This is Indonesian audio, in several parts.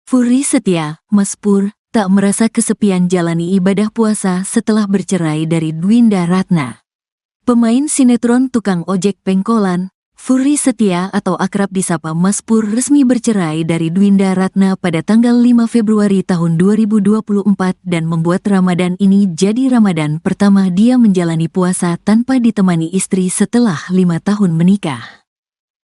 Furi setia, Mas Pur, tak merasa kesepian jalani ibadah puasa setelah bercerai dari Dwinda Ratna. Pemain sinetron tukang ojek pengkolan, Furi Setia atau akrab disapa Mas Pur resmi bercerai dari Dwinda Ratna pada tanggal 5 Februari tahun 2024 dan membuat Ramadan ini jadi Ramadan pertama dia menjalani puasa tanpa ditemani istri setelah 5 tahun menikah.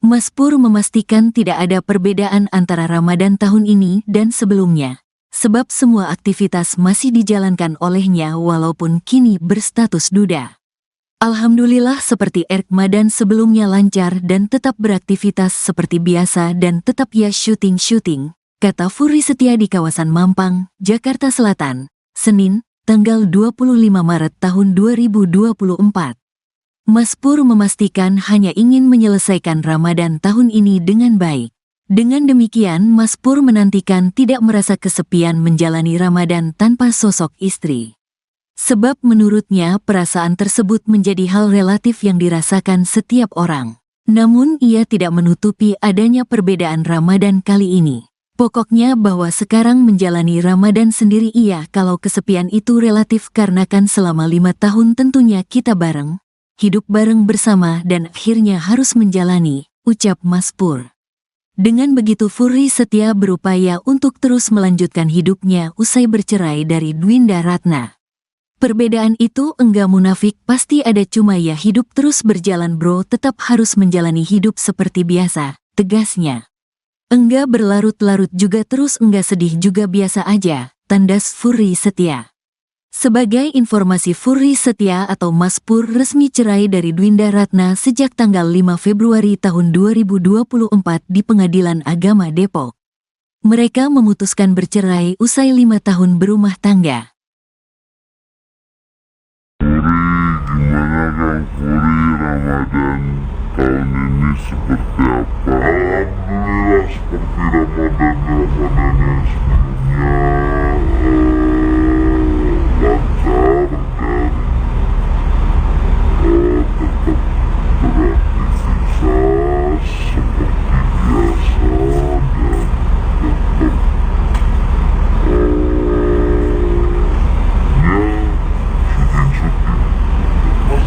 Mas Pur memastikan tidak ada perbedaan antara Ramadan tahun ini dan sebelumnya, sebab semua aktivitas masih dijalankan olehnya walaupun kini berstatus duda. Alhamdulillah seperti Ramadan sebelumnya lancar dan tetap beraktivitas seperti biasa dan tetap ya syuting, kata Furi Setia di kawasan Mampang, Jakarta Selatan, Senin, tanggal 25 Maret tahun 2024. Mas Pur memastikan hanya ingin menyelesaikan Ramadan tahun ini dengan baik. Dengan demikian Mas Pur menantikan tidak merasa kesepian menjalani Ramadan tanpa sosok istri. Sebab menurutnya perasaan tersebut menjadi hal relatif yang dirasakan setiap orang. Namun ia tidak menutupi adanya perbedaan Ramadan kali ini. Pokoknya bahwa sekarang menjalani Ramadan sendiri kalau kesepian itu relatif karena kan selama 5 tahun tentunya kita bareng, hidup bareng bersama dan akhirnya harus menjalani, ucap Mas Pur. Dengan begitu Furi Setia berupaya untuk terus melanjutkan hidupnya usai bercerai dari Dwinda Ratna. Perbedaan itu enggak munafik, pasti ada, cuma ya hidup terus berjalan bro, tetap harus menjalani hidup seperti biasa, tegasnya. Enggak berlarut-larut juga terus enggak sedih juga biasa aja, tandas Furi Setia. Sebagai informasi Furi Setia atau Mas Pur resmi cerai dari Dwinda Ratna sejak tanggal 5 Februari tahun 2024 di Pengadilan Agama Depok. Mereka memutuskan bercerai usai 5 tahun berumah tangga. Gimana Kang Furi, Ramadan tahun ini seperti apa? Alhamdulillah seperti Ramadan yang sebelumnya, lancar dan tetap beraktivitas seperti biasa dan tetap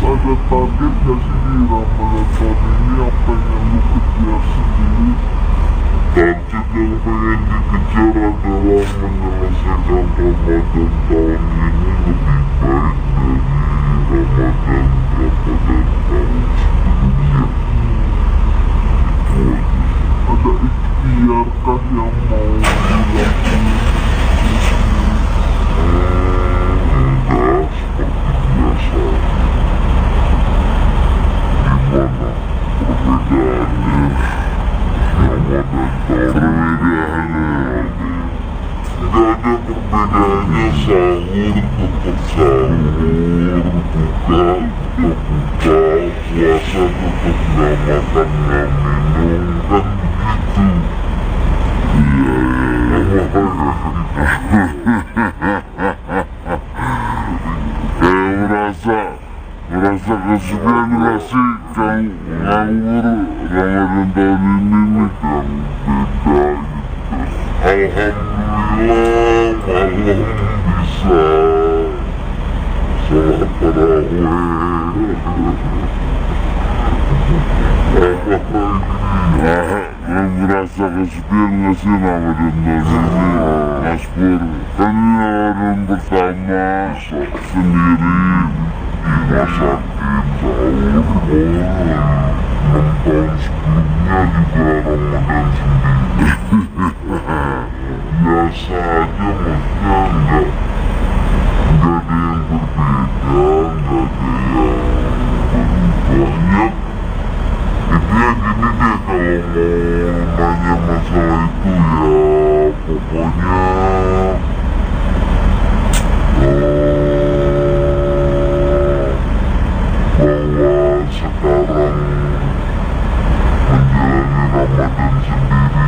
ada target gak sih di Ramadan tahun ini yang pengen lu kejar sendiri? Target yang pengen dikejar adalah menyelesaikan Ramadan tahun ini lebih baik dari Ramadan tahun sebelumnya. Itu aja. Ada ikhtiarkah yang mau dilakukan? Enggak, seperti biasa. Gimana perbedaannya Ramadan perbedaannya? Tidak ada perbedaannya, sahur tetap sahur, buka tetap buka, puasa tetap nggak makan nggak minum, kan begitu. Merasa kesepian gak sih Kang nganggur Ramadan tahun ini nih Kang, beda gitu. Alhamdulillah malam bisa sholat tarawih. Merasa kesepian gak sih Ramadan tahun ini Mas Pur? Kan ini Ramadan pertama sendiri rumah sakit, sahur, 6 tahun sebelumnya juga Ramadan sendiri. Biasa aja, maksudnya enggak ada yang berbeda, enggak ada yang banyak. Intinya gini deh, kalau mau nanya masalah itu ya pokoknya bahwa sekarang menjalani Ramadan sendiri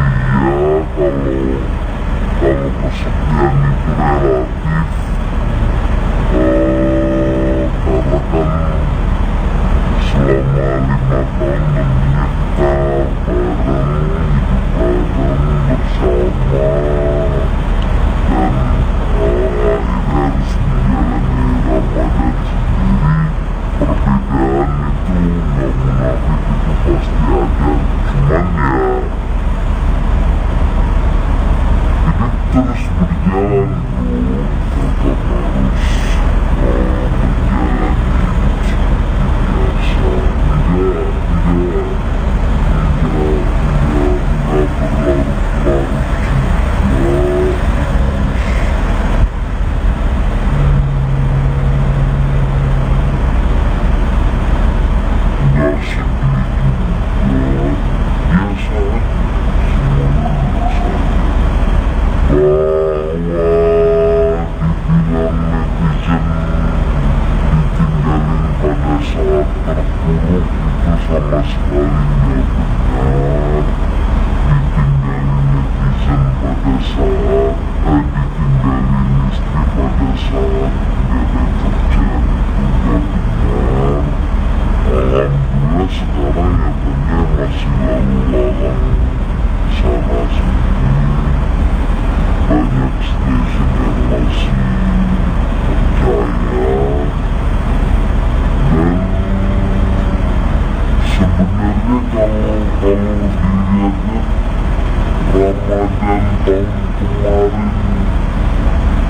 Ramadan tahun kemarin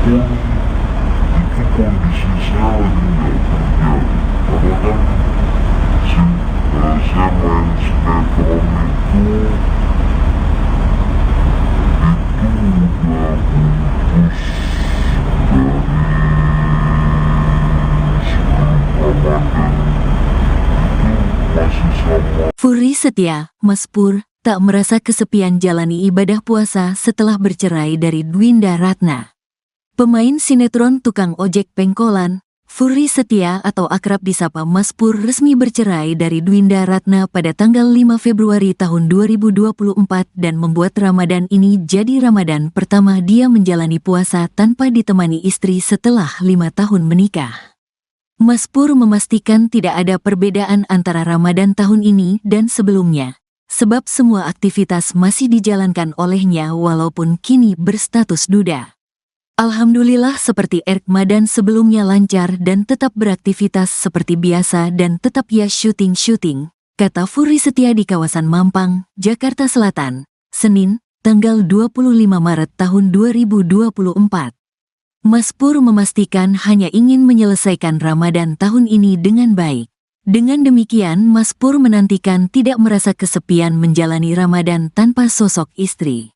pun itu kondisi saya lagi nggak kerja, karena kan saya main sinetron itu udah putus dari sebelum Ramadan, itu masih sama. Furi Setia, Mas Pur, tak merasa kesepian jalani ibadah puasa setelah bercerai dari Dwinda Ratna. Pemain sinetron tukang ojek pengkolan, Furi Setia atau akrab disapa Mas Pur resmi bercerai dari Dwinda Ratna pada tanggal 5 Februari tahun 2024 dan membuat Ramadan ini jadi Ramadan pertama dia menjalani puasa tanpa ditemani istri setelah 5 tahun menikah. Mas Pur memastikan tidak ada perbedaan antara Ramadan tahun ini dan sebelumnya, sebab semua aktivitas masih dijalankan olehnya walaupun kini berstatus duda. Alhamdulillah seperti Ramadan sebelumnya lancar dan tetap beraktivitas seperti biasa dan tetap ya syuting, kata Furi Setia di kawasan Mampang, Jakarta Selatan, Senin, tanggal 25 Maret tahun 2024. Mas Pur memastikan hanya ingin menyelesaikan Ramadan tahun ini dengan baik. Dengan demikian, Mas Pur menantikan tidak merasa kesepian menjalani Ramadan tanpa sosok istri.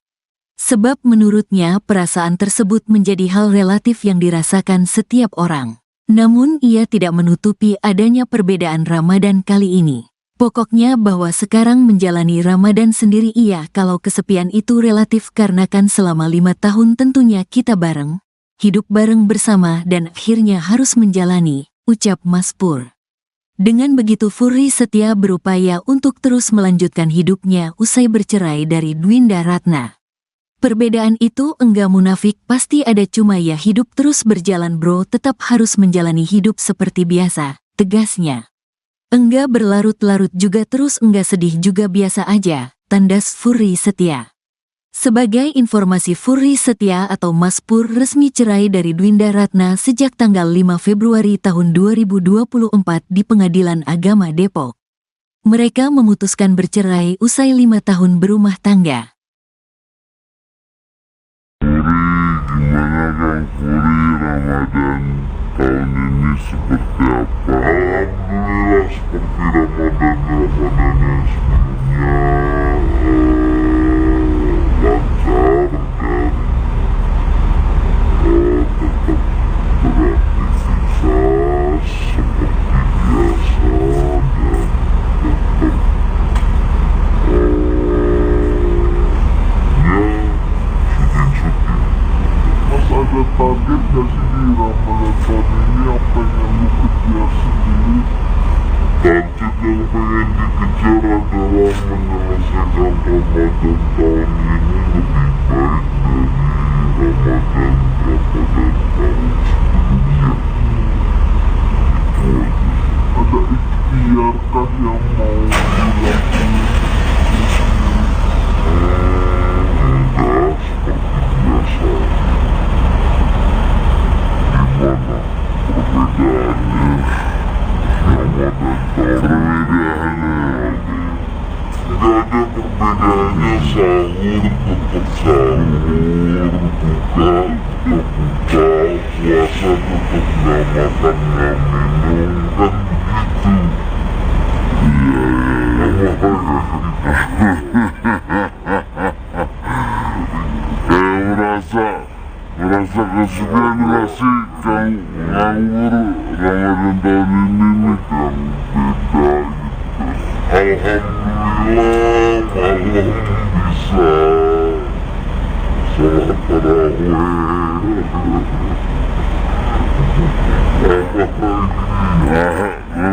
Sebab menurutnya perasaan tersebut menjadi hal relatif yang dirasakan setiap orang. Namun ia tidak menutupi adanya perbedaan Ramadan kali ini. Pokoknya bahwa sekarang menjalani Ramadan sendiri iya kalau kesepian itu relatif karena kan selama 5 tahun tentunya kita bareng, hidup bareng bersama dan akhirnya harus menjalani, ucap Mas Pur. Dengan begitu Furi Setia berupaya untuk terus melanjutkan hidupnya usai bercerai dari Dwinda Ratna. Perbedaan itu enggak munafik, pasti ada, cuma ya hidup terus berjalan bro, tetap harus menjalani hidup seperti biasa, tegasnya. Enggak berlarut-larut juga terus enggak sedih juga biasa aja, tandas Furi Setia. Sebagai informasi, Furi Setia atau Mas Pur resmi cerai dari Dwinda Ratna sejak tanggal 5 Februari tahun 2024 di Pengadilan Agama Depok. Mereka memutuskan bercerai usai 5 tahun berumah tangga. Gimana Kang Furi, Ramadan tahun ini seperti apa? Alhamdulillah seperti Ramadan yang sebelumnya, lancar dan tetap beraktivitas seperti biasa dan tetap ada target gak sih di Ramadan tahun ini yang pengen lu kejar sendiri? Target yang pengen dikejar adalah menyelesaikan Ramadan tahun ini lebih baik dari Ramadan tahun sebelumnya. Itu aja. Ada ikhtiarkah yang mau dilakukan? Enggak, seperti biasa. Gimana perbedaannya Ramadan tahun ini? Gak ada perbedaannya, sahur tetap sahur, buka tetap buka, puasa tetap gak makan gak minum, kan begitu. Merasa kesepian gak sih Kang nganggur Ramadan tahun ini nih Kang, beda gitu. Alhamdulillah malam bisa sholat tarawih.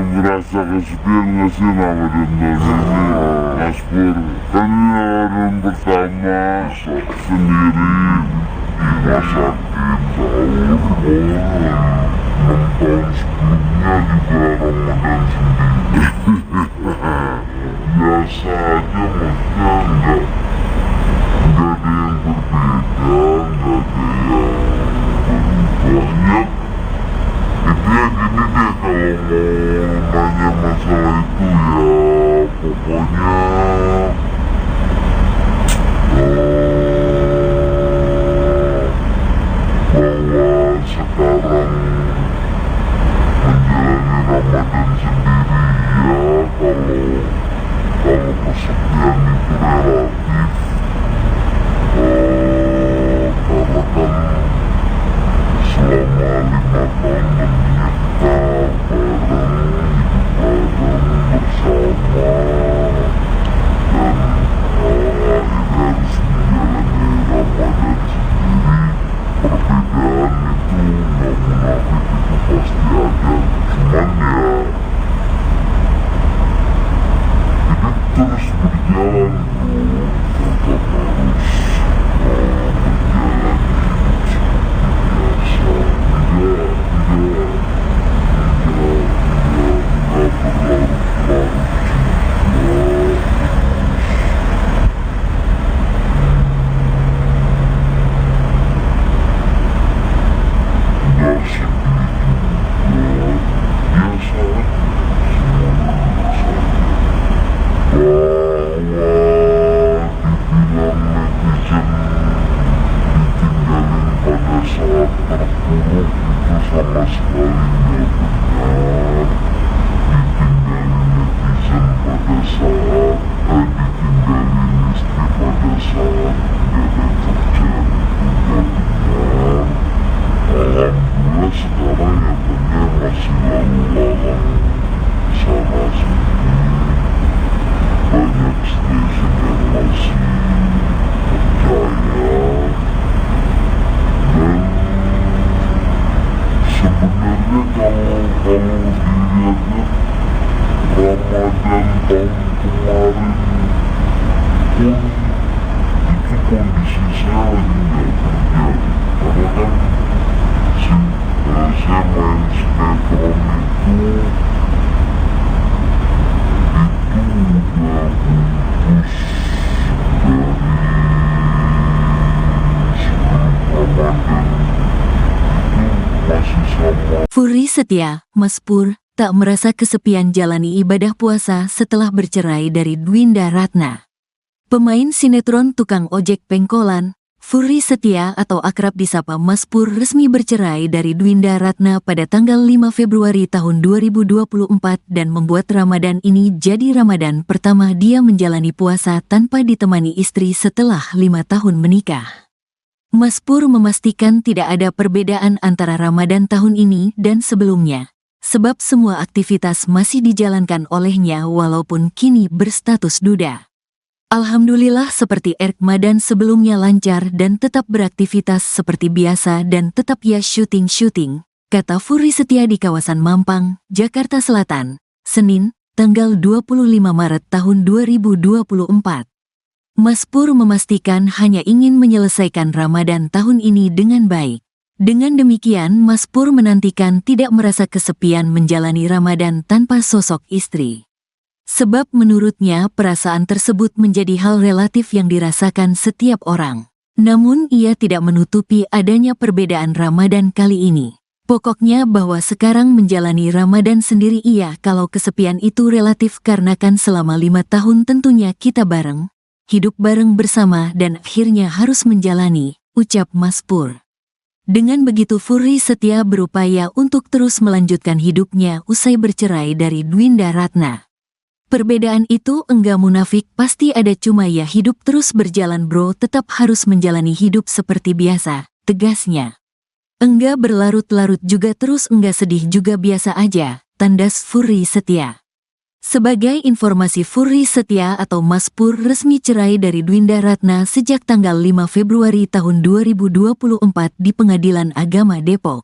Merasa kesepian gak sih Ramadan tahun ini Mas Pur? Kan ini Ramadan pertama sendiri di rumah sakit, sahur, boleh 6 tahun sebelumnya juga Ramadan sendiri. Biasa aja, maksudnya enggak ada yang berbeda, enggak ada yang banyak. Intinya gini deh, kalau mau nanya masalah itu ya pokoknya Furi Setia, Mas Pur, tak merasa kesepian jalani ibadah puasa setelah bercerai dari Dwinda Ratna. Pemain sinetron tukang ojek pengkolan, Furi Setia atau akrab disapa Mas Pur resmi bercerai dari Dwinda Ratna pada tanggal 5 Februari tahun 2024 dan membuat Ramadan ini jadi Ramadan pertama dia menjalani puasa tanpa ditemani istri setelah 5 tahun menikah. Mas Pur memastikan tidak ada perbedaan antara Ramadan tahun ini dan sebelumnya, sebab semua aktivitas masih dijalankan olehnya walaupun kini berstatus duda. Alhamdulillah seperti Ramadan sebelumnya lancar dan tetap beraktivitas seperti biasa dan tetap ya syuting, kata Furi Setia di kawasan Mampang, Jakarta Selatan, Senin, tanggal 25 Maret tahun 2024. Mas Pur memastikan hanya ingin menyelesaikan Ramadan tahun ini dengan baik. Dengan demikian Mas Pur menantikan tidak merasa kesepian menjalani Ramadan tanpa sosok istri. Sebab menurutnya perasaan tersebut menjadi hal relatif yang dirasakan setiap orang. Namun ia tidak menutupi adanya perbedaan Ramadan kali ini. Pokoknya bahwa sekarang menjalani Ramadan sendiri kalau kesepian itu relatif karena kan selama 5 tahun tentunya kita bareng, hidup bareng bersama dan akhirnya harus menjalani, ucap Mas Pur. Dengan begitu Furi Setia berupaya untuk terus melanjutkan hidupnya usai bercerai dari Dwinda Ratna. Perbedaan itu enggak munafik, pasti ada, cuma ya hidup terus berjalan bro, tetap harus menjalani hidup seperti biasa, tegasnya. Enggak berlarut-larut juga terus enggak sedih juga biasa aja, tandas Furi Setia. Sebagai informasi Furi Setia atau Mas Pur resmi cerai dari Dwinda Ratna sejak tanggal 5 Februari tahun 2024 di Pengadilan Agama Depok.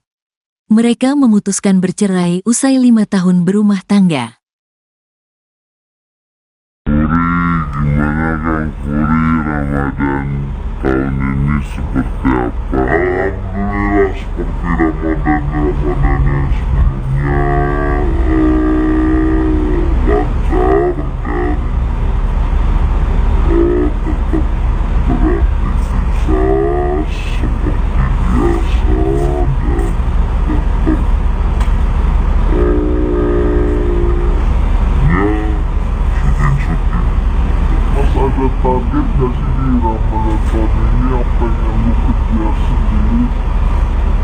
Mereka memutuskan bercerai usai 5 tahun berumah tangga. Gimana Kang Furi, Ramadan tahun ini seperti apa? Alhamdulillah seperti Ramadan yang sebelumnya, lancar dan tetap beraktivitas seperti biasa dan tetap ada target gak sih di Ramadan tahun ini yang pengen lu kejar sendiri?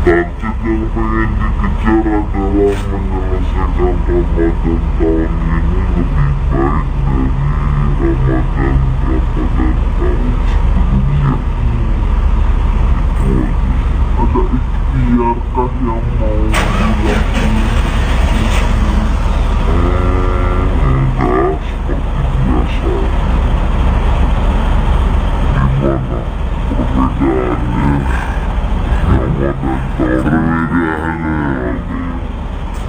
Target yang pengen dikejar adalah menyelesaikan Ramadan tahun ini lebih baik dari Ramadan tahun sebelumnya. Itu aja. Ada ikhtiar kah yang mau dilakukan? Enggak, seperti biasa. Gimana perbedaannya Ramadan tahun ini?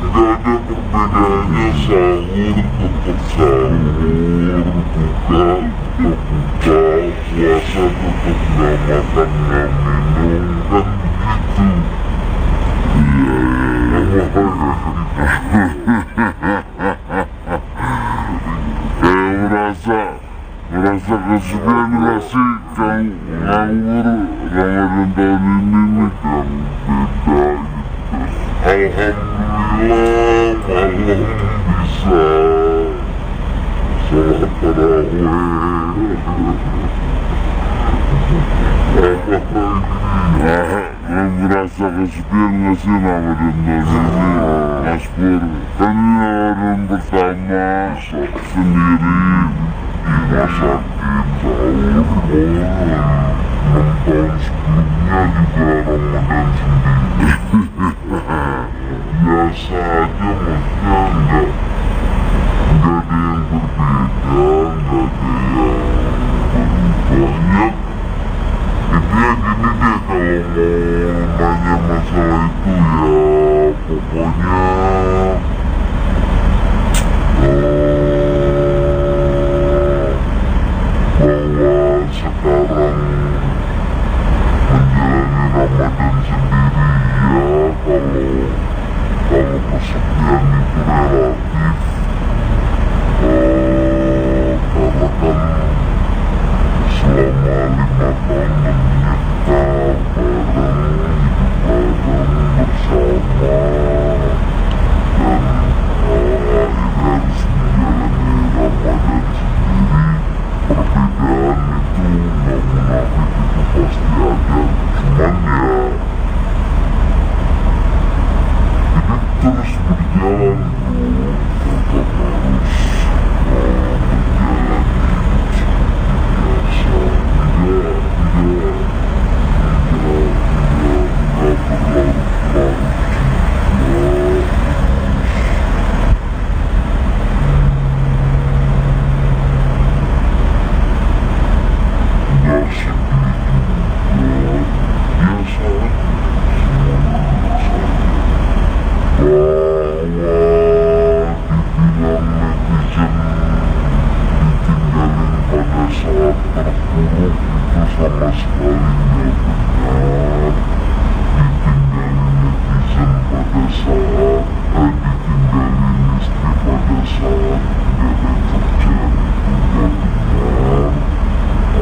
Gak ada perbedaannya, sahur tetap sahur, buka tetap buka, puasa tetap gak makan gak minum, kan begitu. Merasa kesepian gak sih Kang nganggur Ramadan tahun ini nih Kang, beda gitu. Alhamdulillah malam bisa sholat tarawih. Merasa kesepian gak sih Ramadan tahun ini Mas Pur? Kan ini Ramadan pertama sendiri di rumah sakit, sahur, 6 tahun sebelumnya juga Ramadan sendiri. Biasa aja, maksudnya enggak ada yang berbeda, enggak ada yang berubah. Intinya gini deh, kalau mau nanya masalah itu ya pokoknya bahwa sekarang menjalani Ramadan sendiri ya, kalau kesepian itu relatif, karena kan selama 5 tahun menikah bareng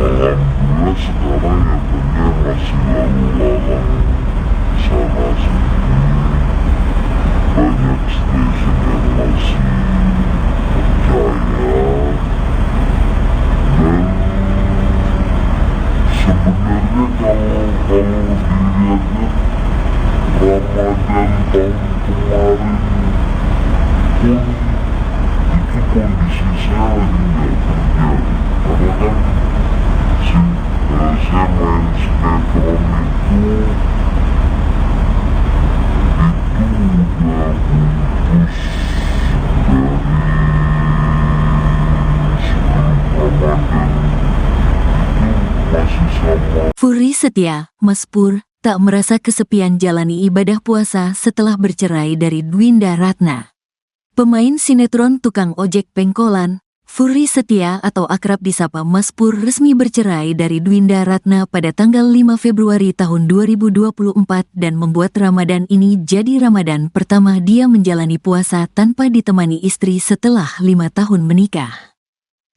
Alhamdulillah sekarang ya benda masih lalu lalang sana sini, banyak stasiun yang masih percaya. Dan sebenarnya kalau dilihatnya Ramadan tahun kemarin pun itu kondisi saya lagi nggak terjadi, karena kan saya main sinetron itu udah putus dari sebelum Ramadan, itu masih sama. Furi Setia, Mas Pur, tak merasa kesepian jalani ibadah puasa setelah bercerai dari Dwinda Ratna. Pemain sinetron tukang ojek pengkolan, Furi Setia atau akrab disapa Mas Pur resmi bercerai dari Dwinda Ratna pada tanggal 5 Februari tahun 2024 dan membuat Ramadan ini jadi Ramadan pertama dia menjalani puasa tanpa ditemani istri setelah 5 tahun menikah.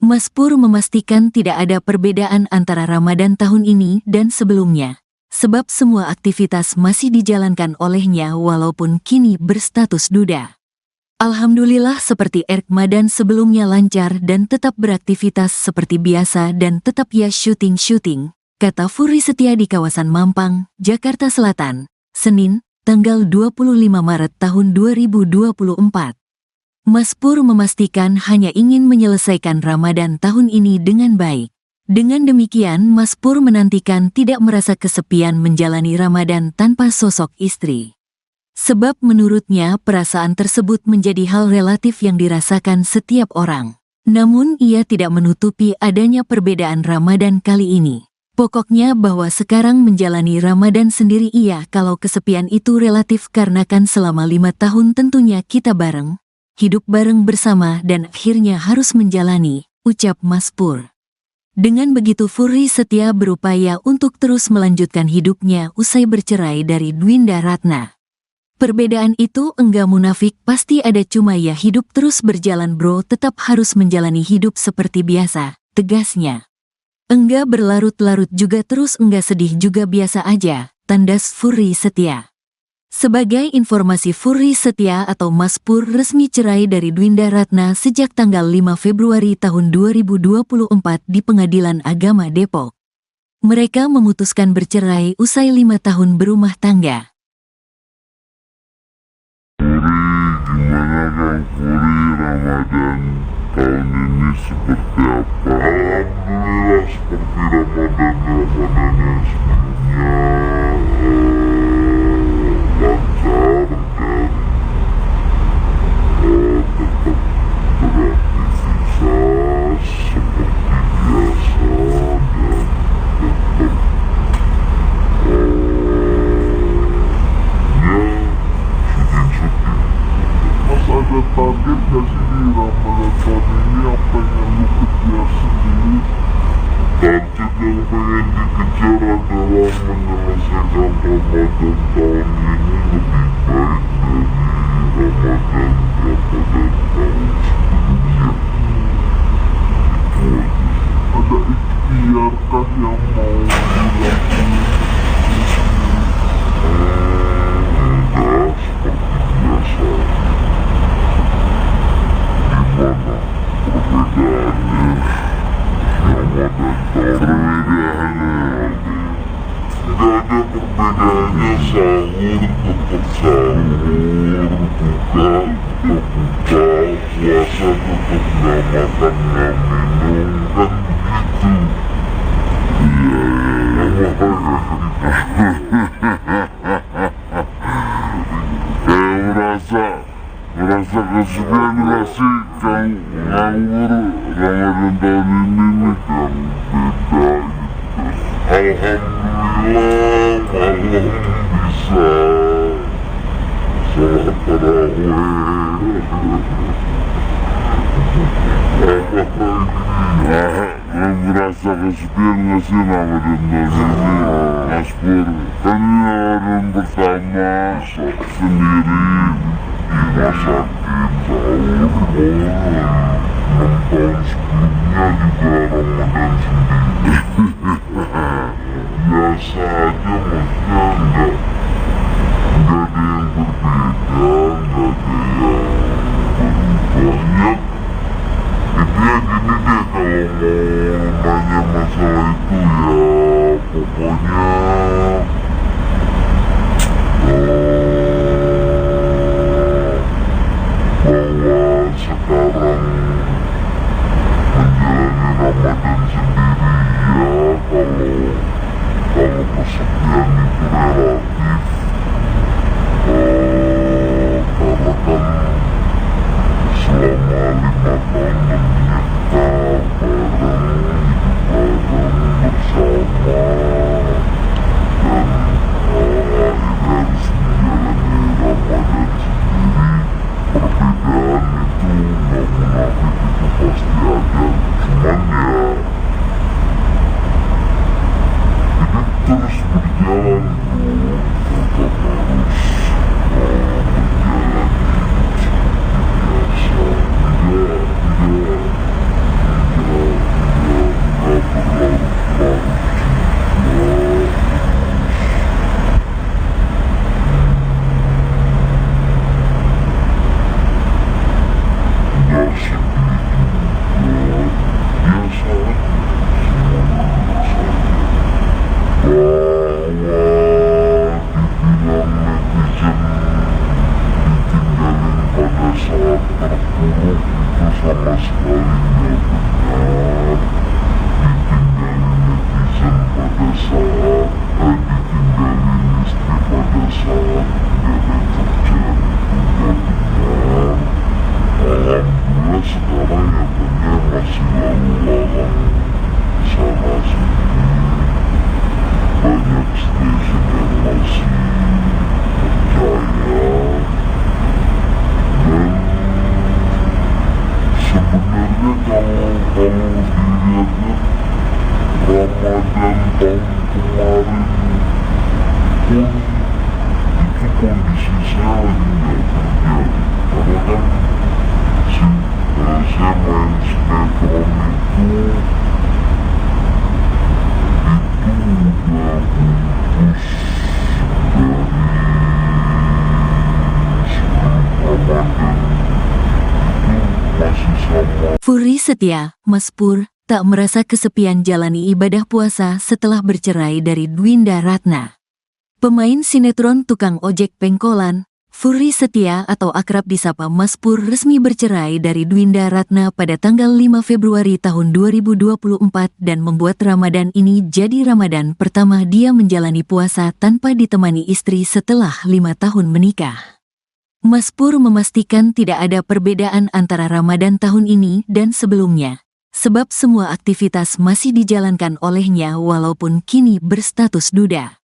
Mas Pur memastikan tidak ada perbedaan antara Ramadan tahun ini dan sebelumnya, sebab semua aktivitas masih dijalankan olehnya walaupun kini berstatus duda. Alhamdulillah seperti Ramadan sebelumnya lancar dan tetap beraktivitas seperti biasa dan tetap ya syuting, kata Furi Setia di kawasan Mampang, Jakarta Selatan, Senin, tanggal 25 Maret tahun 2024. Mas Pur memastikan hanya ingin menyelesaikan Ramadan tahun ini dengan baik. Dengan demikian Mas Pur menantikan tidak merasa kesepian menjalani Ramadan tanpa sosok istri. Sebab menurutnya perasaan tersebut menjadi hal relatif yang dirasakan setiap orang. Namun ia tidak menutupi adanya perbedaan Ramadan kali ini. Pokoknya bahwa sekarang menjalani Ramadan sendiri iya kalau kesepian itu relatif karena kan selama 5 tahun tentunya kita bareng, hidup bareng bersama dan akhirnya harus menjalani, ucap Mas Pur. Dengan begitu Furi Setia berupaya untuk terus melanjutkan hidupnya usai bercerai dari Dwinda Ratna. Perbedaan itu enggak munafik, pasti ada, cuma ya hidup terus berjalan bro, tetap harus menjalani hidup seperti biasa, tegasnya. Enggak berlarut-larut juga terus enggak sedih juga biasa aja, tandas Furi Setia. Sebagai informasi Furi Setia atau Mas Pur resmi cerai dari Dwinda Ratna sejak tanggal 5 Februari tahun 2024 di Pengadilan Agama Depok. Mereka memutuskan bercerai usai 5 tahun berumah tangga. Gimana Kang Furi, Ramadan tahun ini seperti apa? Alhamdulillah seperti Ramadan yang sebelumnya, lancar dan tetap beraktivitas seperti biasa dan tetap ada target gak sih di Ramadan tahun ini yang pengen lu kejar sendiri? Target yang pengen dikejar adalah menyelesaikan Ramadan tahun ini lebih baik dari Ramadan tahun sebelumnya. Itu aja. Ada ikhtiarkah yang mau dilakukan? Enggak, seperti biasa. Gimana perbedaannya Ramadan perbedaannya? Gak ada perbedaannya, sahur tetap sahur, buka tetap buka, puasa tetap gak makan gak minum, kan begitu. Merasa kesepian gak sih Kang nganggur Ramadan tahun ini nih yang beda gitu. Alhamdulillah malam bisa sholat tarawih. Merasa kesepian gak sih Ramadan tahun ini Mas Pur, kan orang pertama sendiri dimasakin sahur. Oh, 6 tahun sebelumnya juga Ramadan sendiri. Biasa aja, maksudnya enggak ada yang berbeda, enggak ada yang banyak. Intinya gini deh, kalau mau nanya masalah itu ya pokoknya bahwa sekarang menjalani Ramadan sendiri ya, kalau kesepian itu relatif, karena kan selama 5 tahun kita bareng, hidup bareng bersama, dan akhirnya harus menjalani Ramadan sendiri. Perbedaan itu nggak munafik, itu pasti ada, cuman ya hidup terus berjalan bro, tetap harus menjalani hidup seperti biasa. Tidak berlarut-larut juga, nggak sedih juga, biasa aja, semuanya biasa aja. Bahwa dibilang netizen ditinggalin pada saat terpuruk itu sama sekali nggak benar. Ditinggalin netizen pada saat ditinggalin istri pada saat nggak ada kerjaan itu nggak benar. Alhamdulillah sekarang ya banyak masih lalu lalang sana sini, banyak stasiun yang masih percaya, dan sebenarnya kalau dilihat-lihat Ramadan tahun kemarin pun itu kondisi saya lagi nggak kerja, karena kan saya main sinetron itu udah putus dari sebelum Ramadan, itu masih sama. Furi Setia, Mas Pur, tak merasa kesepian jalani ibadah puasa setelah bercerai dari Dwinda Ratna. Pemain sinetron tukang ojek pengkolan, Furi Setia atau akrab disapa Mas Pur resmi bercerai dari Dwinda Ratna pada tanggal 5 Februari tahun 2024 dan membuat Ramadan ini jadi Ramadan pertama dia menjalani puasa tanpa ditemani istri setelah 5 tahun menikah. Mas Pur memastikan tidak ada perbedaan antara Ramadan tahun ini dan sebelumnya, sebab semua aktivitas masih dijalankan olehnya walaupun kini berstatus duda.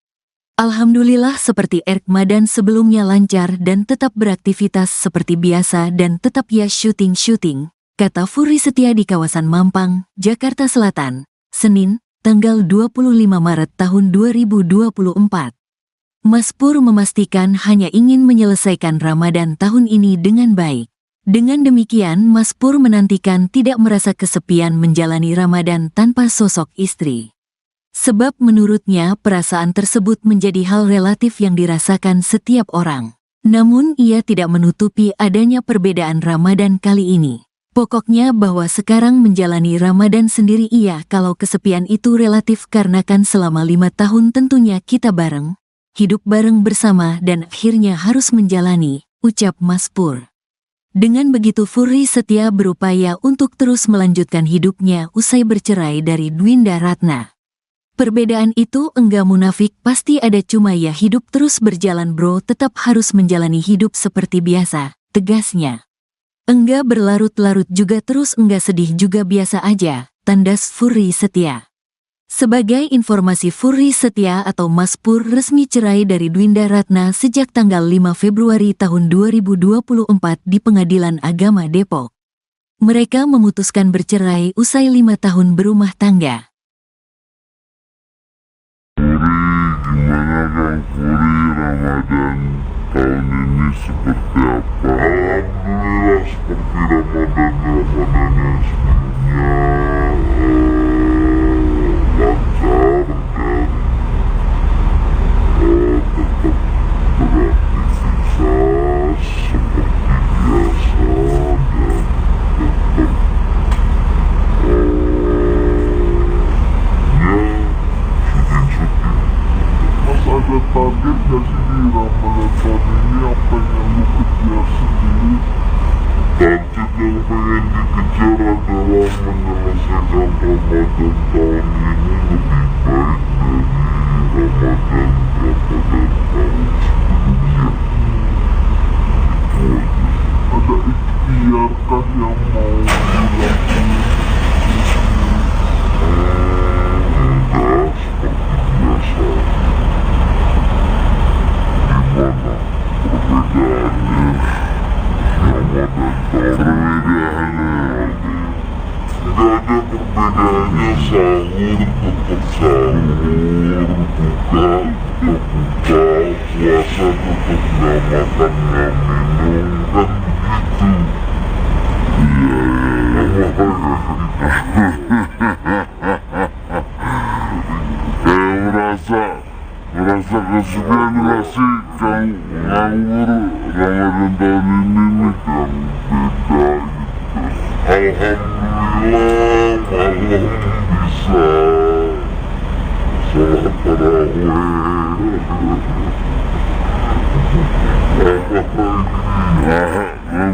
Alhamdulillah seperti Ramadan sebelumnya lancar dan tetap beraktivitas seperti biasa dan tetap ya syuting-syuting, kata Furi Setia di kawasan Mampang, Jakarta Selatan, Senin, tanggal 25 Maret tahun 2024. Mas Pur memastikan hanya ingin menyelesaikan Ramadan tahun ini dengan baik. Dengan demikian Mas Pur menantikan tidak merasa kesepian menjalani Ramadan tanpa sosok istri. Sebab menurutnya perasaan tersebut menjadi hal relatif yang dirasakan setiap orang. Namun ia tidak menutupi adanya perbedaan Ramadan kali ini. Pokoknya bahwa sekarang menjalani Ramadan sendiri iya kalau kesepian itu relatif karena kan selama 5 tahun tentunya kita bareng, hidup bareng bersama dan akhirnya harus menjalani, ucap Mas Pur. Dengan begitu Furi Setia berupaya untuk terus melanjutkan hidupnya usai bercerai dari Dwinda Ratna. Perbedaan itu enggak munafik, pasti ada, cuma ya hidup terus berjalan bro, tetap harus menjalani hidup seperti biasa, tegasnya. Enggak berlarut-larut juga terus enggak sedih juga biasa aja, tandas Furi Setia. Sebagai informasi Furi Setia atau Mas Pur resmi cerai dari Dwinda Ratna sejak tanggal 5 Februari tahun 2024 di Pengadilan Agama Depok. Mereka memutuskan bercerai usai 5 tahun berumah tangga. Furi, Gimana Kang Furi, Ramadan tahun ini seperti apa? Alhamdulillah seperti Ramadan yang sebelumnya, lancar dan tetap beraktivitas seperti biasa dan tetap Mas ada target gak sih di Ramadan tahun ini apa yang lu kejar sendiri? Target yang pengen dikejar adalah menyelesaikan Ramadan tahun ini lebih baik dari Ramadan tahun sebelumnya. Itu aja. Ada ikhtiarkah yang mau dilakukan? Enggak, seperti biasa. Gimana perbedaannya Ramadan perbedaannya nggak ada perbedaannya. Sahur tetap sahur, buka tetap buka, puasa tetap nggak makan nggak minum, kan begitu. Iya merasa kesepian gak sih Kang nganggur Ramadan tahun ini nih Kang? Beda gitu. Alhamdulillah malam bisa sholat tarawih.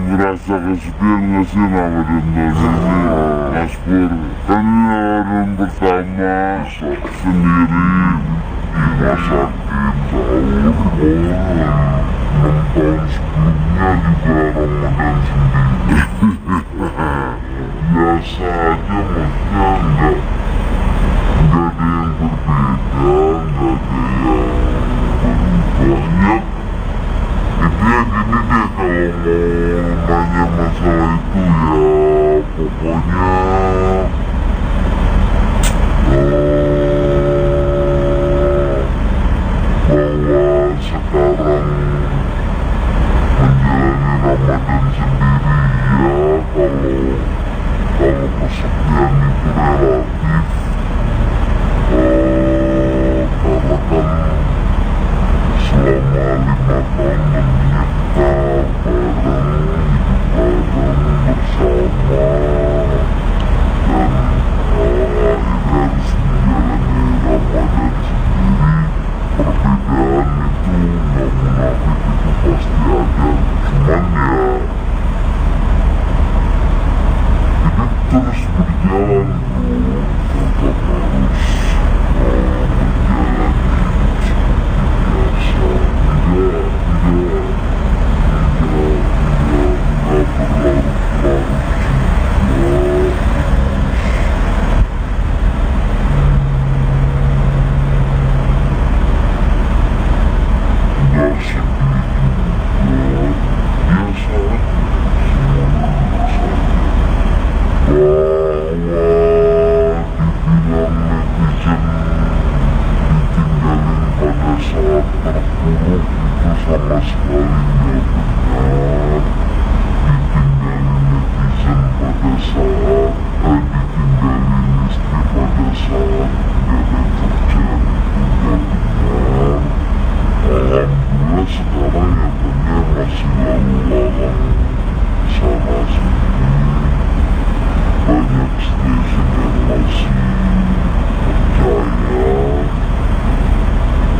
Merasa kesepian gak sih Ramadan tahun ini Mas Pur? Kan ini Ramadan pertama sendiri rumah sakit sahur, 6 tahun sebelumnya juga Ramadan sendiri. Biasa aja, maksudnya nggak ada yang berbeda, nggak ada yang banyak. Intinya gini deh, kalau mau nanya masalah itu ya pokoknya bahwa sekarang menjalani Ramadan sendiri ya kalau kesepian itu relatif, karena kan selama 5 tahun menyita bareng, hidup bareng bersama dan akhirnya harus menjalani Ramadan sendiri. Perbedaan itu nggak munafik, itu pasti ada, cuman ya hidup terus berjalan bro, tetap harus menjalani hidup seperti biasa, tidak berlarut-larut juga. Nggak sedih juga, biasa aja, semuanya biasa aja. Bahwa dibilang netizen ditinggalin pada saat terpuruk itu sama sekali nggak benar. Ditinggalin netizen pada saat ditinggalin istri pada saat nggak ada kerjaan itu nggak benar. Alhamdulillah sekarang ya banyak masih lalu lalang sana sini, banyak stasiun yang masih percaya,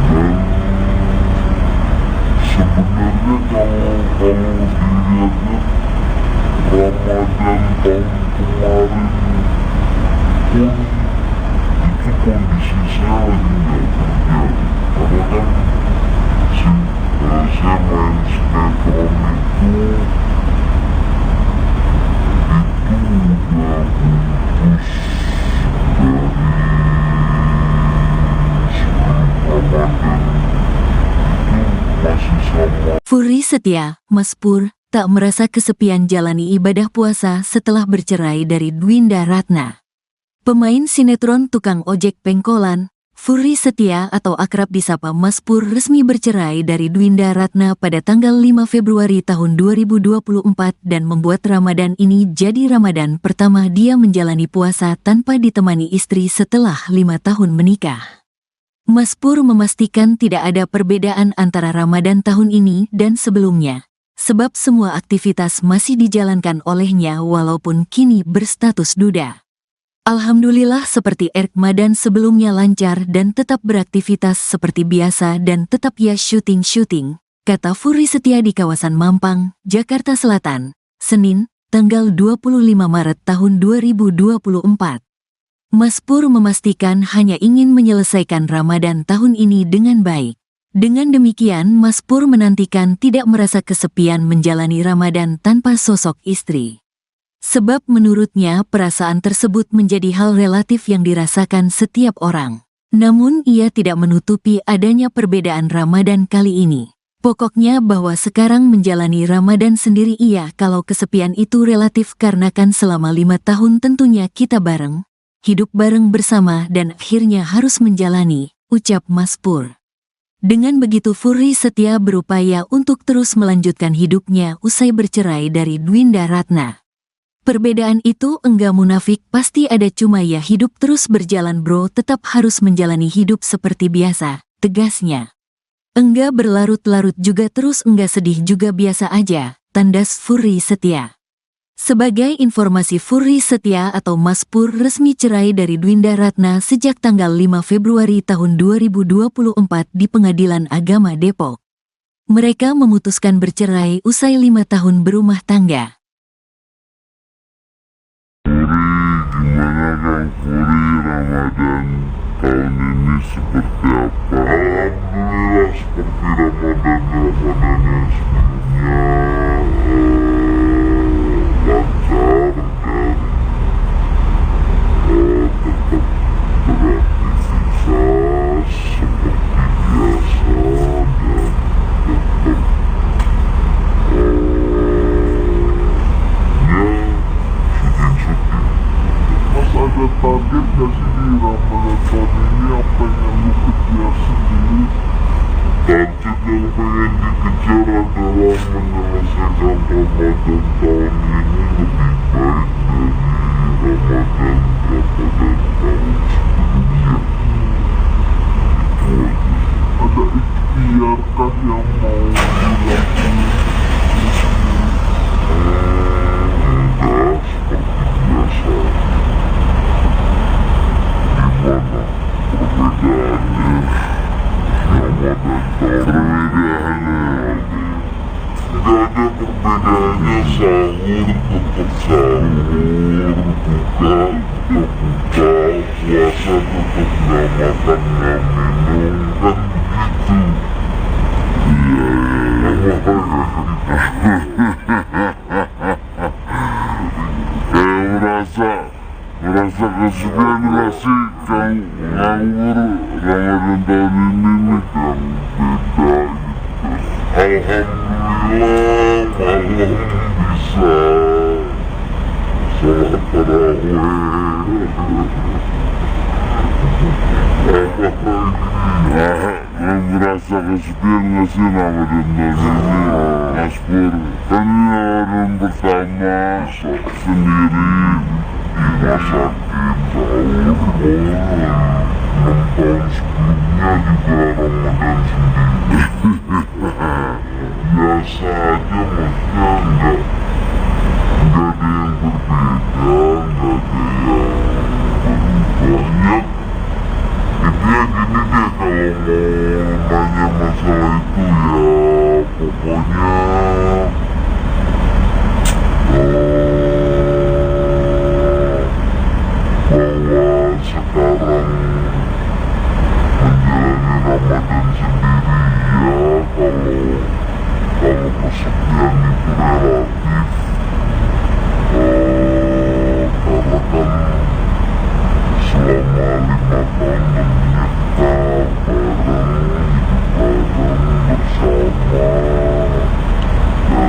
dan sebenarnya kalau dilihat-lihat Ramadan tahun kemarin pun itu kondisi saya lagi nggak kerja, karena kan saya main sinetron itu udah putus dari sebelum Ramadan, itu masih sama. Furi setia, Mas Pur, tak merasa kesepian jalani ibadah puasa setelah bercerai dari Dwinda Ratna. Pemain sinetron tukang ojek pengkolan, Furi Setia atau akrab disapa Mas Pur resmi bercerai dari Dwinda Ratna pada tanggal 5 Februari tahun 2024 dan membuat Ramadan ini jadi Ramadan pertama dia menjalani puasa tanpa ditemani istri setelah 5 tahun menikah. Mas Pur memastikan tidak ada perbedaan antara Ramadan tahun ini dan sebelumnya, sebab semua aktivitas masih dijalankan olehnya walaupun kini berstatus duda. Alhamdulillah seperti Ramadan sebelumnya lancar dan tetap beraktivitas seperti biasa dan tetap ya syuting, kata Furi Setia di kawasan Mampang, Jakarta Selatan, Senin, tanggal 25 Maret tahun 2024. Mas Pur memastikan hanya ingin menyelesaikan Ramadan tahun ini dengan baik. Dengan demikian Mas Pur menantikan tidak merasa kesepian menjalani Ramadan tanpa sosok istri. Sebab menurutnya perasaan tersebut menjadi hal relatif yang dirasakan setiap orang. Namun ia tidak menutupi adanya perbedaan Ramadan kali ini. Pokoknya bahwa sekarang menjalani Ramadan sendiri kalau kesepian itu relatif karena kan selama 5 tahun tentunya kita bareng, hidup bareng bersama dan akhirnya harus menjalani, ucap Mas Pur. Dengan begitu Furi Setia berupaya untuk terus melanjutkan hidupnya usai bercerai dari Dwinda Ratna. Perbedaan itu enggak munafik, pasti ada, cuma ya hidup terus berjalan bro, tetap harus menjalani hidup seperti biasa, tegasnya. Enggak berlarut-larut juga terus enggak sedih juga biasa aja, tandas Furi Setia. Sebagai informasi Furi Setia atau Mas Pur resmi cerai dari Dwinda Ratna sejak tanggal 5 Februari tahun 2024 di Pengadilan Agama Depok. Mereka memutuskan bercerai usai 5 tahun berumah tangga. Gimana Kang Furi, Ramadan tahun ini seperti apa? Alhamdulillah seperti Ramadan yang sebelumnya, lancar dan tetap beraktivitas seperti biasa dan tetap ada target gak sih di Ramadan tahun ini yang pengen lu kejar sendiri? Target yang pengen dikejar adalah menyelesaikan Ramadan tahun ini lebih baik dari Ramadan tahun sebelumnya. Itu aja. Ada ikhtiar kah yang mau dilakukan? Enggak, seperti biasa. Gimana perbedaannya Ramadan tahun ini? Gak ada perbedaannya, sahur tetap sahur, buka tetap buka, puasa tetap gak makan gak minum, kan begitu. Merasa kesepian gak sih Kang nganggur Ramadan tahun ini nih Kang, beda gitu. Alhamdulillah malam bisa sholat tarawih. Merasa kesepian gak sih Ramadan tahun ini Mas Pur? Kan ini Ramadan pertama sendiri di rumah sakit, sahur boleh. 6 tahun sebelumnya juga Ramadan sendiri. Biasa aja, maksudnya enggak ada yang berbeda, enggak ada yang berubah. Ya intinya gini deh, kalau mau nanya masalah itu ya pokoknya bahwa sekarang menjalani Ramadan sendiri ya, kalau kesepian itu relatif, karena kan selama 5 tahun menikah bareng, hidup bareng bersama, dan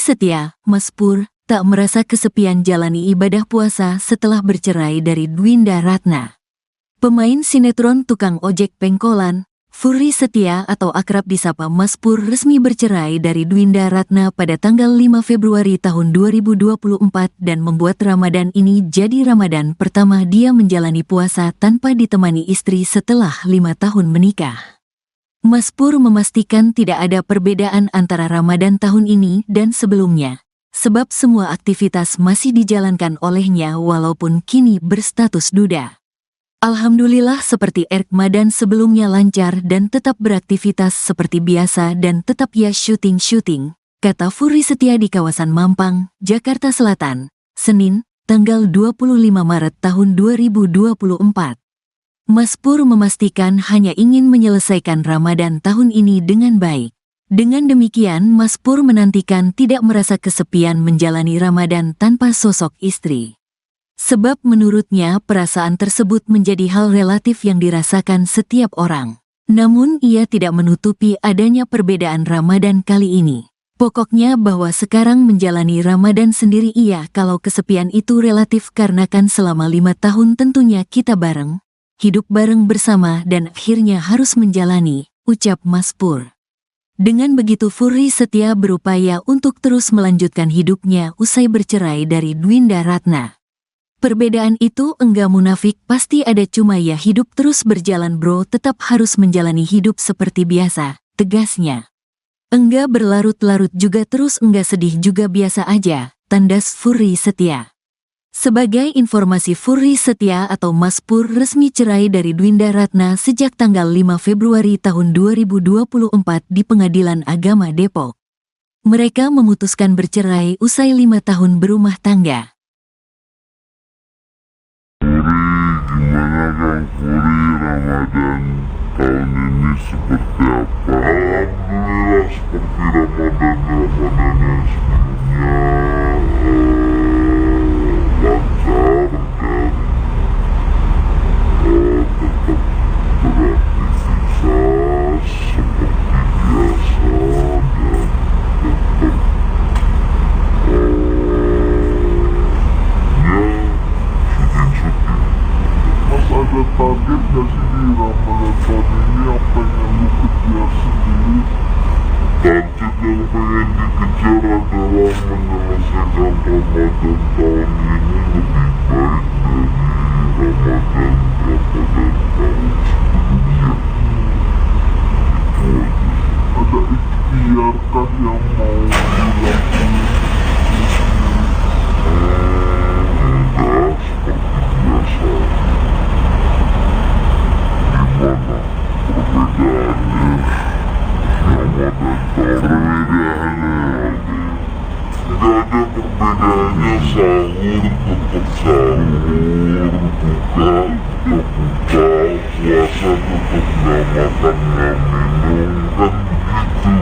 Setia, Mas Pur, tak merasa kesepian jalani ibadah puasa setelah bercerai dari Dwinda Ratna. Pemain sinetron tukang ojek pengkolan, Furi Setia atau akrab disapa Mas Pur resmi bercerai dari Dwinda Ratna pada tanggal 5 Februari tahun 2024 dan membuat Ramadan ini jadi Ramadan pertama dia menjalani puasa tanpa ditemani istri setelah 5 tahun menikah. Mas Pur memastikan tidak ada perbedaan antara Ramadan tahun ini dan sebelumnya, sebab semua aktivitas masih dijalankan olehnya walaupun kini berstatus duda. Alhamdulillah seperti Ramadan sebelumnya lancar dan tetap beraktivitas seperti biasa dan tetap ya syuting, kata Furi Setia di kawasan Mampang, Jakarta Selatan, Senin, tanggal 25 Maret tahun 2024. Mas Pur memastikan hanya ingin menyelesaikan Ramadan tahun ini dengan baik. Dengan demikian Mas Pur menantikan tidak merasa kesepian menjalani Ramadan tanpa sosok istri. Sebab menurutnya perasaan tersebut menjadi hal relatif yang dirasakan setiap orang. Namun ia tidak menutupi adanya perbedaan Ramadan kali ini. Pokoknya bahwa sekarang menjalani Ramadan sendiri ia kalau kesepian itu relatif karena kan selama 5 tahun tentunya kita bareng, hidup bareng bersama dan akhirnya harus menjalani, ucap Mas Pur. Dengan begitu Furi Setia berupaya untuk terus melanjutkan hidupnya usai bercerai dari Dwinda Ratna. Perbedaan itu enggak munafik, pasti ada, cuma ya hidup terus berjalan bro, tetap harus menjalani hidup seperti biasa, tegasnya. Enggak berlarut-larut juga terus enggak sedih juga biasa aja, tandas Furi Setia. Sebagai informasi Furi Setia atau Mas Pur resmi cerai dari Dwinda Ratna sejak tanggal 5 Februari tahun 2024 di Pengadilan Agama Depok. Mereka memutuskan bercerai usai 5 tahun berumah tangga. Gimana Kang Furi, Ramadan tahun ini seperti apa? Alhamdulillah seperti Ramadan yang sebelumnya, lancar dan tetap beraktivitas seperti biasa dan tetap ada target gak sih di Ramadan tahun ini yang pengen lu kejar sendiri? Target yang pengen dikejar adalah menyelesaikan Ramadan tahun ini lebih baik dari Ramadan tahun sebelumnya. Itu aja. Ada ikhtiar kah yang mau dilakukan? Enggak, seperti biasa. Gak ada perbedaannya, sahur tetap sahur, buka tetap buka, puasa tetap gak makan gak minum, kan begitu.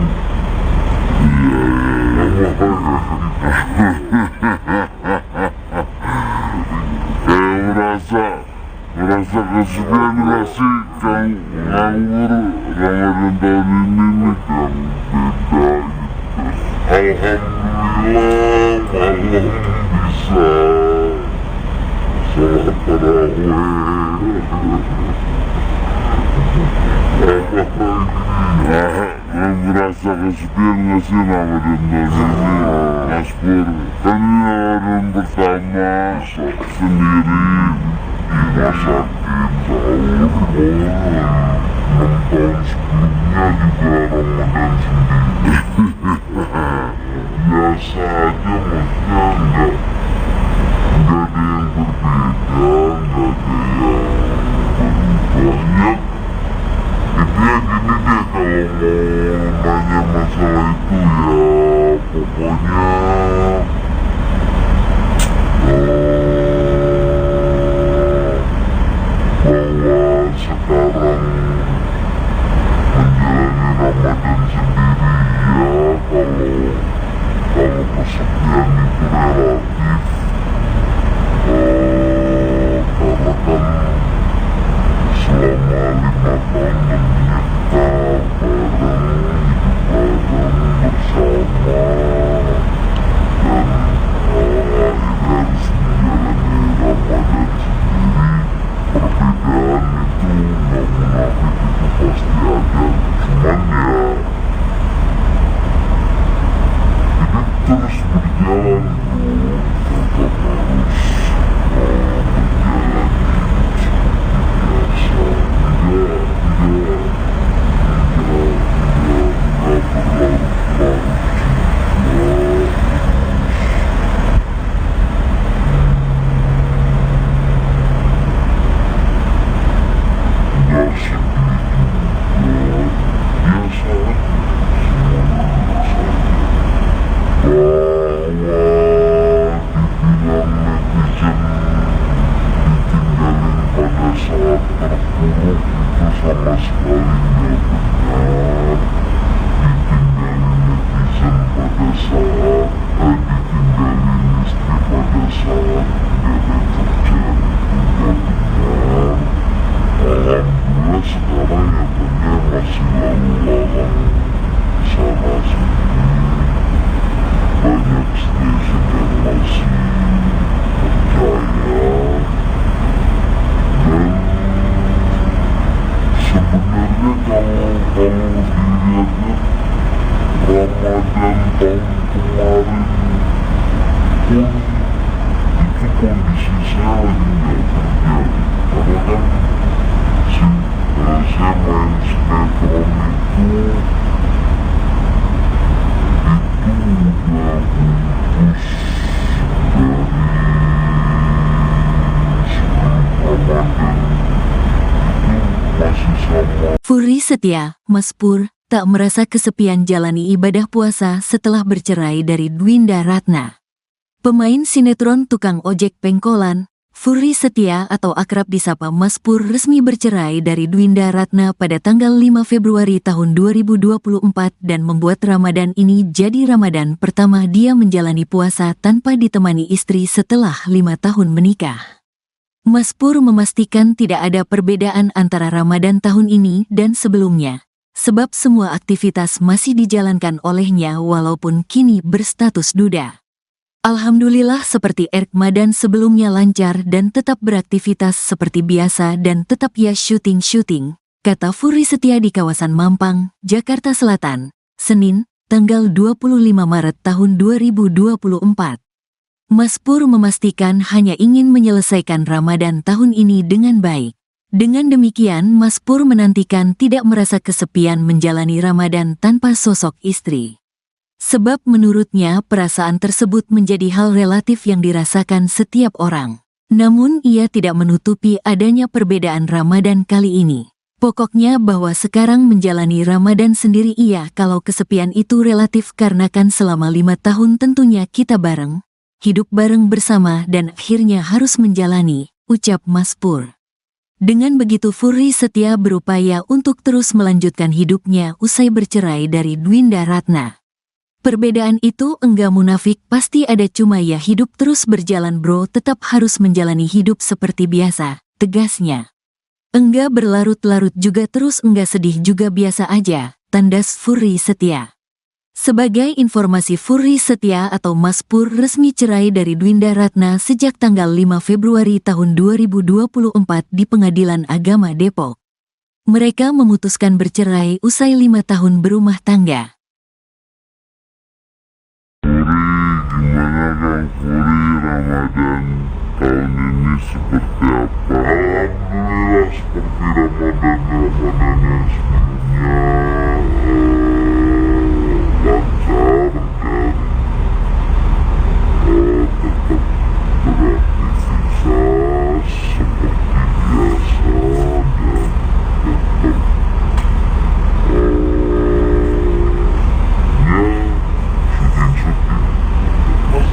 Merasa kesepian gak sih Kang nganggur Ramadan tahun ini nih yang beda gitu. Alhamdulillah malam bisa sholat tarawih. Merasa kesepian gak sih Ramadan tahun ini Mas Pur? Kan ini Ramadan pertama sendiri di rumah sakit, sahur, 6 tahun sebelumnya juga Ramadan sendiri. Biasa aja, maksudnya enggak ada yang berbeda, enggak ada yang berubah. Ya, intinya gini deh, kalau mau nanya masalah itu ya pokoknya bahwa sekarang menjalani Ramadan sendiri ya, kalau kesepian itu relatif kondisi saya lagi nggak kerja, karena kan saya main sinetron itu udah putus dari sebelum Ramadan, itu masih sama. Furi setia, Mas Pur, tak merasa kesepian jalani ibadah puasa setelah bercerai dari Dwinda Ratna. Pemain sinetron tukang ojek pengkolan, Furi Setia atau akrab disapa Mas Pur resmi bercerai dari Dwinda Ratna pada tanggal 5 Februari tahun 2024 dan membuat Ramadan ini jadi Ramadan pertama dia menjalani puasa tanpa ditemani istri setelah 5 tahun menikah. Mas Pur memastikan tidak ada perbedaan antara Ramadan tahun ini dan sebelumnya, sebab semua aktivitas masih dijalankan olehnya walaupun kini berstatus duda. Alhamdulillah seperti Ramadan sebelumnya lancar dan tetap beraktivitas seperti biasa dan tetap ya syuting, kata Furi Setia di kawasan Mampang, Jakarta Selatan, Senin, tanggal 25 Maret tahun 2024. Mas Pur memastikan hanya ingin menyelesaikan Ramadan tahun ini dengan baik. Dengan demikian, Mas Pur menantikan tidak merasa kesepian menjalani Ramadan tanpa sosok istri. Sebab menurutnya perasaan tersebut menjadi hal relatif yang dirasakan setiap orang. Namun ia tidak menutupi adanya perbedaan Ramadan kali ini. Pokoknya bahwa sekarang menjalani Ramadan sendiri iya kalau kesepian itu relatif karena kan selama 5 tahun tentunya kita bareng, hidup bareng bersama dan akhirnya harus menjalani, ucap Mas Pur. Dengan begitu Furi Setia berupaya untuk terus melanjutkan hidupnya usai bercerai dari Dwinda Ratna. Perbedaan itu enggak munafik, pasti ada, cuma ya hidup terus berjalan bro, tetap harus menjalani hidup seperti biasa, tegasnya. Enggak berlarut-larut juga terus enggak sedih juga biasa aja, tandas Furi Setia. Sebagai informasi, Furi Setia atau Mas Pur resmi cerai dari Dwinda Ratna sejak tanggal 5 Februari tahun 2024 di Pengadilan Agama Depok. Mereka memutuskan bercerai usai 5 tahun berumah tangga. Gimana Kang Furi, Ramadan tahun ini seperti apa? Alhamdulillah seperti Ramadan yang sebelumnya, lancar dan tetap beraktivitas seperti biasa dan tetap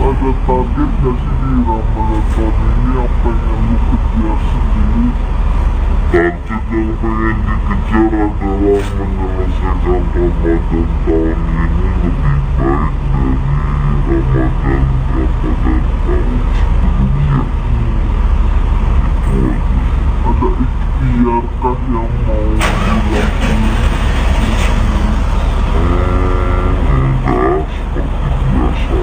ada target gak sih di Ramadan tahun ini yang pengen lu kejar sendiri? Target yang pengen dikejar adalah menyelesaikan Ramadan tahun ini lebih baik dari Ramadan tahun sebelumnya. Itu aja. Ada ikhtiarkah yang mau dilakukan? Enggak, seperti biasa.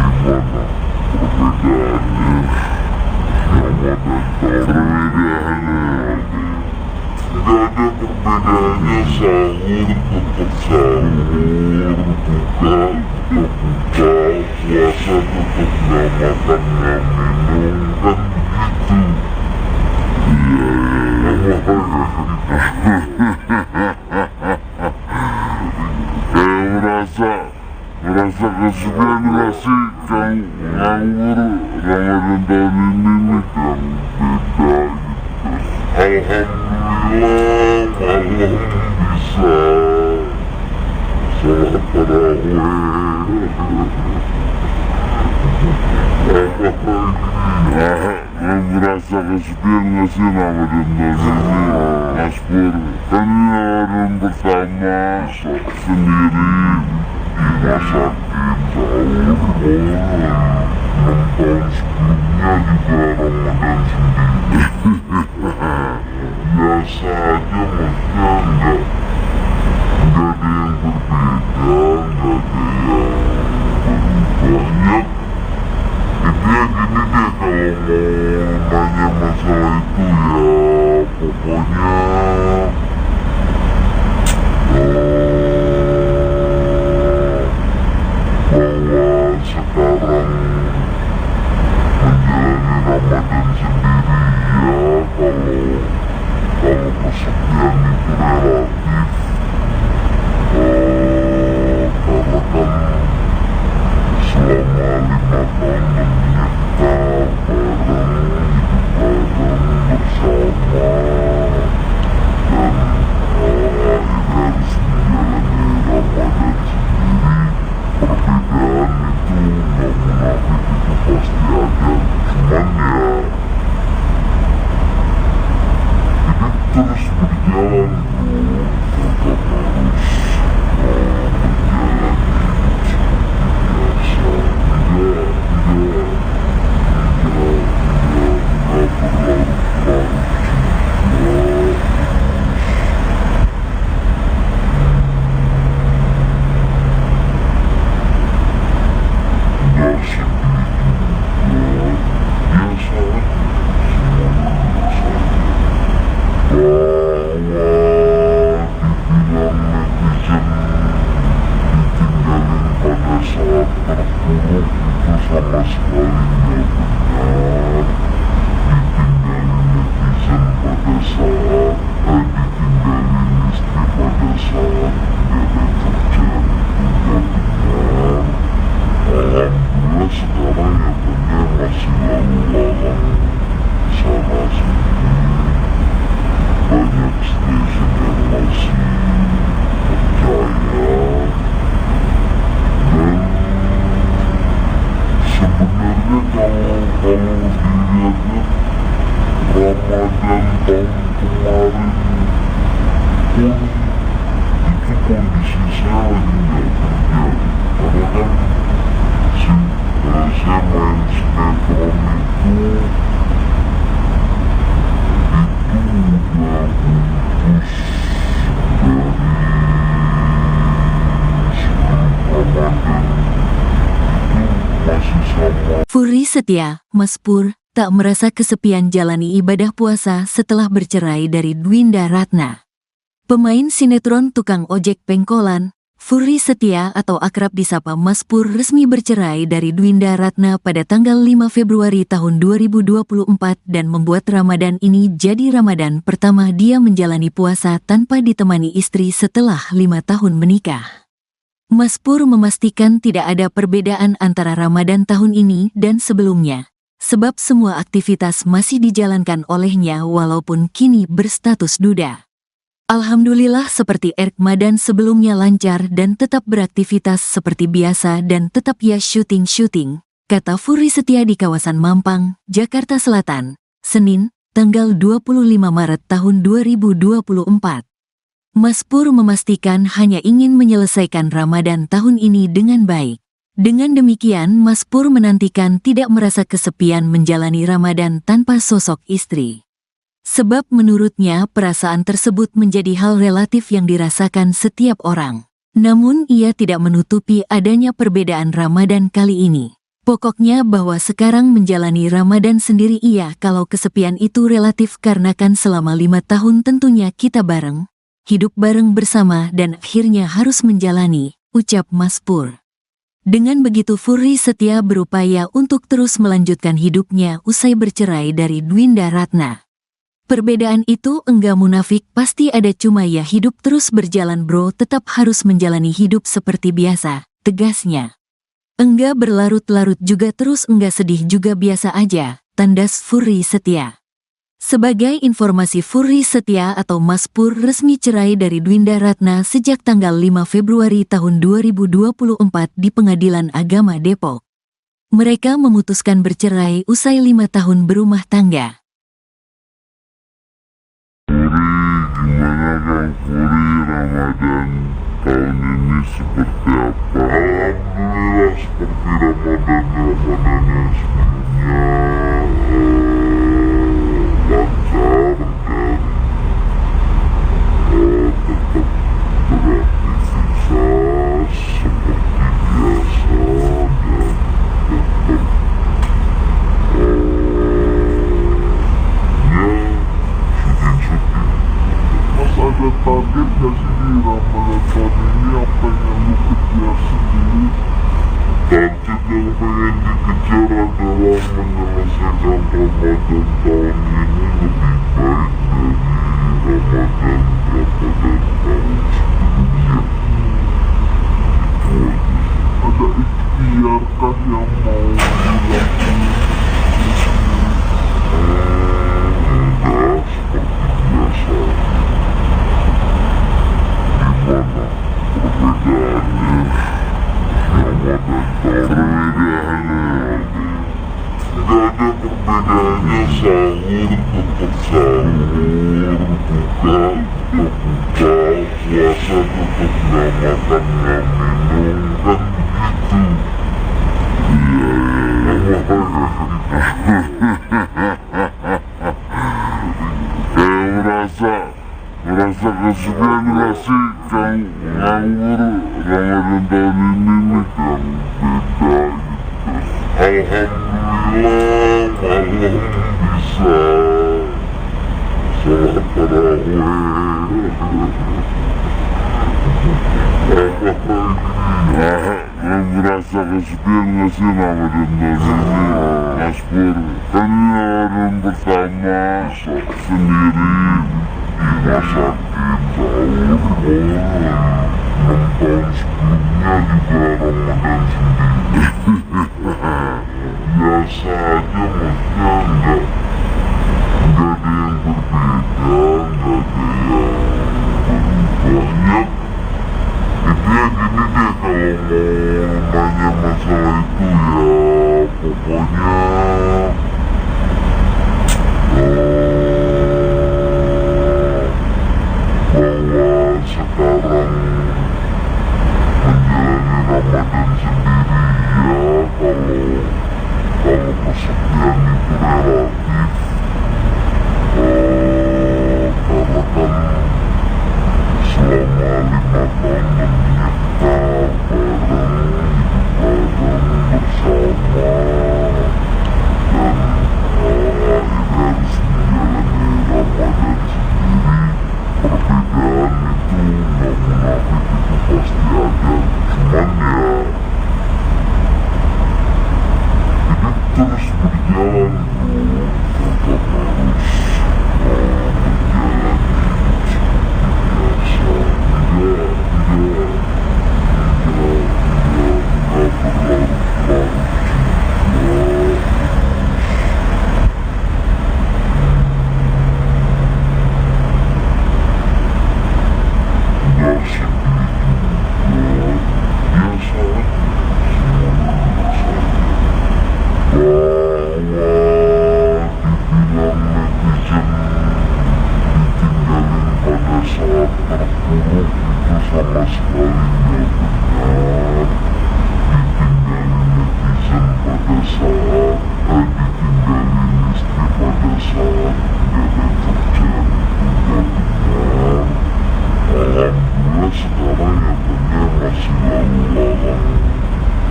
Gimana perbedaannya Ramadan perbedaannya? Gak ada perbedaannya, sahur tetap sahur, buka tetap buka, puasa tetap gak makan gak minum, kan begitu. Merasa kesepian gak sih Kang nganggur Ramadan tahun ini nih Kang, beda gitu. Alhamdulillah malam bisa sholat tarawih. Merasa kesepian gak sih Ramadan tahun ini Mas Pur? Kan ini Ramadan pertama sendiri rumah sakit, sahur, 6 tahun sebelumnya juga Ramadan sendiri. Biasa aja, maksudnya enggak ada yang berbeda, enggak ada yang banyak. Intinya gini deh, kalau mau nanya masalah itu ya pokoknya bahwa sekarang Ramadan sendiri ya, kalau kesepian itu relatif, karena kan selama 5 tahun kita bareng, hidup bareng bersama, dan akhirnya harus menjalani Ramadan sendiri. Perbedaan itu nggak munafik, itu pasti ada, cuman ya hidup terus berjalan bro, tetap harus menjalani hidup seperti biasa, tidak berlarut-larut juga, nggak sedih juga, biasa aja, semuanya biasa aja. Bahwa dibilang netizen ditinggalin pada saat terpuruk itu sama sekali nggak benar. Ditinggalin netizen pada saat ditinggalin istri pada saat nggak ada kerjaan itu nggak benar. Alhamdulillah sekarang ya banyak masih lalu lalang sana sini, banyak stasiun yang masih percaya, dan sebenarnya kalau dilihat-lihat Ramadan tahun kemarin pun itu kondisi saya lagi nggak kerja, karena kan saya main sinetron itu udah putus dari sebelum Ramadan, itu masih sama. Furi Setia, Mas Pur, tak merasa kesepian jalani ibadah puasa setelah bercerai dari Dwinda Ratna. Pemain sinetron tukang ojek pengkolan, Furi Setia atau akrab disapa Mas Pur resmi bercerai dari Dwinda Ratna pada tanggal 5 Februari tahun 2024 dan membuat Ramadan ini jadi Ramadan pertama dia menjalani puasa tanpa ditemani istri setelah 5 tahun menikah. Mas Pur memastikan tidak ada perbedaan antara Ramadan tahun ini dan sebelumnya, sebab semua aktivitas masih dijalankan olehnya walaupun kini berstatus duda. Alhamdulillah seperti Ramadan sebelumnya lancar dan tetap beraktivitas seperti biasa dan tetap ya syuting, kata Furi Setia di kawasan Mampang, Jakarta Selatan, Senin, tanggal 25 Maret tahun 2024. Mas Pur memastikan hanya ingin menyelesaikan Ramadan tahun ini dengan baik. Dengan demikian Mas Pur menantikan tidak merasa kesepian menjalani Ramadan tanpa sosok istri. Sebab menurutnya perasaan tersebut menjadi hal relatif yang dirasakan setiap orang. Namun ia tidak menutupi adanya perbedaan Ramadan kali ini. Pokoknya bahwa sekarang menjalani Ramadan sendiri iya kalau kesepian itu relatif karena kan selama 5 tahun tentunya kita bareng, hidup bareng bersama dan akhirnya harus menjalani, ucap Mas Pur. Dengan begitu Furi Setia berupaya untuk terus melanjutkan hidupnya usai bercerai dari Dwinda Ratna. Perbedaan itu enggak munafik, pasti ada, cuma ya hidup terus berjalan bro, tetap harus menjalani hidup seperti biasa, tegasnya. Enggak berlarut-larut juga terus enggak sedih juga biasa aja, tandas Furi Setia. Sebagai informasi Furi Setia atau Mas Pur resmi cerai dari Dwinda Ratna sejak tanggal 5 Februari tahun 2024 di Pengadilan Agama Depok. Mereka memutuskan bercerai usai 5 tahun berumah tangga. Gimana Kang Furi, Ramadan tahun ini seperti apa? Alhamdulillah seperti Ramadan yang sebelumnya, lancar dan tetap beraktivitas seperti biasa dan tetap ada target gak sih di Ramadan tahun ini, apa yang lu kejar sendiri? Target yang pengen adalah menyelesaikan Ramadan tahun ini lebih baik dari Ramadan tahun sebelumnya. Ada ikhtiarkah yang mau dilakukan? Enggak, seperti biasa. Gimana perbedaannya? Ramadan perbedaannya nggak ada perbedaannya. Sahur tetap sahur, buka tetap buka, puasa tetap nggak makan nggak minum, kan begitu. Merasa kesepian gak sih kalau nganggur Ramadan tahun ini nih yang beda gitu. Alhamdulillah malam bisa sholat tarawih. Merasa kesepian gak sih Ramadan tahun ini, Mas Pur? Kan ini Ramadan pertama sendiri di rumah sakit, sahur, 6 tahun sebelumnya juga Ramadan sendiri. Biasa aja, maksudnya enggak ada yang berbeda, enggak ada yang banyak. Intinya gini deh, kalau mau nanya masalah itu ya pokoknya bahwa sekarang menjalani Ramadan sendiri ya, kalau kesepian itu relatif, karena kan selama 5 tahun menikah bareng, hidup bareng bersama, dan akhirnya harus menjalani Ramadan sendiri. Perbedaan itu nggak munafik, itu pasti ada, cuman ya hidup terus berjalan bro, tetap harus menjalani hidup seperti biasa. Tidak berlarut-larut juga. Nggak sedih juga, biasa aja, semuanya biasa aja. Bahwa dibilang netizen ditinggalin pada saat terpuruk itu sama sekali nggak benar. Ditinggalin netizen pada saat ditinggalin istri pada saat nggak ada kerjaan itu nggak benar. Alhamdulillah sekarang ya benar, masih lalu lalang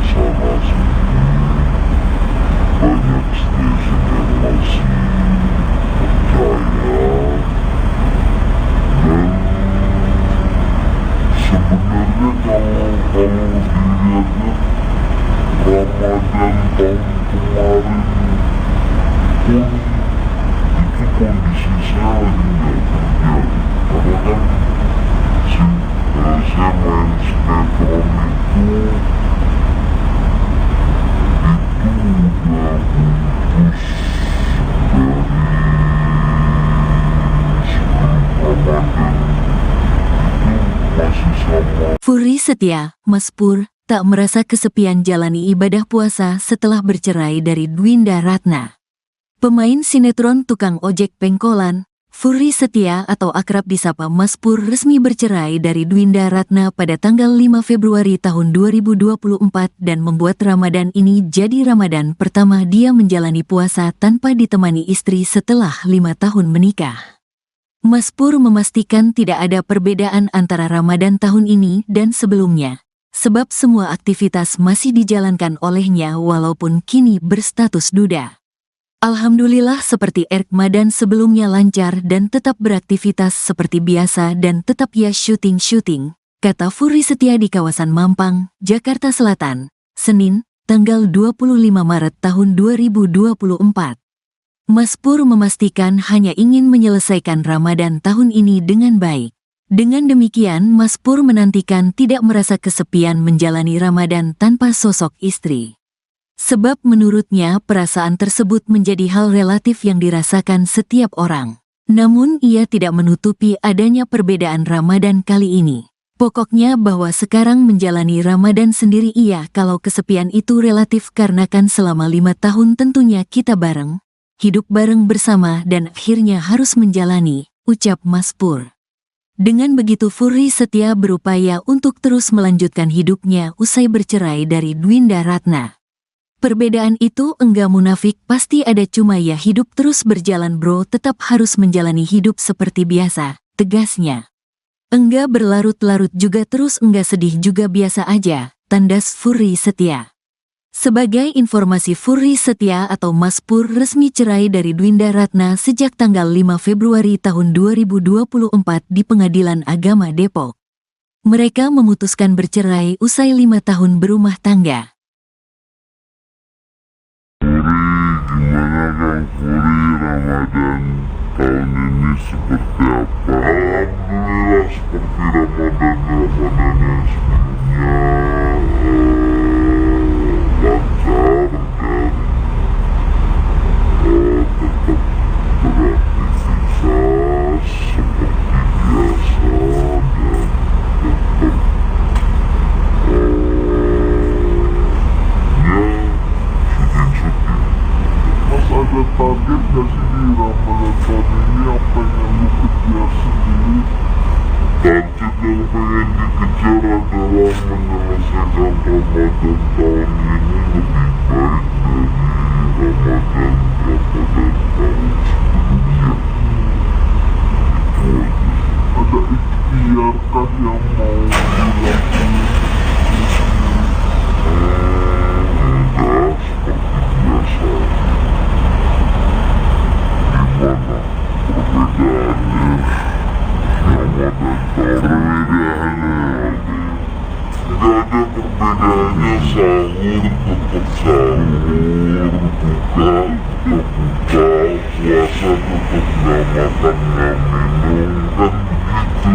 sana sini, banyak stasiun yang masih percaya. Dan sebenarnya kalau dilihatnya Ramadan tahun kemarin pun itu kondisi saya lagi nggak kerja, karena kan saya main sinetron itu udah putus dari sebelum Ramadan, itu masih sama. Furi Setia, Mas Pur, tak merasa kesepian jalani ibadah puasa setelah bercerai dari Dwinda Ratna. Pemain sinetron tukang ojek pengkolan, Furi Setia atau akrab disapa Mas Pur resmi bercerai dari Dwinda Ratna pada tanggal 5 Februari tahun 2024 dan membuat Ramadan ini jadi Ramadan pertama dia menjalani puasa tanpa ditemani istri setelah 5 tahun menikah. Mas Pur memastikan tidak ada perbedaan antara Ramadan tahun ini dan sebelumnya, sebab semua aktivitas masih dijalankan olehnya walaupun kini berstatus duda. Alhamdulillah seperti Ramadan sebelumnya lancar dan tetap beraktivitas seperti biasa dan tetap ya syuting-syuting, kata Furi Setia di kawasan Mampang, Jakarta Selatan, Senin, tanggal 25 Maret tahun 2024. Mas Pur memastikan hanya ingin menyelesaikan Ramadan tahun ini dengan baik. Dengan demikian, Mas Pur menantikan tidak merasa kesepian menjalani Ramadan tanpa sosok istri. Sebab menurutnya perasaan tersebut menjadi hal relatif yang dirasakan setiap orang. Namun ia tidak menutupi adanya perbedaan Ramadan kali ini. Pokoknya bahwa sekarang menjalani Ramadan sendiri kalau kesepian itu relatif karena kan selama 5 tahun tentunya kita bareng. Hidup bareng bersama dan akhirnya harus menjalani, ucap Mas Pur. Dengan begitu Furry Setia berupaya untuk terus melanjutkan hidupnya usai bercerai dari Dwinda Ratna. Perbedaan itu enggak munafik, pasti ada, cuma ya hidup terus berjalan bro, tetap harus menjalani hidup seperti biasa, tegasnya. Enggak berlarut-larut juga terus enggak sedih juga biasa aja, tandas Furry Setia. Sebagai informasi, Furry Setia atau Mas Pur resmi cerai dari Dwinda Ratna sejak tanggal 5 Februari tahun 2024 di Pengadilan Agama Depok. Mereka memutuskan bercerai usai 5 tahun berumah tangga. Gimana Kang Furi, Ramadan tahun ini seperti apa? Alhamdulillah seperti Ramadan yang sebelumnya, lancar dan tetap beraktivitas seperti biasa dan tetap ada target gak sih di Ramadan tahun ini yang pengen lu kejar sendiri? Target yang pengen dikejar adalah menyelesaikan Ramadan tahun ini lebih baik dari Ramadan tahun sebelumnya. Itu aja. Ada ikhtiar kah yang mau dilakukan? Enggak, seperti biasa. Gimana perbedaannya Ramadan tahun ini? Gak ada perbedaannya, sahur tetap sahur, buka tetap buka, puasa tetap gak makan gak minum, kan begitu.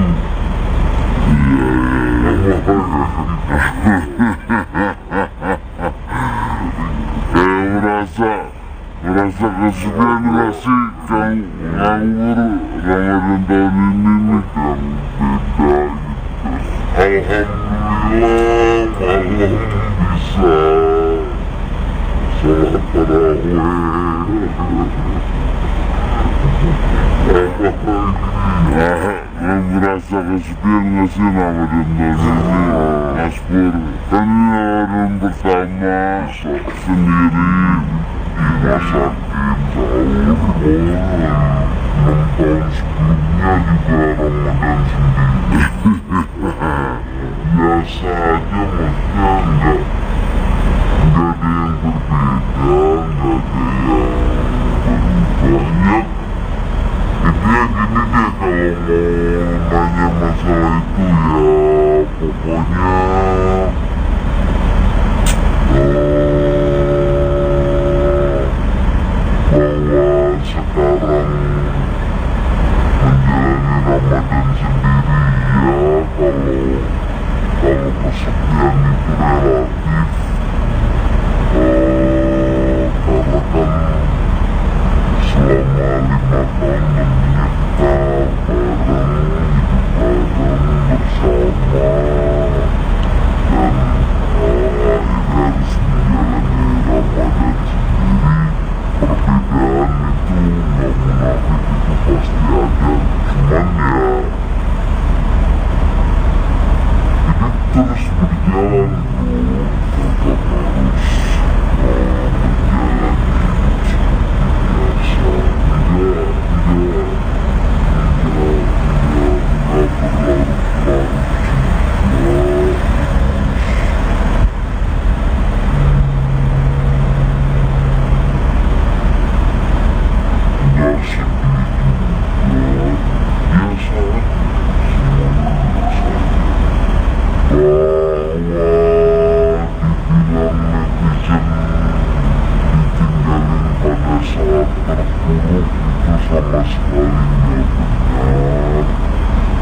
Merasa kesepian gak sih Kang nganggur Ramadan tahun ini nih Kang? Beda gitu. Alhamdulillah malam bisa sholat tarawih. Merasa kesepian gak sih Ramadan tahun ini Mas Pur? Kan ini Ramadan pertama sendiri masakin sahur, 6 tahun sebelumnya juga Ramadan sendiri. Biasa aja, maksudnya enggak ada yang berbeda, enggak ada yang berubah. Intinya gini deh, kalau mau nanya masalah itu ya pokoknya bahwa sekarang menjalani Ramadan sendiri ya, kalau kesepian itu relatif, buruk itu sama sekali nggak benar.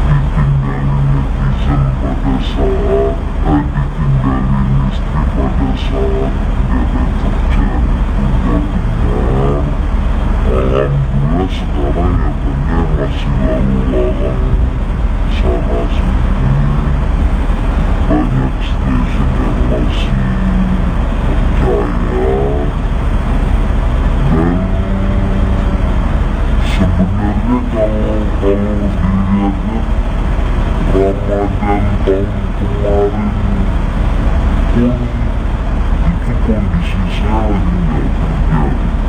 Ditinggalin netizen pada saat ditinggalin istri pada saat nggak ada kerjaan itu nggak benar. Alhamdulillah sekarang nyatanya masih lalu lalang sana sini, banyak stasiun yang masih percaya. Dan sebenarnya kalau dilihat-lihat Ramadan tahun kemarin pun itu kondisi saya lagi nggak kerja,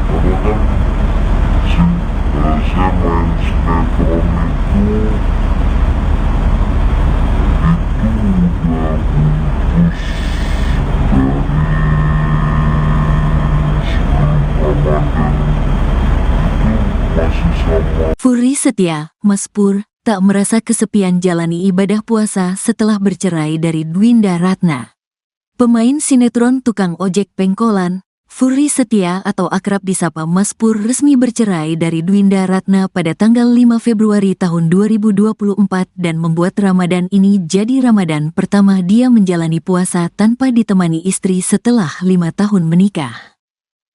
karena kan saya main sinetron itu udah putus dari sebelum Ramadan, itu masih sama. Furi Setia, Mas Pur, tak merasa kesepian jalani ibadah puasa setelah bercerai dari Dwinda Ratna. Pemain sinetron tukang ojek pengkolan, Furi Setia atau akrab disapa Mas Pur resmi bercerai dari Dwinda Ratna pada tanggal 5 Februari tahun 2024 dan membuat Ramadan ini jadi Ramadan pertama dia menjalani puasa tanpa ditemani istri setelah 5 tahun menikah.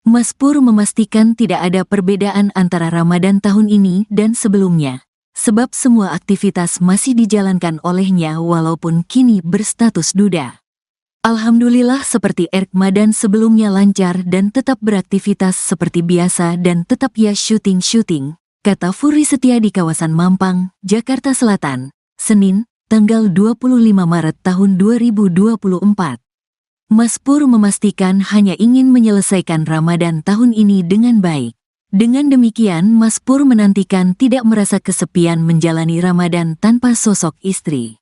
Mas Pur memastikan tidak ada perbedaan antara Ramadan tahun ini dan sebelumnya, sebab semua aktivitas masih dijalankan olehnya walaupun kini berstatus duda. Alhamdulillah seperti Ramadan sebelumnya lancar dan tetap beraktivitas seperti biasa dan tetap ya syuting, kata Furi Setia di kawasan Mampang, Jakarta Selatan, Senin, tanggal 25 Maret tahun 2024. Mas Pur memastikan hanya ingin menyelesaikan Ramadan tahun ini dengan baik. Dengan demikian, Mas Pur menantikan tidak merasa kesepian menjalani Ramadan tanpa sosok istri.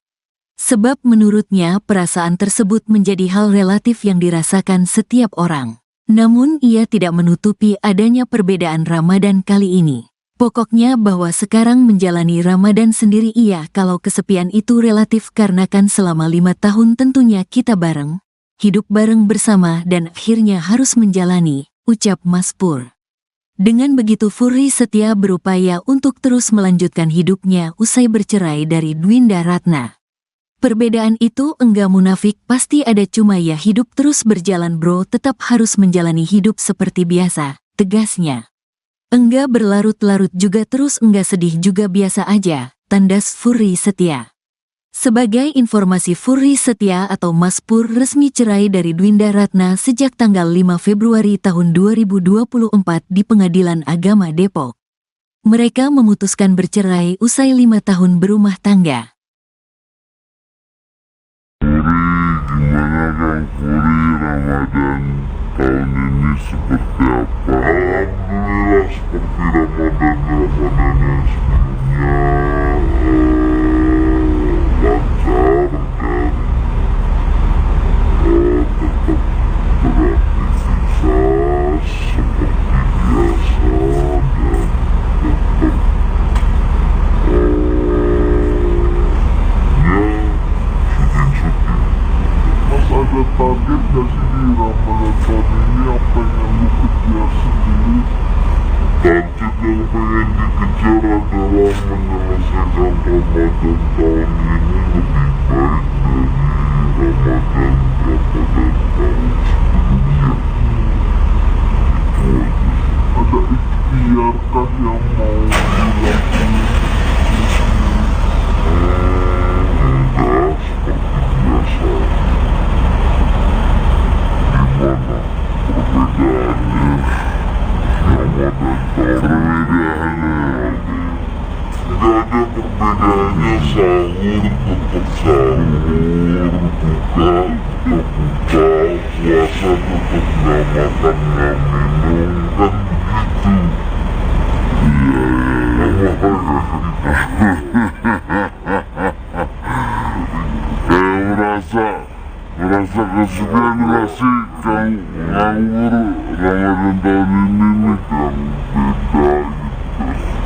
Sebab menurutnya perasaan tersebut menjadi hal relatif yang dirasakan setiap orang. Namun ia tidak menutupi adanya perbedaan Ramadan kali ini. Pokoknya bahwa sekarang menjalani Ramadan sendiri kalau kesepian itu relatif karena kan selama 5 tahun tentunya kita bareng, hidup bareng bersama dan akhirnya harus menjalani, ucap Mas Pur. Dengan begitu Furi Setia berupaya untuk terus melanjutkan hidupnya usai bercerai dari Dwinda Ratna. Perbedaan itu enggak munafik, pasti ada, cuma ya hidup terus berjalan bro, tetap harus menjalani hidup seperti biasa, tegasnya. Enggak berlarut-larut juga terus enggak sedih juga biasa aja, tandas Furi Setia. Sebagai informasi, Furi Setia atau Mas Pur resmi cerai dari Dwinda Ratna sejak tanggal 5 Februari tahun 2024 di Pengadilan Agama Depok. Mereka memutuskan bercerai usai 5 tahun berumah tangga. Gimana Kang Furi, Ramadan tahun ini seperti apa? Alhamdulillah seperti Ramadan yang sebelumnya, lancar dan tetap beraktivitas seperti biasa dan tetap ada target gak sih di Ramadan tahun ini yang pengen lu kejar sendiri? Target yang pengen dikejar adalah menyelesaikan Ramadan tahun ini lebih baik dari Ramadan tahun sebelumnya. Itu aja. Ada ikhtiarkah yang mau dilakukan? Enggak, seperti biasa. Gimana perbedaannya Ramadan tahun ini? Gak ada perbedaannya, sahur tetap sahur, buka tetap buka, puasa tetap gak makan gak minum, kan begitu. Merasa kesepian gak sih Kang nganggur Ramadan tahun ini nih Kang,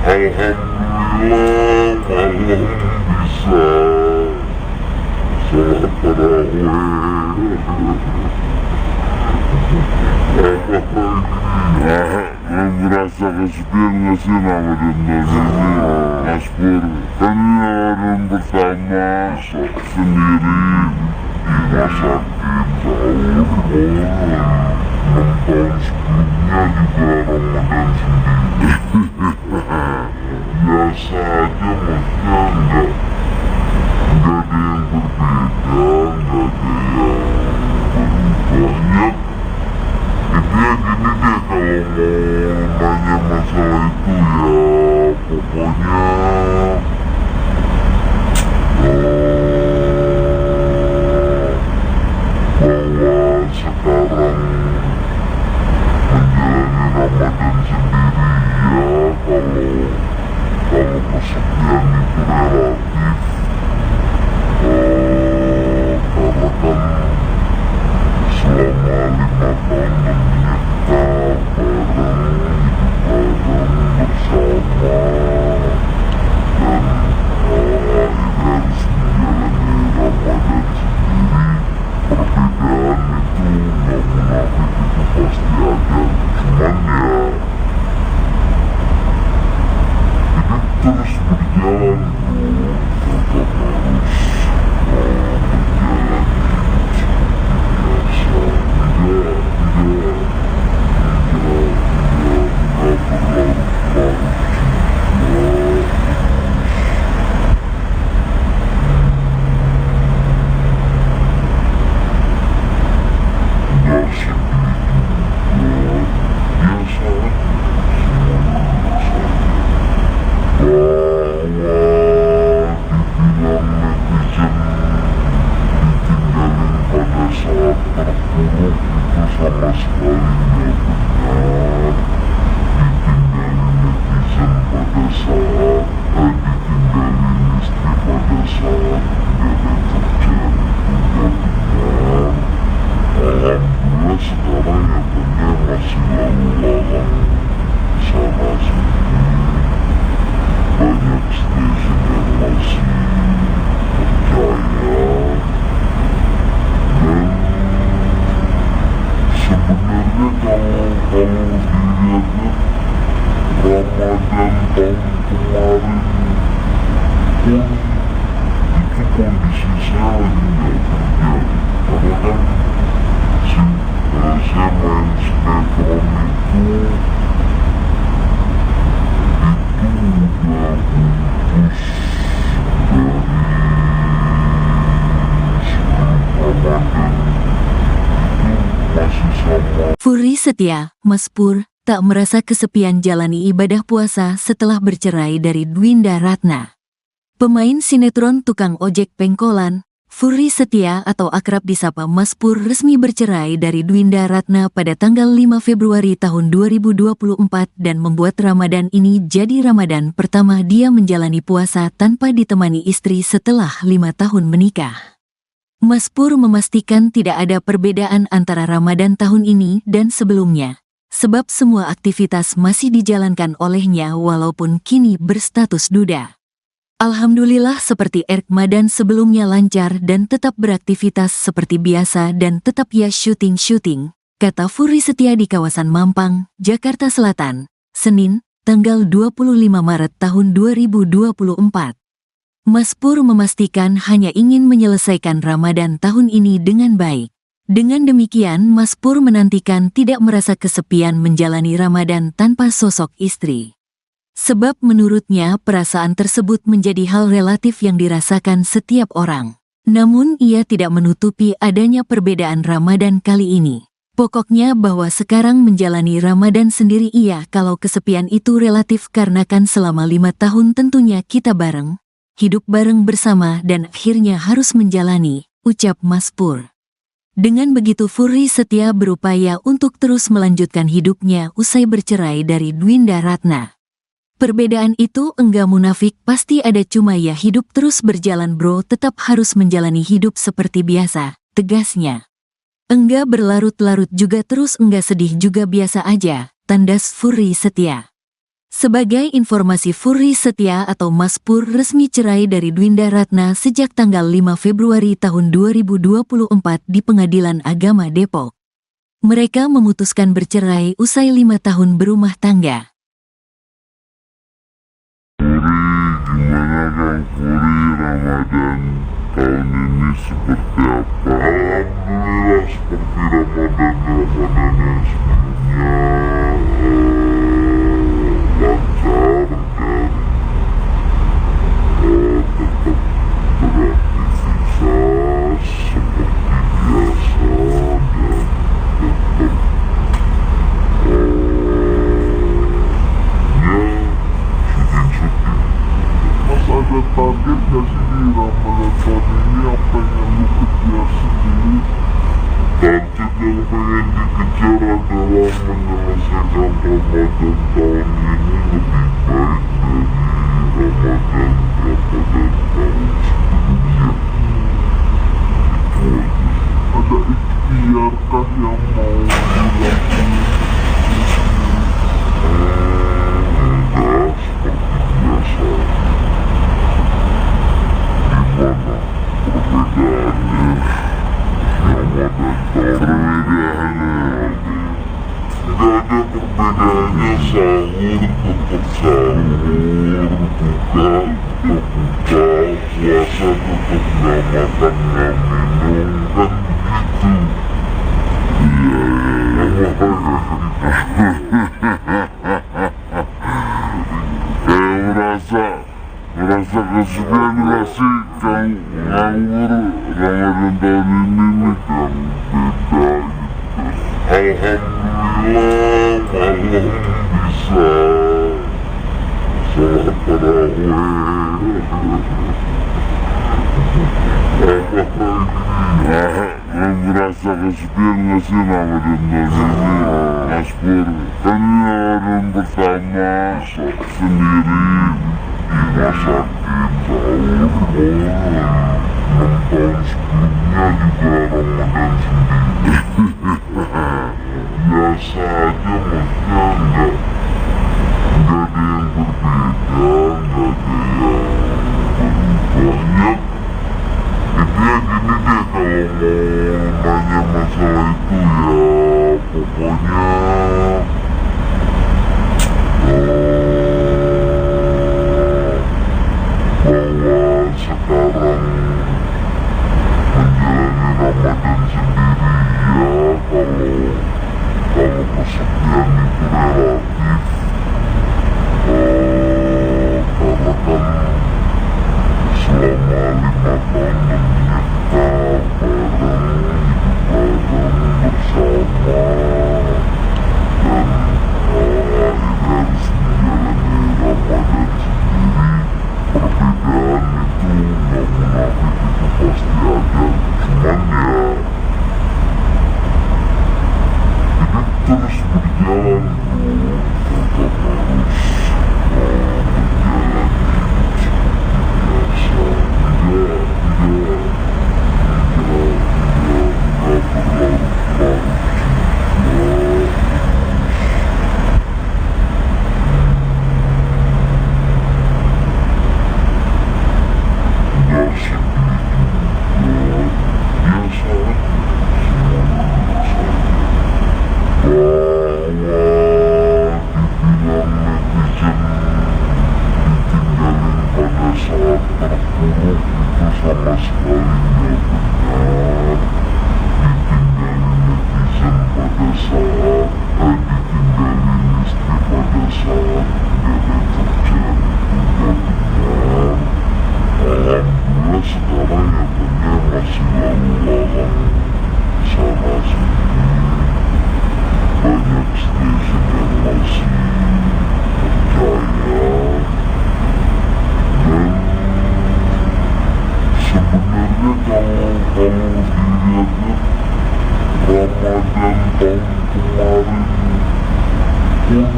beda gitu. Alhamdulillah malam bisa sholat tarawih. Merasa kesepian gak sih Ramadan tahun ini Mas Pur? Kan ini Ramadan pertama sendiri dirasain tahun 6 tahun sebelumnya juga Ramadan sendiri. Biasa aja, maksudnya nggak ada yang berbeda, nggak ada yang berubah. Ya gini deh, kalau mau nanya masalah itu ya pokoknya bahwa sekarang menjalani Ramadan sendiri ya kalau kesepian itu relatif, karena kan selama 5 tahun kita bareng bersama dan akhirnya harus menjalani Ramadan sendiri. Perbedaan itu nggak munafik, itu pasti ada, cuman ya hidup terus berjalan bro, tetap harus menjalani hidup seperti biasa. Enggak berlarut-larut juga, enggak sedih juga, biasa aja, semuanya biasa aja. Bahwa dibilang netizen ditinggalin pada saat terpuruk itu sama sekali nggak benar. Ditinggalin netizen pada saat ditinggalin istri pada saat nggak ada kerjaan itu nggak benar. Alhamdulillah sekarang ya benda masih lalu lalang sana sini, banyak stasiun yang masih percaya, dan sebenarnya kalau dilihat-lihat Ramadan tahun kemarin pun itu kondisi saya lagi nggak kerja, karena kan saya main sinetron itu udah putus dari sebelum Ramadan, itu masih sama. Furi Setia, Mas Pur, tak merasa kesepian jalani ibadah puasa setelah bercerai dari Dwinda Ratna. Pemain sinetron tukang ojek pengkolan, Furi Setia atau akrab disapa Mas Pur resmi bercerai dari Dwinda Ratna pada tanggal 5 Februari tahun 2024 dan membuat Ramadan ini jadi Ramadan pertama dia menjalani puasa tanpa ditemani istri setelah 5 tahun menikah. Mas Pur memastikan tidak ada perbedaan antara Ramadan tahun ini dan sebelumnya, sebab semua aktivitas masih dijalankan olehnya walaupun kini berstatus duda. Alhamdulillah seperti Ramadan sebelumnya lancar dan tetap beraktivitas seperti biasa dan tetap ya syuting, kata Furi Setia di kawasan Mampang, Jakarta Selatan, Senin, tanggal 25 Maret tahun 2024. Mas Pur memastikan hanya ingin menyelesaikan Ramadan tahun ini dengan baik. Dengan demikian Mas Pur menantikan tidak merasa kesepian menjalani Ramadan tanpa sosok istri. Sebab menurutnya perasaan tersebut menjadi hal relatif yang dirasakan setiap orang. Namun ia tidak menutupi adanya perbedaan Ramadan kali ini. Pokoknya bahwa sekarang menjalani Ramadan sendiri iya kalau kesepian itu relatif karena kan selama 5 tahun tentunya kita bareng, hidup bareng bersama dan akhirnya harus menjalani, ucap Mas Pur. Dengan begitu Furi Setia berupaya untuk terus melanjutkan hidupnya usai bercerai dari Dwinda Ratna. Perbedaan itu enggak munafik, pasti ada, cuma ya hidup terus berjalan bro, tetap harus menjalani hidup seperti biasa, tegasnya. Enggak berlarut-larut juga terus enggak sedih juga biasa aja, tandas Furi Setia. Sebagai informasi Furi Setia atau Mas Pur resmi cerai dari Dwinda Ratna sejak tanggal 5 Februari tahun 2024 di Pengadilan Agama Depok. Mereka memutuskan bercerai usai 5 tahun berumah tangga. Furi, gimana Kang Furi, Ramadan tahun ini seperti apa? Alhamdulillah seperti Ramadan yang sebelumnya, lancar dan tetap beraktivitas seperti biasa dan tetap Mas ada target gak sih di Ramadan tahun ini yang pengen lu kejar sendiri? Target yang pengen dikejar adalah menyelesaikan Ramadan tahun ini lebih baik dari Ramadan tahun sebelumnya. Itu aja. Ada ikhtiarkah yang mau dilakukan? Enggak, seperti biasa. Gimana perbedaannya Ramadan tahun ini? Nggak ada perbedaannya, sahur tetap sahur, buka tetap buka, puasa tetap nggak makan nggak minum, kan begitu. Iya, merasa kesepian gak sih Kang nganggur Ramadan tahun ini nih Kang? Beda gitu. Alhamdulillah malam bisa sholat tarawih. Merasa kesepian gak sih Ramadan tahun ini Mas Pur? Kan ini Ramadan pertama sendiri rumah sakit sahur, 6 tahun sebelumnya juga Ramadan sendiri. Biasa aja, maksudnya enggak ada yang berbeda, enggak ada yang banyak. Intinya gini deh, kalau mau nanya masalah itu ya pokoknya bahwa sekarang menjalani Ramadan sendiri ya, kalau kesepian itu relatif, karena kan selama 5 tahun menikah bareng, hidup bareng bersama, dan akhirnya harus menjalani Ramadan sendiri. Perbedaan itu nggak munafik, itu pasti ada, cuman ya hidup terus berjalan bro, tetap harus menjalani hidup seperti biasa, tidak berlarut-larut juga. Sama sekali nggak benar. Ditinggalin netizen pada saat ditinggalin istri pada saat nggak ada kerjaan itu nggak benar. Alhamdulillah sekarang ya benar, masih lalu lalang sana sini, banyak stasiun yang masih percaya. Dan sebenarnya kalau dilihatnya Ramadan tahun kemarin pun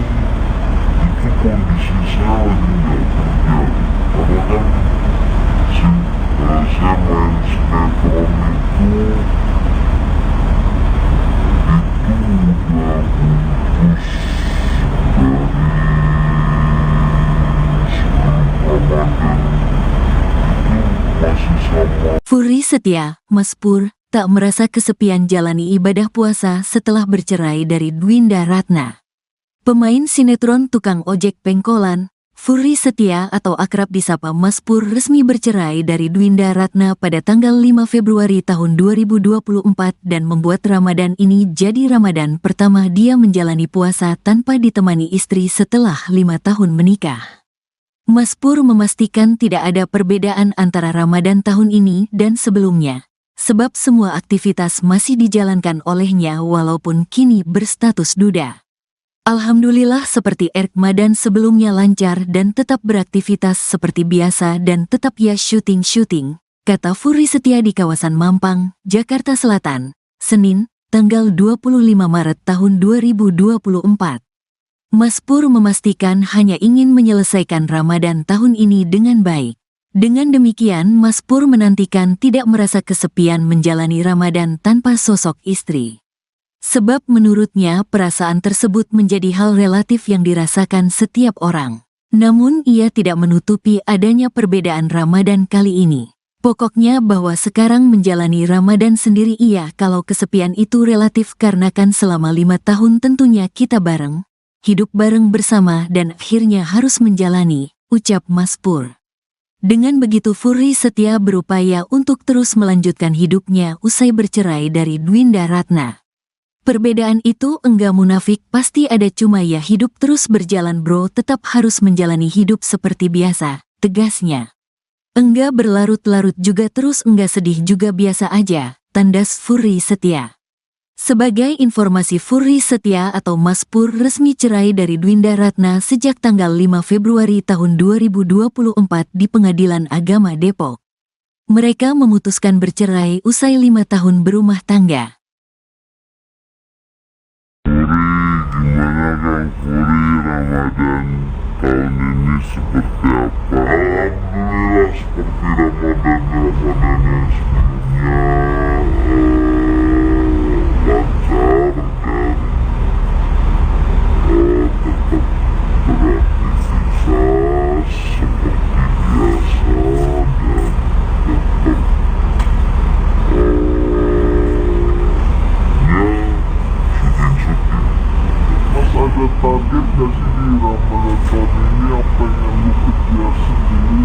itu kondisi saya lagi nggak kerja, karena kan saya main sinetron itu udah putus dari sebelum Ramadan, itu masih sama. Furi Setia, Mas Pur, tak merasa kesepian jalani ibadah puasa setelah bercerai dari Dwinda Ratna. Pemain sinetron tukang ojek pengkolan, Furry Setia atau akrab disapa Mas Pur resmi bercerai dari Dwinda Ratna pada tanggal 5 Februari tahun 2024 dan membuat Ramadan ini jadi Ramadan pertama dia menjalani puasa tanpa ditemani istri setelah 5 tahun menikah. Mas Pur memastikan tidak ada perbedaan antara Ramadan tahun ini dan sebelumnya, sebab semua aktivitas masih dijalankan olehnya walaupun kini berstatus duda. Alhamdulillah seperti Ramadan sebelumnya lancar dan tetap beraktivitas seperti biasa dan tetap ya syuting, kata Furry Setia di kawasan Mampang, Jakarta Selatan, Senin, tanggal 25 Maret tahun 2024. Mas Pur memastikan hanya ingin menyelesaikan Ramadan tahun ini dengan baik. Dengan demikian Mas Pur menantikan tidak merasa kesepian menjalani Ramadan tanpa sosok istri. Sebab menurutnya perasaan tersebut menjadi hal relatif yang dirasakan setiap orang. Namun ia tidak menutupi adanya perbedaan Ramadan kali ini. Pokoknya bahwa sekarang menjalani Ramadan sendiri ia kalau kesepian itu relatif karena kan selama 5 tahun tentunya kita bareng, hidup bareng bersama dan akhirnya harus menjalani, ucap Mas Pur. Dengan begitu Furry Setia berupaya untuk terus melanjutkan hidupnya usai bercerai dari Dwinda Ratna. Perbedaan itu enggak munafik, pasti ada, cuma ya hidup terus berjalan bro, tetap harus menjalani hidup seperti biasa, tegasnya. Enggak berlarut-larut juga terus enggak sedih juga biasa aja, tandas Furry Setia. Sebagai informasi Furry Setia atau Mas Pur resmi cerai dari Dwinda Ratna sejak tanggal 5 Februari tahun 2024 di Pengadilan Agama Depok. Mereka memutuskan bercerai usai 5 tahun berumah tangga. Gimana Kang Furry, Ramadan tahun ini seperti apa? Alhamdulillah seperti Ramadan yang sebelumnya, lancar dan tetap beraktivitas seperti biasa dan tetap ada target gak sih di Ramadan tahun ini yang pengen lu kejar sendiri?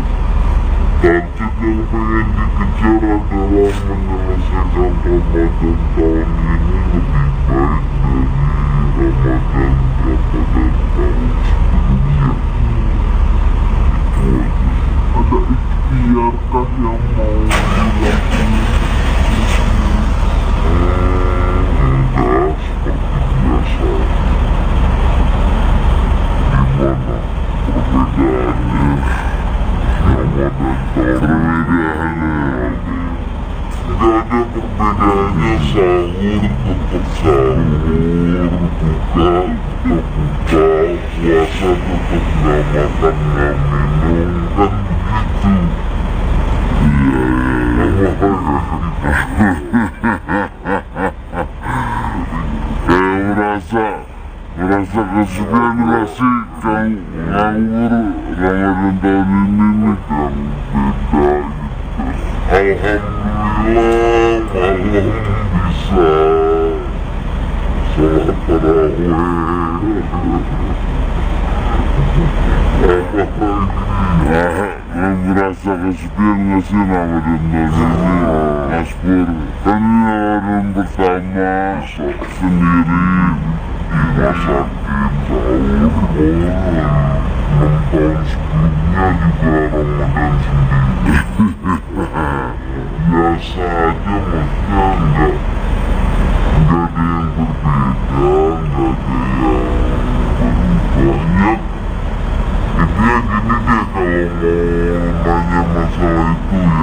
Target yang pengen dikejar adalah menyelesaikan Ramadan tahun ini lebih baik dari Ramadan tahun sebelumnya. Itu aja. Ada ikhtiar kah yang mau dilakukan? Enggak, seperti biasa. Perbedaannya nggak ada perbedaannya, sahur tetap sahur, buka tetap buka, puasa tetap nggak makan nggak minum, kan begitu. Kayak merasa kesepian gak sih Kang nganggur Ramadan tahun ini nih Kang, beda gitu. Alhamdulillah malam bisa sholat tarawih. Merasa kesepian gak sih Ramadan tahun ini Mas Pur? Kan ini Ramadan pertama sendiri di rumah sakit, sahur, 6 tahun sebelumnya juga Ramadan sendiri. Biasa aja, maksudnya enggak ada yang berbeda, enggak ada yang berubah. Intinya gini deh, kalau mau nanya masalah itu ya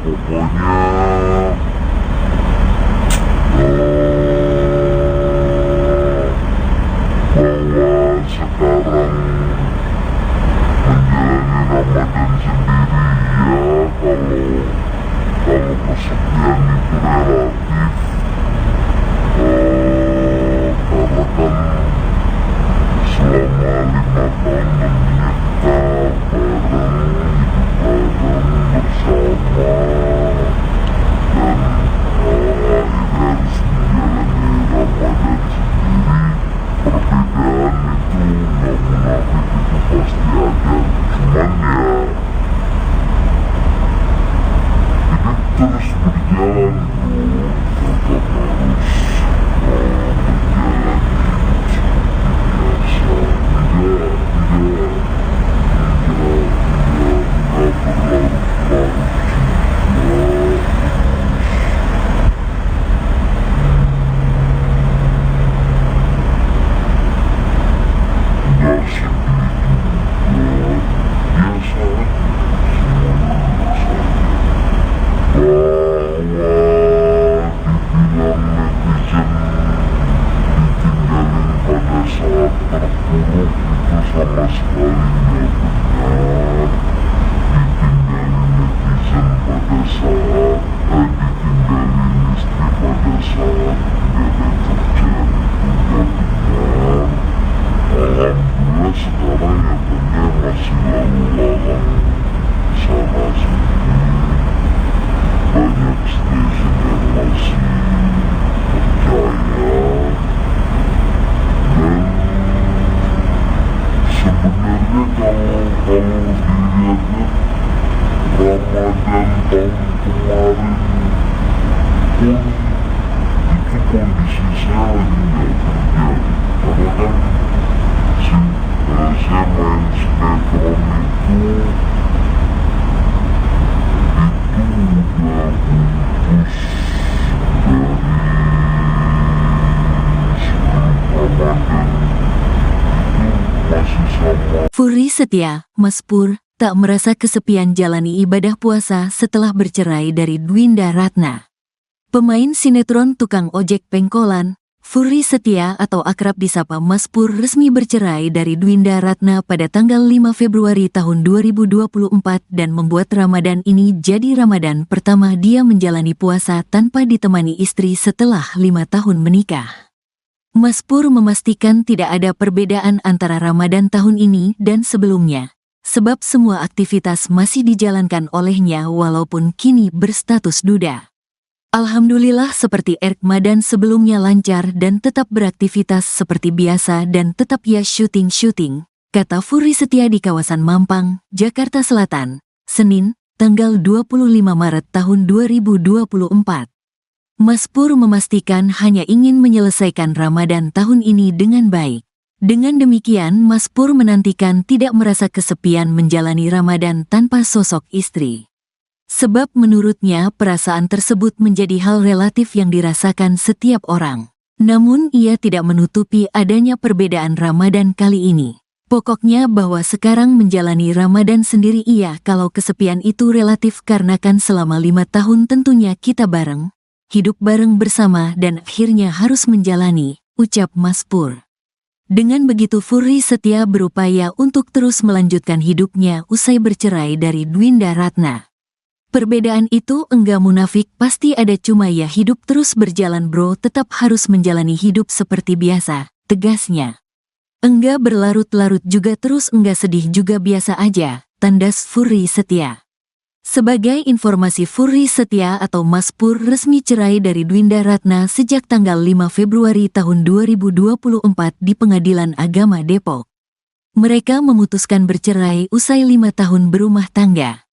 pokoknya bahwa sekarang menjalani Ramadan sendiri ya, kalau kesepian itu relatif terpuruk itu sama sekali nggak benar. Ditinggalin netizen pada saat ditinggalin istri pada saat nggak ada kerjaan itu nggak benar. Alhamdulillah sekarang nyatanya masih lalu lalang sana sini, banyak stasiun yang masih percaya. Dan sebenarnya kalau dilihatnya Ramadan tahun kemarin pun itu kondisi saya lagi nggak kerja, karena kan saya main sinetron itu udah putus dari sebelum Ramadan, itu masih sama. Furi Setia, Mas Pur, tak merasa kesepian jalani ibadah puasa setelah bercerai dari Dwinda Ratna. Pemain sinetron tukang ojek pengkolan, Furi Setia atau akrab disapa Mas Pur resmi bercerai dari Dwinda Ratna pada tanggal 5 Februari tahun 2024 dan membuat Ramadan ini jadi Ramadan pertama dia menjalani puasa tanpa ditemani istri setelah 5 tahun menikah. Mas Pur memastikan tidak ada perbedaan antara Ramadan tahun ini dan sebelumnya, sebab semua aktivitas masih dijalankan olehnya walaupun kini berstatus duda. Alhamdulillah seperti Ramadan sebelumnya lancar dan tetap beraktivitas seperti biasa dan tetap ya syuting, kata Furi Setia di kawasan Mampang, Jakarta Selatan, Senin, tanggal 25 Maret tahun 2024. Mas Pur memastikan hanya ingin menyelesaikan Ramadan tahun ini dengan baik. Dengan demikian, Mas Pur menantikan tidak merasa kesepian menjalani Ramadan tanpa sosok istri. Sebab menurutnya perasaan tersebut menjadi hal relatif yang dirasakan setiap orang. Namun ia tidak menutupi adanya perbedaan Ramadan kali ini. Pokoknya bahwa sekarang menjalani Ramadan sendiri iya kalau kesepian itu relatif karena kan selama 5 tahun tentunya kita bareng, hidup bareng bersama dan akhirnya harus menjalani, ucap Mas Pur. Dengan begitu Furi Setia berupaya untuk terus melanjutkan hidupnya usai bercerai dari Dwinda Ratna. Perbedaan itu enggak munafik, pasti ada, cuma ya hidup terus berjalan bro, tetap harus menjalani hidup seperti biasa, tegasnya. Enggak berlarut-larut juga terus enggak sedih juga biasa aja, tandas Furi Setia. Sebagai informasi, Furi Setia atau Mas Pur resmi cerai dari Dwinda Ratna sejak tanggal 5 Februari tahun 2024 di Pengadilan Agama Depok. Mereka memutuskan bercerai usai 5 tahun berumah tangga.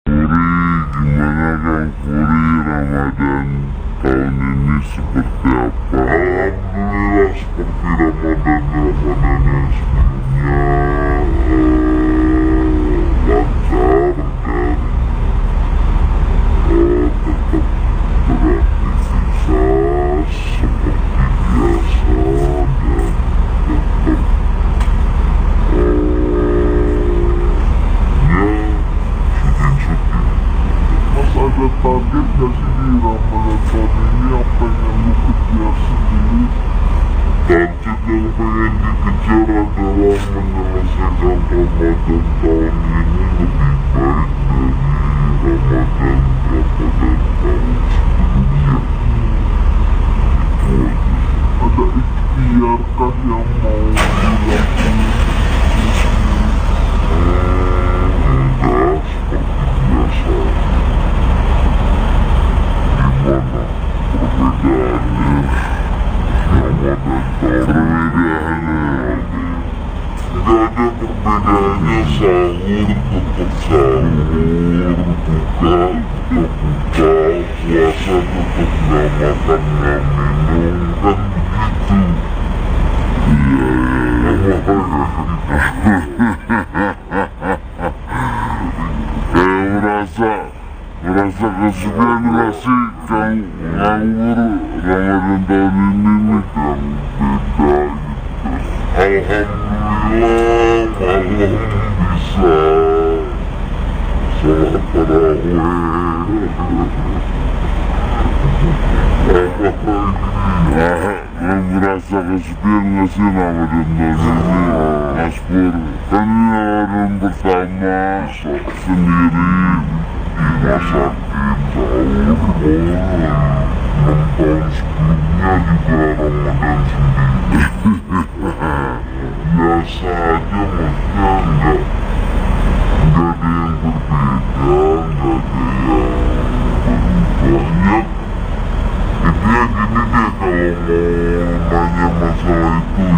Gimana Kang Furi, Ramadan tahun ini seperti apa? Alhamdulillah seperti Ramadan yang sebelumnya, lancar dan tetap beraktivitas seperti biasa dan tetap ada target gak sih di Ramadan tahun ini yang pengen lu kejar sendiri? Target yang pengen dikejar adalah menyelesaikan Ramadan tahun ini lebih baik dari Ramadan tahun sebelumnya. Itu aja. Ada ikhtiarkah yang mau dilakukan? Enggak, seperti biasa. Perbedaannya Ramadan perbedaannya nggak ada perbedaannya, sahur tetap sahur, buka tetap buka, puasa tetap nggak makan nggak minum, kan begitu. Iya merasa kesepian gak sih Kang nganggur Ramadan tahun ini nih Kang, beda gitu. Alhamdulillah malam bisa sholat tarawih. Lo ngerasa kesepian gak sih Ramadan tahun ini Mas Pur? Kan ini Ramadan pertama sendiri di rumah sakit. Tahu 6 tahun sebelumnya juga Ramadan sendiri. Biasa aja, maksudnya nggak ada yang berbeda, nggak ada yang banyak. Intinya gini deh, kalau mau nanya masalah itu ya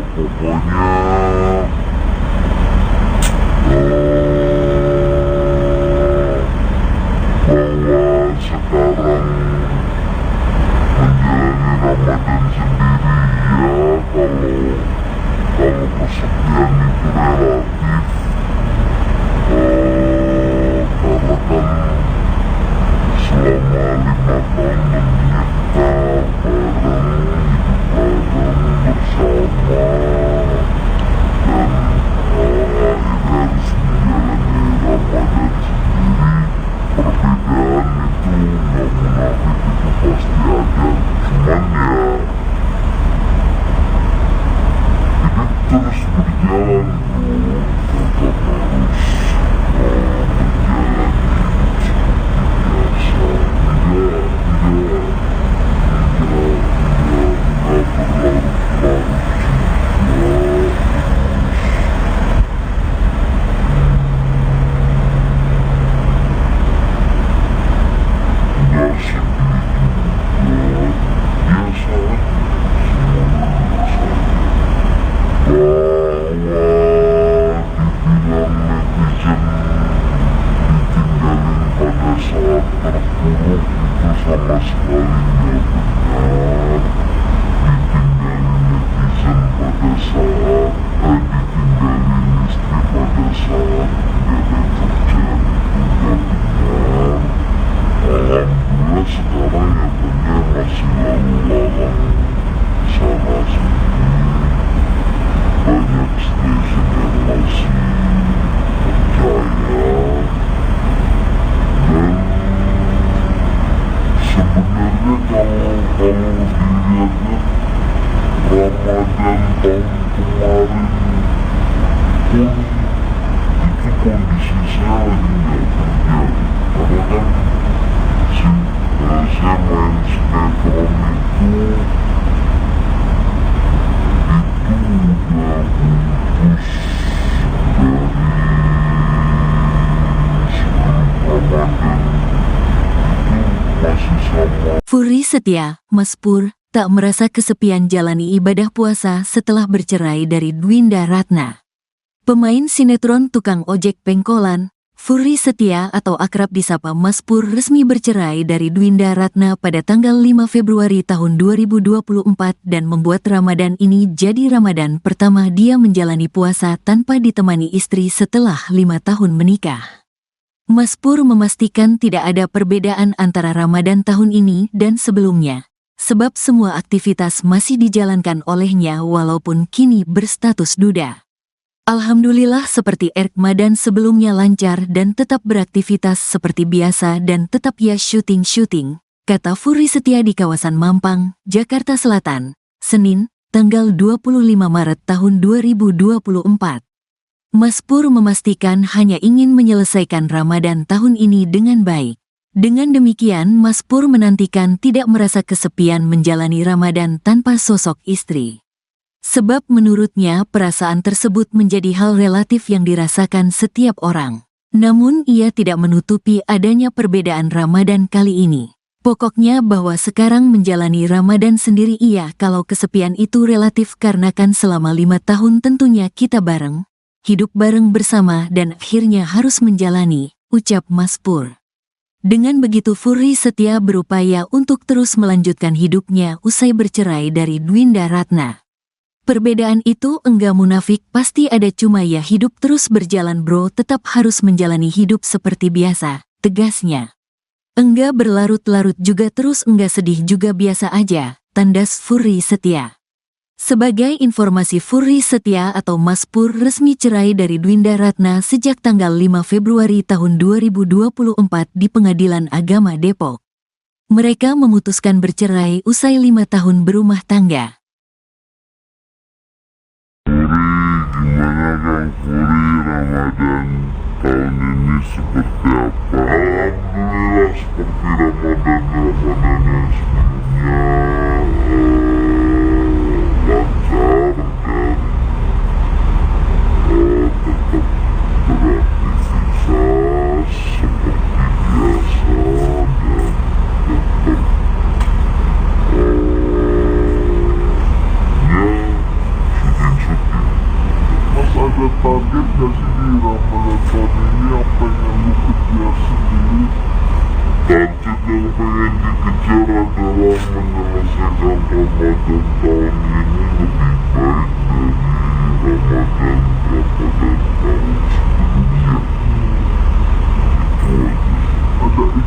pokoknya bahwa sekarang menjalani Ramadan sendiri ya, kalau kesepian itu relatif, karena kan selama 5 tahun kita bareng bersama, dan akhirnya harus menjalani Ramadan sendiri. Perbedaan itu nggak munafik, itu pasti ada, cuman ya hidup terus berjalan bro, tetap harus menjalani hidup seperti biasa. Enggak berlarut-larut juga, enggak sedih juga, biasa aja, semuanya biasa aja. Bahwa dibilang netizen ditinggalin pada saat terpuruk itu sama sekali nggak benar. Ditinggalin netizen pada saat ditinggalin istri pada saat nggak ada kerjaan itu nggak benar. Alhamdulillah sekarang ya benda masih lalu lalang sana sini, banyak stasiun yang masih percaya, dan sebenarnya kalau dilihat-lihat Ramadan tahun kemarin pun itu kondisi saya lagi nggak kerja, karena kan saya main sinetron itu udah putus dari sebelum Ramadan, itu masih sama. Furi setia, Mas Pur, tak merasa kesepian jalani ibadah puasa setelah bercerai dari Dwinda Ratna. Pemain sinetron tukang ojek pengkolan, Furi Setia atau akrab disapa Mas Pur resmi bercerai dari Dwinda Ratna pada tanggal 5 Februari tahun 2024 dan membuat Ramadan ini jadi Ramadan pertama dia menjalani puasa tanpa ditemani istri setelah 5 tahun menikah. Mas Pur memastikan tidak ada perbedaan antara Ramadan tahun ini dan sebelumnya, sebab semua aktivitas masih dijalankan olehnya walaupun kini berstatus duda. Alhamdulillah seperti Ramadan sebelumnya lancar dan tetap beraktivitas seperti biasa dan tetap ya syuting, kata Furi Setia di kawasan Mampang, Jakarta Selatan, Senin, tanggal 25 Maret tahun 2024. Mas Pur memastikan hanya ingin menyelesaikan Ramadan tahun ini dengan baik. Dengan demikian Mas Pur menantikan tidak merasa kesepian menjalani Ramadan tanpa sosok istri. Sebab menurutnya perasaan tersebut menjadi hal relatif yang dirasakan setiap orang. Namun ia tidak menutupi adanya perbedaan Ramadan kali ini. Pokoknya bahwa sekarang menjalani Ramadan sendiri iya kalau kesepian itu relatif karena kan selama 5 tahun tentunya kita bareng, hidup bareng bersama dan akhirnya harus menjalani, ucap Mas Pur. Dengan begitu Furi Setia berupaya untuk terus melanjutkan hidupnya usai bercerai dari Dwinda Ratna. Perbedaan itu enggak munafik, pasti ada, cuma ya hidup terus berjalan bro, tetap harus menjalani hidup seperti biasa, tegasnya. Enggak berlarut-larut juga terus enggak sedih juga biasa aja, tandas Furi Setia. Sebagai informasi Furi Setia atau Mas Pur resmi cerai dari Dwinda Ratna sejak tanggal 5 Februari tahun 2024 di Pengadilan Agama Depok. Mereka memutuskan bercerai usai 5 tahun berumah tangga. Gimana Kang Furi, Ramadan tahun ini seperti apa? Alhamdulillah seperti Ramadan yang sebelumnya, lancar dan tetap beraktivitas seperti biasa dan tetap Mas ada target gak sih di Ramadan tahun ini yang pengen lu kejar sendiri? Target yang pengen dikejar adalah menyelesaikan Ramadan tahun ini lebih baik dari Ramadan tahun sebelumnya. Itu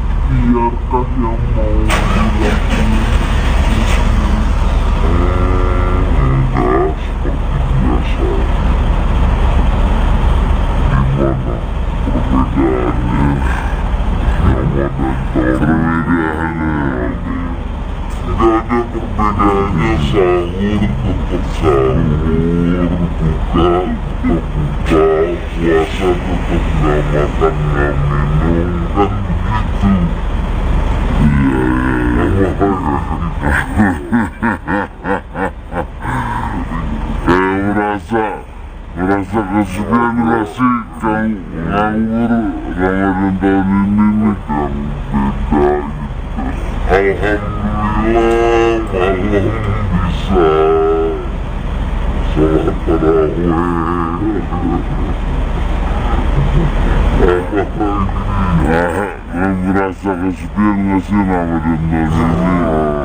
aja. Ada ikhtiarkah yang mau dilakukan? Enggak, seperti biasa. Gimana perbedaannya Ramadan tahun ini? Gak ada perbedaannya, sahur tetap sahur, buka tetap buka, puasa tetap gak makan gak minum, kan begitu. Iya, merasa kesepian gak sih Kang nganggur Ramadan tahun ini nih Kang? Beda gitu. Alhamdulillah malam bisa sholat tarawih. Merasa kesepian gak sih Ramadan tahun ini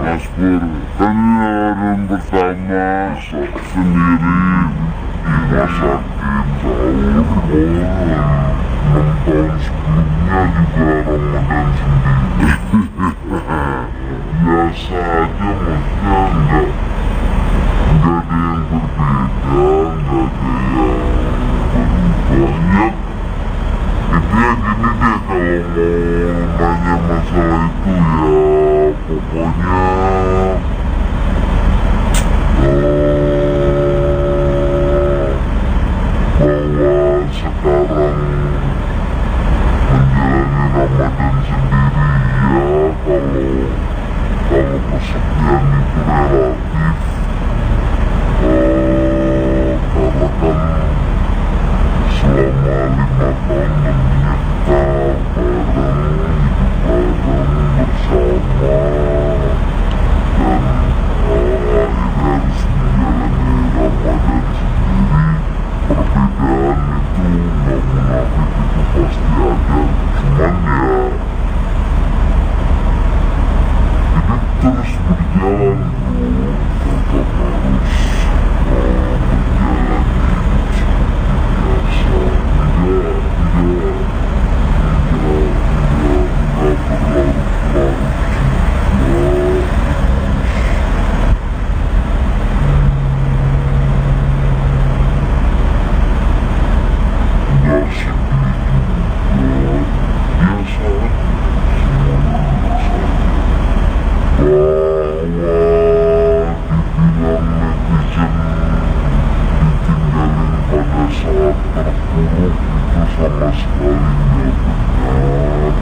Mas Pur? Kan ini Ramadan pertama sendiri rumah sakit, sahur, 6 tahun sebelumnya juga Ramadan sendiri. Biasa aja, maksudnya enggak ada yang berbeda, enggak ada yang banyak. Intinya gini deh, kalau mau nanya masalah itu ya pokoknya bahwa sekarang menjalani Ramadan sendiri ya, kalau kesepian itu relatif, karena kan selama 5 tahun menikah bareng, hidup bareng bersama, dan akhirnya harus menjalani Ramadan sendiri. Perbedaan itu nggak munafik, itu pasti ada, cuman ya hidup terus berjalan bro, tetap harus menjalani hidup seperti biasa, tidak berlarut-larut juga. Sama sekali nggak benar.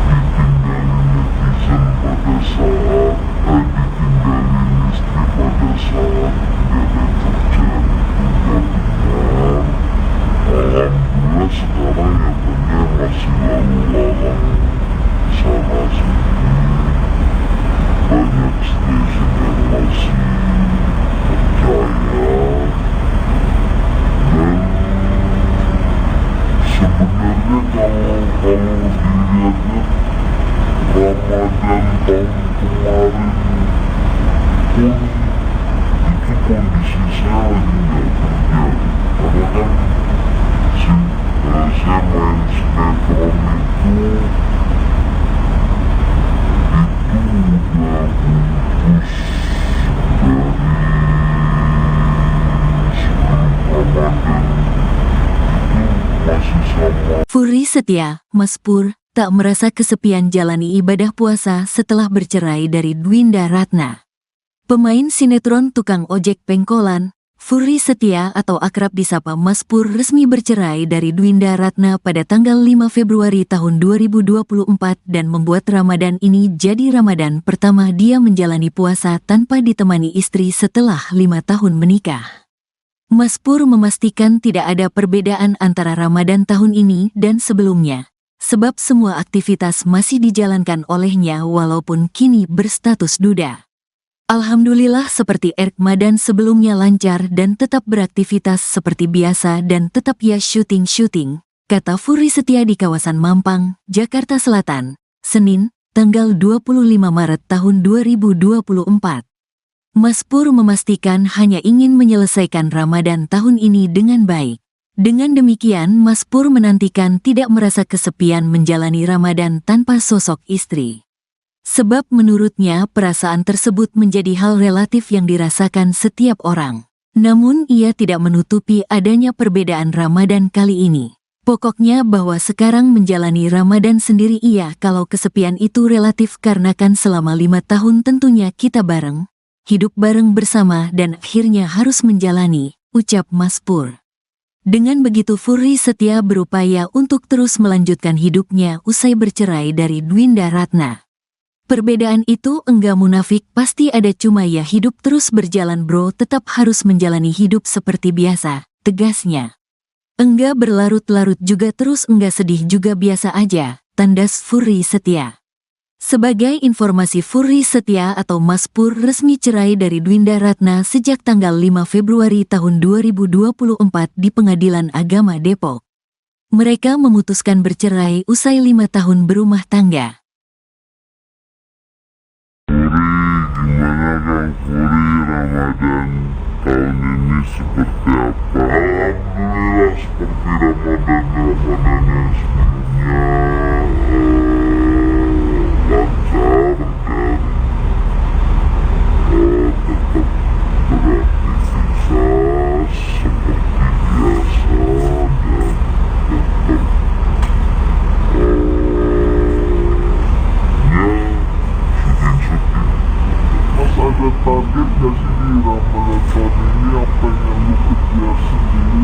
Ditinggalin netizen pada saat ditinggalin istri pada saat nggak ada kerjaan itu nggak benar. Alhamdulillah sekarang ya banyak masih lalu lalang sana sini, banyak stasiun yang masih percaya. Dan sebenarnya kalau dilihatnya Ramadan tahun kemarin pun itu kondisi saya lagi nggak kerja, karena kan saya main sinetron itu udah putus dari sebelum Ramadan, itu masih sama. Furi Setia, Mas Pur, tak merasa kesepian jalani ibadah puasa setelah bercerai dari Dwinda Ratna. Pemain sinetron tukang ojek pengkolan, Furry Setia atau akrab disapa Mas Pur resmi bercerai dari Dwinda Ratna pada tanggal 5 Februari tahun 2024 dan membuat Ramadan ini jadi Ramadan pertama dia menjalani puasa tanpa ditemani istri setelah 5 tahun menikah. Mas Pur memastikan tidak ada perbedaan antara Ramadan tahun ini dan sebelumnya, sebab semua aktivitas masih dijalankan olehnya walaupun kini berstatus duda. Alhamdulillah seperti Ramadan sebelumnya lancar dan tetap beraktivitas seperti biasa dan tetap ya syuting, kata Furry Setia di kawasan Mampang, Jakarta Selatan, Senin, tanggal 25 Maret tahun 2024. Mas Pur memastikan hanya ingin menyelesaikan Ramadan tahun ini dengan baik. Dengan demikian Mas Pur menantikan tidak merasa kesepian menjalani Ramadan tanpa sosok istri. Sebab menurutnya perasaan tersebut menjadi hal relatif yang dirasakan setiap orang. Namun ia tidak menutupi adanya perbedaan Ramadan kali ini. Pokoknya bahwa sekarang menjalani Ramadan sendiri kalau kesepian itu relatif karena kan selama 5 tahun tentunya kita bareng, hidup bareng bersama dan akhirnya harus menjalani, ucap Mas Pur. Dengan begitu Furry Setia berupaya untuk terus melanjutkan hidupnya usai bercerai dari Dwinda Ratna. Perbedaan itu enggak munafik, pasti ada, cuma ya hidup terus berjalan bro, tetap harus menjalani hidup seperti biasa, tegasnya. Enggak berlarut-larut juga terus enggak sedih juga biasa aja, tandas Furry Setia. Sebagai informasi Furry Setia atau Mas Pur resmi cerai dari Dwinda Ratna sejak tanggal 5 Februari tahun 2024 di Pengadilan Agama Depok. Mereka memutuskan bercerai usai 5 tahun berumah tangga. Gimana Kang Furry, Ramadan tahun ini seperti apa? Alhamdulillah seperti Ramadan yang sebelumnya, lancar dan tetap beraktivitas seperti biasa dan tetap ada target gak sih di Ramadan tahun ini yang pengen lu kejar sendiri?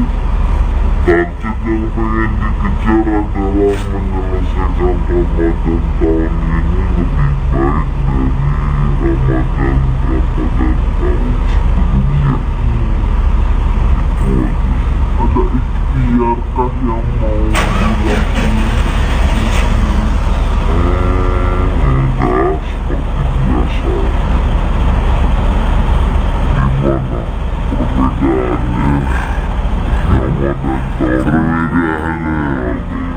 Target yang pengen dikejar adalah menyelesaikan Ramadan tahun ini lebih baik dari Ramadan tahun sebelumnya. Itu aja. Ada ikhtiarkah yang mau dilakukan? Enggak, seperti biasa. Gimana perbedaannya Ramadan tahun ini?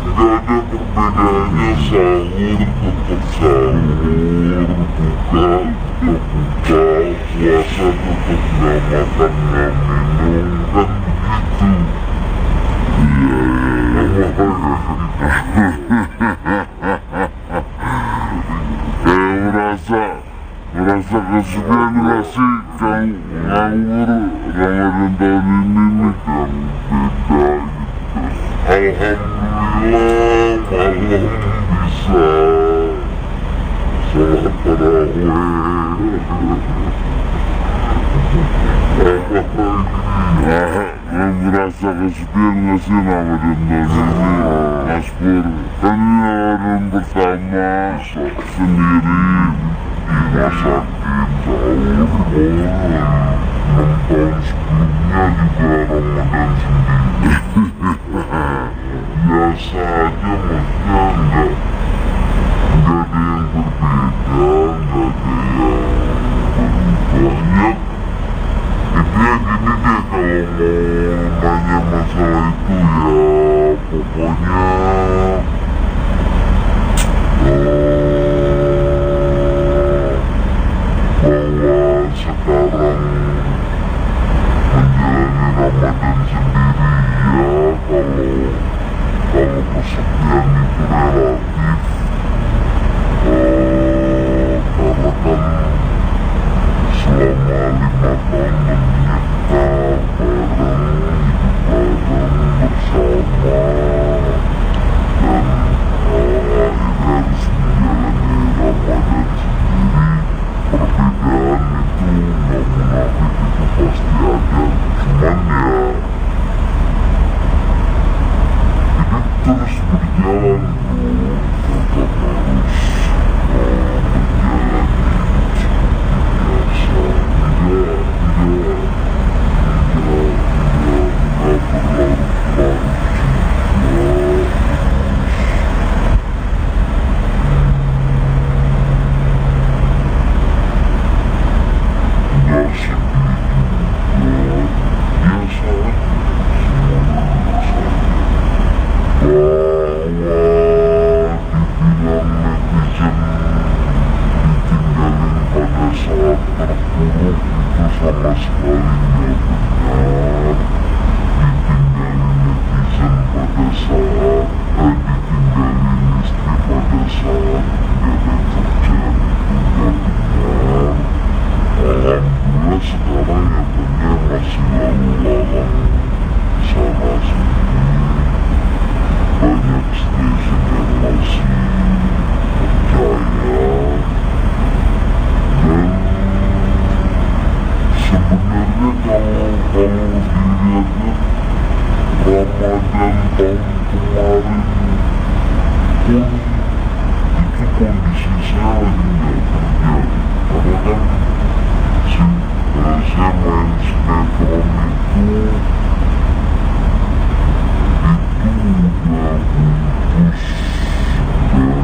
Gak ada perbedaannya, sahur tetap sahur, buka tetap buka, puasa tetap gak makan gak minum, kan begitu. Merasa kesepian gak sih Kang nganggur Ramadan tahun ini nih Kang, beda gitu. Alhamdulillah malam bisa sholat tarawih. Merasa kesepian gak sih Ramadan tahun ini Mas Pur? Kan ini Ramadan pertama sendiri di rumah sakit, sahur boleh. 6 tahun sebelumnya juga Ramadan sendiri. Biasa aja, maksudnya enggak ada yang berbeda, enggak ada yang berubah. Ya gini deh, kalau mau nanya masalah itu ya pokoknya bahwa sekarang menjalani Ramadan sendiri ya, kalau kesepian itu relatif, karena kan selama 5 tahun menikah bareng, hidup bareng bersama, dan kalinya benar, ditinggalin netizen pada saat ditinggalin istri pada saat gak ada kerjaan itu gak benar. Alhamdulillah sekarang nyatanya masih lalu lalang sana sini, banyak stasiun yang masih percaya. Dan sebenarnya kalau dilihatnya Ramadan tahun kemarin pun itu kondisi saya lagi nggak kerja, karena kan saya main sinetron itu udah putus dari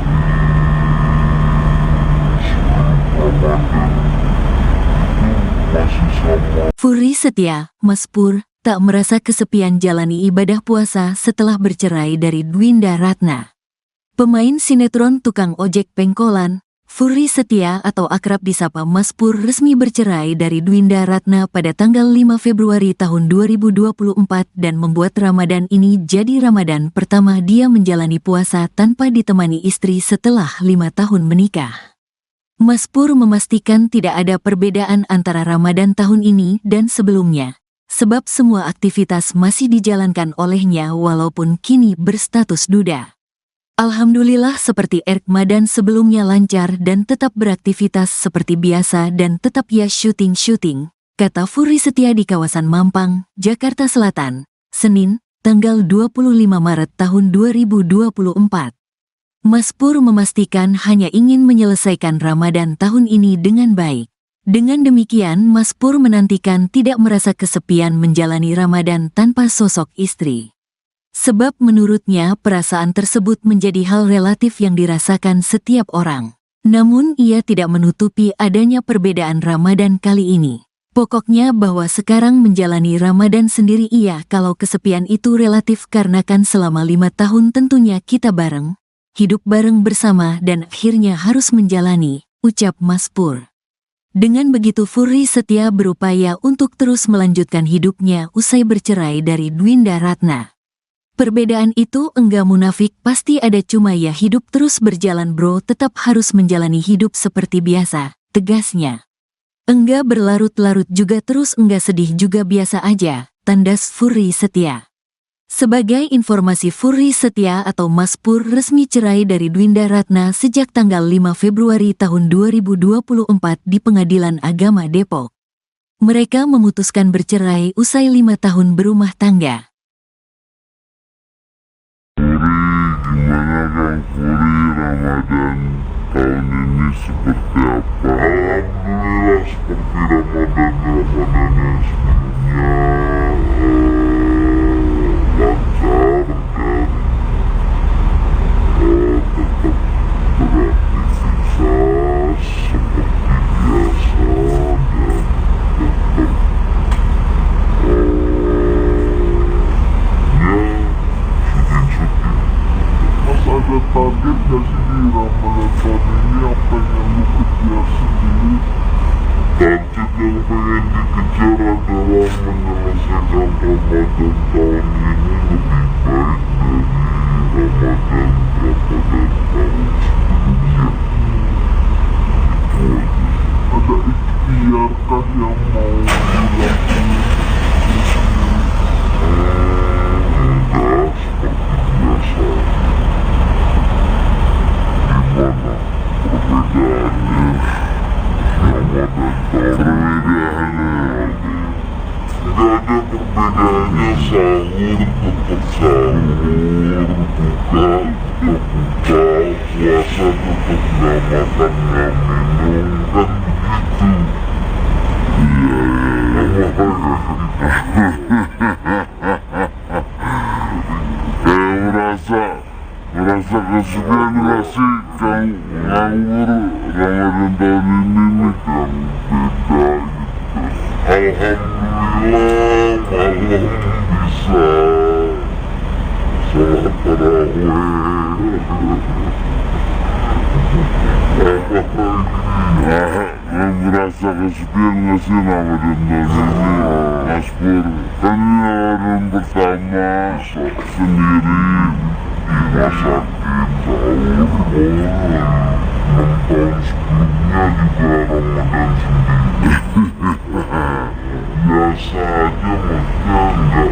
sebelum Ramadan, itu masih sama. Furi Setia, Mas Pur, tak merasa kesepian jalani ibadah puasa setelah bercerai dari Dwinda Ratna. Pemain sinetron tukang ojek pengkolan, Furi Setia atau akrab disapa Mas Pur resmi bercerai dari Dwinda Ratna pada tanggal 5 Februari tahun 2024 dan membuat Ramadan ini jadi Ramadan pertama dia menjalani puasa tanpa ditemani istri setelah 5 tahun menikah. Mas Pur memastikan tidak ada perbedaan antara Ramadan tahun ini dan sebelumnya, sebab semua aktivitas masih dijalankan olehnya walaupun kini berstatus duda. Alhamdulillah seperti Ramadan sebelumnya lancar dan tetap beraktivitas seperti biasa dan tetap ya syuting, kata Furi Setia di kawasan Mampang, Jakarta Selatan, Senin, tanggal 25 Maret tahun 2024. Mas Pur memastikan hanya ingin menyelesaikan Ramadan tahun ini dengan baik. Dengan demikian Mas Pur menantikan tidak merasa kesepian menjalani Ramadan tanpa sosok istri. Sebab menurutnya perasaan tersebut menjadi hal relatif yang dirasakan setiap orang. Namun ia tidak menutupi adanya perbedaan Ramadan kali ini. Pokoknya bahwa sekarang menjalani Ramadan sendiri iya kalau kesepian itu relatif karena kan selama 5 tahun tentunya kita bareng, hidup bareng bersama dan akhirnya harus menjalani, ucap Mas Pur. Dengan begitu Furi Setia berupaya untuk terus melanjutkan hidupnya usai bercerai dari Dwinda Ratna. Perbedaan itu enggak munafik, pasti ada, cuma ya hidup terus berjalan bro, tetap harus menjalani hidup seperti biasa, tegasnya. Enggak berlarut-larut juga terus enggak sedih juga biasa aja, tandas Furi Setia. Sebagai informasi Furi Setia atau Mas Pur resmi cerai dari Dwinda Ratna sejak tanggal 5 Februari tahun 2024 di Pengadilan Agama Depok. Mereka memutuskan bercerai usai 5 tahun berumah tangga. Gimana Kang Furi, Ramadan tahun ini seperti apa? Alhamdulillah seperti Ramadan yang sebelumnya, lancar dan tetap beraktivitas seperti biasa dan tetap ada target gak sih di Ramadan tahun ini yang pengen lu kejar sendiri? Target yang pengen dikejar adalah menyelesaikan Ramadan tahun ini lebih baik dari Ramadan tahun sebelumnya. Itu aja. Ada ikhtiarkah yang mau dilakukan? Enggak, seperti biasa. Gimana perbedaannya Ramadan perbedaannya? Gak ada perbedaannya, sahur tetap sahur, buka tetap buka, puasa tetap gak makan gak minum, kan begitu. Iya, merasa kesepian gak sih Kang ngawur Ramadan tahun ini nih Kang, beda gitu. Alhamdulillah malam bisa sholat tarawih. Merasa kesepian gak sih Ramadan tahun ini Mas Pur? Kan ini Ramadan pertama sendiri di rumah sakit tahun 6 tahun sebelumnya juga Ramadan sendiri. Biasa aja maksudnya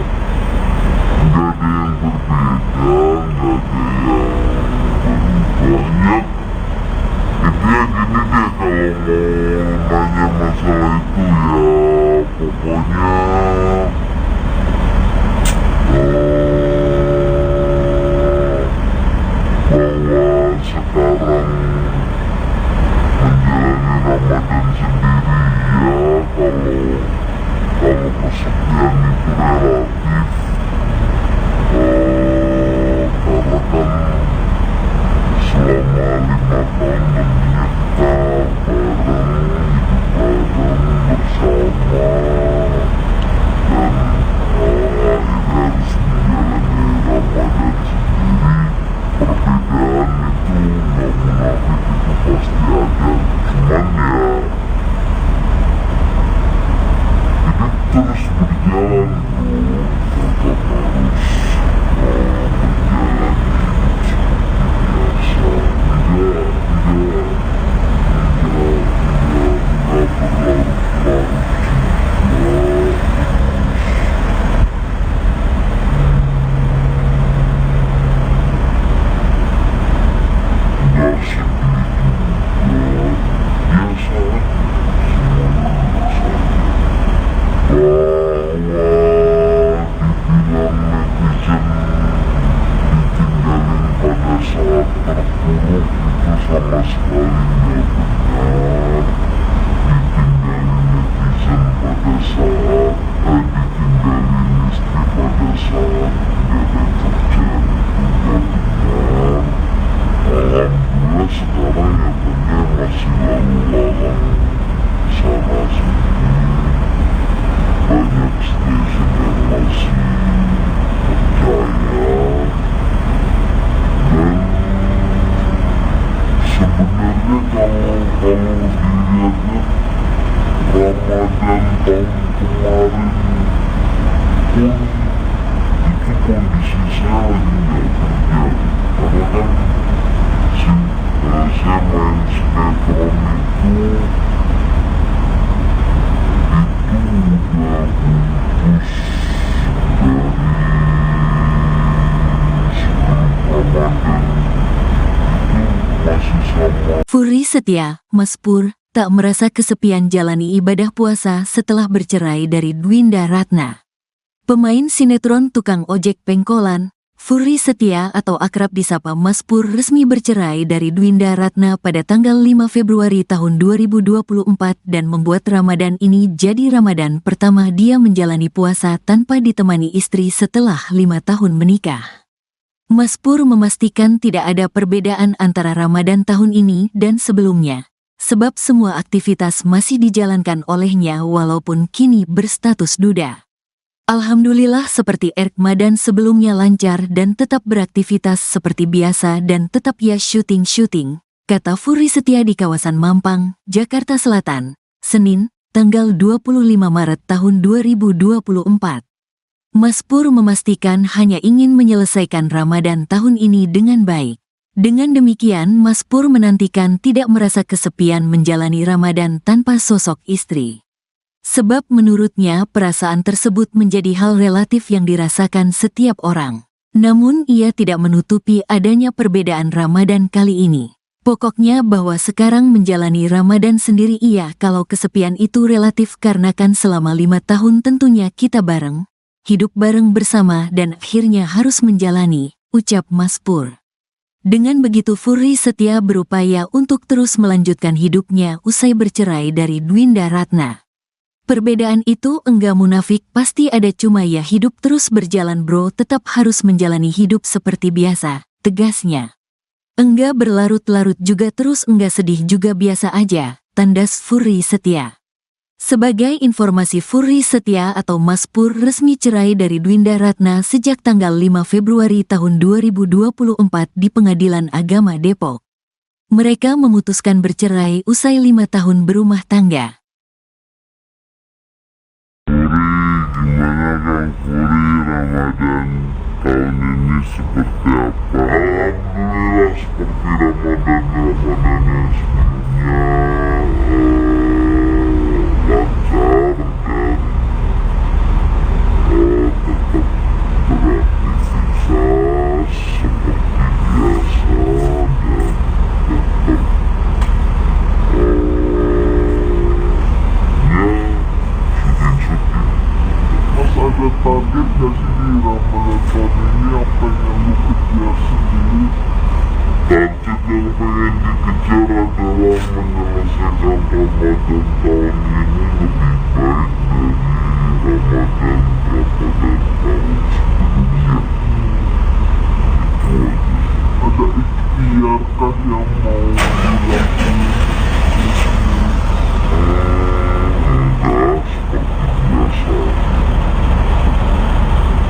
nggak ada yang berbeda, nggak ada yang banyak. Intinya gini deh, kalau mau nanya masalah itu ya pokoknya bahwa sekarang menjalani Ramadan sendiri ya kalau kesepian itu relatif, karena kan selama 5 tahun tentunya kita bareng bersama dan akhirnya harus menjalani Ramadan sendiri. Perbedaan itu nggak munafik, itu pasti ada, cuman ya hidup terus berjalan bro, tetap harus menjalani sama sekali nggak benar. Ditinggalin netizen pada saat ditinggalin istri pada saat nggak ada kerjaan itu nggak benar. Alhamdulillah sekarang ya benar masih lalu lalang sana sini, banyak stasiun yang masih percaya. Dan sebenarnya kalau dilihat Ramadan tahun kemarin pun itu kondisi saya lagi nggak kerja, karena kan saya main sinetron itu udah putus dari sebelum Ramadan. Furi Setia, Mas Pur, tak merasa kesepian jalani ibadah puasa setelah bercerai dari Dwinda Ratna. Pemain sinetron tukang ojek pengkolan, Furi Setia atau akrab disapa Mas Pur resmi bercerai dari Dwinda Ratna pada tanggal 5 Februari tahun 2024 dan membuat Ramadan ini jadi Ramadan pertama dia menjalani puasa tanpa ditemani istri setelah 5 tahun menikah. Mas Pur memastikan tidak ada perbedaan antara Ramadan tahun ini dan sebelumnya, sebab semua aktivitas masih dijalankan olehnya walaupun kini berstatus duda. Alhamdulillah seperti Ramadan sebelumnya lancar dan tetap beraktivitas seperti biasa dan tetap ya syuting, kata Furi Setia di kawasan Mampang, Jakarta Selatan, Senin, tanggal 25 Maret tahun 2024. Mas Pur memastikan hanya ingin menyelesaikan Ramadan tahun ini dengan baik. Dengan demikian, Mas Pur menantikan tidak merasa kesepian menjalani Ramadan tanpa sosok istri. Sebab menurutnya perasaan tersebut menjadi hal relatif yang dirasakan setiap orang. Namun ia tidak menutupi adanya perbedaan Ramadan kali ini. Pokoknya bahwa sekarang menjalani Ramadan sendiri iya kalau kesepian itu relatif karena kan selama 5 tahun tentunya kita bareng. Hidup bareng bersama dan akhirnya harus menjalani, ucap Mas Pur. Dengan begitu Furi Setia berupaya untuk terus melanjutkan hidupnya usai bercerai dari Dwinda Ratna. Perbedaan itu enggak munafik, pasti ada, cuma ya hidup terus berjalan bro, tetap harus menjalani hidup seperti biasa, tegasnya. Enggak berlarut-larut juga terus enggak sedih juga biasa aja, tandas Furi Setia. Sebagai informasi, Furi Setia atau Mas Pur resmi cerai dari Dwinda Ratna sejak tanggal 5 Februari tahun 2024 di Pengadilan Agama Depok. Mereka memutuskan bercerai usai 5 tahun berumah tangga. Gimana Kang Furi, Ramadan tahun ini seperti apa? Alhamdulillah seperti Ramadan yang sebelumnya, lancar dan tetap beraktivitas seperti biasa dan tetap Mas ada target gak sih di Ramadan tahun ini apa yang lu kejar sendiri? Target yang pengen dikejar adalah menyelesaikan Ramadan tahun ini lebih baik dari Ramadan tahun sebelumnya. Itu aja. Ada ikhtiarkah yang mau dilakukan? Enggak, seperti biasa. Gimana perbedaannya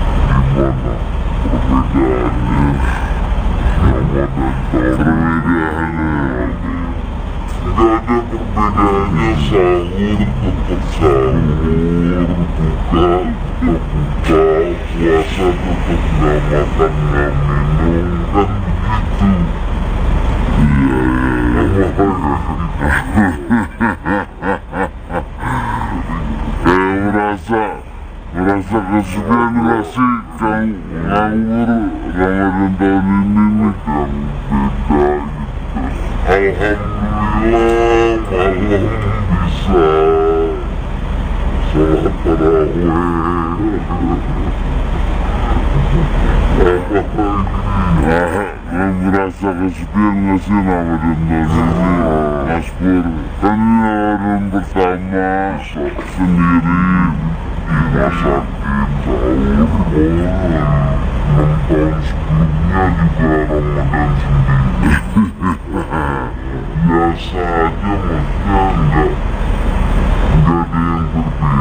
Ramadan perbedaannya? Gak ada perbedaannya, sahur tetap sahur, buka tetap buka, puasa tetap gak makan gak minum, kan begitu. Merasa kesepian gak sih Kang nganggur Ramadan tahun ini nih Kang, beda gitu. Alhamdulillah malam bisa sholat tarawih. Merasa kesepian gak sih Ramadan tahun ini Mas Pur? Kan ini Ramadan pertama sendiri di rumah sakit, sahur, 6 tahun sebelumnya juga Ramadan sendiri. Biasa aja, maksudnya enggak ada yang berbeda, enggak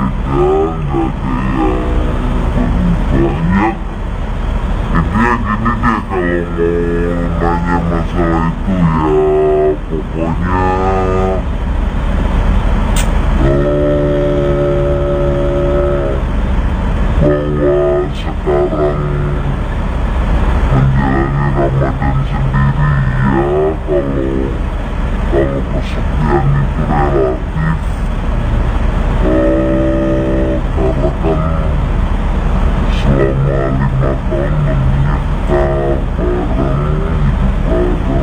ada yang banyak. Intinya gini deh, kalau mau nanya masalah itu ya pokoknya bahwa sekarang menjalani Ramadan sendiri ya, kalau kesepian itu relatif, karena kan selama 5 tahun menikah bareng, hidup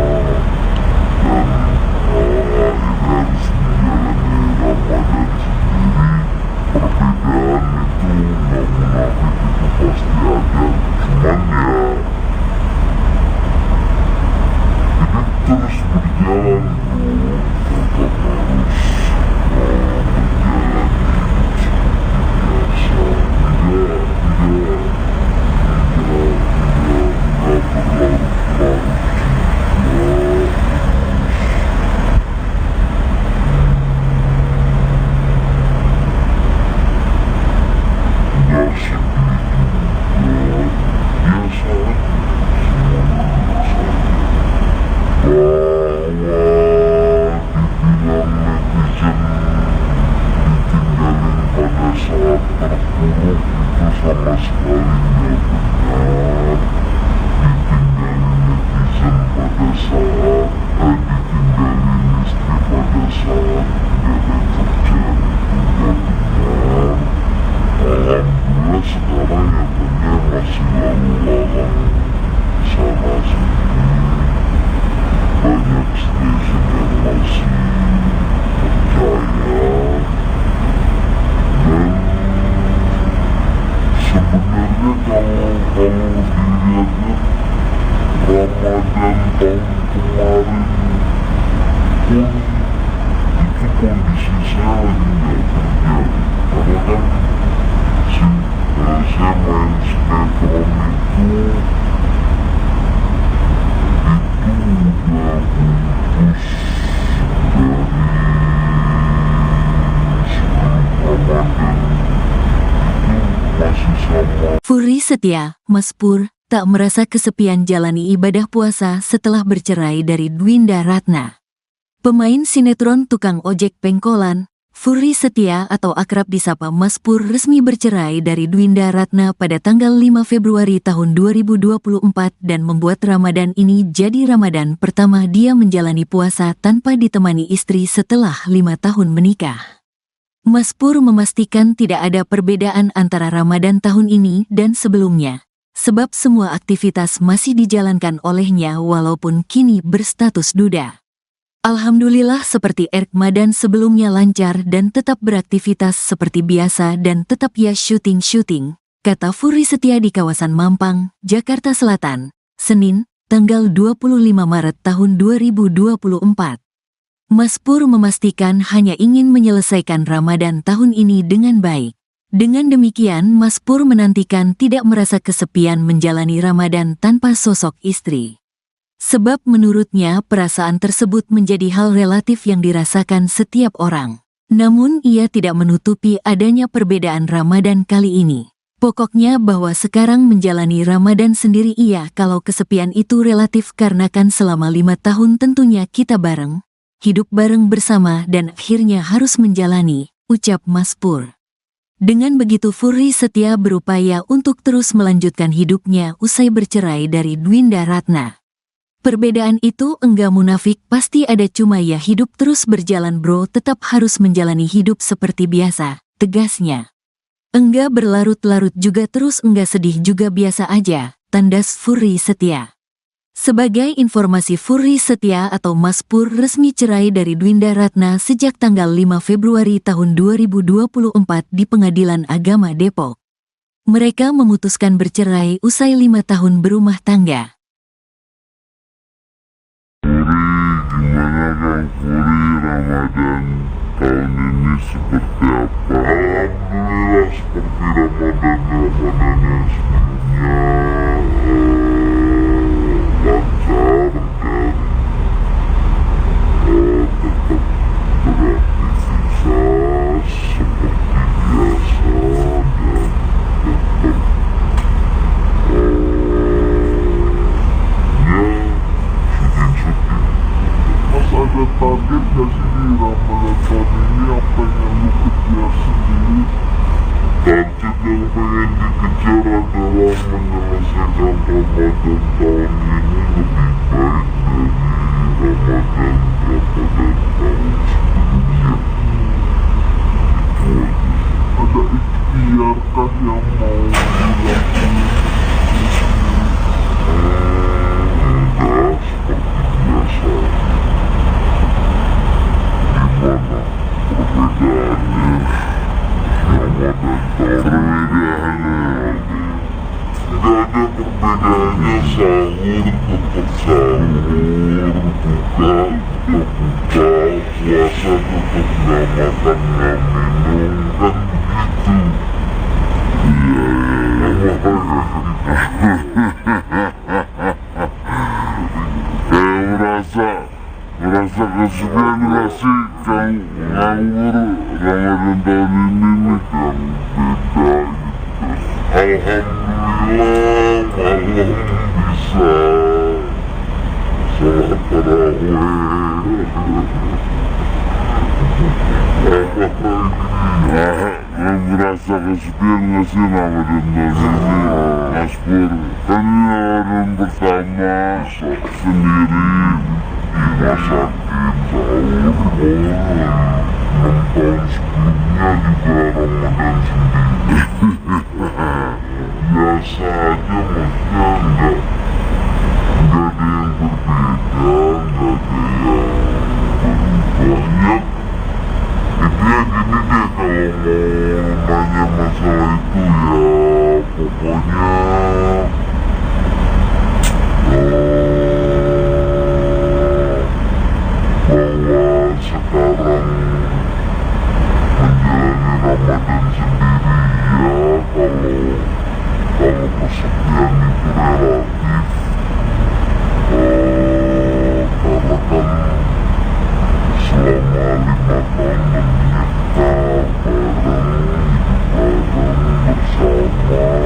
bareng bersama, dan akhirnya harus menjalani Ramadan sendiri. Perbedaan itu nggak munafik, itu pasti ada, cuman ya hidup terus berjalan bro, tetap harus menjalani hidup seperti biasa, tidak berlarut-larut juga. Sama sekali nggak benar. Ditinggalin netizen pada saat ditinggalin istri pada saat nggak ada kerjaan itu nggak benar. Alhamdulillah sekarang ya benar, masih lalu lalang sana sini, banyak stasiun yang masih percaya. Dan sebenarnya kalau dilihat-lihat Ramadan tahun kemarin pun itu kondisi saya lagi nggak kerja, karena kan saya main sinetron itu udah putus dari sebelum Ramadan. Masih sama. Furi Setia, Mas Pur, tak merasa kesepian jalani ibadah puasa setelah bercerai dari Dwinda Ratna. Pemain sinetron tukang ojek pengkolan, Furry Setia atau akrab disapa Mas Pur resmi bercerai dari Dwinda Ratna pada tanggal 5 Februari tahun 2024 dan membuat Ramadan ini jadi Ramadan pertama dia menjalani puasa tanpa ditemani istri setelah 5 tahun menikah. Mas Pur memastikan tidak ada perbedaan antara Ramadan tahun ini dan sebelumnya, sebab semua aktivitas masih dijalankan olehnya walaupun kini berstatus duda. Alhamdulillah seperti Ramadan sebelumnya lancar dan tetap beraktivitas seperti biasa dan tetap ya syuting, kata Furry Setia di kawasan Mampang, Jakarta Selatan, Senin, tanggal 25 Maret tahun 2024. Mas Pur memastikan hanya ingin menyelesaikan Ramadan tahun ini dengan baik. Dengan demikian Mas Pur menantikan tidak merasa kesepian menjalani Ramadan tanpa sosok istri. Sebab menurutnya perasaan tersebut menjadi hal relatif yang dirasakan setiap orang. Namun ia tidak menutupi adanya perbedaan Ramadan kali ini. Pokoknya bahwa sekarang menjalani Ramadan sendiri kalau kesepian itu relatif karena kan selama 5 tahun tentunya kita bareng, hidup bareng bersama dan akhirnya harus menjalani, ucap Mas Pur. Dengan begitu Furry Setia berupaya untuk terus melanjutkan hidupnya usai bercerai dari Dwinda Ratna. Perbedaan itu enggak munafik, pasti ada, cuma ya hidup terus berjalan bro, tetap harus menjalani hidup seperti biasa, tegasnya. Enggak berlarut-larut juga terus enggak sedih juga biasa aja, tandas Furry Setia. Sebagai informasi Furry Setia atau Mas Pur resmi cerai dari Dwinda Ratna sejak tanggal 5 Februari tahun 2024 di Pengadilan Agama Depok. Mereka memutuskan bercerai usai 5 tahun berumah tangga. Gimana Kang Furry, Ramadan tahun ini seperti apa? Alhamdulillah seperti Ramadan yang sebelumnya, lancar dan tetap beraktivitas seperti biasa dan tetap ada target gak sih di Ramadan tahun ini yang pengen lu kejar sendiri? Target yang pengen dikejar adalah menyelesaikan Ramadan tahun ini lebih baik dari Ramadan tahun sebelumnya. Itu aja. Ada ikhtiar kah yang mau dilakukan? Enggak, seperti biasa. Gimana perbedaannya Ramadan perbedaannya? Gak ada perbedaannya, sahur tetap sahur, buka tetap buka, puasa tetap gak makan gak minum, kan begitu. Merasa kesepian gak sih Kang nganggur Ramadan tahun ini nih Kang, beda gitu. Alhamdulillah malam bisa sholat tarawih. Merasa kesepian gak sih Ramadan tahun ini Mas Pur? Kan ini Ramadan pertama sendiri di rumah sakit, sahur boleh. 6 tahun sebelumnya juga Ramadan sendiri. Biasa aja, maksudnya enggak ada yang berbeda, enggak ada yang berubah. Ya, intinya gini deh, kalau mau nanya masalah itu ya pokoknya bahwa sekarang menjalani Ramadan sendiri ya, kalau kesepian itu relatif, karena kan selama 5 tahun menikah bareng, hidup bareng bersama,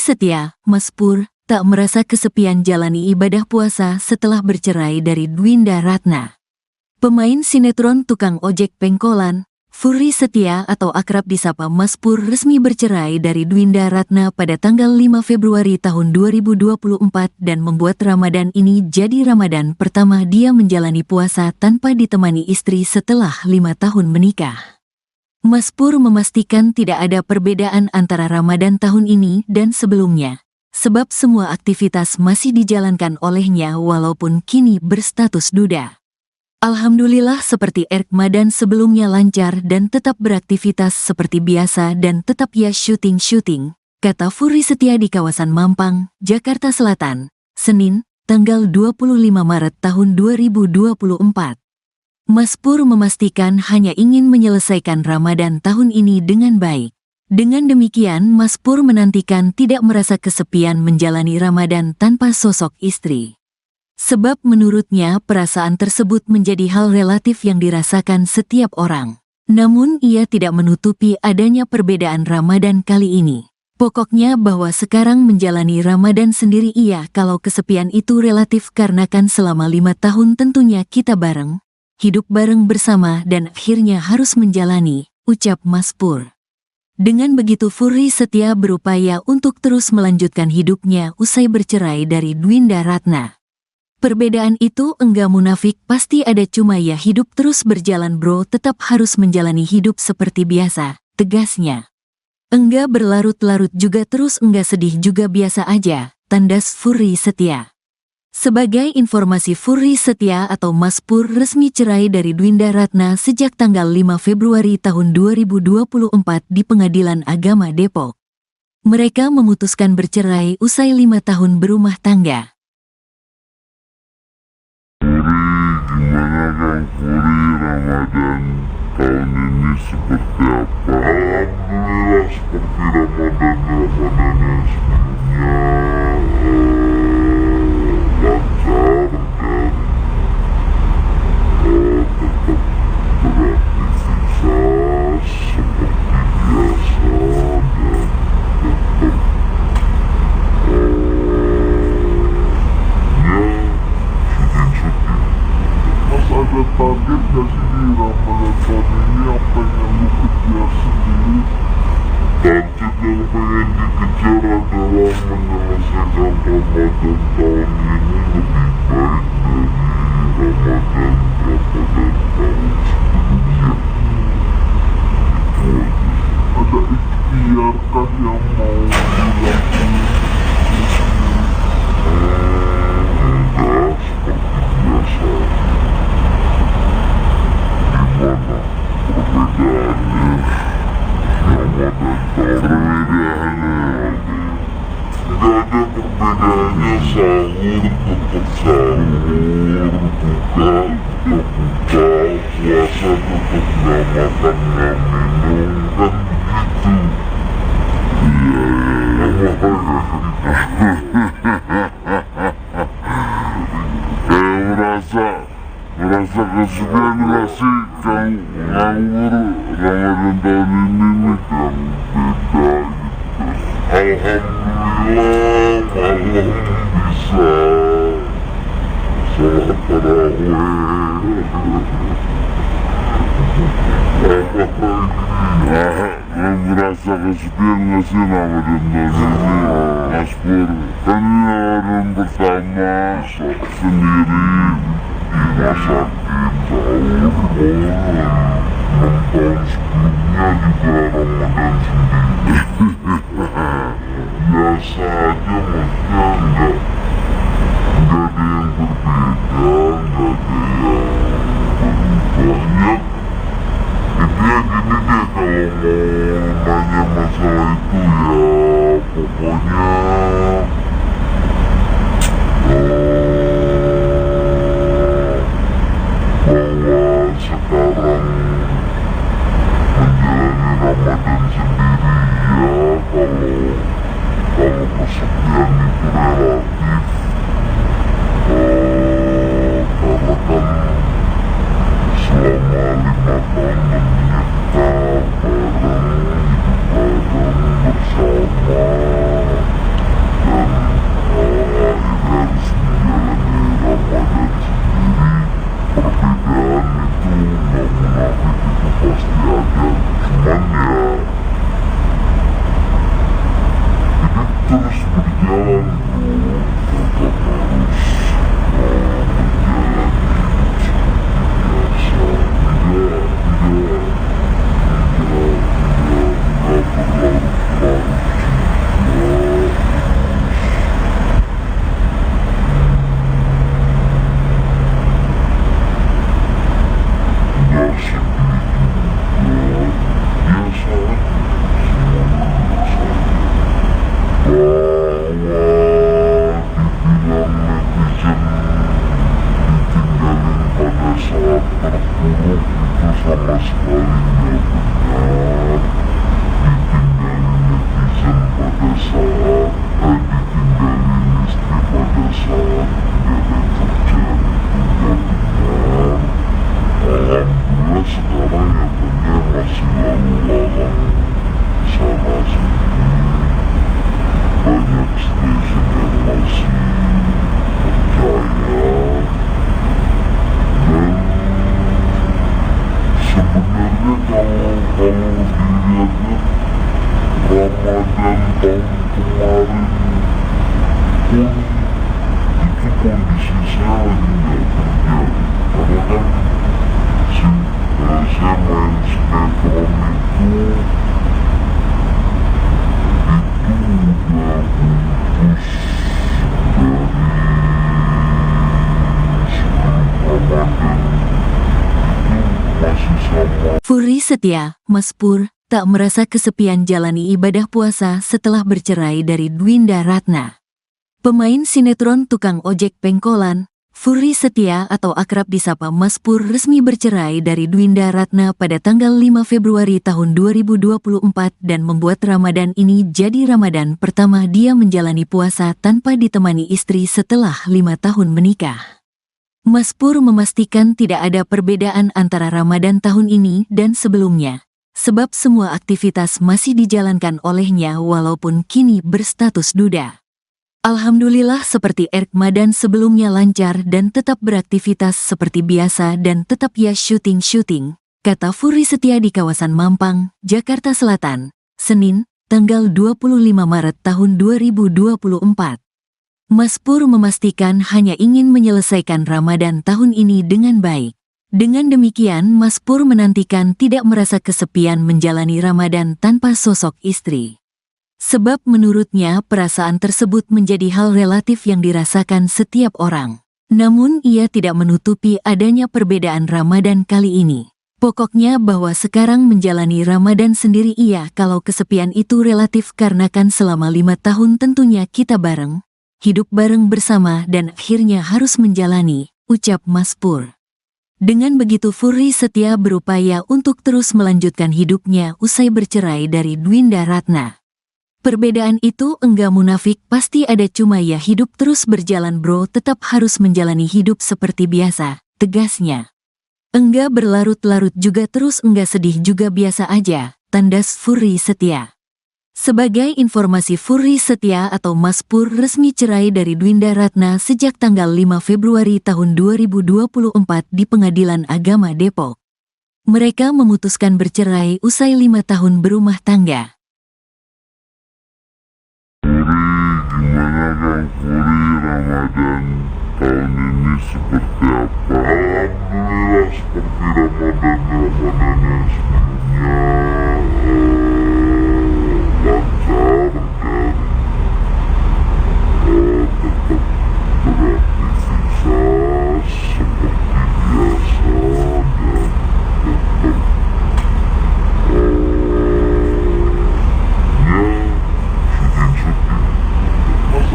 Setia, Mas Pur, tak merasa kesepian jalani ibadah puasa setelah bercerai dari Dwinda Ratna. Pemain sinetron tukang ojek pengkolan, Furi Setia atau akrab disapa Mas Pur resmi bercerai dari Dwinda Ratna pada tanggal 5 Februari tahun 2024 dan membuat Ramadan ini jadi Ramadan pertama dia menjalani puasa tanpa ditemani istri setelah 5 tahun menikah. Mas Pur memastikan tidak ada perbedaan antara Ramadan tahun ini dan sebelumnya, sebab semua aktivitas masih dijalankan olehnya walaupun kini berstatus duda. Alhamdulillah seperti Ramadan sebelumnya lancar dan tetap beraktivitas seperti biasa dan tetap ya syuting, kata Furi Setia di kawasan Mampang, Jakarta Selatan, Senin, tanggal 25 Maret tahun 2024. Mas Pur memastikan hanya ingin menyelesaikan Ramadan tahun ini dengan baik. Dengan demikian Mas Pur menantikan tidak merasa kesepian menjalani Ramadan tanpa sosok istri. Sebab menurutnya perasaan tersebut menjadi hal relatif yang dirasakan setiap orang. Namun ia tidak menutupi adanya perbedaan Ramadan kali ini. Pokoknya bahwa sekarang menjalani Ramadan sendiri iya kalau kesepian itu relatif karena kan selama 5 tahun tentunya kita bareng, hidup bareng bersama dan akhirnya harus menjalani, ucap Mas Pur. Dengan begitu Furi Setia berupaya untuk terus melanjutkan hidupnya usai bercerai dari Dwinda Ratna. Perbedaan itu enggak munafik, pasti ada, cuma ya hidup terus berjalan bro, tetap harus menjalani hidup seperti biasa, tegasnya. Enggak berlarut-larut juga terus enggak sedih juga biasa aja, tandas Furi Setia. Sebagai informasi Furi Setia atau Mas Pur resmi cerai dari Dwinda Ratna sejak tanggal 5 Februari tahun 2024 di Pengadilan Agama Depok. Mereka memutuskan bercerai usai 5 tahun berumah tangga. Gimana Kang Furi, Ramadan tahun ini seperti apa? Alhamdulillah seperti Ramadan yang sebelumnya, lancar dan tetap beraktivitas seperti biasa dan tetap ada target gak sih di Ramadan tahun ini yang pengen lu kejar sendiri? Target yang pengen dikejar adalah menyelesaikan Ramadan tahun ini lebih baik dari Ramadan tahun sebelumnya. Itu aja. Ada ikhtiarkah yang mau dilakukan? Enggak, seperti biasa. Perbedaannya Ramadan perbedaannya nggak ada perbedaannya, sahur tetap sahur, buka tetap buka, puasa tetap nggak makan nggak minum, kan begitu. Merasa kesepian gak sih Kang nganggur Ramadan tahun ini nih Kang, beda gitu. Alhamdulillah malam bisa sholat tarawih. Merasa kesepian gak sih Ramadan tahun ini Mas Pur? Kan ini Ramadan pertama sendiri dimasakin sahur, 6 tahun sebelumnya juga Ramadan sendiri. Biasa aja, maksudnya enggak ada yang berbeda, enggak ada yang berubah. Intinya gini deh, kalau mau nanya masalah itu ya pokoknya bahwa sekarang menjalani Ramadan sendiri ya, kalau kesepian itu relatif buruk itu sama sekali nggak benar. Ditinggalin netizen pada saat ditinggalin istri pada saat nggak ada kerjaan itu nggak benar. Alhamdulillah sekarang ya benar masih lalu lalang sana sini, banyak stasiun yang masih percaya. Dan sebenarnya kalau dilihat-lihat Ramadan tahun kemarin pun itu kondisi saya lagi nggak kerja, karena kan saya main sinetron itu udah putus dari sebelum Ramadan, itu masih sama. Furi Setia, Mas Pur, tak merasa kesepian jalani ibadah puasa setelah bercerai dari Dwinda Ratna. Pemain sinetron tukang ojek pengkolan, Furi Setia atau akrab disapa Mas Pur resmi bercerai dari Dwinda Ratna pada tanggal 5 Februari tahun 2024 dan membuat Ramadan ini jadi Ramadan pertama dia menjalani puasa tanpa ditemani istri setelah 5 tahun menikah. Mas Pur memastikan tidak ada perbedaan antara Ramadan tahun ini dan sebelumnya, sebab semua aktivitas masih dijalankan olehnya walaupun kini berstatus duda. Alhamdulillah seperti Ramadan sebelumnya lancar dan tetap beraktivitas seperti biasa dan tetap ya syuting, kata Furi Setia di kawasan Mampang, Jakarta Selatan, Senin, tanggal 25 Maret tahun 2024. Mas Pur memastikan hanya ingin menyelesaikan Ramadan tahun ini dengan baik. Dengan demikian, Mas Pur menantikan tidak merasa kesepian menjalani Ramadan tanpa sosok istri. Sebab menurutnya perasaan tersebut menjadi hal relatif yang dirasakan setiap orang. Namun ia tidak menutupi adanya perbedaan Ramadan kali ini. Pokoknya bahwa sekarang menjalani Ramadan sendiri iya kalau kesepian itu relatif karena kan selama 5 tahun tentunya kita bareng, hidup bareng bersama dan akhirnya harus menjalani, ucap Mas Pur. Dengan begitu Furi Setia berupaya untuk terus melanjutkan hidupnya usai bercerai dari Dwinda Ratna. Perbedaan itu enggak munafik, pasti ada, cuma ya hidup terus berjalan bro, tetap harus menjalani hidup seperti biasa, tegasnya. Enggak berlarut-larut juga terus enggak sedih juga biasa aja, tandas Furi Setia. Sebagai informasi, Furi Setia atau Mas Pur resmi cerai dari Dwinda Ratna sejak tanggal 5 Februari tahun 2024 di Pengadilan Agama Depok. Mereka memutuskan bercerai usai 5 tahun berumah tangga. Gimana Kang Furi, Ramadan tahun ini seperti apa? Alhamdulillah seperti Ramadan yang sebelumnya, lancar dan tetap beraktivitas seperti biasa dan tetap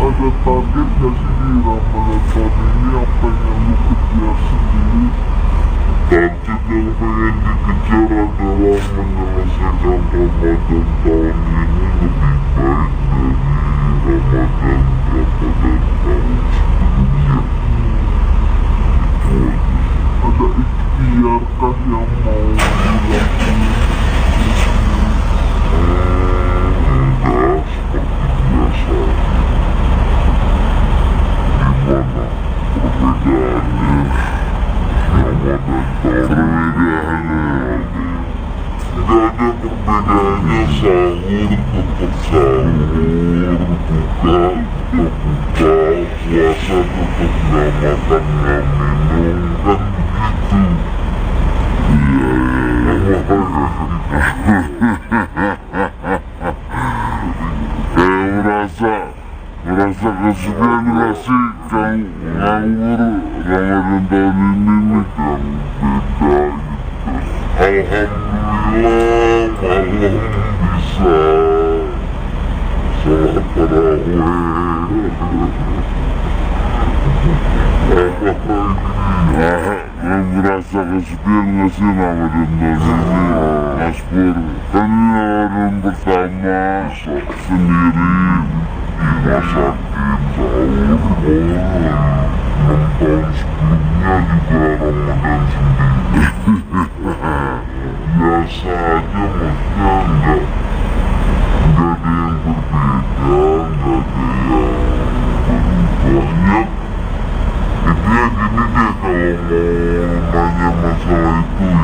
ada target gak sih di Ramadan tahun ini, apa yang lu kejar sendiri? Target yang pengen dikejar adalah menyelesaikan Ramadan tahun ini lebih baik dari Ramadan tahun sebelumnya. Itu aja. Ada ikhtiarkah yang mau dilakukan? Enggak, seperti biasa. Gimana perbedaannya Ramadan perbedaannya? Gak ada perbedaannya, sahur tetap sahur, buka tetap buka, puasa tetap gak makan gak minum, kan begitu. Merasa kesepian gak sih Kang nganggur Ramadan tahun ini nih Kang, beda gitu. Alhamdulillah malam bisa sholat tarawih. Merasa kesepian nggak sih Ramadan tahun ini Mas Pur? Kan ini Ramadan pertama sendiri di masakin sahur. 6 tahun sebelumnya juga Ramadan sendiri. Biasa aja, maksudnya nggak ada yang berbeda, nggak ada yang banyak. Intinya gini deh, kalau mau nanya masalah itu ya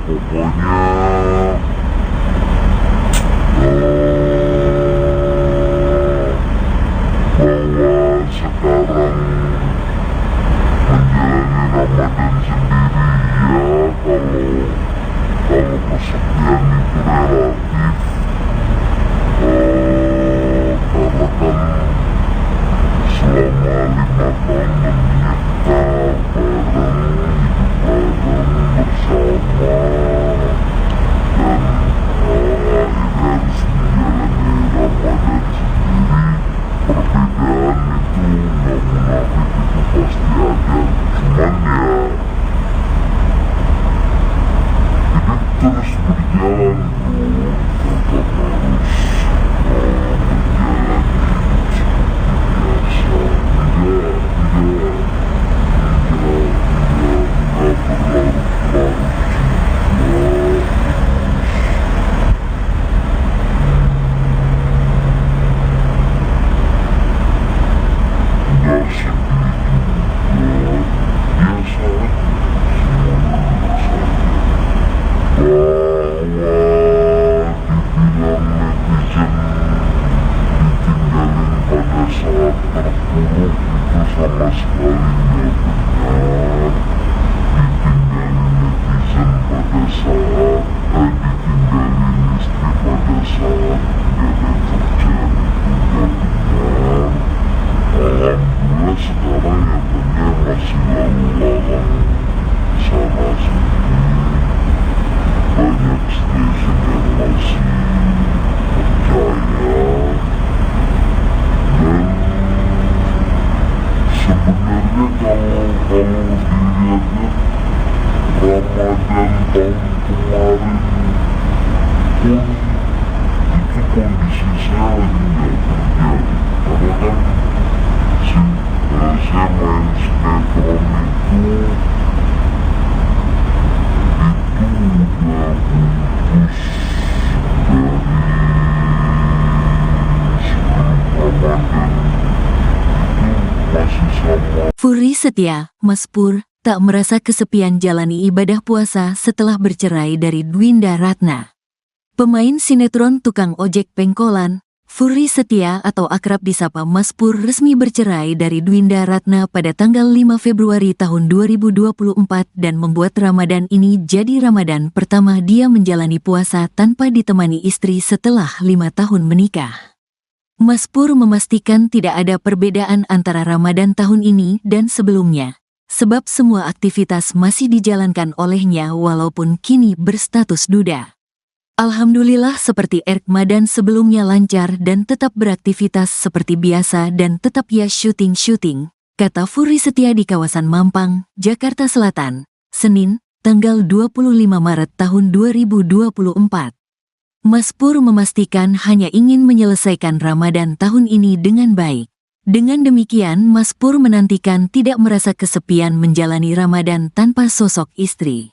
pokoknya bahwa sekarang menjalani Ramadan sendiri ya, kalau kesepian itu relatif, karena kan selama 5 tahun tentunya kita bareng, hidup bareng bersama, dan akhirnya harus menjalani Ramadan sendiri. Perbedaan itu nggak munafik, itu pasti ada, cuman ya hidup terus berjalan bro, tetap harus menjalani hidup seperti biasa. Nggak berlarut-larut juga, nggak sedih juga, biasa aja, semuanya biasa aja. Bahwa dibilang netizen ditinggalin pada saat terpuruk itu sama sekali nggak benar. Ditinggalin netizen pada saat ditinggalin istri pada saat nggak ada kerjaan itu nggak benar. Alhamdulillah sekarang ya banyak masih lalu lalang sana sini, banyak stasiun yang masih percaya, dan sebenarnya kalau dilihat-lihat Ramadan tahun kemarin pun itu kondisi saya lagi nggak kerja, karena kan saya main sinetron itu udah putus dari sebelum Ramadan, itu masih sama. Furi Setia, Mas Pur, tak merasa kesepian jalani ibadah puasa setelah bercerai dari Dwinda Ratna. Pemain sinetron tukang ojek pengkolan, Furi Setia atau akrab disapa Mas Pur resmi bercerai dari Dwinda Ratna pada tanggal 5 Februari tahun 2024 dan membuat Ramadan ini jadi Ramadan pertama dia menjalani puasa tanpa ditemani istri setelah 5 tahun menikah. Mas Pur memastikan tidak ada perbedaan antara Ramadan tahun ini dan sebelumnya, sebab semua aktivitas masih dijalankan olehnya walaupun kini berstatus duda. Alhamdulillah seperti Ramadan sebelumnya lancar dan tetap beraktivitas seperti biasa dan tetap ya syuting-syuting, kata Furi Setia di kawasan Mampang, Jakarta Selatan, Senin, tanggal 25 Maret tahun 2024. Mas Pur memastikan hanya ingin menyelesaikan Ramadan tahun ini dengan baik. Dengan demikian Mas Pur menantikan tidak merasa kesepian menjalani Ramadan tanpa sosok istri.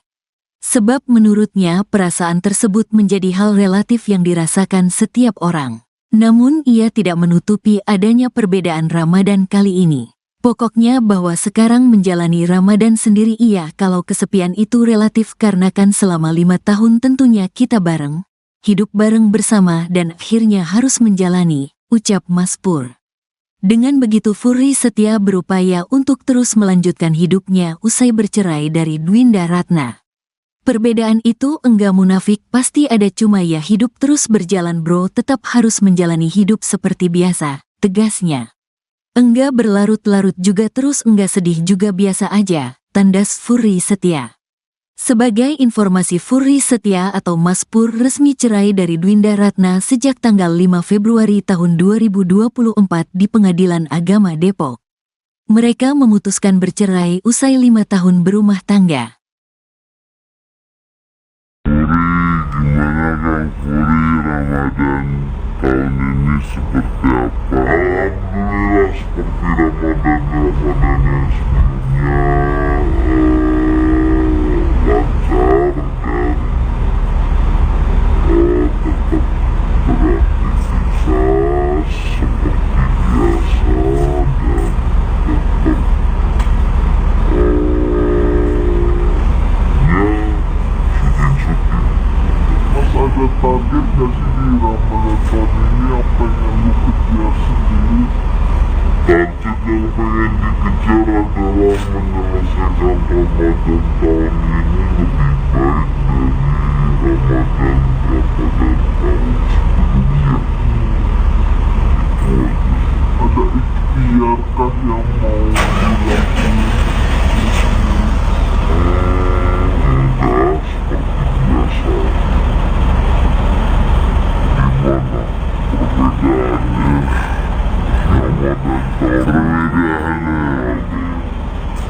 Sebab menurutnya perasaan tersebut menjadi hal relatif yang dirasakan setiap orang. Namun ia tidak menutupi adanya perbedaan Ramadan kali ini. Pokoknya bahwa sekarang menjalani Ramadan sendiri ia kalau kesepian itu relatif karena kan selama 5 tahun tentunya kita bareng, hidup bareng bersama dan akhirnya harus menjalani, ucap Mas Pur. Dengan begitu Furi Setia berupaya untuk terus melanjutkan hidupnya usai bercerai dari Dwinda Ratna. Perbedaan itu enggak munafik, pasti ada, cuma ya hidup terus berjalan bro, tetap harus menjalani hidup seperti biasa, tegasnya. Enggak berlarut-larut juga terus enggak sedih juga biasa aja, tandas Furi Setia. Sebagai informasi Furi Setia atau Mas Pur resmi cerai dari Dwinda Ratna sejak tanggal 5 Februari tahun 2024 di Pengadilan Agama Depok. Mereka memutuskan bercerai usai 5 tahun berumah tangga. Gimana Kang Furi, Ramadan tahun ini seperti apa? Alhamdulillah seperti Ramadan yang sebelumnya, lancar dan tetap beraktivitas seperti biasa dan tetap syuting-syuting. Mas ada target gak sih di Ramadan tahun ini yang pengen lu kejar sendiri? Target yang pengen dikejar adalah menyelesaikan Ramadan tahun ini lebih baik dari Ramadan tahun sebelumnya. Itu aja. Ada ikhtiarkah yang mau dilakukan? Enggak, seperti biasa. Gimana perbedaannya Ramadan tahun ini?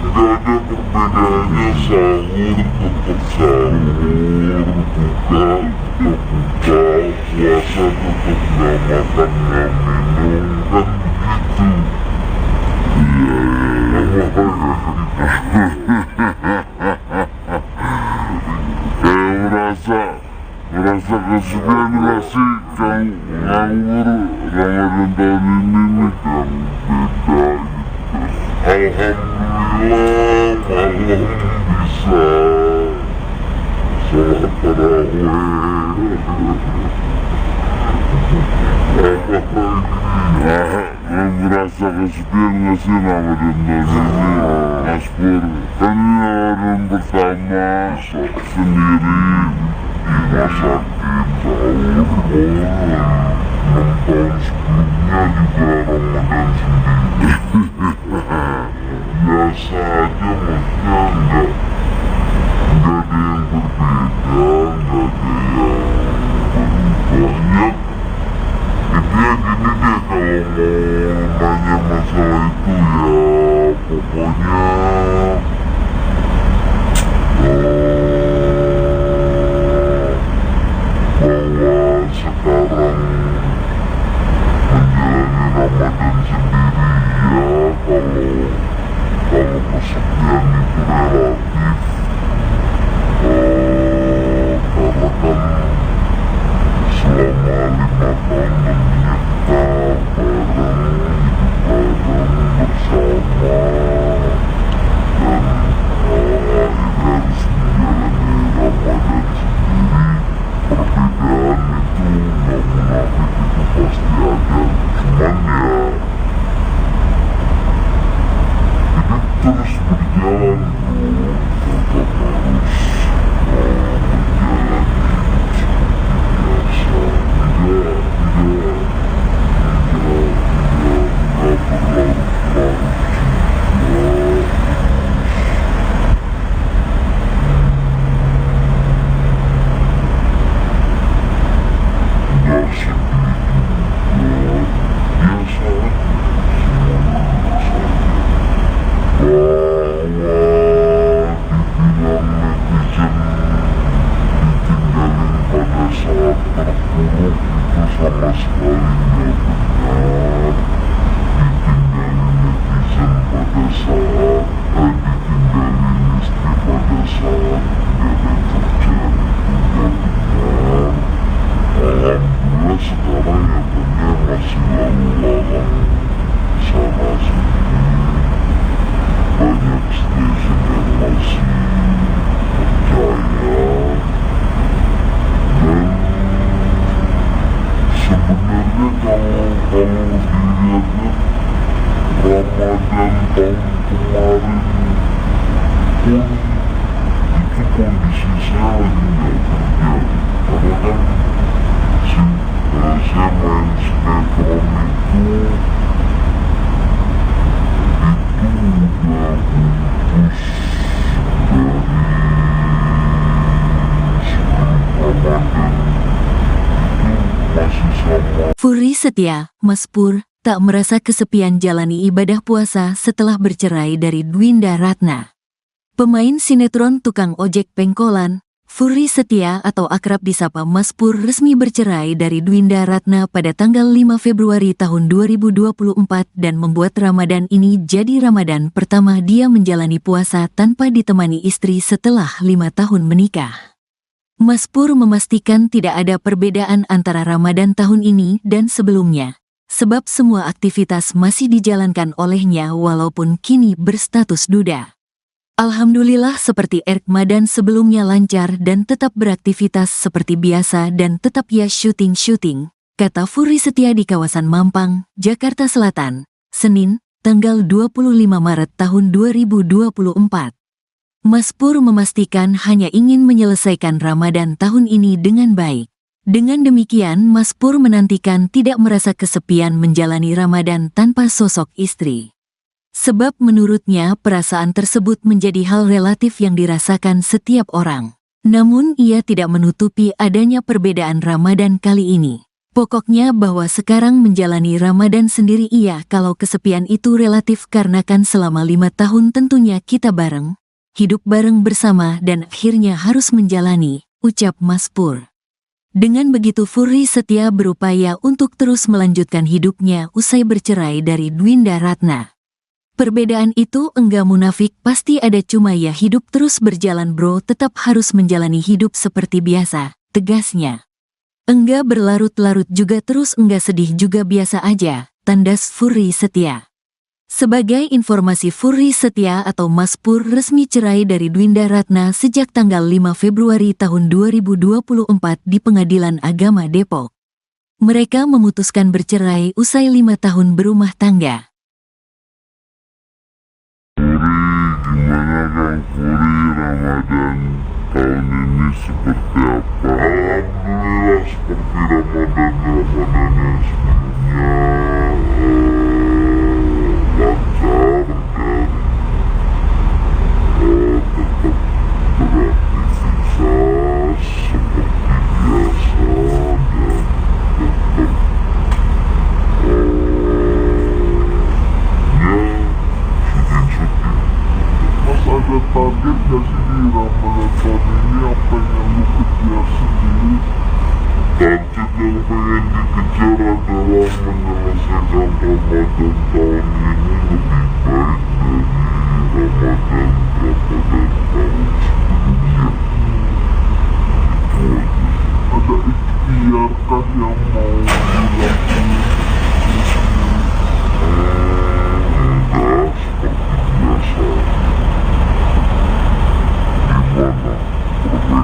Nggak ada perbedaannya, sahur tetap sahur, buka tetap buka, puasa tetap nggak makan nggak minum, kan begitu. Merasa kesepian gak sih Kang nganggur Ramadan tahun ini nih Kang? Beda gitu. Alhamdulillah malam bisa sholat tarawih. Merasa kesepian gak sih Ramadan tahun ini Mas Pur? Kan ini Ramadan pertama sendiri di rumah sakit, sahur, 6 tahun sebelumnya juga Ramadan sendiri. Biasa aja, maksudnya nggak ada yang berbeda, nggak ada yang berubah. Ya, intinya gini deh, kalau mau nanya masalah itu ya pokoknya bahwa sekarang menjalani Ramadan sendiri ya, kalau kesepian itu relatif, karena kan selama 5 tahun menikah bareng, hidup bareng bersama, dan akhirnya harus menjalani Ramadan sendiri. Perbedaan itu nggak munafik, itu pasti ada, cuman ya hidup terus berjalan bro, tetap harus menjalani hidup seperti biasa, tidak berlarut-larut juga. Nggak sedih juga, biasa aja, semuanya biasa aja. Bahwa dibilang netizen ditinggalin pada saat terpuruk itu sama sekali nggak benar. Ditinggalin netizen pada saat ditinggalin istri pada saat nggak ada kerjaan itu nggak benar. Alhamdulillah sekarang nyatanya masih lalu lalang sana sini, banyak stasiun yang masih percaya, dan sebenarnya kalau dilihatnya Ramadan tahun kemarin pun itu kondisi saya lagi nggak kerja, karena kan saya main sinetron itu udah putus dari sebelum Ramadan, itu masih sama. Furi Setia, Mas Pur, tak merasa kesepian jalani ibadah puasa setelah bercerai dari Dwinda Ratna. Pemain sinetron tukang ojek pengkolan, Furry Setia atau akrab disapa Mas Pur resmi bercerai dari Dwinda Ratna pada tanggal 5 Februari tahun 2024 dan membuat Ramadan ini jadi Ramadan pertama dia menjalani puasa tanpa ditemani istri setelah 5 tahun menikah. Mas Pur memastikan tidak ada perbedaan antara Ramadan tahun ini dan sebelumnya, sebab semua aktivitas masih dijalankan olehnya walaupun kini berstatus duda. Alhamdulillah seperti Ramadan sebelumnya lancar dan tetap beraktivitas seperti biasa dan tetap ya syuting, kata Furry Setia di kawasan Mampang, Jakarta Selatan, Senin, tanggal 25 Maret tahun 2024. Mas Pur memastikan hanya ingin menyelesaikan Ramadan tahun ini dengan baik. Dengan demikian Mas Pur menantikan tidak merasa kesepian menjalani Ramadan tanpa sosok istri. Sebab menurutnya perasaan tersebut menjadi hal relatif yang dirasakan setiap orang. Namun ia tidak menutupi adanya perbedaan Ramadan kali ini. Pokoknya bahwa sekarang menjalani Ramadan sendiri kalau kesepian itu relatif karena kan selama 5 tahun tentunya kita bareng, hidup bareng bersama dan akhirnya harus menjalani, ucap Mas Pur. Dengan begitu Furry Setia berupaya untuk terus melanjutkan hidupnya usai bercerai dari Dwinda Ratna. Perbedaan itu enggak munafik, pasti ada, cuma ya hidup terus berjalan bro, tetap harus menjalani hidup seperti biasa, tegasnya. Enggak berlarut-larut juga terus enggak sedih juga biasa aja, tandas Furry Setia. Sebagai informasi Furry Setia atau Mas Pur resmi cerai dari Dwinda Ratna sejak tanggal 5 Februari tahun 2024 di Pengadilan Agama Depok. Mereka memutuskan bercerai usai 5 tahun berumah tangga. Gimana Kang Furry, Ramadan tahun ini seperti apa? Alhamdulillah seperti Ramadan yang sebelumnya, lancar dan tetap beraktivitas seperti biasa dan tetap ada target gak sih di Ramadan tahun ini yang pengen lu kejar sendiri? Target yang pengen dikejar adalah menyelesaikan Ramadan tahun ini lebih baik dari Ramadan tahun sebelumnya. Itu aja. Ada ikhtiar kah yang mau dilakukan? Enggak, seperti biasa.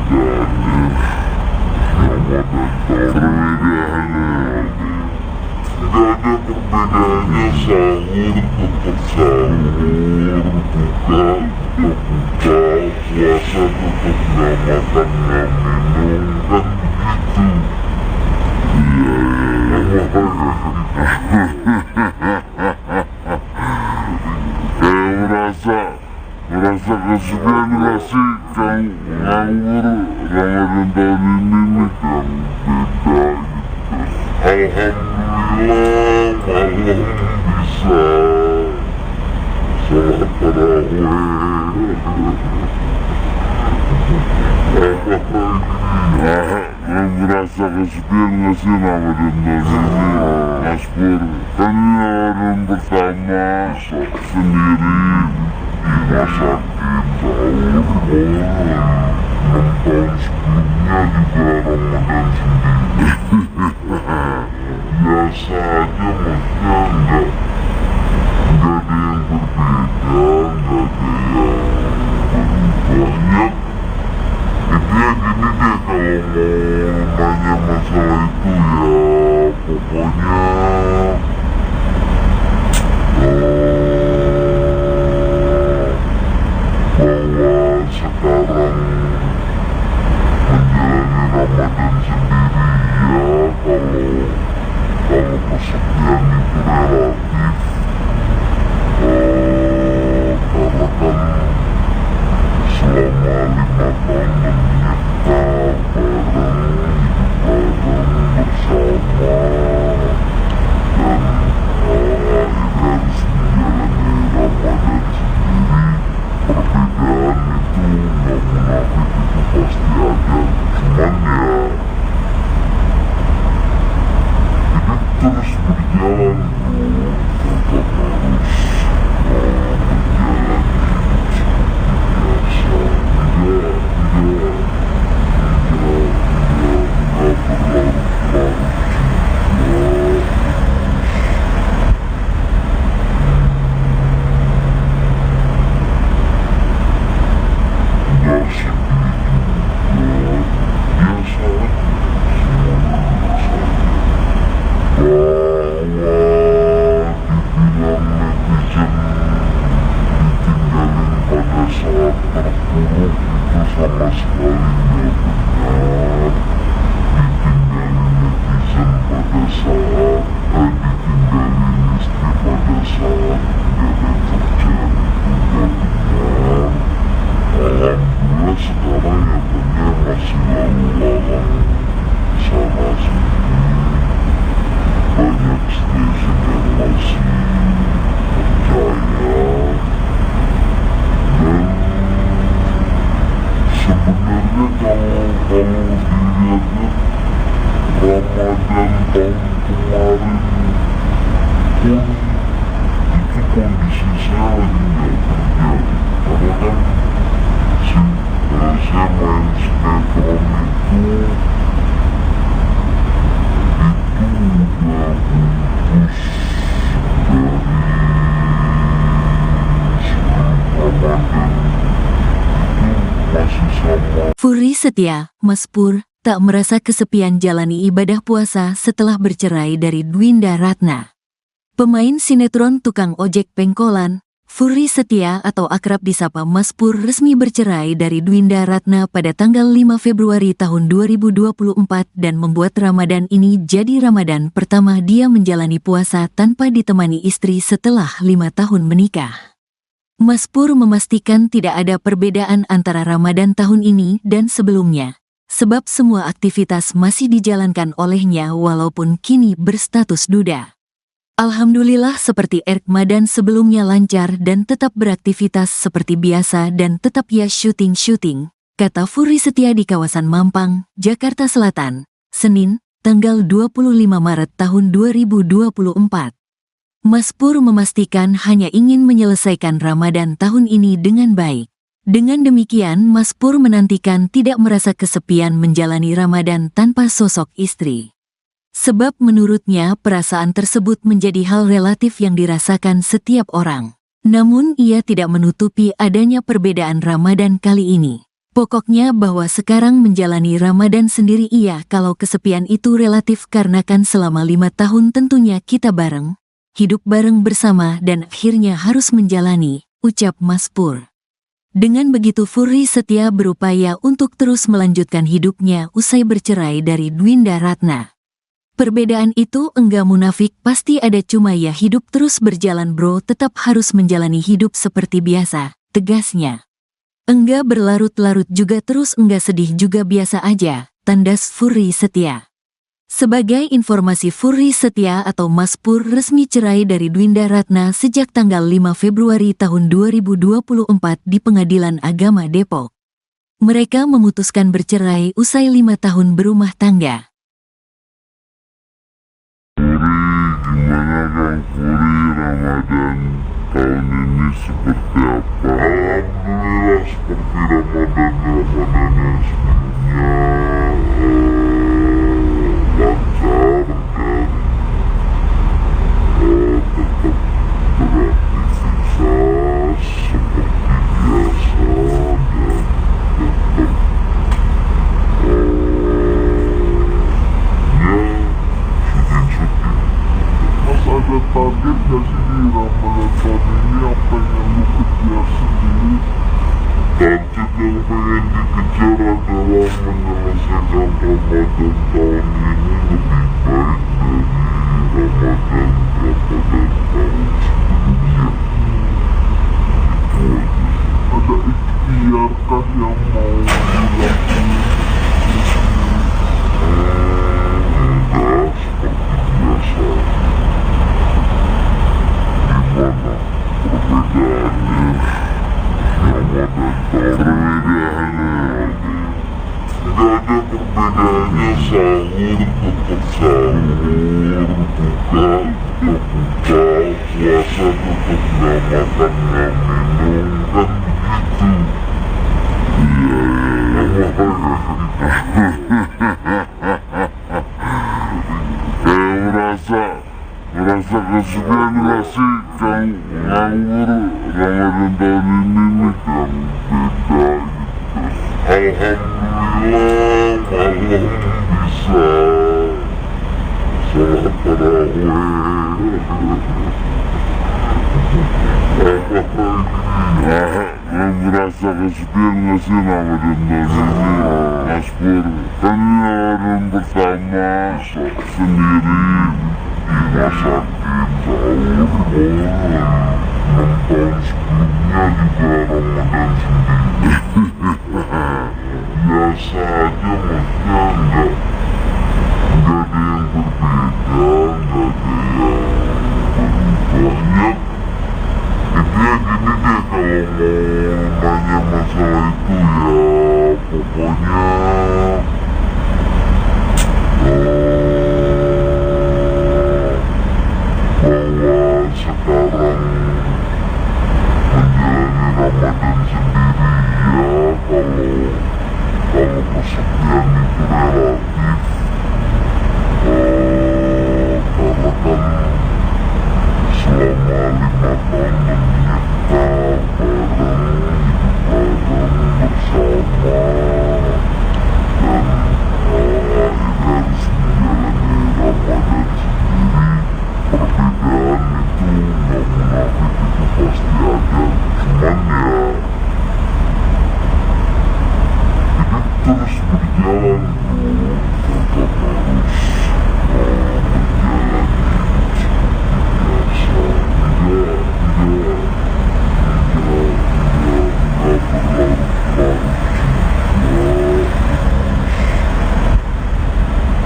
Perbedaannya nggak ada perbedaannya, sahur tetap sahur, buka tetap buka, puasa tetap nggak makan nggak minum, kan begitu. Kayak merasa kesepian gak sih Kang nganggur Ramadan tahun ini nih yang beda gitu. Alhamdulillah malam bisa sholat tarawih. Merasa kesepian gak sih Ramadan tahun ini Mas Pur? Kan ini Ramadan pertama sendiri di rumah sakit, tahun 6 tahun sebelumnya juga Ramadan sendiri. Biasa aja, maksudnya enggak ada yang berbeda, enggak ada yang banyak. Intinya gini deh, kalau mau nanya masalah itu ya pokoknya bahwa sekarang menjalani Ramadan sendiri ya, kalau kesepian itu relatif, buruk itu sama sekali nggak benar. Ditinggalin netizen pada saat ditinggalin istri pada saat nggak ada kerjaan itu nggak benar. Alhamdulillah sekarang nyatanya masih lalu lalang sana sini, banyak stasiun yang masih percaya. Dan sebenarnya kalau dilihatnya Ramadan tahun kemarin pun itu kondisi saya lagi nggak kerja, karena kan saya main sinetron itu udah putus dari sebelum Ramadan, itu masih sama. Furi Setia, Mas Pur, tak merasa kesepian jalani ibadah puasa setelah bercerai dari Dwinda Ratna. Pemain sinetron tukang ojek pengkolan, Furi Setia atau akrab disapa Mas Pur resmi bercerai dari Dwinda Ratna pada tanggal 5 Februari tahun 2024 dan membuat Ramadan ini jadi Ramadan pertama dia menjalani puasa tanpa ditemani istri setelah 5 tahun menikah. Mas Pur memastikan tidak ada perbedaan antara Ramadan tahun ini dan sebelumnya, sebab semua aktivitas masih dijalankan olehnya walaupun kini berstatus duda. Alhamdulillah seperti Ramadan sebelumnya lancar dan tetap beraktivitas seperti biasa dan tetap ya syuting, kata Furi Setia di kawasan Mampang, Jakarta Selatan, Senin, tanggal 25 Maret tahun 2024. Mas Pur memastikan hanya ingin menyelesaikan Ramadan tahun ini dengan baik. Dengan demikian, Mas Pur menantikan tidak merasa kesepian menjalani Ramadan tanpa sosok istri. Sebab menurutnya perasaan tersebut menjadi hal relatif yang dirasakan setiap orang. Namun ia tidak menutupi adanya perbedaan Ramadan kali ini. Pokoknya bahwa sekarang menjalani Ramadan sendiri iya kalau kesepian itu relatif karena kan selama 5 tahun tentunya kita bareng, hidup bareng bersama dan akhirnya harus menjalani, ucap Mas Pur. Dengan begitu Furi Setia berupaya untuk terus melanjutkan hidupnya usai bercerai dari Dwinda Ratna. Perbedaan itu enggak munafik, pasti ada, cuma ya hidup terus berjalan bro, tetap harus menjalani hidup seperti biasa, tegasnya. Enggak berlarut-larut juga terus enggak sedih juga biasa aja, tandas Furi Setia. Sebagai informasi, Furi Setia atau Mas Pur resmi cerai dari Dwinda Ratna sejak tanggal 5 Februari tahun 2024 di Pengadilan Agama Depok. Mereka memutuskan bercerai usai 5 tahun berumah tangga. Gimana Kang Furi, Ramadan tahun ini seperti apa? Alhamdulillah seperti Ramadan yang sebelumnya, lancar dan tetap beraktivitas seperti biasa dan tetap ada target gak sih di Ramadan tahun ini yang pengen lu kejar sendiri? Target yang pengen dikejar adalah menyelesaikan Ramadan tahun ini lebih baik dari Ramadan tahun sebelumnya. Itu aja. Ada ikhtiarkah yang mau dilakukan? Enggak, seperti biasa. Gimana perbedaannya Ramadan perbedaannya? Gak ada perbedaannya, sahur tetap sahur, buka tetap buka, puasa tetap gak makan gak minum, kan begitu. Merasa kesepian gak sih Kang nganggur Ramadan tahun ini nih Kang, beda gitu. Alhamdulillah malam bisa sholat tarawih. Merasa kesepian gak sih Ramadan tahun ini Mas Pur? Kan ini Ramadan pertama sendiri dimasakin sahur. 6 tahun sebelumnya juga Ramadan sendiri. Biasa aja, maksudnya enggak ada yang berbeda, enggak ada yang banyak. Intinya gini deh, kalau mau nanya masalah itu ya pokoknya bahwa sekarang menjalani Ramadan sendiri ya, kalau kesepian itu relatif, karena kan selama 5 tahun kita bareng, hidup bareng bersama, dan akhirnya harus menjalani Ramadan sendiri. Perbedaan itu nggak munafik, itu pasti ada, cuman ya hidup terus berjalan bro, tetap harus menjalani hidup seperti biasa, tidak berlarut-larut juga, nggak sedih juga, biasa aja, semuanya biasa aja. Bahwa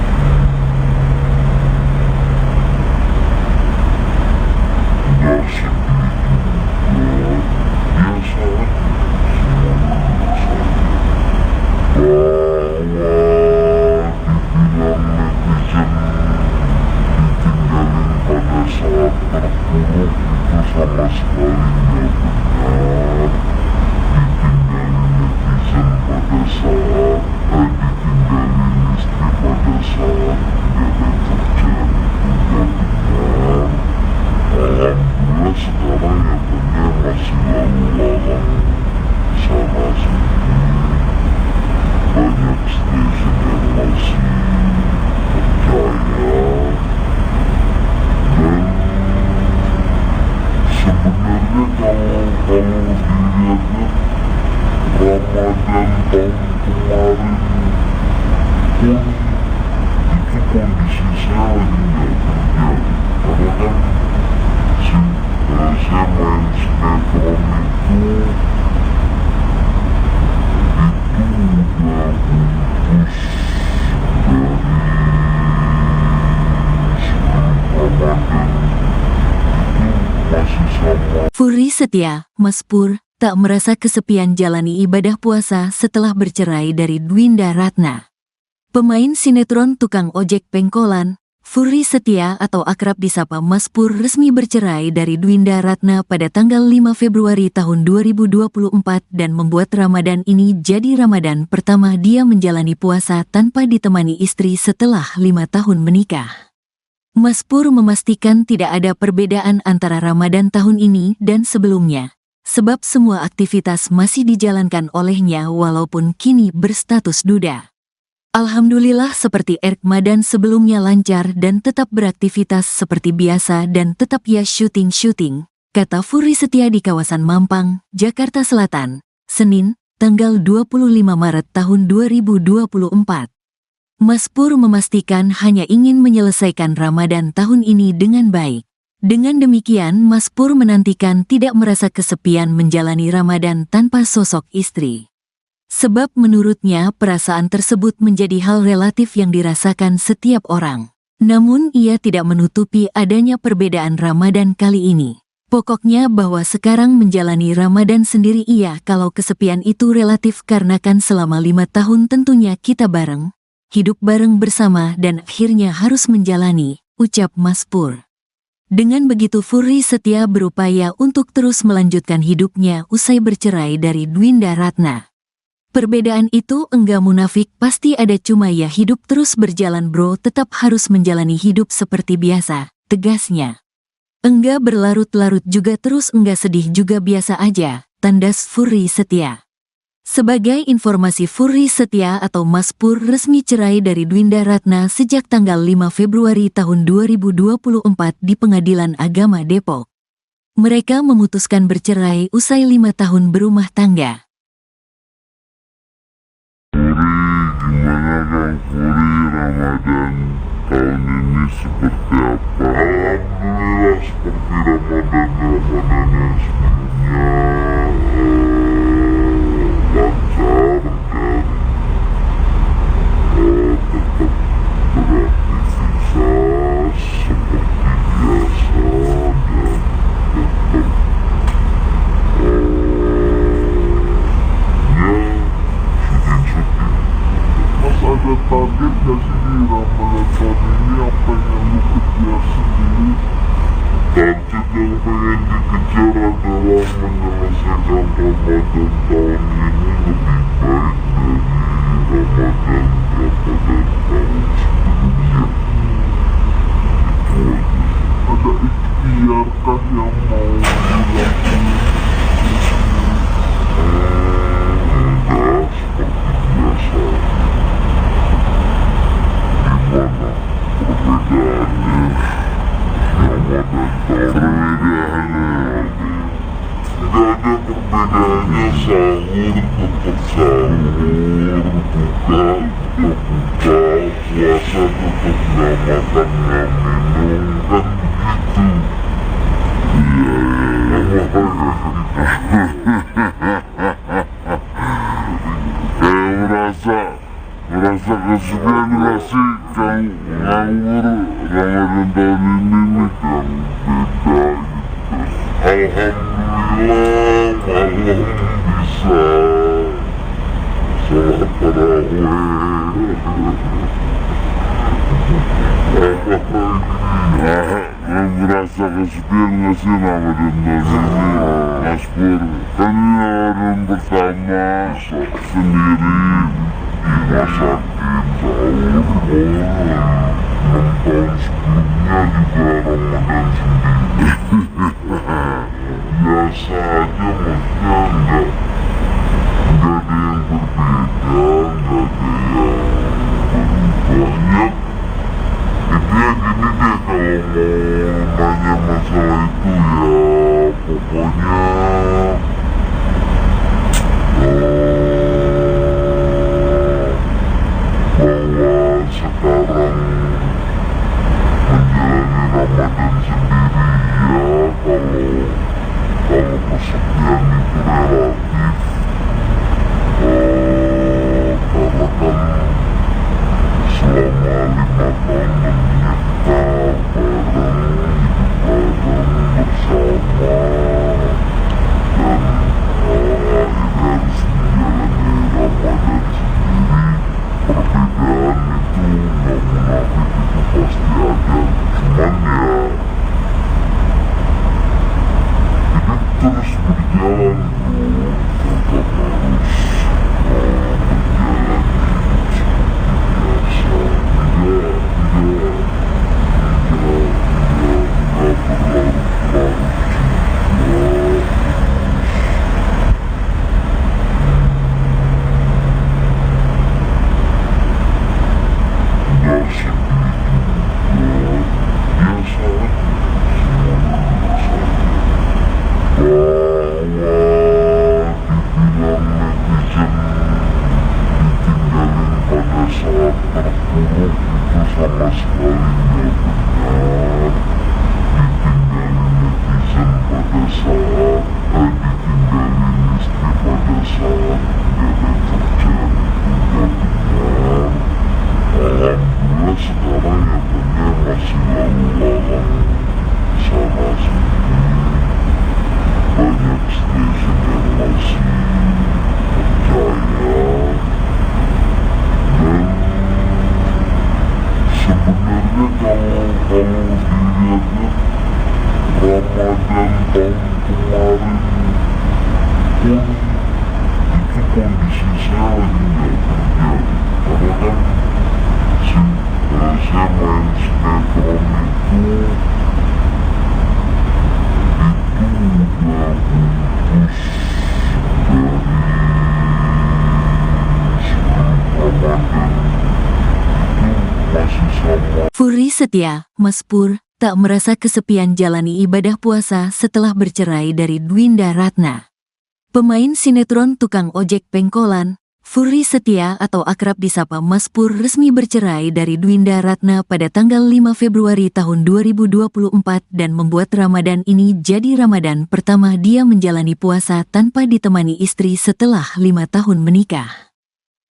dibilang netizen ditinggalin pada saat terpuruk itu sama sekali nggak benar. Ditinggalin netizen pada saat ditinggalin istri pada saat nggak ada kerjaan itu nggak benar. Alhamdulillah sekarang ya banyak masih lalu lalang sana sini, banyak stasiun yang masih percaya, dan sebenarnya kalau dilihat-lihat Ramadan tahun kemarin pun itu kondisi saya lagi nggak kerja, karena kan saya main sinetron itu udah putus dari sebelum Ramadan, itu masih sama. Furi Setia, Mas Pur, tak merasa kesepian jalani ibadah puasa setelah bercerai dari Dwinda Ratna. Pemain sinetron tukang ojek pengkolan, Furi Setia atau akrab disapa Mas Pur resmi bercerai dari Dwinda Ratna pada tanggal 5 Februari tahun 2024 dan membuat Ramadan ini jadi Ramadan pertama dia menjalani puasa tanpa ditemani istri setelah 5 tahun menikah. Mas Pur memastikan tidak ada perbedaan antara Ramadan tahun ini dan sebelumnya, sebab semua aktivitas masih dijalankan olehnya walaupun kini berstatus duda. Alhamdulillah seperti Ramadan sebelumnya lancar dan tetap beraktivitas seperti biasa dan tetap ya syuting, kata Furi Setia di kawasan Mampang, Jakarta Selatan, Senin, tanggal 25 Maret tahun 2024. Mas Pur memastikan hanya ingin menyelesaikan Ramadan tahun ini dengan baik. Dengan demikian Mas Pur menantikan tidak merasa kesepian menjalani Ramadan tanpa sosok istri. Sebab menurutnya perasaan tersebut menjadi hal relatif yang dirasakan setiap orang. Namun ia tidak menutupi adanya perbedaan Ramadan kali ini. Pokoknya bahwa sekarang menjalani Ramadan sendiri iya kalau kesepian itu relatif karena kan selama 5 tahun tentunya kita bareng, hidup bareng bersama dan akhirnya harus menjalani, ucap Mas Pur. Dengan begitu Furi Setia berupaya untuk terus melanjutkan hidupnya usai bercerai dari Dwinda Ratna. Perbedaan itu enggak munafik, pasti ada, cuma ya hidup terus berjalan bro, tetap harus menjalani hidup seperti biasa, tegasnya. Enggak berlarut-larut juga terus enggak sedih juga biasa aja, tandas Furi Setia. Sebagai informasi Furi Setia atau Mas Pur resmi cerai dari Dwinda Ratna sejak tanggal 5 Februari tahun 2024 di Pengadilan Agama Depok. Mereka memutuskan bercerai usai 5 tahun berumah tangga. Gimana Kang Furi, Ramadan tahun ini seperti apa? Alhamdulillah seperti Ramadan yang sebelumnya, lancar dan tetap beraktivitas seperti biasa dan tetap Mas ada target gak sih di Ramadan tahun ini apa yang lu kejar sendiri? Target yang pengen dikejar adalah menyelesaikan Ramadan tahun ini lebih baik dari Ramadan tahun sebelumnya. Itu aja. Ada ikhtiarkah yang mau dilakukan? Enggak, seperti biasa. Gimana perbedaannya Ramadan Gak ada perbedaannya, sahur tetap sahur, buka tetap buka, puasa tetap gak makan gak minum, kan begitu. Merasa kesepian gak sih Kang nganggur Ramadan tahun ini nih Kang? Beda gitu. Alhamdulillah malam bisa sholat tarawih. Merasa kesepian gak sih Ramadan tahun ini Mas Pur? Kan ini Ramadan pertama sendiri rumah sakit, sahur, 6 tahun sebelumnya juga Ramadan sendiri. Biasa aja, maksudnya enggak ada yang berbeda, enggak ada yang banyak. Intinya gini deh, kalau mau nanya masalah itu ya pokoknya bahwa sekarang menjalani Ramadan sendiri ya kalau kesepian itu relatif, karena kan selama 5 tahun menyita bareng, hidup bareng bersama dan akhirnya harus menjalani Ramadan sendiri. Perbedaan itu nggak munafik, itu pasti ada, cuman ya hidup terus berjalan bro, tetap harus menjalani hidup seperti biasa, tidak berlarut-larut juga. Sama sekali nggak benar. Ditinggalin netizen pada saat ditinggalin istri pada saat nggak ada kerjaan itu nggak benar. Alhamdulillah sekarang ya benar masih lalu lalang sana sini, banyak stasiun yang masih percaya. Dan sebenarnya kalau dilihatnya Ramadan tahun kemarin pun itu kondisi saya lagi nggak kerja, karena kan saya main sinetron itu udah putus dari sebelum Ramadan. Furi Setia, Mas Pur, tak merasa kesepian jalani ibadah puasa setelah bercerai dari Dwinda Ratna. Pemain sinetron tukang ojek pengkolan, Furry Setia atau akrab disapa Mas Pur resmi bercerai dari Dwinda Ratna pada tanggal 5 Februari tahun 2024 dan membuat Ramadan ini jadi Ramadan pertama dia menjalani puasa tanpa ditemani istri setelah 5 tahun menikah.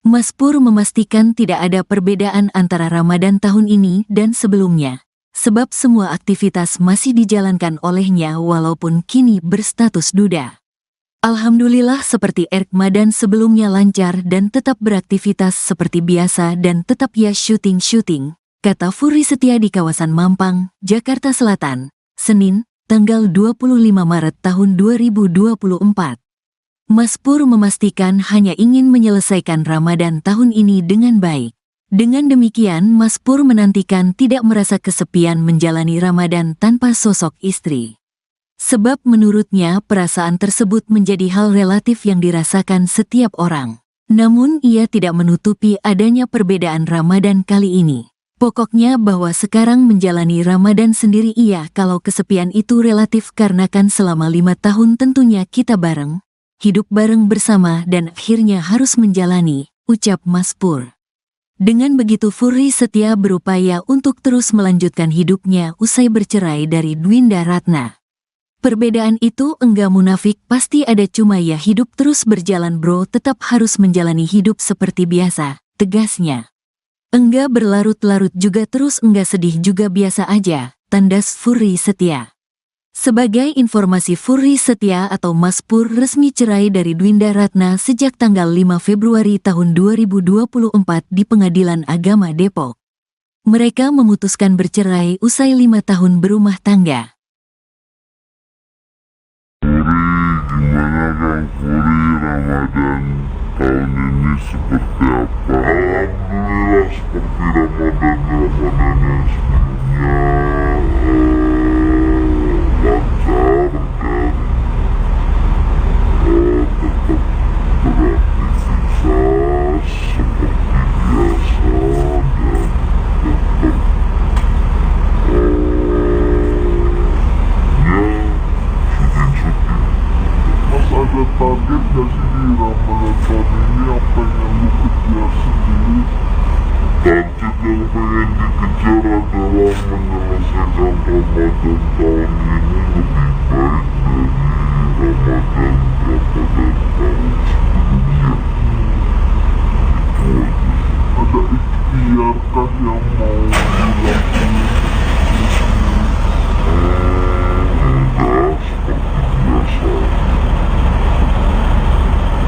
Mas Pur memastikan tidak ada perbedaan antara Ramadan tahun ini dan sebelumnya, sebab semua aktivitas masih dijalankan olehnya walaupun kini berstatus duda. Alhamdulillah seperti Ramadan sebelumnya lancar dan tetap beraktivitas seperti biasa dan tetap ya syuting, kata Furry Setia di kawasan Mampang, Jakarta Selatan, Senin, tanggal 25 Maret tahun 2024. Mas Pur memastikan hanya ingin menyelesaikan Ramadan tahun ini dengan baik. Dengan demikian, Mas Pur menantikan tidak merasa kesepian menjalani Ramadan tanpa sosok istri. Sebab menurutnya perasaan tersebut menjadi hal relatif yang dirasakan setiap orang. Namun ia tidak menutupi adanya perbedaan Ramadan kali ini. Pokoknya bahwa sekarang menjalani Ramadan sendiri kalau kesepian itu relatif karena kan selama 5 tahun tentunya kita bareng, hidup bareng bersama dan akhirnya harus menjalani, ucap Mas Pur. Dengan begitu Furry Setia berupaya untuk terus melanjutkan hidupnya usai bercerai dari Dwinda Ratna. Perbedaan itu enggak munafik, pasti ada, cuma ya hidup terus berjalan bro, tetap harus menjalani hidup seperti biasa, tegasnya. Enggak berlarut-larut juga terus enggak sedih juga biasa aja, tandas Furry Setia. Sebagai informasi, Furry Setia atau Mas Pur resmi cerai dari Dwinda Ratna sejak tanggal 5 Februari tahun 2024 di Pengadilan Agama Depok. Mereka memutuskan bercerai usai 5 tahun berumah tangga. Gimana Kang Furry, Ramadan tahun ini seperti apa? Alhamdulillah seperti Ramadan yang sebelumnya, lancar dan tetap beraktivitas seperti biasa dan tetap ada target gak sih di Ramadan tahun ini yang pengen lu kejar sendiri? Target yang pengen dikejar adalah menyelesaikan Ramadan tahun ini lebih baik dari Ramadan tahun sebelumnya. Itu aja. Ada ikhtiarkah yang mau dilakukan? Enggak, seperti biasa.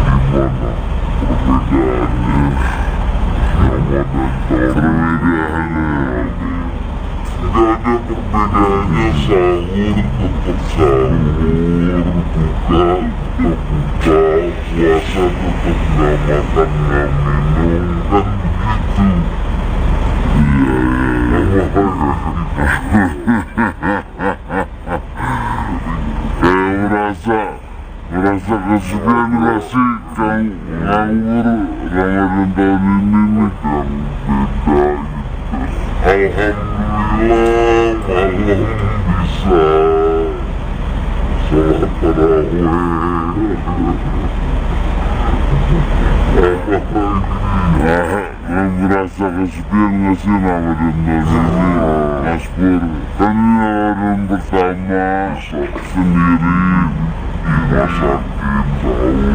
Gimana perbedaannya Ramadan perbedaannya? Gak ada perbedaannya, sahur tetap sahur, buka tetap buka, puasa tetap gak makan gak minum, kan begitu. Merasa kesepian gak sih Kang nganggur Ramadan tahun ini nih Kang? Beda gitu. Alhamdulillah malam bisa sholat tarawih. Merasa kesepian gak sih Ramadan tahun ini Mas Pur? Kan ini Ramadan pertama sendiri rumah sakit, sahur,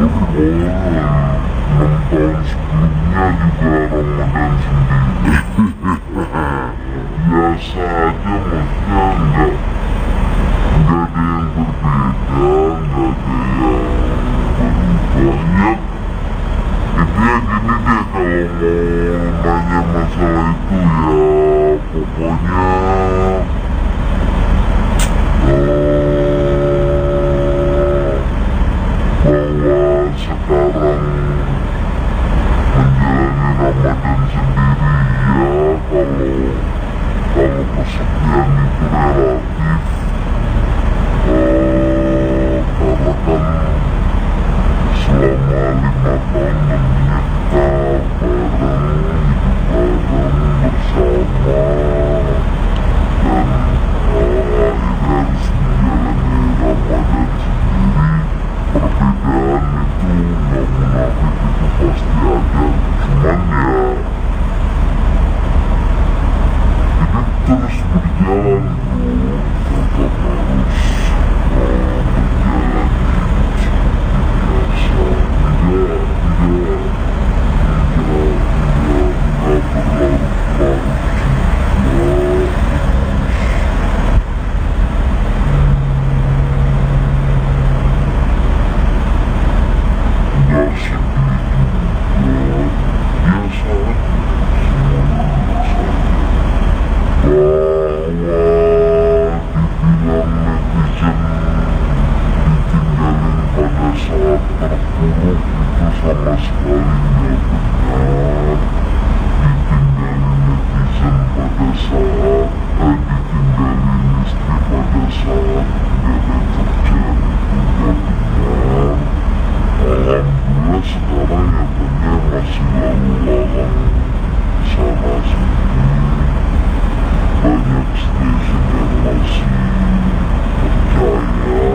6 tahun sebelumnya juga Ramadan sendiri. Biasa aja, maksudnya enggak ada yang berbeda, enggak ada yang berubah. Intinya gini deh, kalau mau nanya masalah itu ya pokoknya bahwa sekarang menjalani Ramadan sendiri ya, kalau kesepian itu relatif, karena kan selama 5 tahun menikah bareng, hidup bareng, terpuruk itu sama sekali nggak benar. Ditinggalin netizen pada saat ditinggalin istri pada saat nggak ada kerjaan itu nggak benar. Alhamdulillah sekarang ya banyak masih lalu lalang sana sini, banyak stasiun yang masih percaya.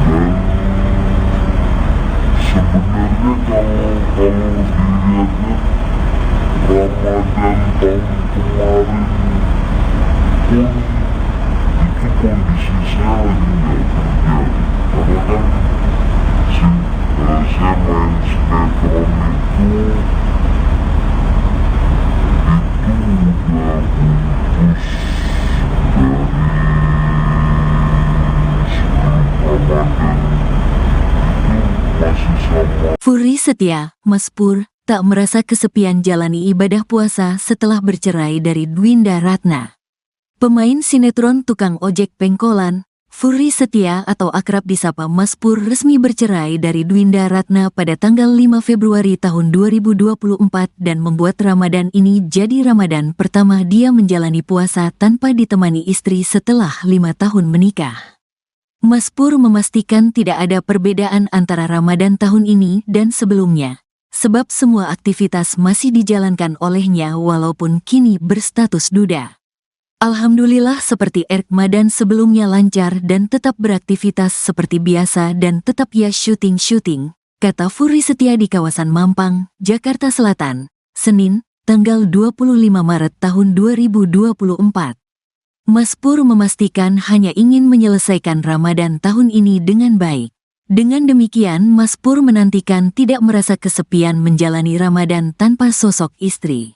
Dan sebenarnya kalau dilihat-lihat Ramadan tahun kemarin pun itu kondisi saya lagi nggak kerja, karena kan saya main sinetron itu udah putus dari sebelum Ramadan, itu masih sama. Furi Setia, Mas Pur, tak merasa kesepian jalani ibadah puasa setelah bercerai dari Dwinda Ratna. Pemain sinetron tukang ojek pengkolan, Furi Setia atau akrab disapa Mas Pur resmi bercerai dari Dwinda Ratna pada tanggal 5 Februari tahun 2024 dan membuat Ramadan ini jadi Ramadan pertama dia menjalani puasa tanpa ditemani istri setelah 5 tahun menikah. Mas Pur memastikan tidak ada perbedaan antara Ramadan tahun ini dan sebelumnya, sebab semua aktivitas masih dijalankan olehnya walaupun kini berstatus duda. Alhamdulillah seperti Ramadan sebelumnya lancar dan tetap beraktivitas seperti biasa dan tetap ya syuting, kata Furi Setia di kawasan Mampang, Jakarta Selatan, Senin, tanggal 25 Maret tahun 2024. Mas Pur memastikan hanya ingin menyelesaikan Ramadan tahun ini dengan baik. Dengan demikian, Mas Pur menantikan tidak merasa kesepian menjalani Ramadan tanpa sosok istri.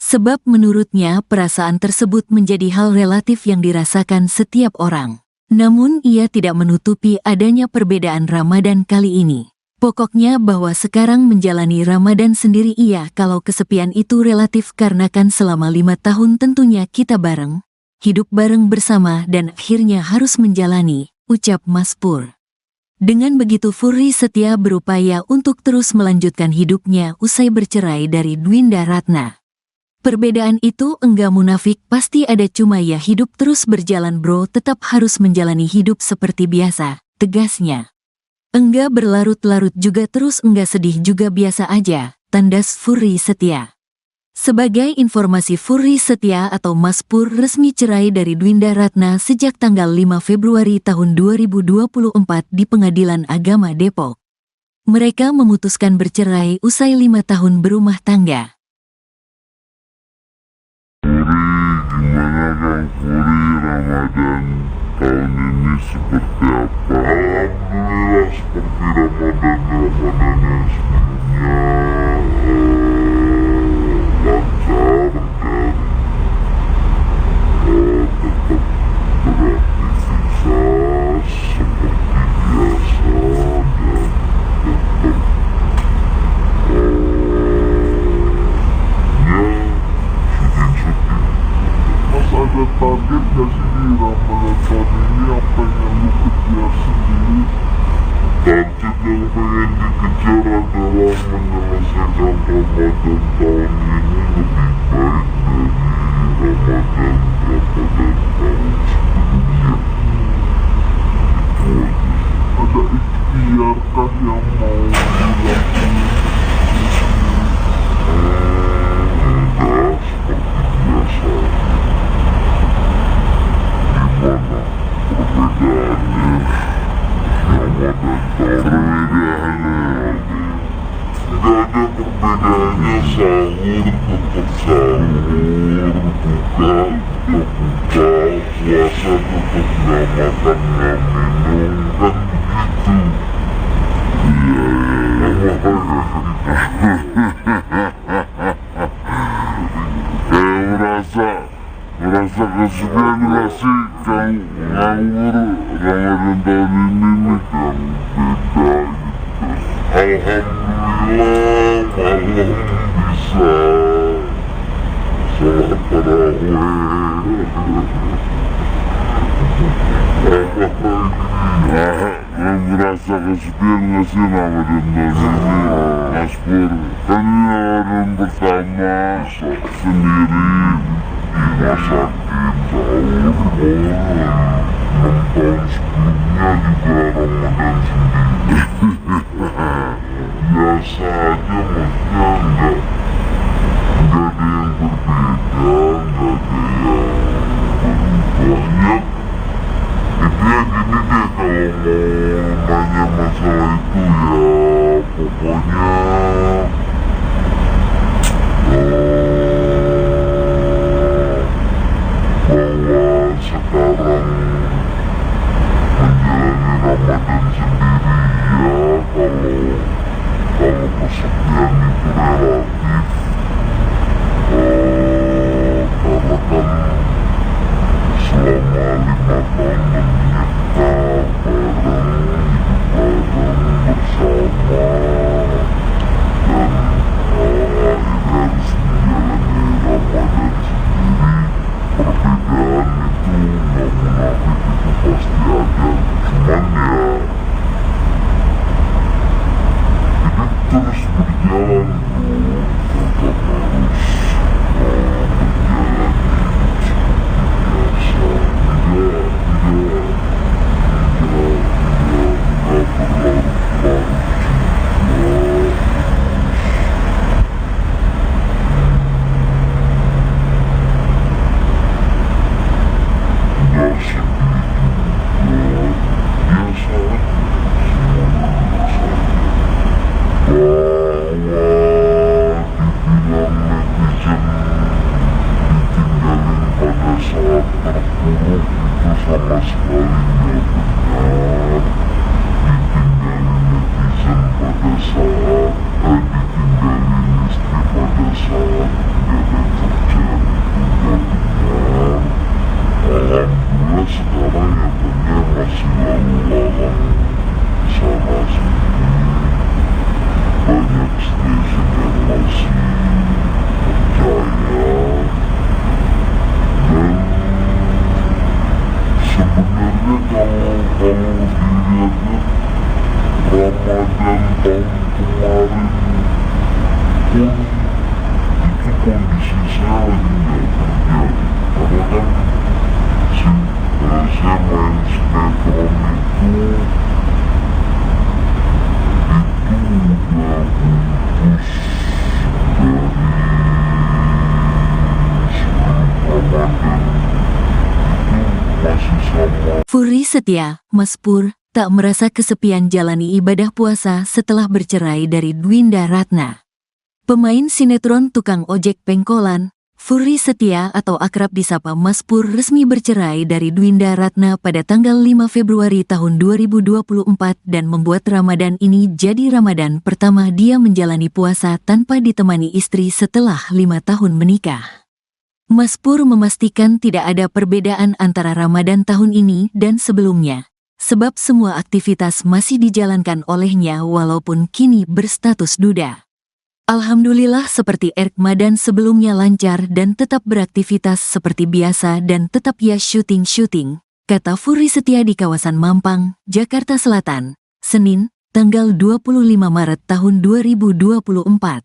Sebab menurutnya perasaan tersebut menjadi hal relatif yang dirasakan setiap orang. Namun ia tidak menutupi adanya perbedaan Ramadan kali ini. Pokoknya bahwa sekarang menjalani Ramadan sendiri iya kalau kesepian itu relatif karena kan selama 5 tahun tentunya kita bareng, hidup bareng bersama dan akhirnya harus menjalani, ucap Mas Pur. Dengan begitu Furi Setia berupaya untuk terus melanjutkan hidupnya usai bercerai dari Dwinda Ratna. Perbedaan itu enggak munafik, pasti ada, cuma ya hidup terus berjalan bro, tetap harus menjalani hidup seperti biasa, tegasnya. Enggak berlarut-larut juga terus enggak sedih juga biasa aja, tandas Furi Setia. Sebagai informasi, Furi Setia atau Mas Pur resmi cerai dari Dwinda Ratna sejak tanggal 5 Februari tahun 2024 di Pengadilan Agama Depok. Mereka memutuskan bercerai usai 5 tahun berumah tangga. Gimana Kang Furi, Ramadan tahun ini seperti apa? Alhamdulillah seperti Ramadan yang sebelumnya, lancar dan tetap beraktivitas seperti biasa dan tetap ada target gak sih di Ramadan tahun ini yang pengen lu kejar sendiri? Target yang pengen dikejar adalah menyelesaikan Ramadan tahun ini lebih baik dari Ramadan tahun sebelumnya. Itu aja. Ada ikhtiarkah yang mau dilakukan? Enggak, seperti biasa. Gimana perbedaannya Ramadan tahun ini? Gak ada perbedaannya, sahur tetap sahur, buka tetap buka, puasa tetap gak makan gak minum, kan begitu. Iya, merasa kesepian gak sih Kang nganggur Ramadan tahun ini nih Kang? Beda gitu. Alhamdulillah malam bisa sholat tarawih. Merasa kesepian nggak sih Ramadan tahun ini, Mas Pur? Kan ini Ramadan pertama sendiri di rumah sakit, tahu 6 tahun sebelumnya juga Ramadan sendiri. Biasa aja, maksudnya nggak ada yang berbeda, nggak ada yang banyak. Intinya gini deh, kalau mau nanya masalah itu ya pokoknya bahwa sekarang menjalani Ramadan sendiri ya, kalau kesepian itu relatif, karena kan selama 5 tahun menikah bareng, hidup bareng bersama, dan akhirnya harus menjalani Ramadan sendiri. Perbedaan itu nggak munafik, itu pasti ada, cuman ya hidup terus berjalan bro, tetap harus menjalani hidup tidak berlarut-larut juga, tidak sedih juga, biasa aja, semuanya biasa aja. Bahwa dibilang netizen ditinggalin pada saat terpuruk itu sama sekali nggak benar. Ditinggalin netizen pada saat ditinggalin istri pada saat nggak ada kerjaan itu nggak benar. Alhamdulillah sekarang ya banyak masih lalu lalang sana sini, banyak stasiun yang masih percaya. Dan sebenarnya kalau dilihat-lihat Ramadan tahun kemarin pun itu kondisi saya lagi nggak kerja, karena kan saya main sinetron itu udah putus dari sebelum Ramadan, itu masih sama. Furi Setia, Mas Pur, tak merasa kesepian jalani ibadah puasa setelah bercerai dari Dwinda Ratna. Pemain sinetron tukang ojek pengkolan, Furi Setia atau akrab disapa Mas Pur resmi bercerai dari Dwinda Ratna pada tanggal 5 Februari tahun 2024 dan membuat Ramadan ini jadi Ramadan pertama dia menjalani puasa tanpa ditemani istri setelah 5 tahun menikah. Mas Pur memastikan tidak ada perbedaan antara Ramadan tahun ini dan sebelumnya, sebab semua aktivitas masih dijalankan olehnya walaupun kini berstatus duda. Alhamdulillah seperti Ramadan sebelumnya lancar dan tetap beraktivitas seperti biasa dan tetap ya syuting-syuting, kata Furi Setia di kawasan Mampang, Jakarta Selatan, Senin, tanggal 25 Maret tahun 2024.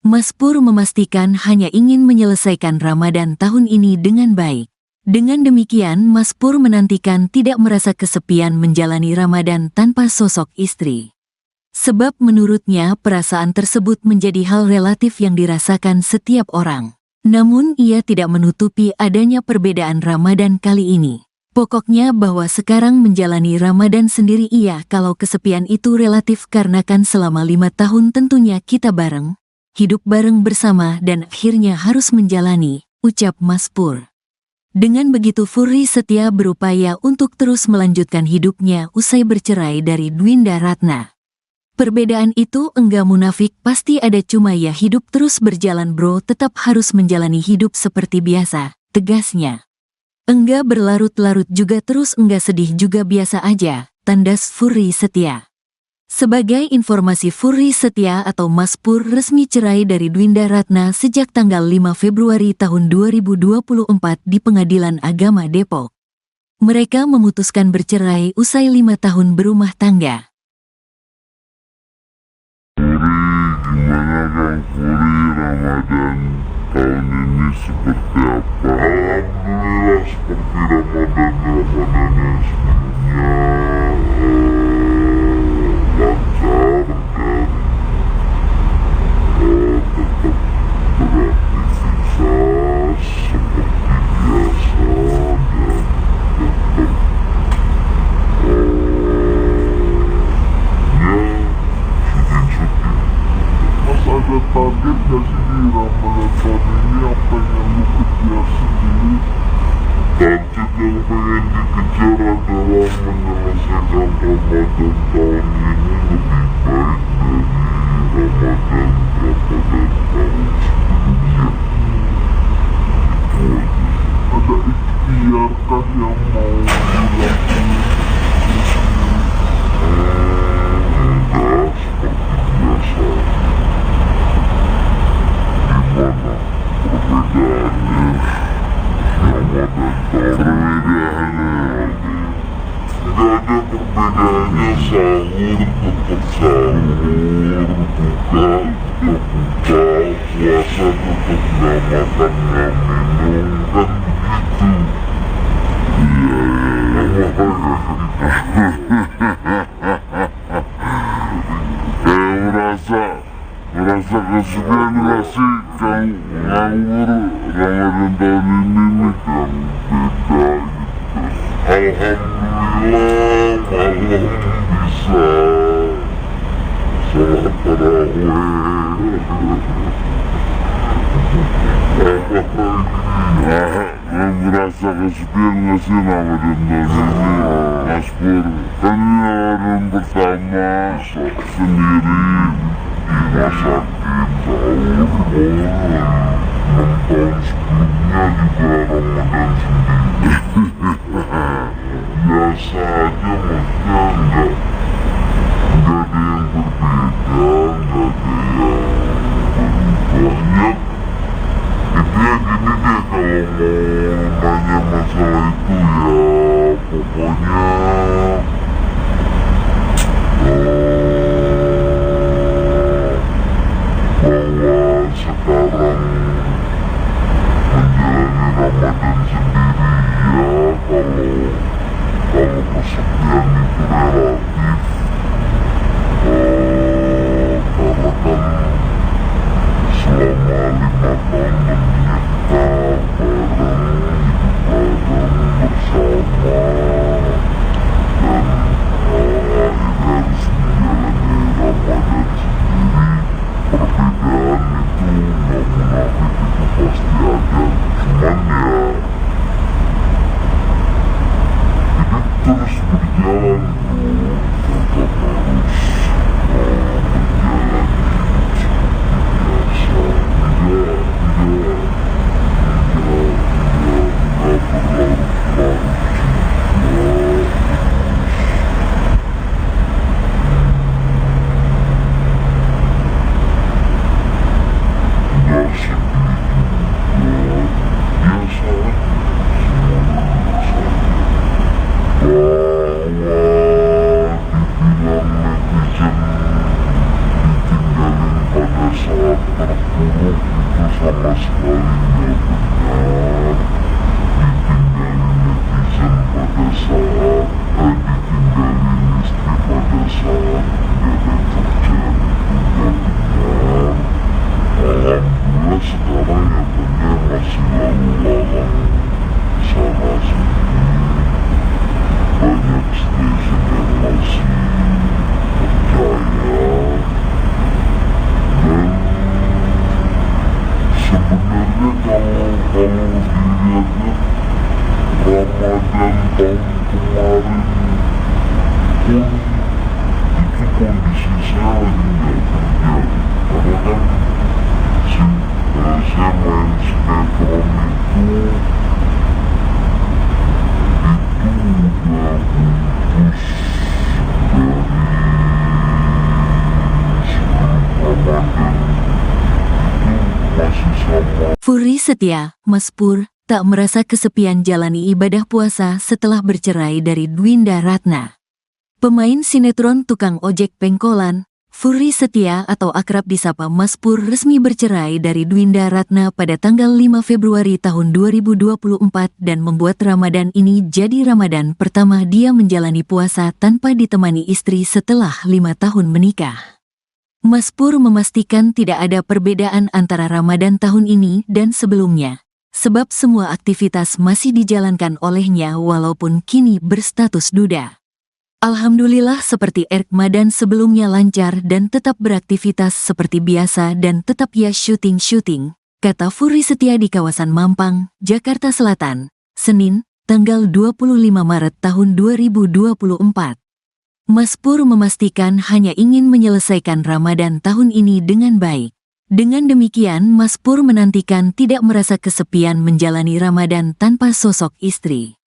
Mas Pur memastikan hanya ingin menyelesaikan Ramadan tahun ini dengan baik. Dengan demikian Mas Pur menantikan tidak merasa kesepian menjalani Ramadan tanpa sosok istri. Sebab menurutnya perasaan tersebut menjadi hal relatif yang dirasakan setiap orang. Namun ia tidak menutupi adanya perbedaan Ramadan kali ini. Pokoknya bahwa sekarang menjalani Ramadan sendiri iya kalau kesepian itu relatif karena kan selama 5 tahun tentunya kita bareng, hidup bareng bersama dan akhirnya harus menjalani, ucap Mas Pur. Dengan begitu Furi Setia berupaya untuk terus melanjutkan hidupnya usai bercerai dari Dwinda Ratna. Perbedaan itu enggak munafik, pasti ada, cuma ya hidup terus berjalan bro, tetap harus menjalani hidup seperti biasa, tegasnya. Enggak berlarut-larut juga terus enggak sedih juga biasa aja, tandas Furi Setia. Sebagai informasi Furi Setia atau Mas Pur resmi cerai dari Dwinda Ratna sejak tanggal 5 Februari tahun 2024 di Pengadilan Agama Depok. Mereka memutuskan bercerai usai 5 tahun berumah tangga. Furi, gimana Kang Furi, Ramadan tahun ini seperti apa? Alhamdulillah seperti Ramadan yang sebelumnya, lancar dan tetap beraktivitas seperti biasa dan tetap syuting-syuting. Mas ada target gak sih di Ramadan tahun ini yang pengen lu kejar sendiri? Target yang pengen dikejar adalah menyelesaikan Ramadan tahun ini lebih baik dari Ramadan tahun sebelumnya. Itu aja. Ada ikhtiar kah yang mau dilakukan? Enggak, seperti biasa. Gimana perbedaannya? Ramadan perbedaannya? Enggak ada perbedaannya, sahur tetap sahur, buka tetap buka, puasa tetap gak makan gak minum, kan begitu. Merasa kesepian gak sih Kang nganggur Ramadan tahun ini nih Kang, beda gitu. Alhamdulillah malam bisa sholat tarawih. Merasa kesepian gak sih Ramadan tahun ini Mas Pur? Kan ini Ramadan pertama sendiri di rumah sakit, tahun 6 tahun sebelumnya juga Ramadan sendiri. Biasa aja, maksudnya enggak ada yang berbeda, enggak ada yang banyak. Intinya gini deh, kalau mau nanya masalah itu ya pokoknya bahwa sekarang menjalani Ramadan sendiri ya, kalau kesepian itu relatif, karena kan selama 5 tahun tentunya kita bareng bersama dan akhirnya harus menjalani Ramadan sendiri. Perbedaan itu nggak munafik, itu pasti ada, cuman ya hidup terus berjalan bro, tetap harus menjalani hidup seperti biasa. Enggak berlarut-larut juga. Enggak sedih juga, biasa aja, semuanya biasa aja. Bahwa dibilang netizen ditinggalin pada saat terpuruk itu sama sekali nggak benar. Ditinggalin netizen pada saat ditinggalin istri pada saat nggak ada kerjaan itu nggak benar. Alhamdulillah sekarang nyatanya masih lalu lalang sana sini, banyak stasiun yang masih percaya. Dan sebenarnya kalau dilihatnya Ramadan tahun kemarin pun itu kondisi saya lagi nggak kerja, karena kan saya main sinetron itu udah putus dari sebelum Ramadan, itu masih sama. Furi Setia, Mas Pur, tak merasa kesepian jalani ibadah puasa setelah bercerai dari Dwinda Ratna. Pemain sinetron tukang ojek pengkolan, Furry Setia atau akrab disapa Mas Pur resmi bercerai dari Dwinda Ratna pada tanggal 5 Februari tahun 2024 dan membuat Ramadan ini jadi Ramadan pertama dia menjalani puasa tanpa ditemani istri setelah 5 tahun menikah. Mas Pur memastikan tidak ada perbedaan antara Ramadan tahun ini dan sebelumnya, sebab semua aktivitas masih dijalankan olehnya walaupun kini berstatus duda. Alhamdulillah seperti Ramadan sebelumnya lancar dan tetap beraktivitas seperti biasa dan tetap ya syuting, kata Furry Setia di kawasan Mampang, Jakarta Selatan, Senin, tanggal 25 Maret tahun 2024. Mas Pur memastikan hanya ingin menyelesaikan Ramadan tahun ini dengan baik. Dengan demikian, Mas Pur menantikan tidak merasa kesepian menjalani Ramadan tanpa sosok istri.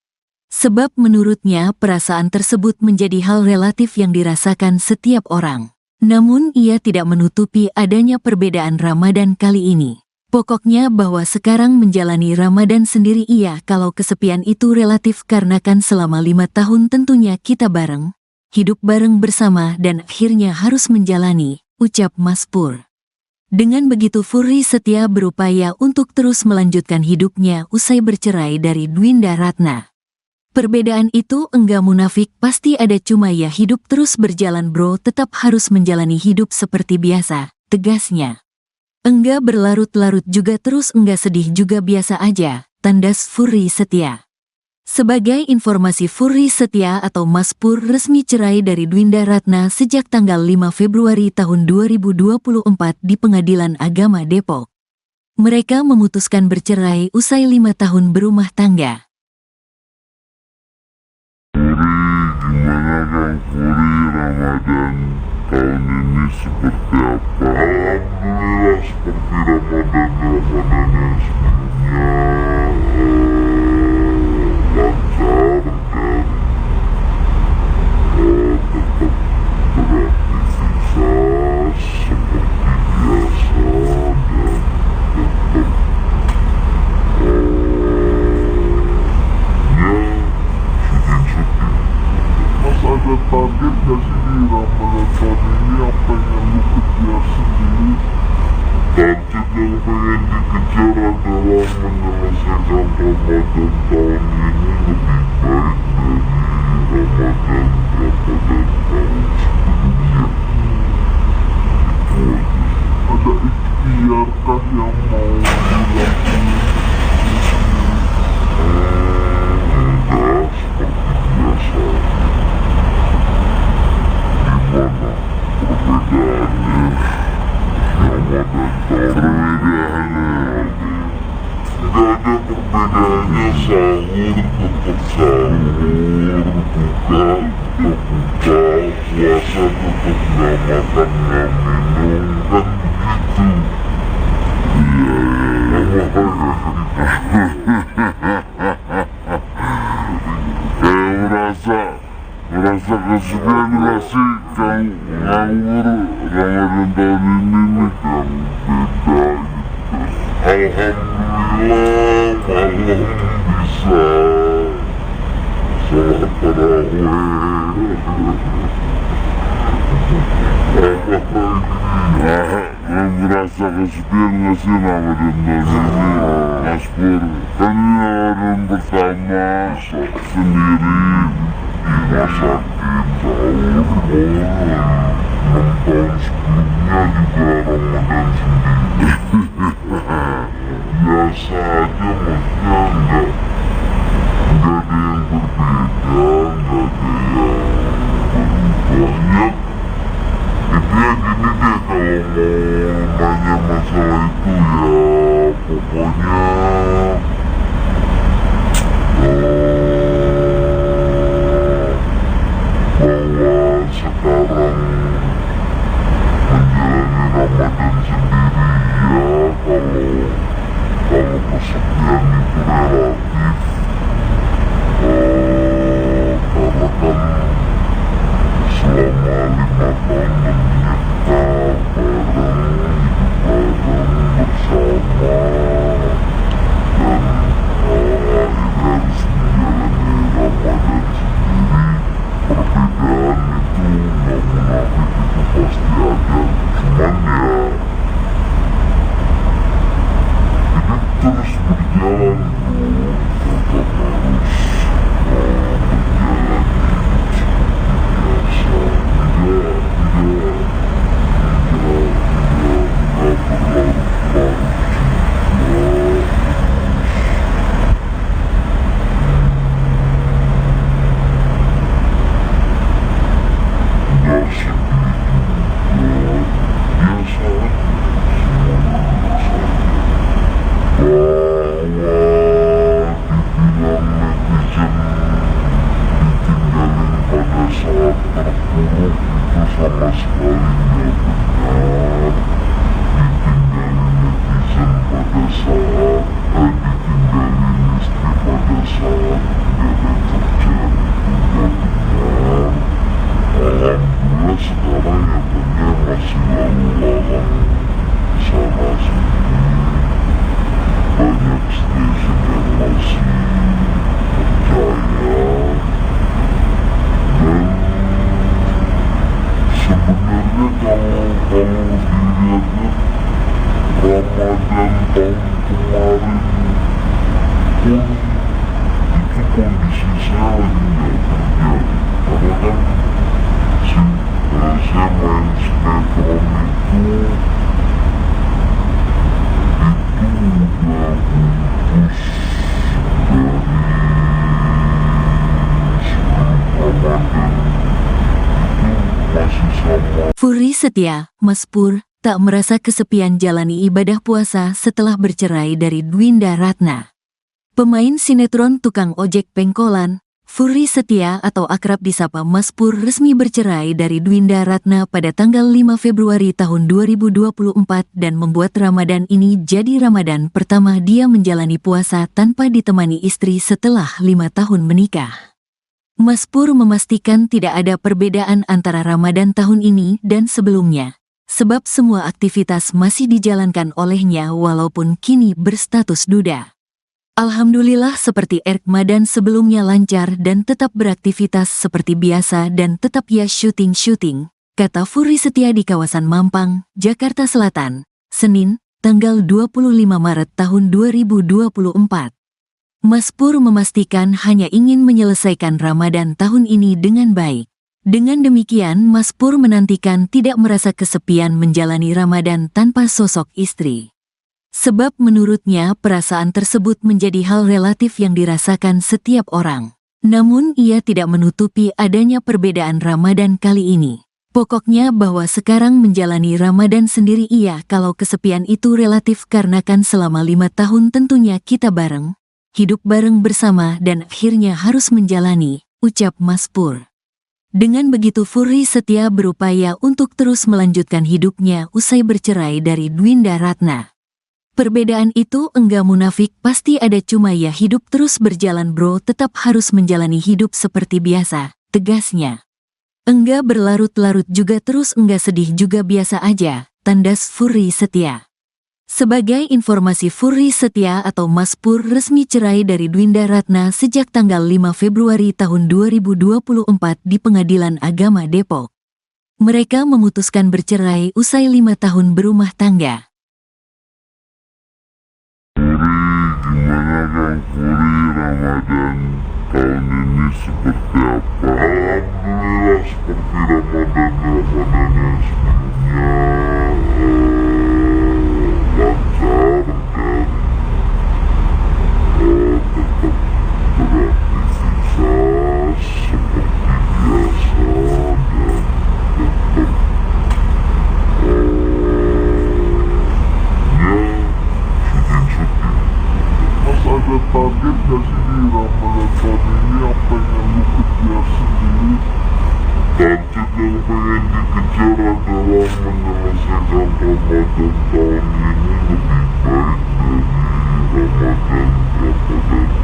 Sebab menurutnya perasaan tersebut menjadi hal relatif yang dirasakan setiap orang. Namun ia tidak menutupi adanya perbedaan Ramadan kali ini. Pokoknya bahwa sekarang menjalani Ramadan sendiri iya kalau kesepian itu relatif karena kan selama 5 tahun tentunya kita bareng, hidup bareng bersama dan akhirnya harus menjalani, ucap Mas Pur. Dengan begitu Furry Setia berupaya untuk terus melanjutkan hidupnya usai bercerai dari Dwinda Ratna. Perbedaan itu enggak munafik, pasti ada, cuma ya hidup terus berjalan bro, tetap harus menjalani hidup seperti biasa, tegasnya. Enggak berlarut-larut juga terus enggak sedih juga biasa aja, tandas Furry Setia. Sebagai informasi, Furry Setia atau Mas Pur resmi cerai dari Dwinda Ratna sejak tanggal 5 Februari tahun 2024 di Pengadilan Agama Depok. Mereka memutuskan bercerai usai 5 tahun berumah tangga. Gimana Kang Furry, Ramadan tahun ini seperti apa? Alhamdulillah seperti Ramadan yang sebelumnya. Lancar dan tetap beraktivitas seperti biasa dan tetap syuting. Mas ada target gak sih di Ramadan tahun ini yang pengen lu kejar sendiri? Target yang pengen dikejar adalah menyelesaikan Ramadan tahun ini lebih baik dari Ramadan tahun sebelumnya. Itu aja. Ada ikhtiarkah yang mau dilakukan? Enggak, seperti biasa. Gimana perbedaannya? Ramadan perbedaannya nggak ada perbedaannya, sahur tetap sahur, buka tetap buka, puasa tetap nggak makan nggak minum, kan begitu. Merasa kesepian gak sih Kang nganggur Ramadan tahun ini nih Kang, beda gitu. Alhamdulillah malam bisa sholat tarawih. Merasa kesepian gak sih Ramadan tahun ini Mas Pur? Kan ini Ramadan pertama sendiri dimasakin sahur, 6 tahun sebelumnya juga Ramadan sendiri. Biasa aja, maksudnya enggak ada yang berbeda, enggak ada yang banyak. Intinya gini deh, kalau mau nanya masalah itu ya pokoknya bahwa sekarang menjalani Ramadan sendiri ya, kalau kesepian itu relatif, karena kan selama 5 tahun menikah bareng, hidup bareng bersama, dan sekali benar, ditinggalin netizen pada saat ditinggalin istri pada saat tidak ada kerjaan itu nggak benar. Alhamdulillah sekarang nyatanya masih lalu lalang sana sini, banyak stasiun yang masih percaya. Dan sebenarnya kalau dilihat-lihat Ramadan tahun kemarin pun itu kondisi saya lagi nggak kerja, karena kan saya main sinetron itu udah putus dari sebelum Ramadan, itu masih sama. Furi Setia, Mas Pur, tak merasa kesepian jalani ibadah puasa setelah bercerai dari Dwinda Ratna. Pemain sinetron tukang ojek pengkolan, Furi Setia atau akrab disapa Mas Pur resmi bercerai dari Dwinda Ratna pada tanggal 5 Februari tahun 2024 dan membuat Ramadan ini jadi Ramadan pertama dia menjalani puasa tanpa ditemani istri setelah 5 tahun menikah. Mas Pur memastikan tidak ada perbedaan antara Ramadan tahun ini dan sebelumnya, sebab semua aktivitas masih dijalankan olehnya walaupun kini berstatus duda. Alhamdulillah seperti Ramadan sebelumnya lancar dan tetap beraktivitas seperti biasa dan tetap ya syuting, kata Furi Setia di kawasan Mampang, Jakarta Selatan, Senin, tanggal 25 Maret tahun 2024. Mas Pur memastikan hanya ingin menyelesaikan Ramadan tahun ini dengan baik. Dengan demikian, Mas Pur menantikan tidak merasa kesepian menjalani Ramadan tanpa sosok istri. Sebab menurutnya perasaan tersebut menjadi hal relatif yang dirasakan setiap orang. Namun ia tidak menutupi adanya perbedaan Ramadan kali ini. Pokoknya bahwa sekarang menjalani Ramadan sendiri iya kalau kesepian itu relatif karena kan selama 5 tahun tentunya kita bareng, hidup bareng bersama dan akhirnya harus menjalani, ucap Mas Pur. Dengan begitu Furi Setia berupaya untuk terus melanjutkan hidupnya usai bercerai dari Dwinda Ratna. Perbedaan itu enggak munafik, pasti ada, cuma ya hidup terus berjalan bro, tetap harus menjalani hidup seperti biasa, tegasnya. Enggak berlarut-larut juga terus enggak sedih juga biasa aja, tandas Furi Setia. Sebagai informasi, Furi Setia atau Mas Pur resmi cerai dari Dwinda Ratna sejak tanggal 5 Februari tahun 2024 di Pengadilan Agama Depok. Mereka memutuskan bercerai usai 5 tahun berumah tangga. Gimana Kang Furi, Ramadan tahun ini seperti apa? Alhamdulillah seperti Ramadan yang sebelumnya, lancar dan tetap beraktivitas seperti biasa dan tetap ada target gak sih di Ramadan tahun ini yang pengen lu kejar sendiri? Target yang pengen dikejar adalah menyelesaikan Ramadan tahun ini lebih baik dari Ramadan tahun sebelumnya. Itu aja.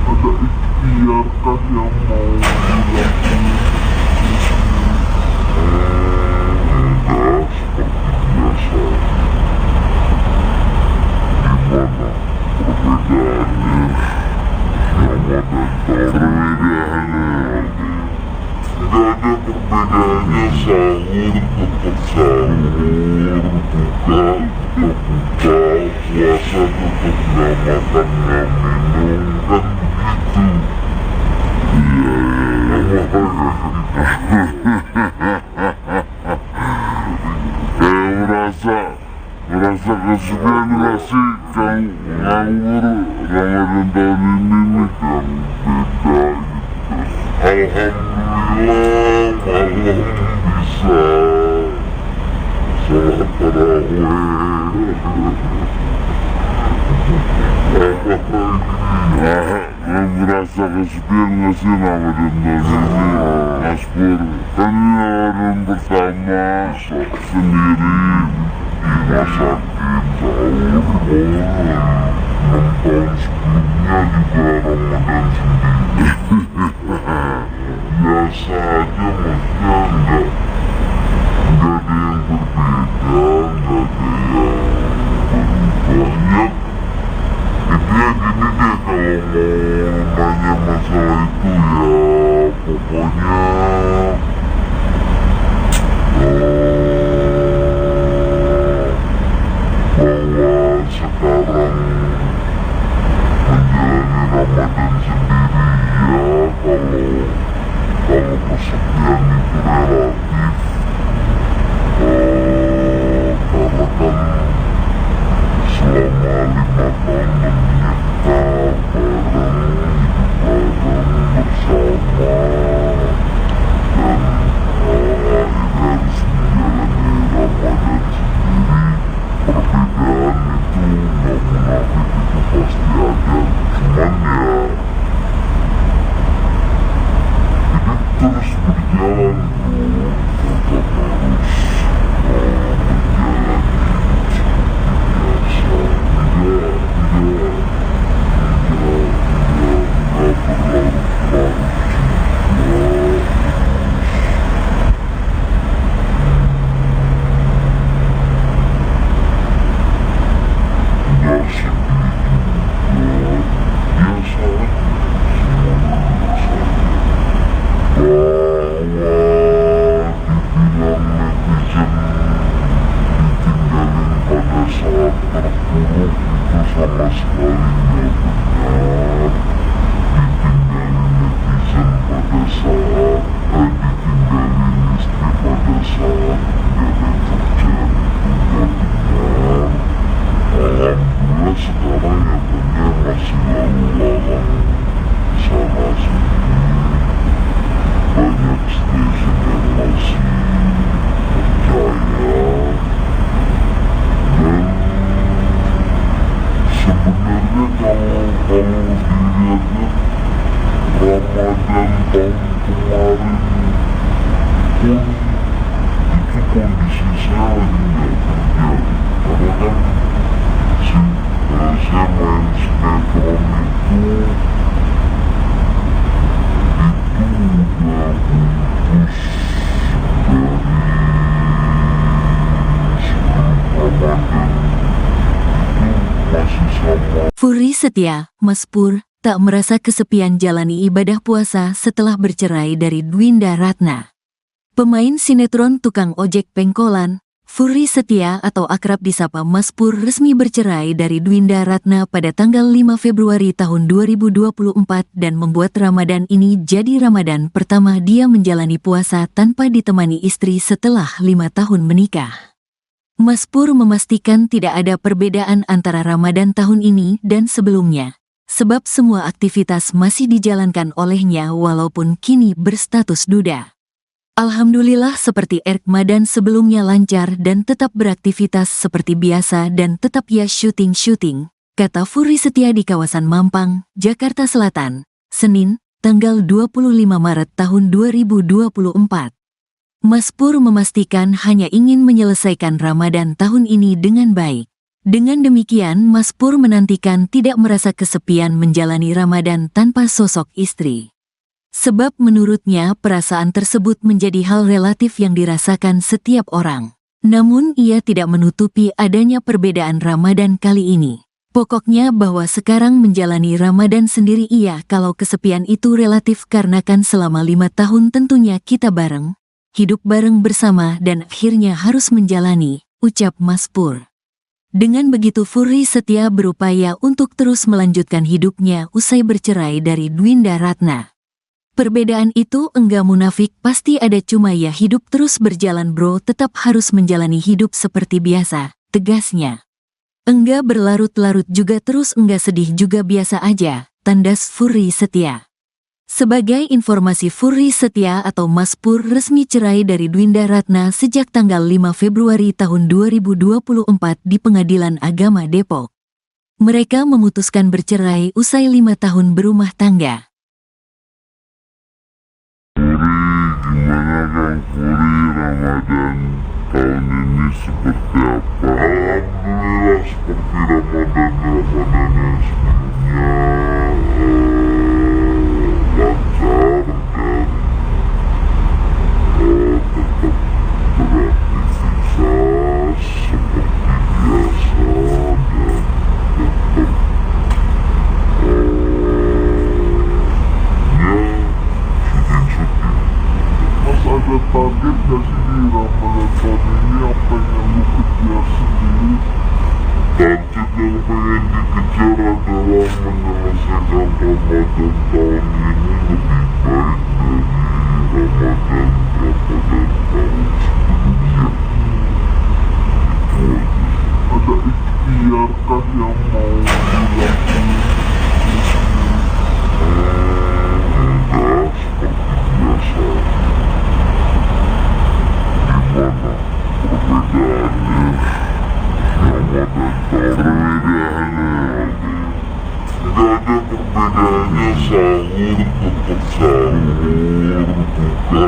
Ada ikhtiarkah yang mau dilakukan? Enggak, seperti biasa. Gimana perbedaannya Ramadan perbedaannya? Tidak ada perbedaannya, sahur tetap sahur, buka tetap buka, puasa tetap nggak makan nggak minum, kan begitu. Merasa kesepian gak sih Kang nganggur Ramadan tahun ini nih Kang, beda gitu. Alhamdulillah malam bisa sholat tarawih. berasa kesepian gak sih Ramadan tahun ini Mas Pur? Kan ini Ramadan pertama sendiri di rumah sakit sahur 6 tahun sebelumnya juga Ramadan sendiri. Biasa aja maksudnya enggak ada yang berbeda, enggak ada yang banyak. Intinya gini deh, kalau mau nanya masalah itu ya pokoknya bahwa sekarang menjalani Ramadan sendiri ya kalau kesepian itu relatif, karena kan selama 5 tahun kita bareng, hidup bareng bersama, dan akhirnya harus menjalani Ramadan sendiri. Perbedaan itu nggak munafik, itu pasti ada, cuman ya hidup terus berjalan bro, tetap harus menjalani hidup seperti biasa, tidak berlarut-larut juga, tidak sedih juga, biasa aja, semuanya biasa aja. Bahwa dibilang netizen ditinggalin pada saat terpuruk itu sama sekali nggak benar. Ditinggalin netizen pada saat ditinggalin istri pada saat nggak ada kerjaan itu nggak benar. Alhamdulillah sekarang ya banyak masih lalu lalang sana sini, banyak stasiun yang masih percaya, dan sebenarnya kalau dilihat-lihat Ramadan tahun kemarin pun itu kondisi saya lagi nggak kerja, karena kan saya main sinetron itu udah putus dari sebelum Ramadan, itu masih sama. Furi Setia, Mas Pur, tak merasa kesepian jalani ibadah puasa setelah bercerai dari Dwinda Ratna. Pemain sinetron tukang ojek pengkolan, Furi Setia atau akrab disapa Mas Pur resmi bercerai dari Dwinda Ratna pada tanggal 5 Februari tahun 2024 dan membuat Ramadan ini jadi Ramadan pertama dia menjalani puasa tanpa ditemani istri setelah 5 tahun menikah. Mas Pur memastikan tidak ada perbedaan antara Ramadan tahun ini dan sebelumnya, sebab semua aktivitas masih dijalankan olehnya walaupun kini berstatus duda. Alhamdulillah seperti Ramadan sebelumnya lancar dan tetap beraktivitas seperti biasa dan tetap ya syuting-syuting, kata Furi Setia di kawasan Mampang, Jakarta Selatan, Senin, tanggal 25 Maret tahun 2024. Mas Pur memastikan hanya ingin menyelesaikan Ramadan tahun ini dengan baik. Dengan demikian Mas Pur menantikan tidak merasa kesepian menjalani Ramadan tanpa sosok istri. Sebab menurutnya perasaan tersebut menjadi hal relatif yang dirasakan setiap orang. Namun ia tidak menutupi adanya perbedaan Ramadan kali ini. Pokoknya bahwa sekarang menjalani Ramadan sendiri ia kalau kesepian itu relatif karena kan selama 5 tahun tentunya kita bareng, hidup bareng bersama dan akhirnya harus menjalani, ucap Mas Pur. Dengan begitu Furi Setia berupaya untuk terus melanjutkan hidupnya usai bercerai dari Dwinda Ratna. Perbedaan itu enggak munafik, pasti ada, cuma ya hidup terus berjalan bro, tetap harus menjalani hidup seperti biasa, tegasnya. Enggak berlarut-larut juga terus enggak sedih juga biasa aja, tandas Furi Setia. Sebagai informasi Furi Setia atau Mas Pur resmi cerai dari Dwinda Ratna sejak tanggal 5 Februari tahun 2024 di Pengadilan Agama Depok. Mereka memutuskan bercerai usai 5 tahun berumah tangga. Gimana Kang Furi, Ramadan tahun ini seperti apa? Alhamdulillah seperti Ramadan yang sebelumnya, lancar dan tetap beraktivitas seperti biasa dan tetap syuting-syuting. Mas ada target gak sih di Ramadan tahun ini yang pengen lu kejar sendiri? Target yang pengen dikejar adalah menyelesaikan Ramadan tahun ini lebih baik dari Ramadan tahun sebelumnya. Itu aja. Ada ikhtiar kah yang mau dilakukan? Enggak, seperti biasa. Gimana perbedaannya? Gak ada perbedaannya, sahur tetap sahur, buka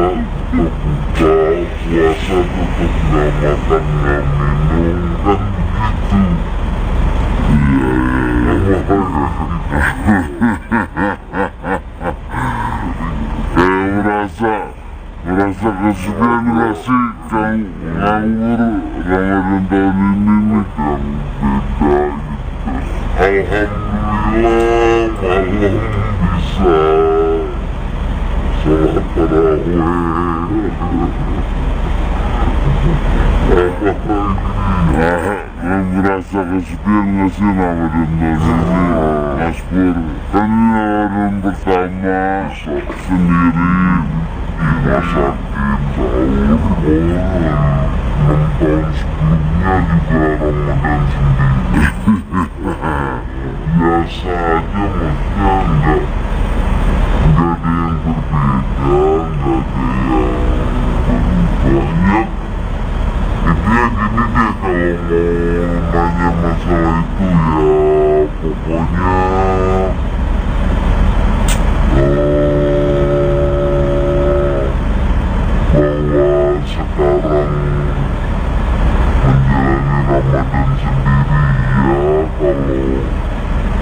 tetap buka, puasa tetap gak makan gak minum, kan begitu. Kayak merasa kesepian gak sih Kang nganggur Ramadan tahun ini nih Kang, beda gitu. Alhamdulillah malam bisa sholat tarawih. Merasa kesepian gak sih Ramadan tahun ini Mas Pur? Kan ini Ramadan pertama sendiri di rumah sakit, sahur, 6 tahun sebelumnya juga Ramadan sendiri. Biasa aja, maksudnya nggak ada yang berbeda, nggak ada yang banyak. Intinya gini deh, kalau mau nanya masalah itu ya pokoknya bahwa sekarang menjalani Ramadan sendiri ya,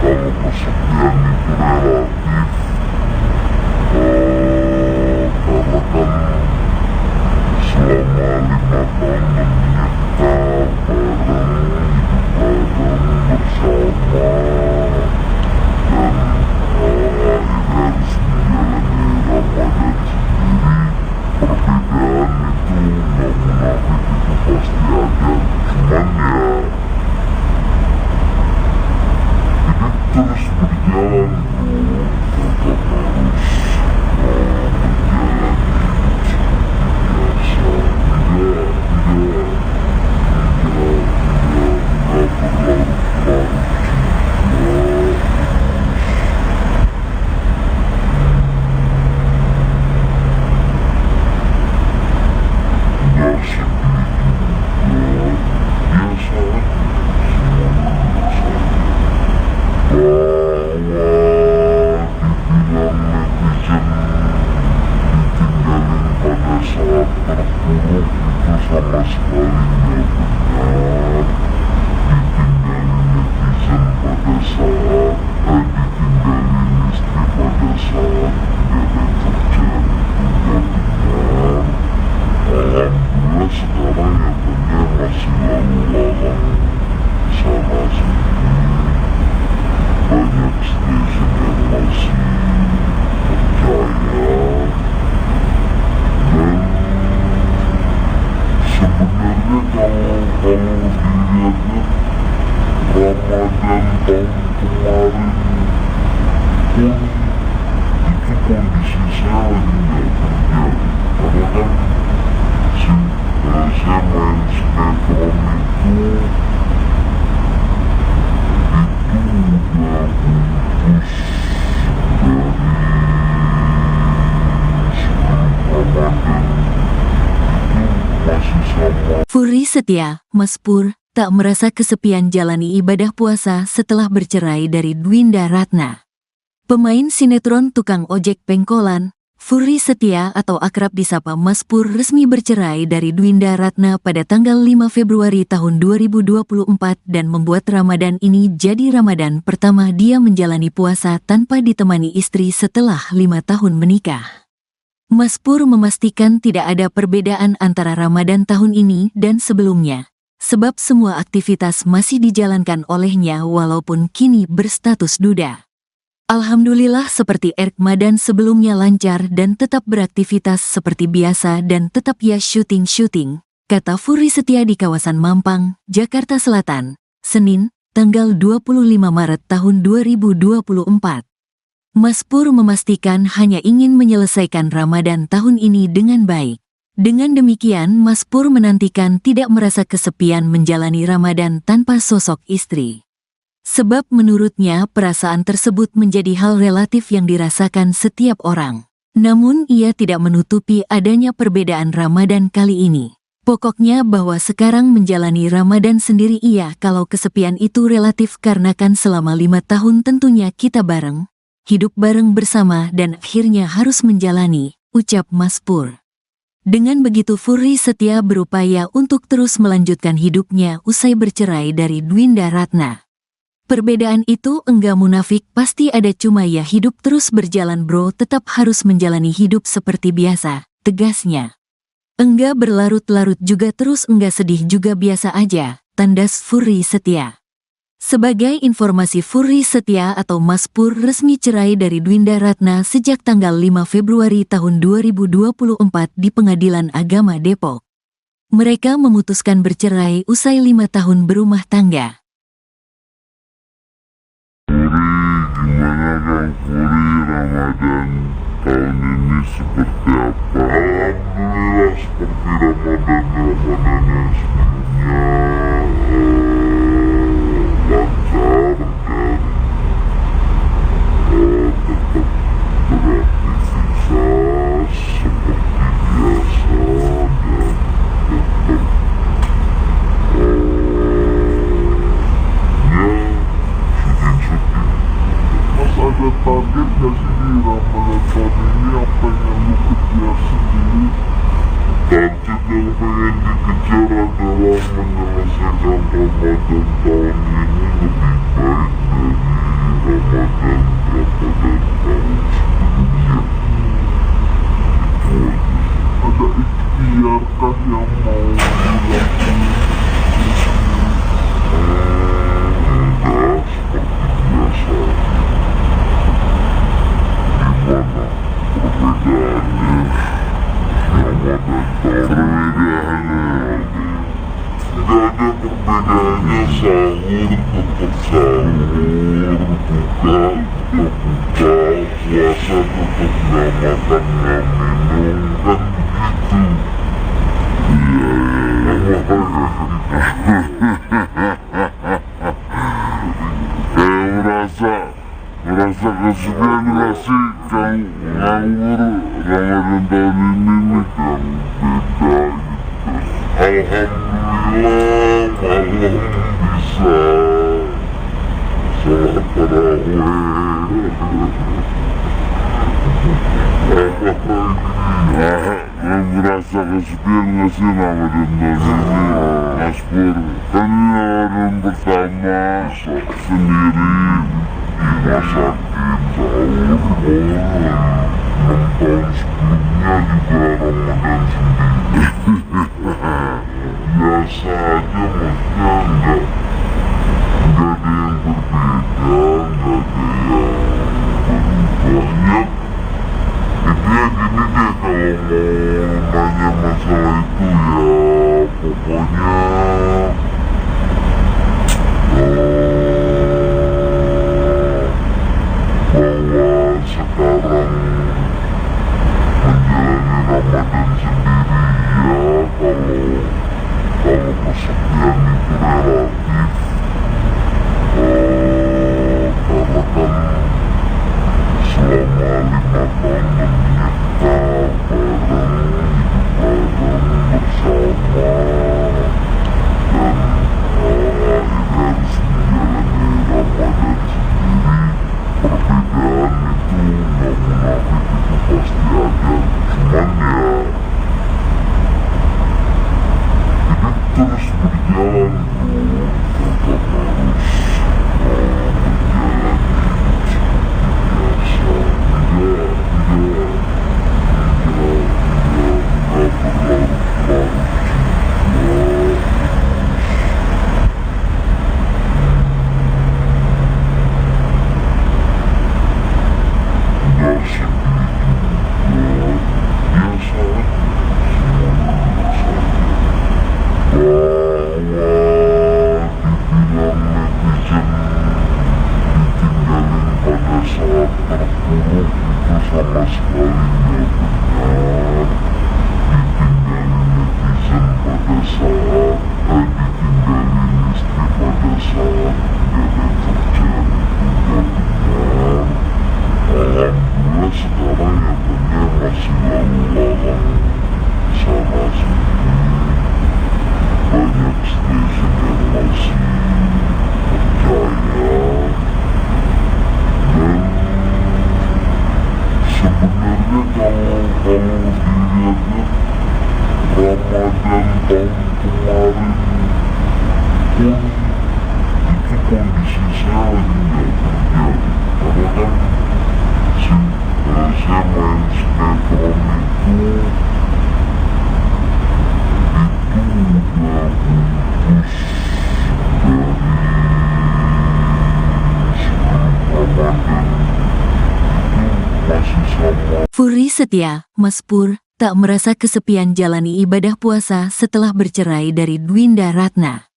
kalau kesepian itu relatif, karena kan selama 5 tahun menyekap bareng, bersama, dan akhirnya harus menjalani Ramadan sendiri. Perbedaan itu nggak munafik, itu pasti ada, cuman ya hidup terus berjalan bro, tetap harus menjalani hidup seperti biasa, tidak berlarut-larut juga. Nggak sedih juga, biasa aja, semuanya biasa aja. Bahwa dibilang netizen ditinggalin pada saat terpuruk itu sama sekali nggak benar. Ditinggalin netizen pada saat ditinggalin istri pada saat nggak ada kerjaan itu nggak benar. Alhamdulillah sekarang nyatanya masih lalu lalang sana sini, banyak stasiun yang masih percaya, dan sebenarnya kalau dilihatnya Ramadan tahun kemarin pun itu kondisi saya lagi nggak kerja, karena kan saya main sinetron itu udah putus dari sebelum Ramadan, itu masih sama. Furi Setia, Mas Pur, tak merasa kesepian jalani ibadah puasa setelah bercerai dari Dwinda Ratna. Pemain sinetron tukang ojek pengkolan, Furi Setia atau akrab disapa Mas Pur resmi bercerai dari Dwinda Ratna pada tanggal 5 Februari tahun 2024 dan membuat Ramadan ini jadi Ramadan pertama dia menjalani puasa tanpa ditemani istri setelah 5 tahun menikah. Mas Pur memastikan tidak ada perbedaan antara Ramadan tahun ini dan sebelumnya, sebab semua aktivitas masih dijalankan olehnya walaupun kini berstatus duda. Alhamdulillah seperti Ramadan sebelumnya lancar dan tetap beraktivitas seperti biasa dan tetap ya syuting, kata Furi Setia di kawasan Mampang, Jakarta Selatan, Senin, tanggal 25 Maret tahun 2024. Mas Pur memastikan hanya ingin menyelesaikan Ramadan tahun ini dengan baik. Dengan demikian Mas Pur menantikan tidak merasa kesepian menjalani Ramadan tanpa sosok istri. Sebab menurutnya perasaan tersebut menjadi hal relatif yang dirasakan setiap orang. Namun ia tidak menutupi adanya perbedaan Ramadan kali ini. Pokoknya bahwa sekarang menjalani Ramadan sendiri iya kalau kesepian itu relatif karena kan selama 5 tahun tentunya kita bareng, hidup bareng bersama dan akhirnya harus menjalani, ucap Mas Pur. Dengan begitu Furi Setia berupaya untuk terus melanjutkan hidupnya usai bercerai dari Dwinda Ratna. Perbedaan itu enggak munafik, pasti ada, cuma ya hidup terus berjalan bro, tetap harus menjalani hidup seperti biasa, tegasnya. Enggak berlarut-larut juga terus enggak sedih juga biasa aja, tandas Furi Setia. Sebagai informasi Furi Setia atau Mas Pur resmi cerai dari Dwinda Ratna sejak tanggal 5 Februari tahun 2024 di Pengadilan Agama Depok. Mereka memutuskan bercerai usai 5 tahun berumah tangga. Gimana Kang Furi, Ramadan tahun ini seperti apa? Alhamdulillah seperti Ramadan yang sebelumnya, lancar dan tetap beraktivitas seperti biasa dan tetap ada target gak sih di Ramadan tahun ini yang pengen lu kejar sendiri? Target yang pengen dikejar adalah menyelesaikan Ramadan tahun ini lebih baik dari Ramadan tahun sebelumnya. Itu aja. Ada ikhtiarkah yang mau dilakukan? Enggak, seperti biasa. Perbedaannya nggak ada perbedaannya, sahur tetap sahur, buka tetap buka, puasa tetap nggak makan nggak minum, kan begitu. Merasa kesepian gak sih Kang nganggur Ramadan tahun ini nih Kang, beda gitu. Alhamdulillah malam bisa sholat tarawih. Merasa kesepian gak sih Ramadan tahun ini Mas Pur? Kan ini Ramadan pertama sendiri di rumah sakit, sahur, 6 tahun sebelumnya juga Ramadan sendiri. Biasa aja, maksudnya enggak ada yang berbeda, enggak ada yang berubah. Intinya gini deh, kalau mau nanya masalah itu ya pokoknya bahwa sekarang menjalani Ramadan sendiri ya, kalau kesepian itu relatif, karena kan selama 5 tahun menikah bareng, hidup bareng bersama, tahun kemarin pun itu kondisi saya lagi nggak kerja, karena kan saya main sinetron itu udah putus dari sebelum Ramadan, itu masih sama. Furi Setia, Mas Pur, tak merasa kesepian jalani ibadah puasa setelah bercerai dari Dwinda Ratna.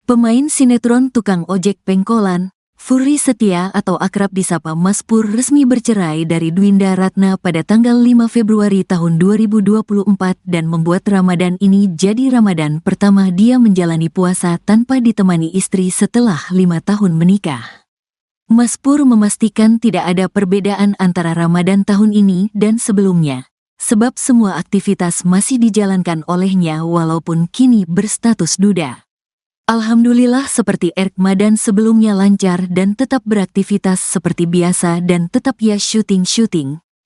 Pemain sinetron tukang ojek pengkolan, Furi Setia atau akrab disapa Mas Pur resmi bercerai dari Dwinda Ratna pada tanggal 5 Februari tahun 2024 dan membuat Ramadan ini jadi Ramadan pertama dia menjalani puasa tanpa ditemani istri setelah 5 tahun menikah. Mas Pur memastikan tidak ada perbedaan antara Ramadan tahun ini dan sebelumnya, sebab semua aktivitas masih dijalankan olehnya walaupun kini berstatus duda. Alhamdulillah seperti Ramadan sebelumnya lancar dan tetap beraktivitas seperti biasa dan tetap ya syuting,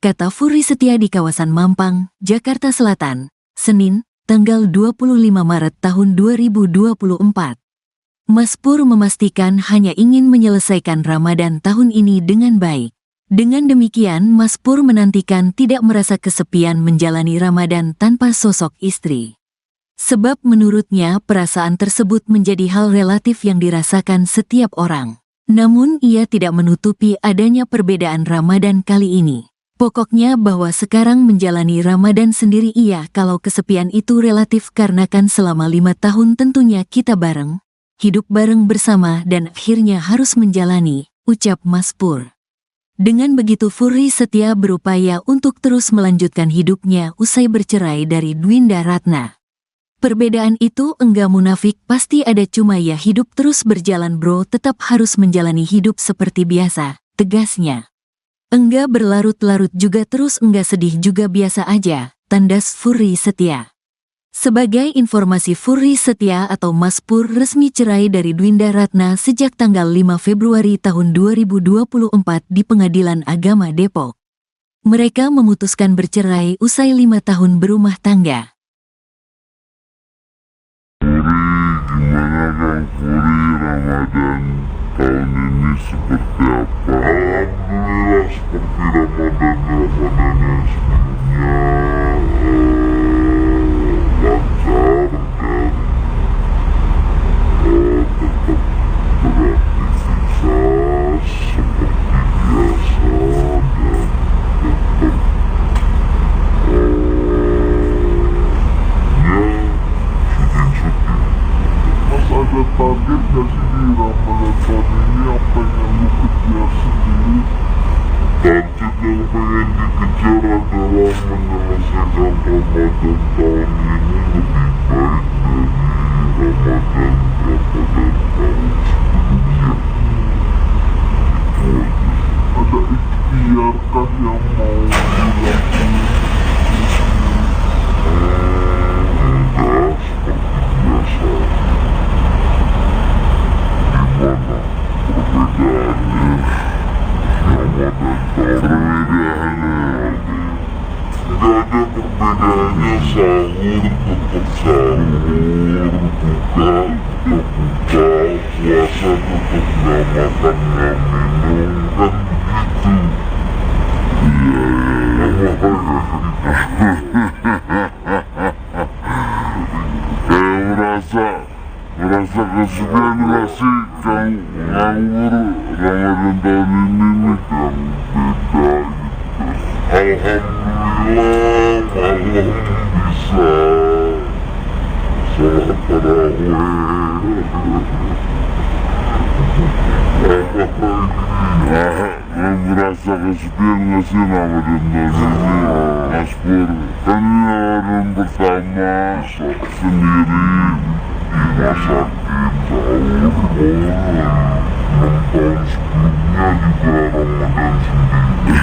kata Furi Setia di kawasan Mampang, Jakarta Selatan, Senin, tanggal 25 Maret tahun 2024. Mas Pur memastikan hanya ingin menyelesaikan Ramadan tahun ini dengan baik. Dengan demikian, Mas Pur menantikan tidak merasa kesepian menjalani Ramadan tanpa sosok istri. Sebab menurutnya perasaan tersebut menjadi hal relatif yang dirasakan setiap orang. Namun ia tidak menutupi adanya perbedaan Ramadan kali ini. Pokoknya bahwa sekarang menjalani Ramadan sendiri iya kalau kesepian itu relatif karena kan selama 5 tahun tentunya kita bareng, hidup bareng bersama dan akhirnya harus menjalani, ucap Mas Pur. Dengan begitu Furi Setia berupaya untuk terus melanjutkan hidupnya usai bercerai dari Dwinda Ratna. Perbedaan itu enggak munafik, pasti ada, cuma ya hidup terus berjalan bro, tetap harus menjalani hidup seperti biasa, tegasnya. Enggak berlarut-larut juga terus enggak sedih juga biasa aja, tandas Furi Setia. Sebagai informasi, Furi Setia atau Mas Pur resmi cerai dari Dwinda Ratna sejak tanggal 5 Februari tahun 2024 di Pengadilan Agama Depok. Mereka memutuskan bercerai usai 5 tahun berumah tangga. Gimana Kang Furi, Ramadan tahun ini seperti apa? Alhamdulillah seperti Ramadan yang sebelumnya, lancar dan tetap beraktivitas seperti biasa dan tetap ada target gak sih di Ramadan tahun ini yang pengen lu kejar sendiri? Target yang pengen dikejar adalah menyelesaikan Ramadan tahun ini lebih baik dari Ramadan tahun sebelumnya. Itu aja. Ada ikhtiarkah yang mau dilakukan? Enggak, seperti biasa. Gimana perbedaannya Ramadan tahun ini? Gak ada perbedaannya, sahur tetap sahur, buka tetap buka, puasa tetap gak makan gak minum, kan begitu. Iya, merasa kesepian gak sih Kang nganggur Ramadan tahun ini nih Kang, beda gitu. Alhamdulillah malam bisa sholat tarawih. Merasa kesepian gak sih Ramadan tahun ini Mas Pur? Kan ini Ramadan pertama sendiri rumah sakit, sahur, 6 tahun sebelumnya juga Ramadan sendiri.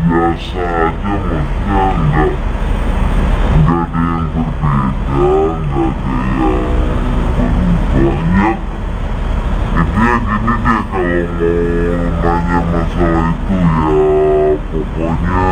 Biasa aja, maksudnya enggak ada yang berbeda, enggak ada yang banyak. Intinya gini deh, kalau mau nanya masalah itu ya pokoknya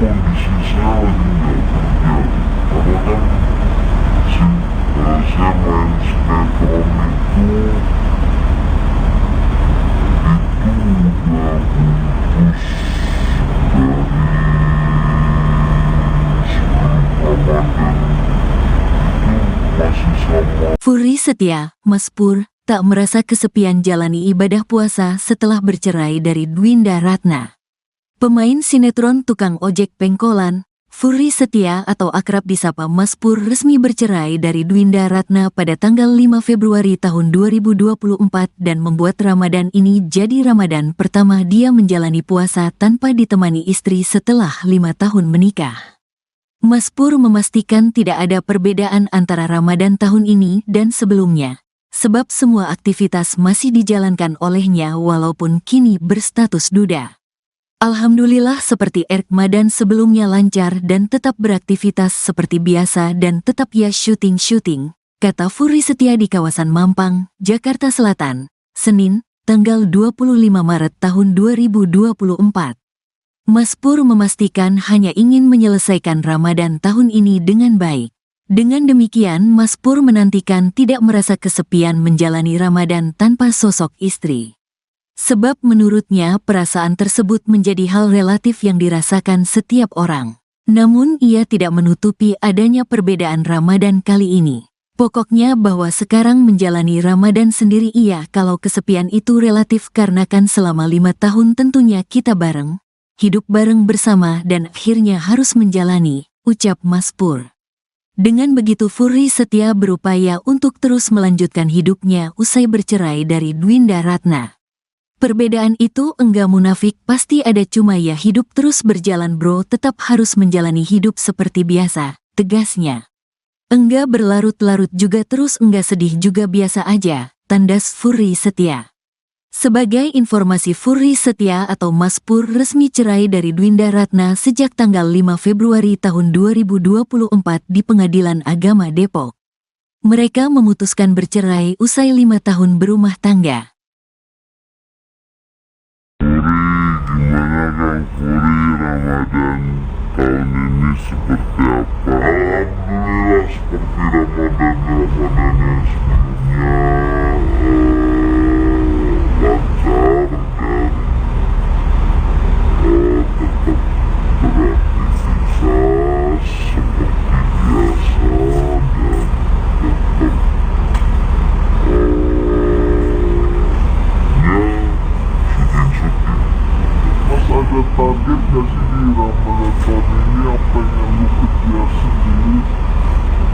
kondisi saya lagi nggak kerja, karena kan saya main sinetron itu udah putus dari sebelum Ramadan, itu masih sama. Furi Setia, Mas Pur, tak merasa kesepian jalani ibadah puasa setelah bercerai dari Dwinda Ratna. Pemain sinetron tukang ojek pengkolan, Furi Setia atau akrab disapa Mas Pur resmi bercerai dari Dwinda Ratna pada tanggal 5 Februari tahun 2024 dan membuat Ramadan ini jadi Ramadan pertama dia menjalani puasa tanpa ditemani istri setelah 5 tahun menikah. Mas Pur memastikan tidak ada perbedaan antara Ramadan tahun ini dan sebelumnya, sebab semua aktivitas masih dijalankan olehnya walaupun kini berstatus duda. Alhamdulillah seperti Ramadan sebelumnya lancar dan tetap beraktivitas seperti biasa dan tetap ya syuting, kata Furi Setia di kawasan Mampang, Jakarta Selatan, Senin, tanggal 25 Maret tahun 2024. Mas Pur memastikan hanya ingin menyelesaikan Ramadan tahun ini dengan baik. Dengan demikian Mas Pur menantikan tidak merasa kesepian menjalani Ramadan tanpa sosok istri. Sebab menurutnya perasaan tersebut menjadi hal relatif yang dirasakan setiap orang. Namun ia tidak menutupi adanya perbedaan Ramadan kali ini. Pokoknya bahwa sekarang menjalani Ramadan sendiri iya kalau kesepian itu relatif karena kan selama 5 tahun tentunya kita bareng, hidup bareng bersama dan akhirnya harus menjalani, ucap Mas Pur. Dengan begitu Furi Setia berupaya untuk terus melanjutkan hidupnya usai bercerai dari Dwinda Ratna. Perbedaan itu enggak munafik, pasti ada, cuma ya hidup terus berjalan bro, tetap harus menjalani hidup seperti biasa, tegasnya. Enggak berlarut-larut juga terus enggak sedih juga biasa aja, tandas Furi Setia. Sebagai informasi Furi Setia atau Mas Pur resmi cerai dari Dwinda Ratna sejak tanggal 5 Februari tahun 2024 di Pengadilan Agama Depok. Mereka memutuskan bercerai usai 5 tahun berumah tangga. Gimana Kang Furi, Ramadan tahun ini seperti apa? Alhamdulillah seperti Ramadan yang sebelumnya, lancar dan tetap beraktivitas seperti biasa dan tetap ada target gak sih di Ramadan tahun ini yang pengen lu kejar sendiri?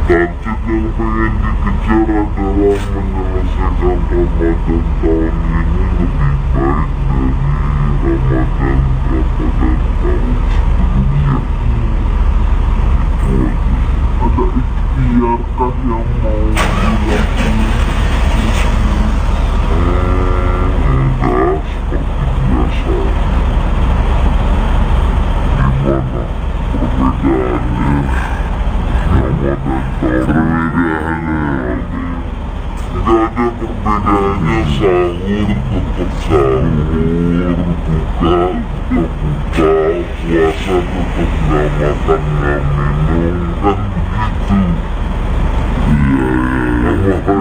Target yang pengen dikejar adalah menyelesaikan Ramadan tahun ini lebih baik dari Ramadan tahun sebelumnya. Itu aja. Ada ikhtiarkah yang mau dilakukan? Enggak, seperti biasa. Gimana perbedaannya Ramadan tahun ini? Gak ada perbedaannya, sahur tetap sahur, buka tetap buka, puasa tetap gak makan gak minum, kan begitu.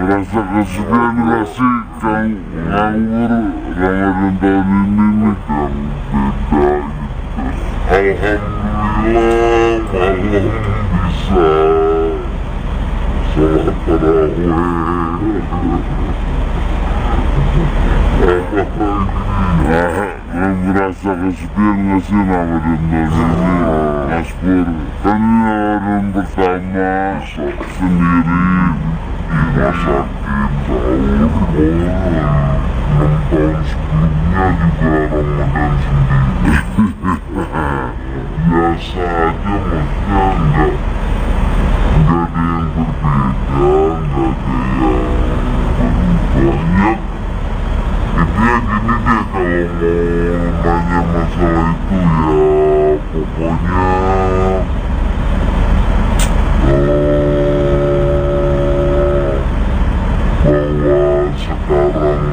Merasa kesepian gak sih Kang nganggur Ramadan tahun ini nih yang beda gitu. Alhamdulillah malam bisa sholat tarawih. Merasa kesepian gak sih Ramadan tahun ini Mas Pur? Kan ini Ramadan pertama sendiri di rumah sakit, tahun 6 tahun sebelumnya juga Ramadan sendiri. Biasa aja, maksudnya enggak ada yang berbeda, enggak ada yang berubah. Ya intinya gini deh, kalau mau nanya masalah itu ya pokoknya bahwa sekarang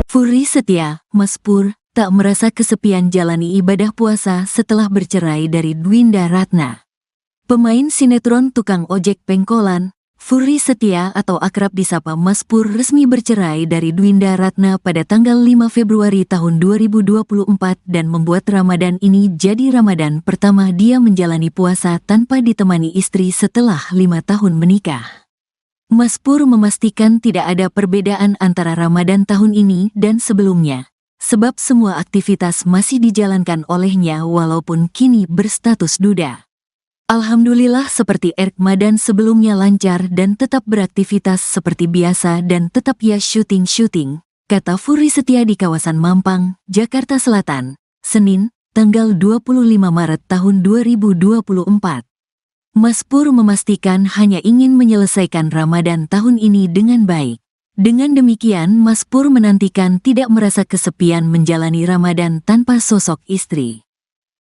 Furi setia, Mazpur, tak merasa kesepian jalani ibadah puasa setelah bercerai dari Dwinda Ratna. Pemain sinetron tukang ojek pengkolan, Furi Setia atau akrab disapa Mazpur resmi bercerai dari Dwinda Ratna pada tanggal 5 Februari tahun 2024 dan membuat Ramadan ini jadi Ramadan pertama dia menjalani puasa tanpa ditemani istri setelah 5 tahun menikah. Mazpur memastikan tidak ada perbedaan antara Ramadan tahun ini dan sebelumnya, sebab semua aktivitas masih dijalankan olehnya walaupun kini berstatus duda. Alhamdulillah seperti Ramadan sebelumnya lancar dan tetap beraktivitas seperti biasa dan tetap ya syuting, kata Furi Setia di kawasan Mampang, Jakarta Selatan, Senin, tanggal 25 Maret tahun 2024. Mazpur memastikan hanya ingin menyelesaikan Ramadan tahun ini dengan baik. Dengan demikian, Mazpur menantikan tidak merasa kesepian menjalani Ramadan tanpa sosok istri.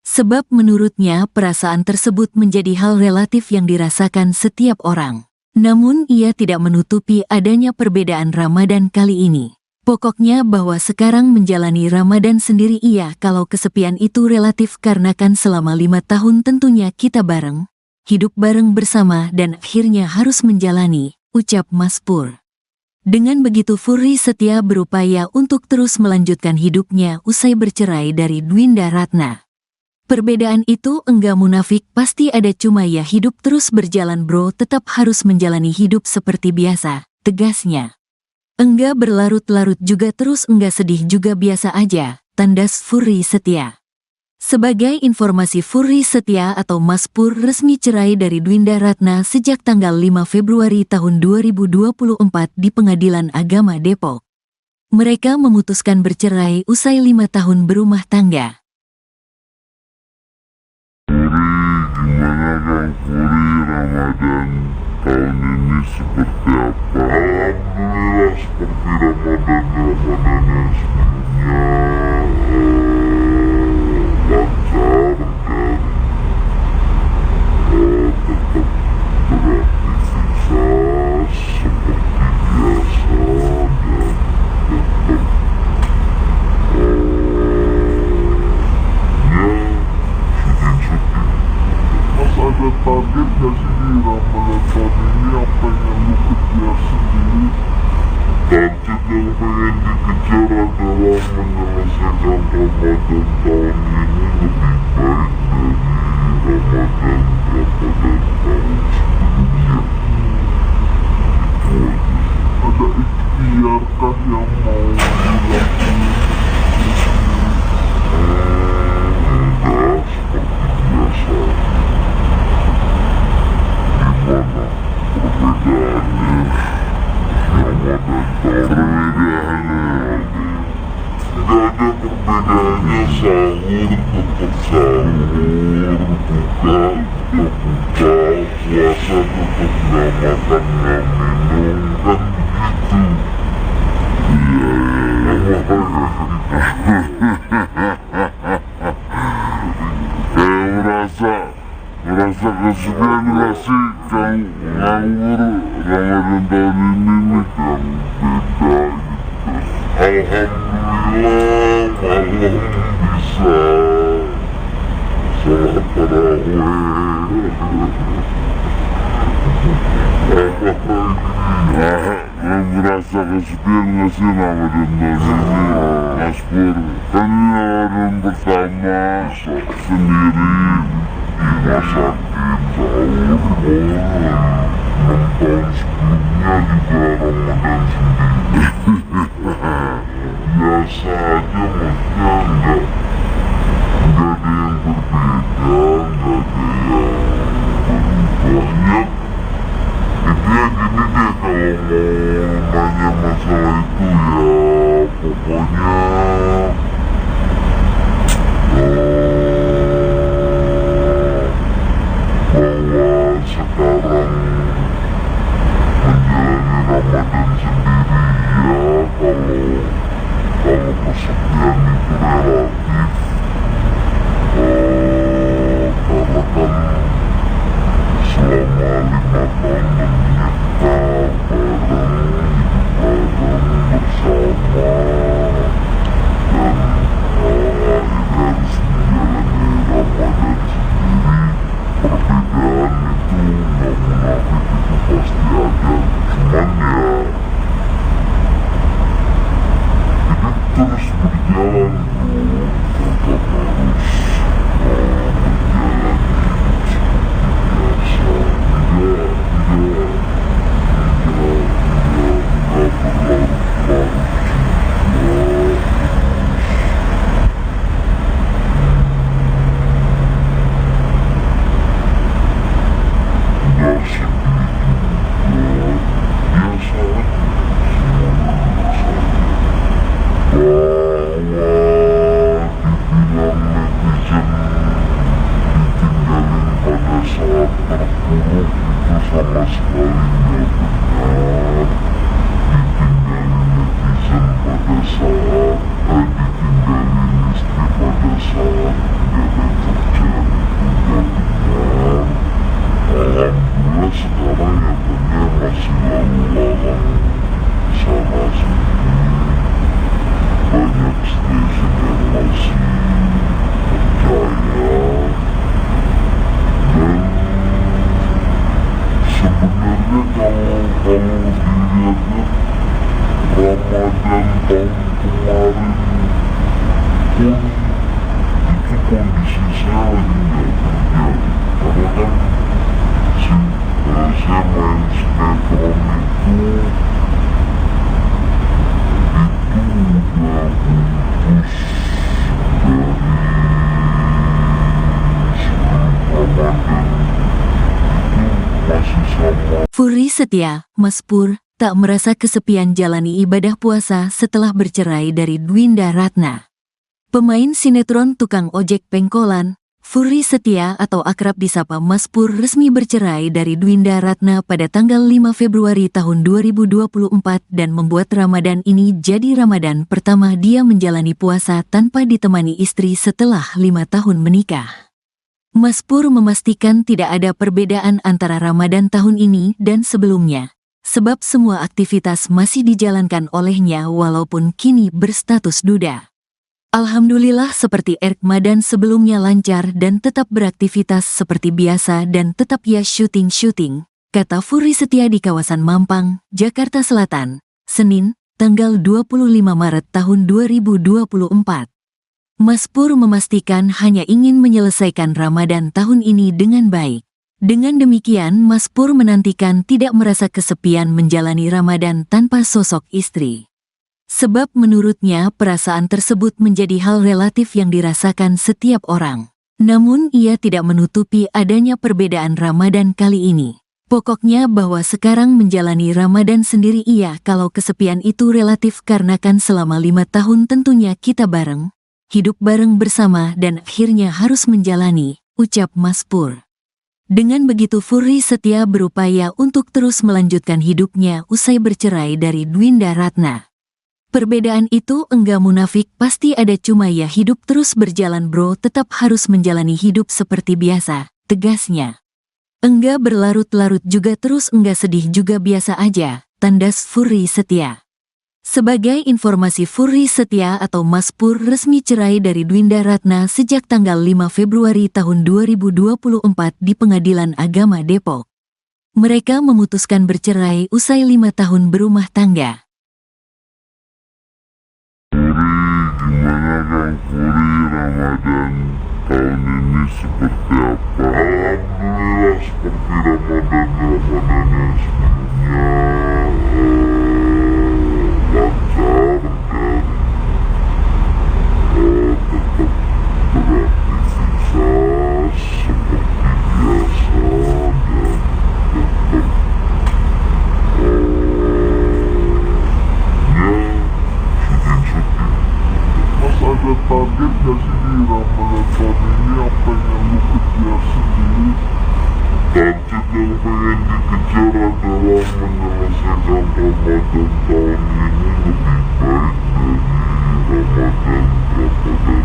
Sebab menurutnya perasaan tersebut menjadi hal relatif yang dirasakan setiap orang. Namun ia tidak menutupi adanya perbedaan Ramadan kali ini. Pokoknya bahwa sekarang menjalani Ramadan sendiri iya kalau kesepian itu relatif karena kan selama 5 tahun tentunya kita bareng, hidup bareng bersama dan akhirnya harus menjalani, ucap Mazpur. Dengan begitu Furi Setia berupaya untuk terus melanjutkan hidupnya usai bercerai dari Dwinda Ratna. Perbedaan itu enggak munafik, pasti ada, cuma ya hidup terus berjalan bro, tetap harus menjalani hidup seperti biasa, tegasnya. Enggak berlarut-larut juga terus enggak sedih juga biasa aja, tandas Furi Setia. Sebagai informasi, Furi Setia atau Mazpur resmi cerai dari Dwinda Ratna sejak tanggal 5 Februari tahun 2024 di Pengadilan Agama Depok. Mereka memutuskan bercerai usai 5 tahun berumah tangga. Gimana Kang Furi, Ramadan tahun ini seperti apa? Alhamdulillah seperti Ramadan yang sebelumnya, lancar dan tetap beraktivitas seperti biasa dan tetap ada target gak sih di Ramadan tahun ini yang pengen lu kejar sendiri? Target yang pengen dikejar adalah menyelesaikan Ramadan tahun ini lebih baik dari Ramadan tahun sebelumnya. Itu aja. Ada ikhtiar kah yang mau pokoknya sahur tetap sahur, buka tetap buka, puasa tetap nggak makan nggak minum, kan begitu. Iya, kayak merasa kesepian gak sih kalau nganggur Ramadan tahun ini nih, kan beda gitu. Alhamdulillah malam bisa sholat tarawih. Merasa kesepian gak sih Ramadan tahun ini, Mas Pur? Kan ini Ramadan pertama sendiri di rumah sakit, sahur, 6 tahun sebelumnya juga Ramadan sendiri. Biasa aja, maksudnya nggak ada yang berbeda, nggak ada yang banyak. Intinya gini deh, kalau mau nanya masalah itu ya pokoknya bahwa sekarang menjalani Ramadan sendiri ya, kalau kesepian itu relatif, karena kan selama 5 tahun kita bareng bersama, dan akhirnya harus menjalani Ramadan sendiri. Perbedaan itu nggak munafik, itu pasti ada, cuman ya hidup terus berjalan bro, tetap harus menjalani hidup seperti biasa. Nggak berlarut-larut juga, nggak sedih juga, biasa aja, semuanya biasa aja. Bahwa dibilang netizen ditinggalin pada saat terpuruk itu sama sekali nggak benar. Ditinggalin netizen pada saat ditinggalin istri pada saat nggak ada kerjaan itu nggak benar. Alhamdulillah sekarang ya benar, masih lalu lalang sana sini, banyak stasiun yang masih percaya. Dan sebenarnya kalau dilihat-lihat Ramadan tahun kemarin pun itu kondisi saya lagi nggak kerja, karena kan saya main sinetron itu udah putus dari sebelum Ramadan, itu masih sama. Furi Setia, Mas Pur, tak merasa kesepian jalani ibadah puasa setelah bercerai dari Dwinda Ratna. Pemain sinetron tukang ojek pengkolan, Furi Setia atau akrab disapa Mas Pur resmi bercerai dari Dwinda Ratna pada tanggal 5 Februari tahun 2024 dan membuat Ramadan ini jadi Ramadan pertama dia menjalani puasa tanpa ditemani istri setelah 5 tahun menikah. Mas Pur memastikan tidak ada perbedaan antara Ramadan tahun ini dan sebelumnya, sebab semua aktivitas masih dijalankan olehnya walaupun kini berstatus duda. Alhamdulillah seperti Ramadan sebelumnya lancar dan tetap beraktivitas seperti biasa dan tetap ya syuting-syuting, kata Furi Setia di kawasan Mampang, Jakarta Selatan, Senin, tanggal 25 Maret tahun 2024. Mas Pur memastikan hanya ingin menyelesaikan Ramadan tahun ini dengan baik. Dengan demikian Mas Pur menantikan tidak merasa kesepian menjalani Ramadan tanpa sosok istri. Sebab menurutnya perasaan tersebut menjadi hal relatif yang dirasakan setiap orang. Namun ia tidak menutupi adanya perbedaan Ramadan kali ini. Pokoknya bahwa sekarang menjalani Ramadan sendiri kalau kesepian itu relatif karena kan selama 5 tahun tentunya kita bareng. hidup bareng bersama dan akhirnya harus menjalani, ucap Mas Pur. Dengan begitu Furry Setia berupaya untuk terus melanjutkan hidupnya usai bercerai dari Dwinda Ratna. Perbedaan itu enggak munafik, pasti ada, cuma ya hidup terus berjalan bro, tetap harus menjalani hidup seperti biasa, tegasnya. Enggak berlarut-larut juga terus enggak sedih juga, biasa aja, tandas Furry Setia. Sebagai informasi, Furry Setia atau Mas Pur resmi cerai dari Dwinda Ratna sejak tanggal 5 Februari tahun 2024 di Pengadilan Agama Depok. Mereka memutuskan bercerai usai 5 tahun berumah tangga. Gimana Kang Furi, Ramadan tahun ini seperti apa? Alhamdulillah seperti Ramadan yang sebelumnya, lancar dan tetap beraktivitas seperti biasa dan tetap ada target gak sih di Ramadan tahun ini yang pengen lu kejar sendiri? Target yang pengen dikejar adalah menyelesaikan Ramadan tahun ini lebih baik dari Ramadan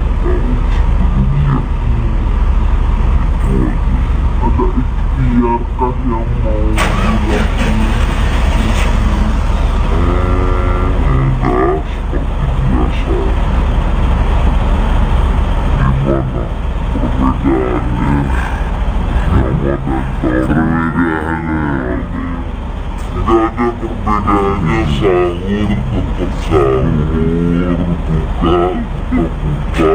tahun sebelumnya. Itu aja. Ada ikhtiarkah yang mau dilakukan? Enggak, seperti biasa. Gimana perbedaannya Ramadan perbedaannya? Tidak ada perbedaannya, sahur tetap sahur, buka tetap buka,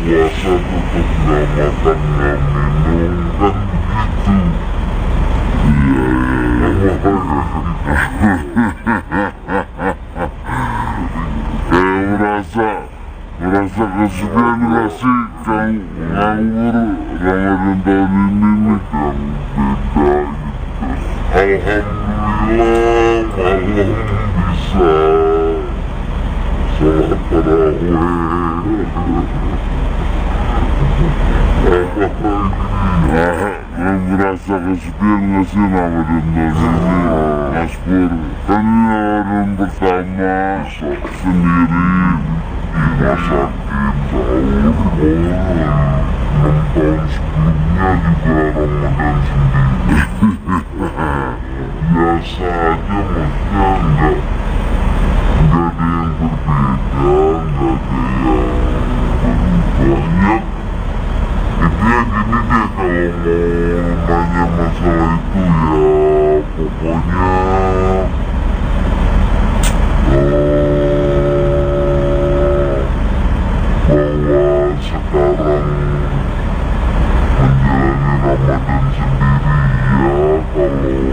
puasa tetap nggak makan nggak minum, kan begitu. Merasa kesepian gak sih Kang nganggur Ramadan tahun ini nih Kang? Beda gitu. Alhamdulillah malam bisa sholat tarawih. Merasa kesepian gak sih Ramadan tahun ini Mas Pur? Kan ini Ramadan pertama sendiri rumah sakit, sahur, 6 tahun sebelumnya juga Ramadan sendiri. Biasa aja, maksudnya enggak ada yang berbeda, enggak ada yang banyak. Intinya gini deh, kalau mau nanya masalah itu ya pokoknya bahwa sekarang menjalani Ramadan sendiri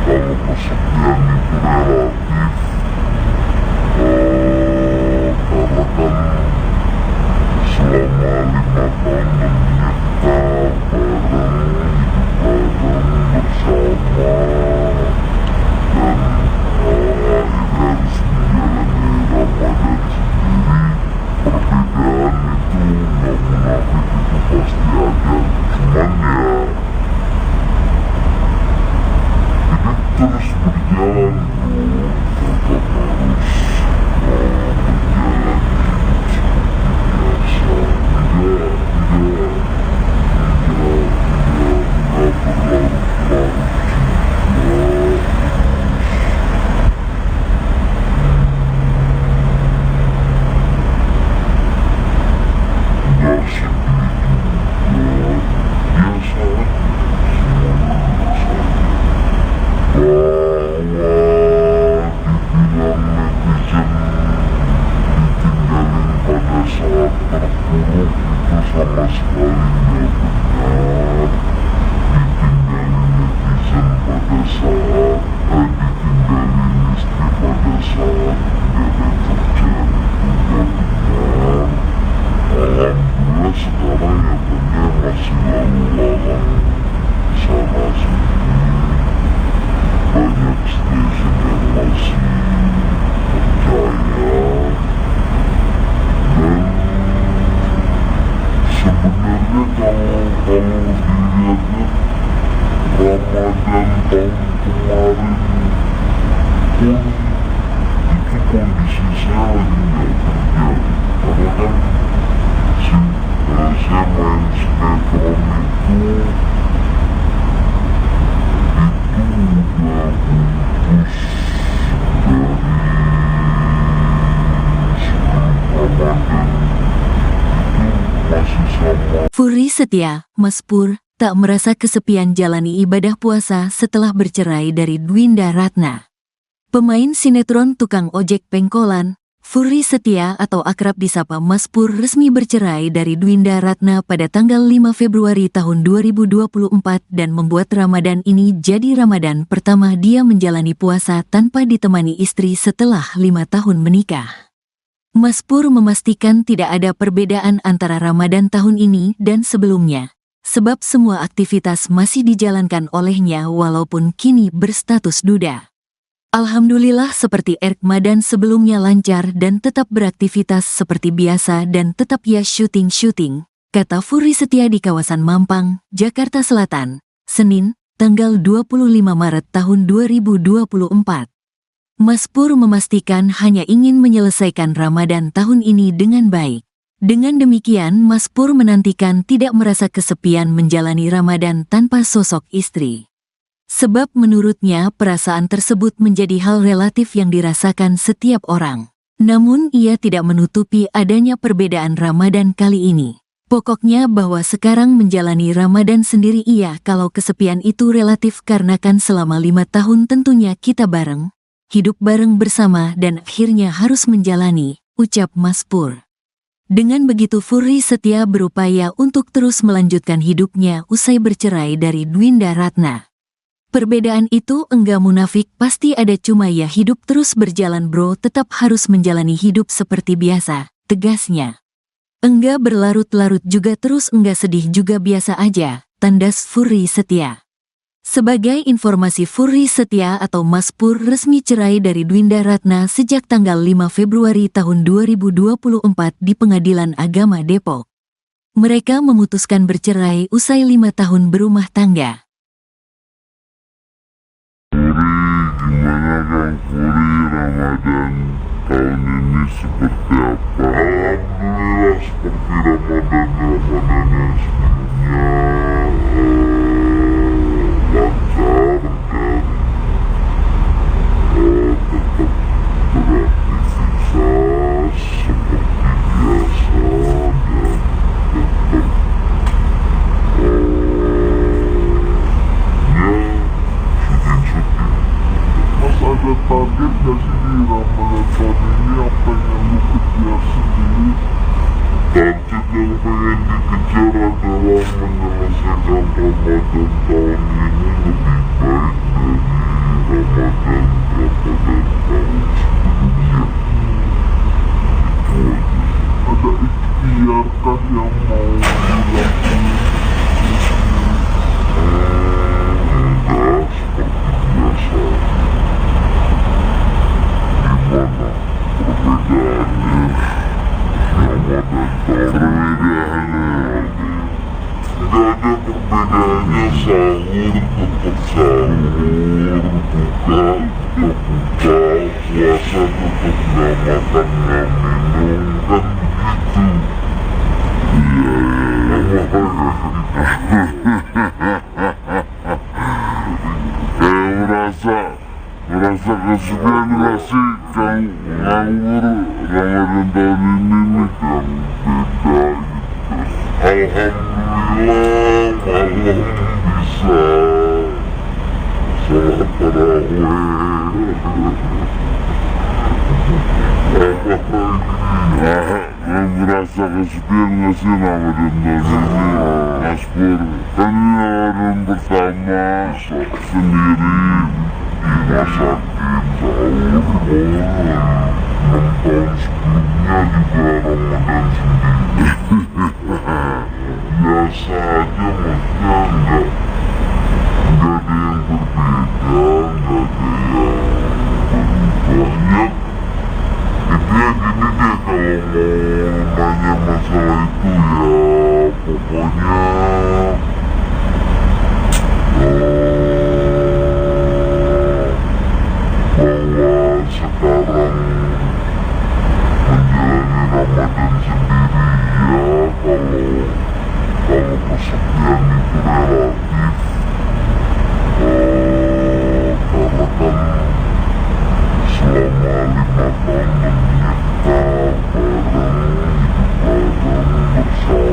ya, kalau kesepian itu relatif, karena kan selama 5 tahun menyita bareng, hidup bareng bersama, dan akhirnya harus menjalani Ramadan sendiri. Perbedaan itu nggak munafik, itu pasti ada, cuman ya hidup terus berjalan bro, tetap harus menjalani hidup seperti biasa, tidak berlarut-larut juga. Sama sekali nggak benar. Ditinggalin netizen pada saat ditinggalin istri pada saat nggak ada kerjaan itu nggak benar. Alhamdulillah sekarang ya benar, masih lalu lalang sana sini, banyak stasiun yang masih percaya, dan Furi setia, Mas Pur, tak merasa kesepian jalani ibadah puasa setelah bercerai dari Dwinda Ratna. Pemain sinetron tukang ojek pengkolan, Furi Setia atau akrab disapa Mas Pur resmi bercerai dari Dwinda Ratna pada tanggal 5 Februari tahun 2024 dan membuat Ramadan ini jadi Ramadan pertama dia menjalani puasa tanpa ditemani istri setelah 5 tahun menikah. Mas Pur memastikan tidak ada perbedaan antara Ramadan tahun ini dan sebelumnya, sebab semua aktivitas masih dijalankan olehnya walaupun kini berstatus duda. Alhamdulillah seperti Ramadan sebelumnya lancar dan tetap beraktivitas seperti biasa dan tetap ya syuting, kata Furi Setia di kawasan Mampang, Jakarta Selatan, Senin, tanggal 25 Maret tahun 2024. Mas Pur memastikan hanya ingin menyelesaikan Ramadan tahun ini dengan baik. Dengan demikian, Mas Pur menantikan tidak merasa kesepian menjalani Ramadan tanpa sosok istri. Sebab menurutnya perasaan tersebut menjadi hal relatif yang dirasakan setiap orang. Namun ia tidak menutupi adanya perbedaan Ramadan kali ini. Pokoknya bahwa sekarang menjalani Ramadan sendiri iya kalau kesepian itu relatif karena kan selama 5 tahun tentunya kita bareng. Hidup bareng bersama dan akhirnya harus menjalani, ucap Mas Pur. Dengan begitu Furi Setia berupaya untuk terus melanjutkan hidupnya usai bercerai dari Dwinda Ratna. Perbedaan itu enggak munafik, pasti ada, cuma ya hidup terus berjalan bro, tetap harus menjalani hidup seperti biasa, tegasnya. Enggak berlarut-larut juga terus enggak sedih juga biasa aja, tandas Furi Setia. Sebagai informasi, Furi Setia atau Mas Pur resmi cerai dari Dwinda Ratna sejak tanggal 5 Februari tahun 2024 di Pengadilan Agama Depok. Mereka memutuskan bercerai usai 5 tahun berumah tangga. Gimana Kang Furi, Ramadan tahun ini seperti apa? Alhamdulillah seperti Ramadan yang sebelumnya. Lancar dan tetap beraktivitas seperti biasa dan tetap syuting. Mas ada target gak sih di Ramadan tahun ini yang pengen lu kejar sendiri? Target yang pengen dikejar adalah menyelesaikan Ramadan tahun ini lebih baik dari Ramadan tahun sebelumnya. Itu aja. Ada ikhtiarkah yang mau dilakukan? Enggak, seperti biasa. Gimana perbedaannya? Ramadan perbedaannya nggak ada perbedaannya, sahur tetap sahur, buka tetap buka, puasa tetap nggak makan nggak minum, kan begitu. Merasa kesepian gak sih Kang nganggur Ramadan tahun ini nih yang beda gitu. Alhamdulillah malam bisa sholat tarawih. Merasa kesepian gak sih Ramadan tahun ini Mas Pur? Kan ini Ramadan pertama sendiri di rumah sakit, sahur, 6 tahun sebelumnya juga Ramadan sendiri. Biasa aja, maksudnya enggak ada yang berbeda, enggak ada yang berubah. Ya, intinya gini deh, kalau mau nanya masalah itu ya pokoknya bahwa sekarang menjalani Ramadan sendiri ya, kalau kesepian itu relatif, karena kan selama 5 tahun menikah bareng, hidup bareng bersama.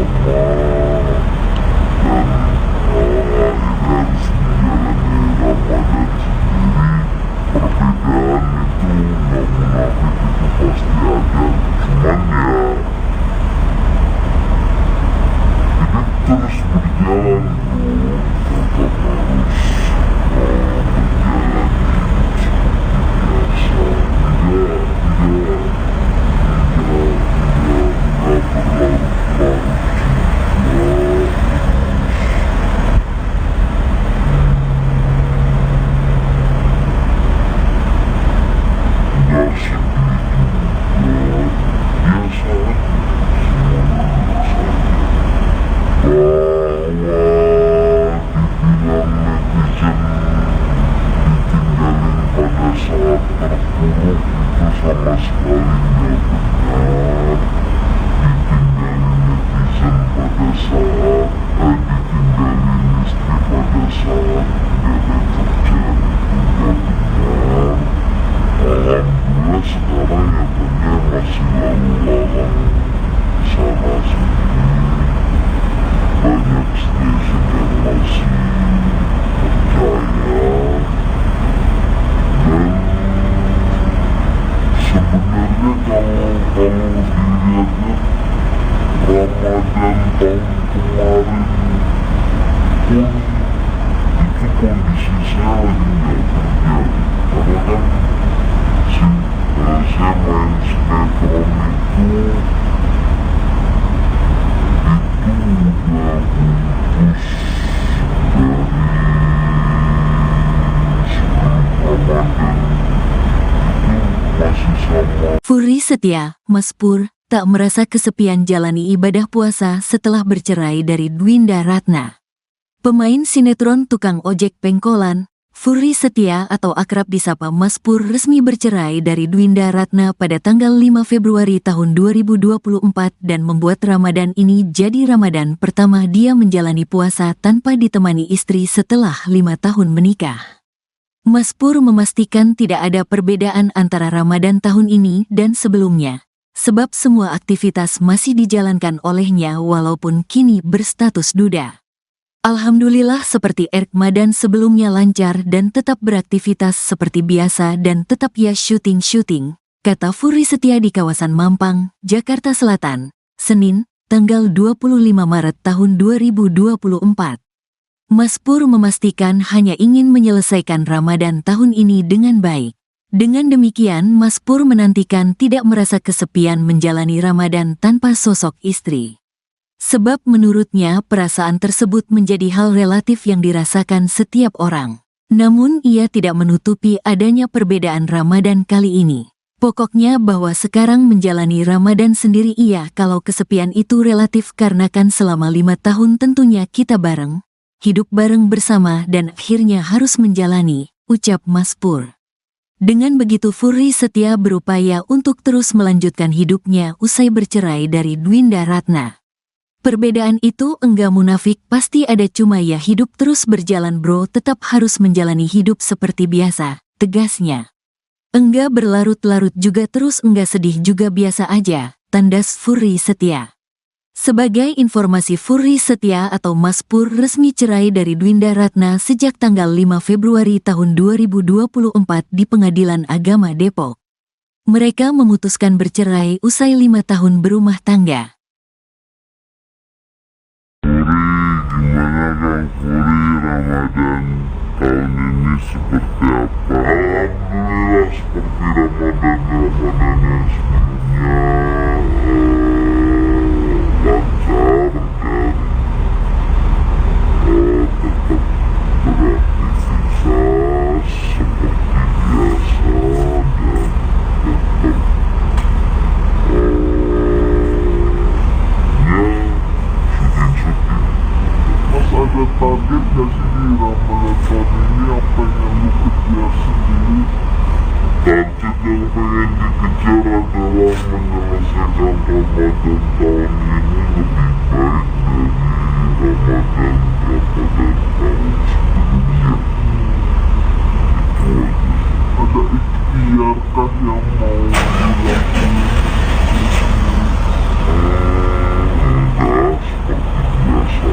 dilarang sana sini, banyak netizen yang masih percaya. Dan sebenarnya kalau dilihatnya Ramadan tahun kemarin pun itu kondisi saya lagi nggak kerja, karena kan saya main sinetron itu udah putus dari sebelum Ramadan, itu masih sama. Furi Setia, Mas Pur, tak merasa kesepian jalani ibadah puasa setelah bercerai dari Dwinda Ratna. Pemain sinetron tukang ojek pengkolan, Furi Setia atau akrab disapa Mas Pur resmi bercerai dari Dwinda Ratna pada tanggal 5 Februari tahun 2024 dan membuat Ramadan ini jadi Ramadan pertama dia menjalani puasa tanpa ditemani istri setelah 5 tahun menikah. Mas Pur memastikan tidak ada perbedaan antara Ramadan tahun ini dan sebelumnya, sebab semua aktivitas masih dijalankan olehnya walaupun kini berstatus duda. Alhamdulillah seperti Ramadan sebelumnya lancar dan tetap beraktivitas seperti biasa dan tetap ya syuting, kata Furi Setia di kawasan Mampang, Jakarta Selatan, Senin, tanggal 25 Maret tahun 2024. Mas Pur memastikan hanya ingin menyelesaikan Ramadan tahun ini dengan baik. Dengan demikian, Mas Pur menantikan tidak merasa kesepian menjalani Ramadan tanpa sosok istri. Sebab menurutnya perasaan tersebut menjadi hal relatif yang dirasakan setiap orang. Namun ia tidak menutupi adanya perbedaan Ramadan kali ini. Pokoknya bahwa sekarang menjalani Ramadan sendiri iya kalau kesepian itu relatif karena kan selama 5 tahun tentunya kita bareng, hidup bareng bersama dan akhirnya harus menjalani, ucap Mas Pur. Dengan begitu Furi Setia berupaya untuk terus melanjutkan hidupnya usai bercerai dari Dwinda Ratna. Perbedaan itu enggak munafik, pasti ada, cuma ya hidup terus berjalan bro, tetap harus menjalani hidup seperti biasa, tegasnya. Enggak berlarut-larut juga terus enggak sedih juga biasa aja, tandas Furi Setia. Sebagai informasi, Furi Setia atau Mas Pur resmi cerai dari Dwinda Ratna sejak tanggal 5 Februari tahun 2024 di Pengadilan Agama Depok. Mereka memutuskan bercerai usai 5 tahun berumah tangga. Gimana Kang Furi, Ramadan tahun ini seperti apa? Alhamdulillah seperti Ramadan yang sebelumnya, lancar dan tetap beraktivitas seperti biasa dan tetap ada target gak sih di Ramadan tahun ini yang pengen lu kejar sendiri? Target yang pengen dikejar adalah menyelesaikan Ramadan tahun ini lebih baik dari Ramadan tahun sebelumnya. Itu aja. Ada ikhtiarkah yang mau dilakukan? Enggak, seperti biasa.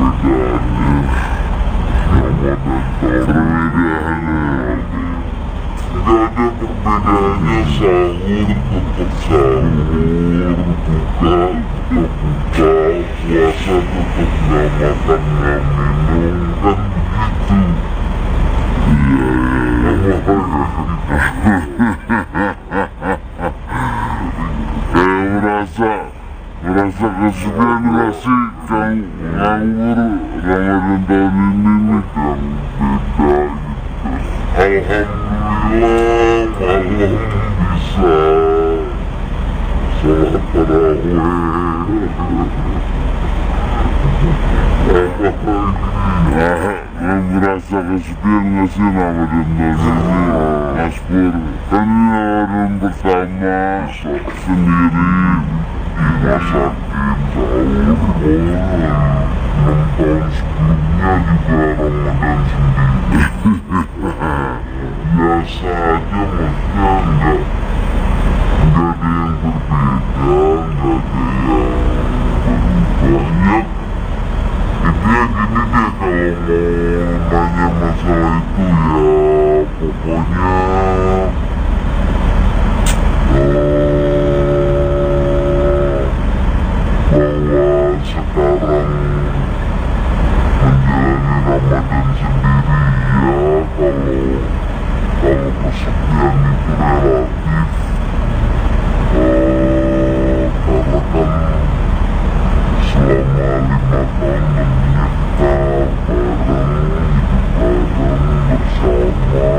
Perbedaannya Ramadan perbedaannya nggak ada perbedaannya, sahur tetap sahur, buka tetap buka, puasa tetap nggak makan nggak minum, kan begitu. Iya kayak merasa kesepian gak sih Kang nganggur Ramadan tahun ini nih Kang, beda gitu. Alhamdulillah malam bisa sholat tarawih. Merasa kesepian gak sih Ramadan tahun ini Mas Pur? Kan ini Ramadan pertama sendiri di rumah sakit, sahur, 6 tahun sebelumnya juga Ramadan sendiri. biasa aja, maksudnya nggak ada yang berbeda, nggak ada yang banyak. Intinya gini deh, kalau mau nanya masalah itu ya pokoknya bahwa sekarang menjalani Ramadan sendiri ya, kalau kesepian itu relatif, karena kan selama 5 tahun tentunya kita bareng,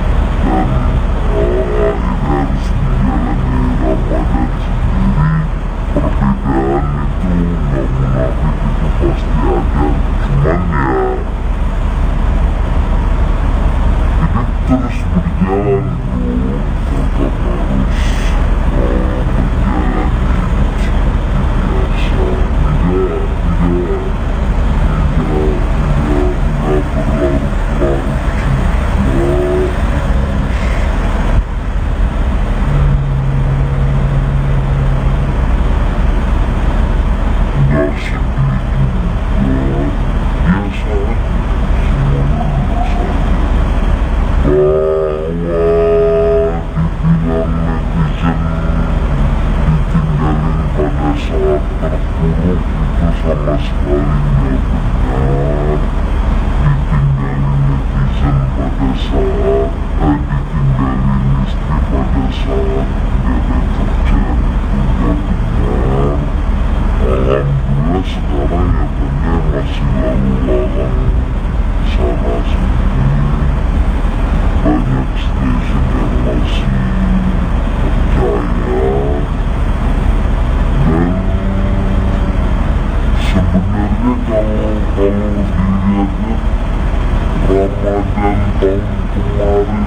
hidup bareng bersama, dan akhirnya harus menjalani Ramadan sendiri. Perbedaan itu nggak munafik, itu pasti ada, cuman ya hidup terus berjalan bro, tetap harus menjalani hidup seperti biasa. Enggak berlarut-larut juga, enggak sedih juga, biasa aja, semuanya biasa aja. Bahwa dibilang netizen ditinggalin pada saat terpuruk itu sama sekali nggak benar. Ditinggalin netizen pada saat ditinggalin istri pada saat nggak ada kerjaan itu nggak benar. Alhamdulillah sekarang ya benar, masih lalu lalang sana sini, banyak stasiun yang masih percaya. Dan sebenarnya kalau dilihat-lihat Ramadan tahun kemarin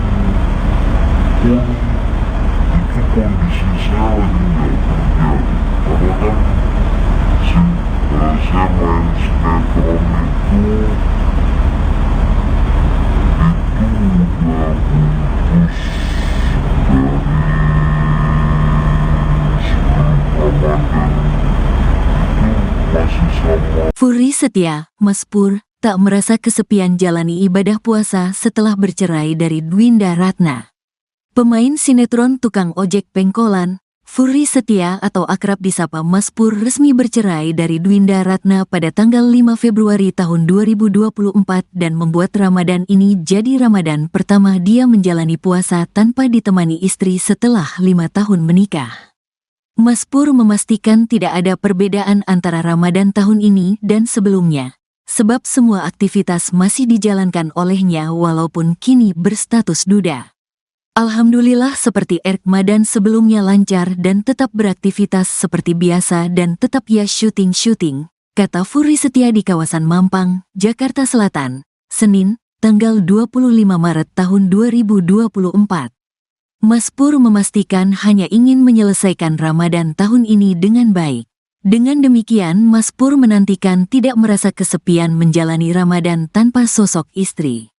pun itu kondisi saya lagi nggak kerja, karena kan saya main sinetron itu udah putus dari sebelum Ramadan, itu masih sama. Furi setia, Mas Pur, tak merasa kesepian jalani ibadah puasa setelah bercerai dari Dwinda Ratna. Pemain sinetron tukang ojek pengkolan, Furi Setia atau akrab disapa Mas Pur resmi bercerai dari Dwinda Ratna pada tanggal 5 Februari tahun 2024 dan membuat Ramadan ini jadi Ramadan pertama dia menjalani puasa tanpa ditemani istri setelah 5 tahun menikah. Mas Pur memastikan tidak ada perbedaan antara Ramadan tahun ini dan sebelumnya, sebab semua aktivitas masih dijalankan olehnya walaupun kini berstatus duda. Alhamdulillah seperti Ramadan sebelumnya lancar dan tetap beraktivitas seperti biasa dan tetap ya syuting, kata Furi Setia di kawasan Mampang, Jakarta Selatan, Senin, tanggal 25 Maret tahun 2024. Mas Pur memastikan hanya ingin menyelesaikan Ramadan tahun ini dengan baik. Dengan demikian Mas Pur menantikan tidak merasa kesepian menjalani Ramadan tanpa sosok istri.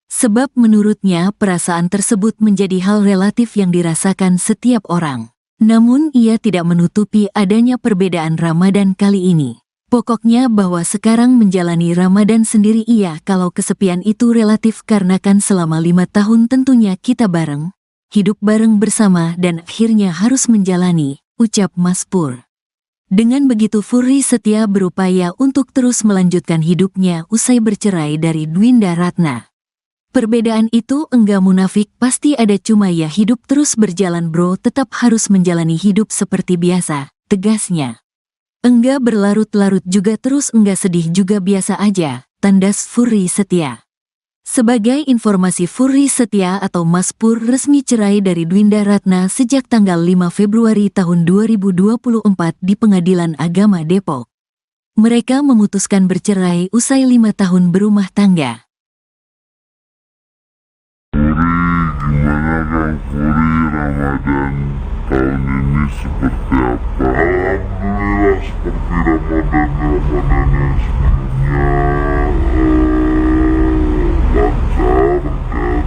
Sebab menurutnya perasaan tersebut menjadi hal relatif yang dirasakan setiap orang. Namun ia tidak menutupi adanya perbedaan Ramadan kali ini. Pokoknya bahwa sekarang menjalani Ramadan sendiri iya kalau kesepian itu relatif karena kan selama 5 tahun tentunya kita bareng, hidup bareng bersama dan akhirnya harus menjalani, ucap Mas Pur. Dengan begitu Furi Setia berupaya untuk terus melanjutkan hidupnya usai bercerai dari Dwinda Ratna. Perbedaan itu enggak munafik, pasti ada, cuma ya hidup terus berjalan bro, tetap harus menjalani hidup seperti biasa, tegasnya. Enggak berlarut-larut juga terus enggak sedih juga biasa aja, tandas Furi Setia. Sebagai informasi Furi Setia atau Mas Pur resmi cerai dari Dwinda Ratna sejak tanggal 5 Februari tahun 2024 di Pengadilan Agama Depok. Mereka memutuskan bercerai usai 5 tahun berumah tangga. Gimana Kang Furi, Ramadan tahun ini seperti apa? Alhamdulillah seperti Ramadan yang sebelumnya, lancar dan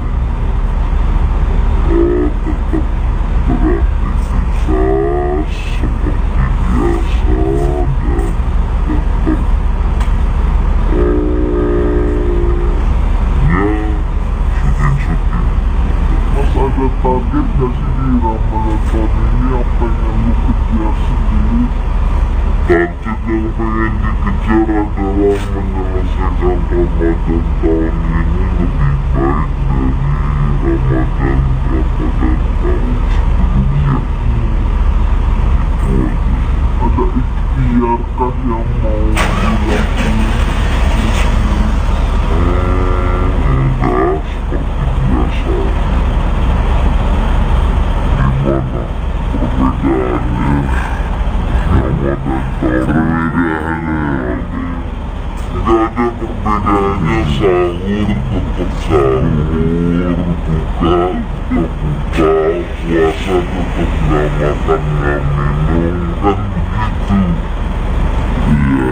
gak sih di ramalan tahun ini apa yang lu kejar sendiri? Target yang pengen dikejar adalah menyelesaikan Ramadan tahun ini lebih baik dari Ramadan tahun sebelumnya. Itu aja. Ada ikhtiarkah yang mau dilakukan? Enggak, seperti biasa. Gimana perbedaannya? Ramadan perbedaannya nggak ada perbedaannya. Sahur tetap sahur, buka tetap buka, puasa tetap nggak makan nggak minum, kan begitu. Iya,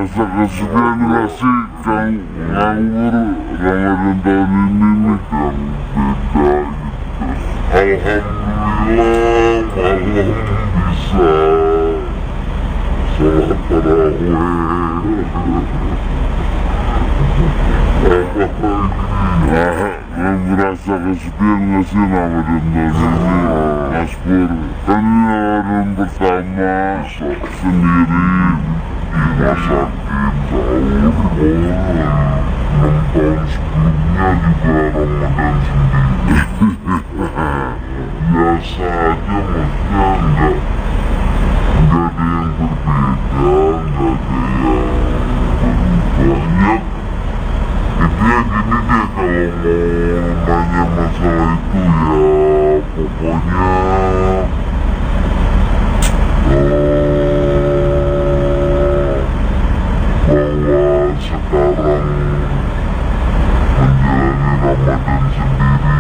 merasa kesepian gak sih kang nganggur Ramadan tahun ini nih yang beda gitu. Alhamdulillah malam bisa sholat tarawih. Merasa kesepian gak sih Ramadan tahun ini Mas Pur? Kan ini Ramadan pertama sendiri di rumah sakit, sahur, 6 tahun sebelumnya juga Ramadan sendiri. Biasa aja, maksudnya enggak ada yang berbeda, enggak ada yang banyak. Intinya gini deh, kalau mau nanya masalah itu ya pokoknya bahwa sekarang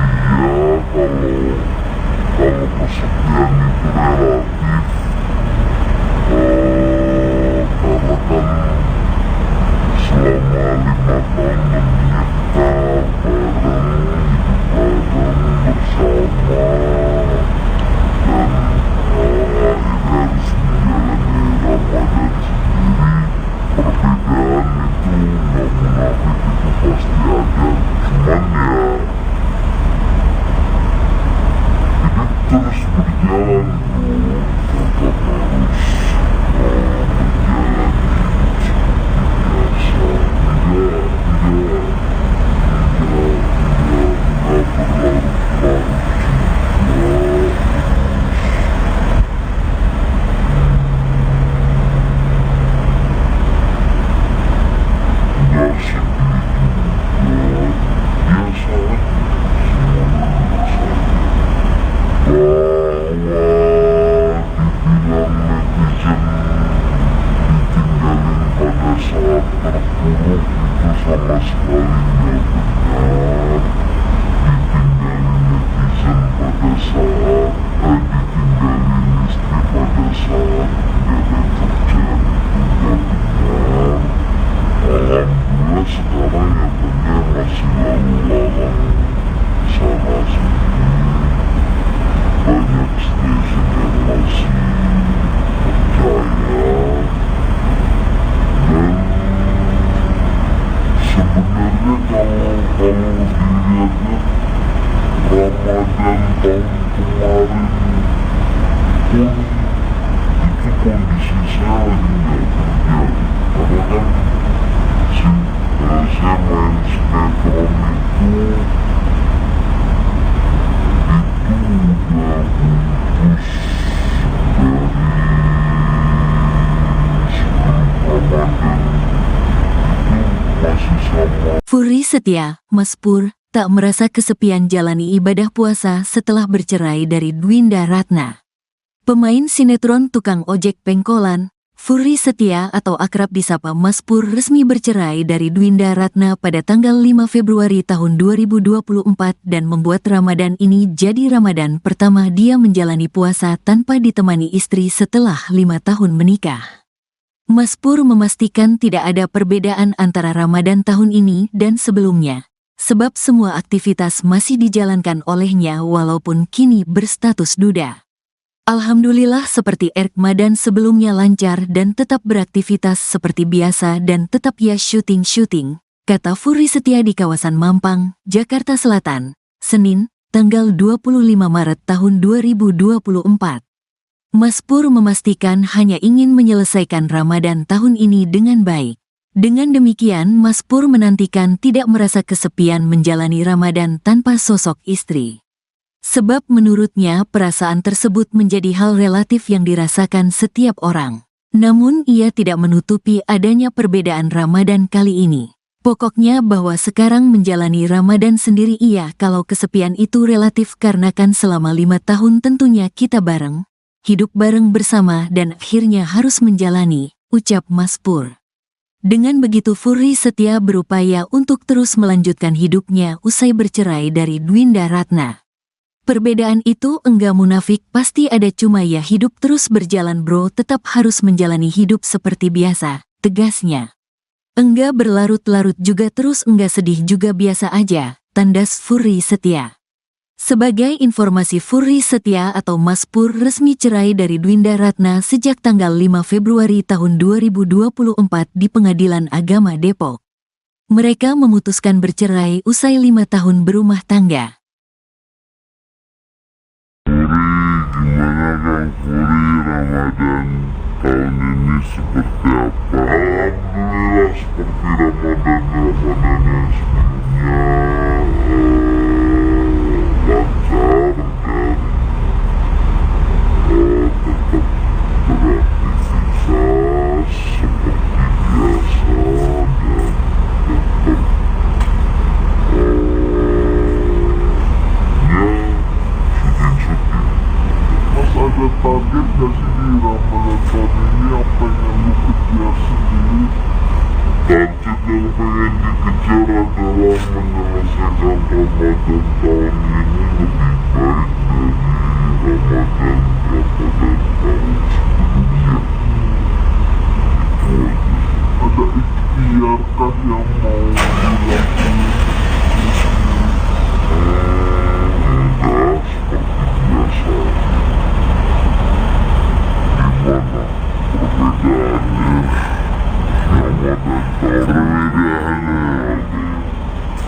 menjalani Ramadan sendiri ya, kalau kesepian itu relatif, karena kan selama 5 tahun menikah bareng, hidup bareng bersama, dan akhirnya harus menjalani Ramadan sendiri. Perbedaan itu nggak munafik, itu pasti ada, cuman ya hidup terus berjalan bro, tetap harus menjalani hidup seperti biasa. Tidak berlarut-larut juga. Enggak sedih juga, biasa aja, semuanya biasa aja. Bahwa dibilang netizen ditinggalin pada saat terpuruk itu sama sekali nggak benar. Ditinggalin netizen pada saat ditinggalin istri pada saat nggak ada kerjaan itu nggak benar. Alhamdulillah sekarang ya benar, masih lalu lalang sana sini, banyak stasiun yang masih percaya. Dan sebenarnya kalau dilihat-lihat Ramadan tahun kemarin pun itu kondisi saya lagi nggak kerja, karena kan saya main sinetron itu udah putus dari sebelum Ramadan, itu masih sama. Furi Setia, Mas Pur, tak merasa kesepian jalani ibadah puasa setelah bercerai dari Dwinda Ratna. Pemain sinetron tukang ojek pengkolan, Furi Setia atau akrab disapa Mas Pur resmi bercerai dari Dwinda Ratna pada tanggal 5 Februari tahun 2024 dan membuat Ramadan ini jadi Ramadan pertama dia menjalani puasa tanpa ditemani istri setelah 5 tahun menikah. Mas Pur memastikan tidak ada perbedaan antara Ramadan tahun ini dan sebelumnya, sebab semua aktivitas masih dijalankan olehnya walaupun kini berstatus duda. Alhamdulillah seperti Ramadan sebelumnya lancar dan tetap beraktivitas seperti biasa dan tetap ya syuting-syuting, kata Furi Setia di kawasan Mampang, Jakarta Selatan, Senin, tanggal 25 Maret tahun 2024. Mas Pur memastikan hanya ingin menyelesaikan Ramadan tahun ini dengan baik. Dengan demikian Mas Pur menantikan tidak merasa kesepian menjalani Ramadan tanpa sosok istri. Sebab menurutnya perasaan tersebut menjadi hal relatif yang dirasakan setiap orang. Namun ia tidak menutupi adanya perbedaan Ramadan kali ini. Pokoknya bahwa sekarang menjalani Ramadan sendiri kalau kesepian itu relatif karena kan selama 5 tahun tentunya kita bareng, hidup bareng bersama dan akhirnya harus menjalani, ucap Mas Pur. Dengan begitu Furi Setia berupaya untuk terus melanjutkan hidupnya usai bercerai dari Dwinda Ratna. Perbedaan itu enggak munafik, pasti ada, cuma ya hidup terus berjalan bro, tetap harus menjalani hidup seperti biasa, tegasnya. Enggak berlarut-larut juga terus enggak sedih juga biasa aja, tandas Furi Setia. Sebagai informasi, Furi Setia atau Mas Pur resmi cerai dari Dwinda Ratna sejak tanggal 5 Februari tahun 2024 di Pengadilan Agama Depok. Mereka memutuskan bercerai usai 5 tahun berumah tangga. Gimana Kang Furi, Ramadan tahun ini seperti apa? Alhamdulillah seperti Ramadan yang sebelumnya, lancar dan tetap beraktivitas seperti biasa dan tetap ada target gak sih di Ramadan tahun ini yang pengen lu kejar sendiri? Target yang pengen dikejar adalah menyelesaikan Ramadan tahun ini lebih baik dari Ramadan tahun sebelumnya. Itu aja. Ada ikhtiarkah yang mau dilakukan? Enggak, seperti biasa. Gimana perbedaannya Ramadan tahun ini?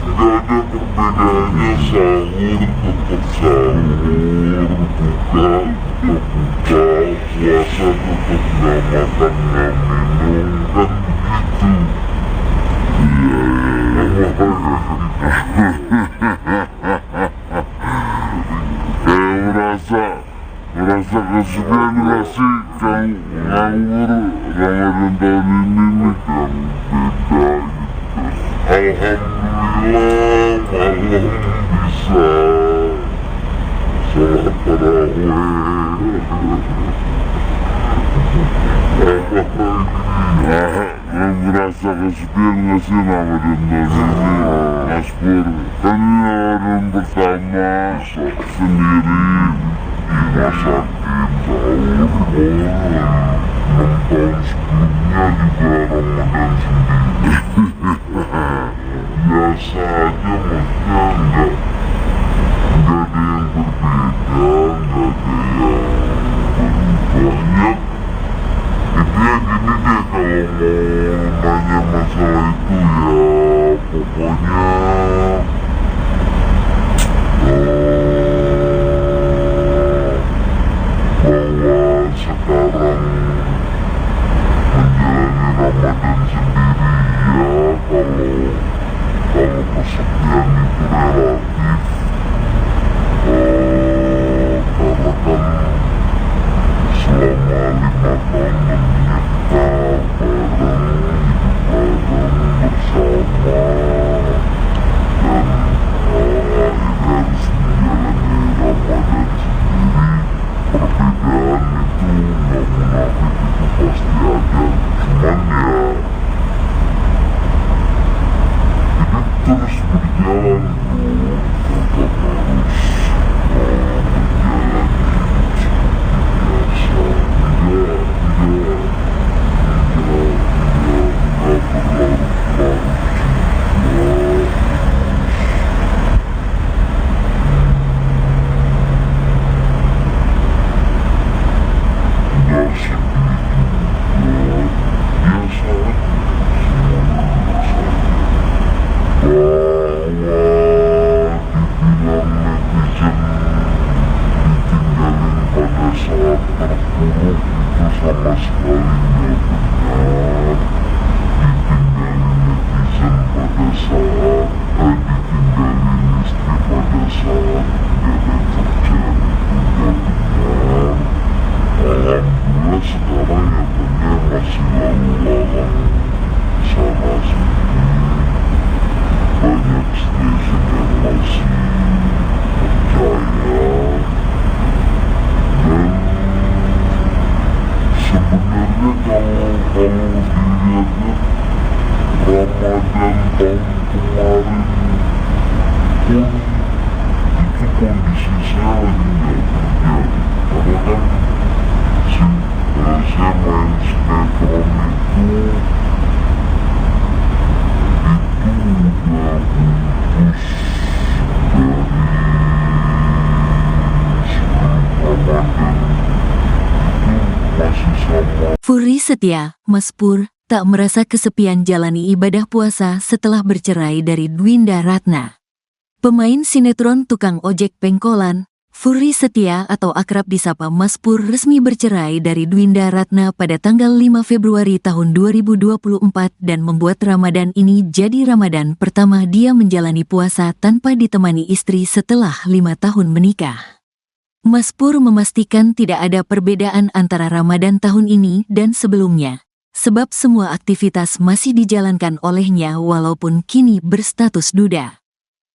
Gak ada perbedaannya, sahur tetap sahur, buka tetap buka, puasa tetap gak makan gak minum, kan begitu. Merasa kesepian gak sih Kang nganggur Ramadan tahun ini nih Kang, beda gitu. Alhamdulillah malam bisa sholat tarawih. Merasa kesepian gak sih Ramadan tahun ini Mas Pur? Kan ini Ramadan pertama sendiri di rumah sakit, sahur, 6 tahun sebelumnya juga Ramadan sendiri. Biasa aja, maksudnya enggak ada yang berbeda, enggak ada yang banyak. Intinya gini deh, kalau mau nanya masalah itu ya pokoknya bahwa sekarang menjalani Ramadan sendiri Ramadan tahun kemarin pun itu kondisi saya lagi nggak kerja, karena kan saya main sinetron itu udah putus dari sebelum Ramadan, itu masih sama. Furi setia, Mas Pur, tak merasa kesepian jalani ibadah puasa setelah bercerai dari Dwinda Ratna. Pemain sinetron tukang ojek pengkolan, Furi Setia atau akrab disapa Mas Pur resmi bercerai dari Dwinda Ratna pada tanggal 5 Februari tahun 2024 dan membuat Ramadan ini jadi Ramadan pertama dia menjalani puasa tanpa ditemani istri setelah 5 tahun menikah. Mas Pur memastikan tidak ada perbedaan antara Ramadan tahun ini dan sebelumnya, sebab semua aktivitas masih dijalankan olehnya walaupun kini berstatus duda.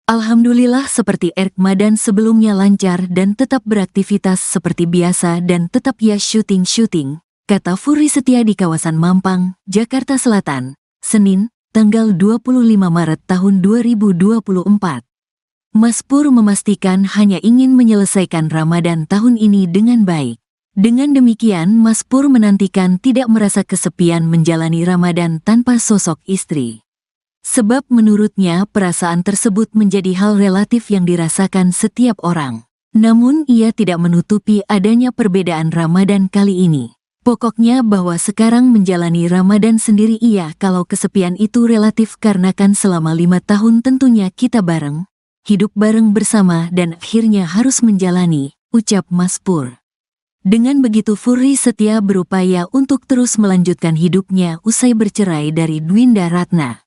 Alhamdulillah seperti Ramadan sebelumnya lancar dan tetap beraktivitas seperti biasa dan tetap ya syuting, kata Furi Setia di kawasan Mampang, Jakarta Selatan, Senin, tanggal 25 Maret tahun 2024. Mas Pur memastikan hanya ingin menyelesaikan Ramadan tahun ini dengan baik. Dengan demikian Mas Pur menantikan tidak merasa kesepian menjalani Ramadan tanpa sosok istri. Sebab menurutnya perasaan tersebut menjadi hal relatif yang dirasakan setiap orang. Namun ia tidak menutupi adanya perbedaan Ramadan kali ini. Pokoknya bahwa sekarang menjalani Ramadan sendiri iya kalau kesepian itu relatif karena kan selama 5 tahun tentunya kita bareng, hidup bareng bersama dan akhirnya harus menjalani, ucap Mas Pur. Dengan begitu Furi Setia berupaya untuk terus melanjutkan hidupnya usai bercerai dari Dwinda Ratna.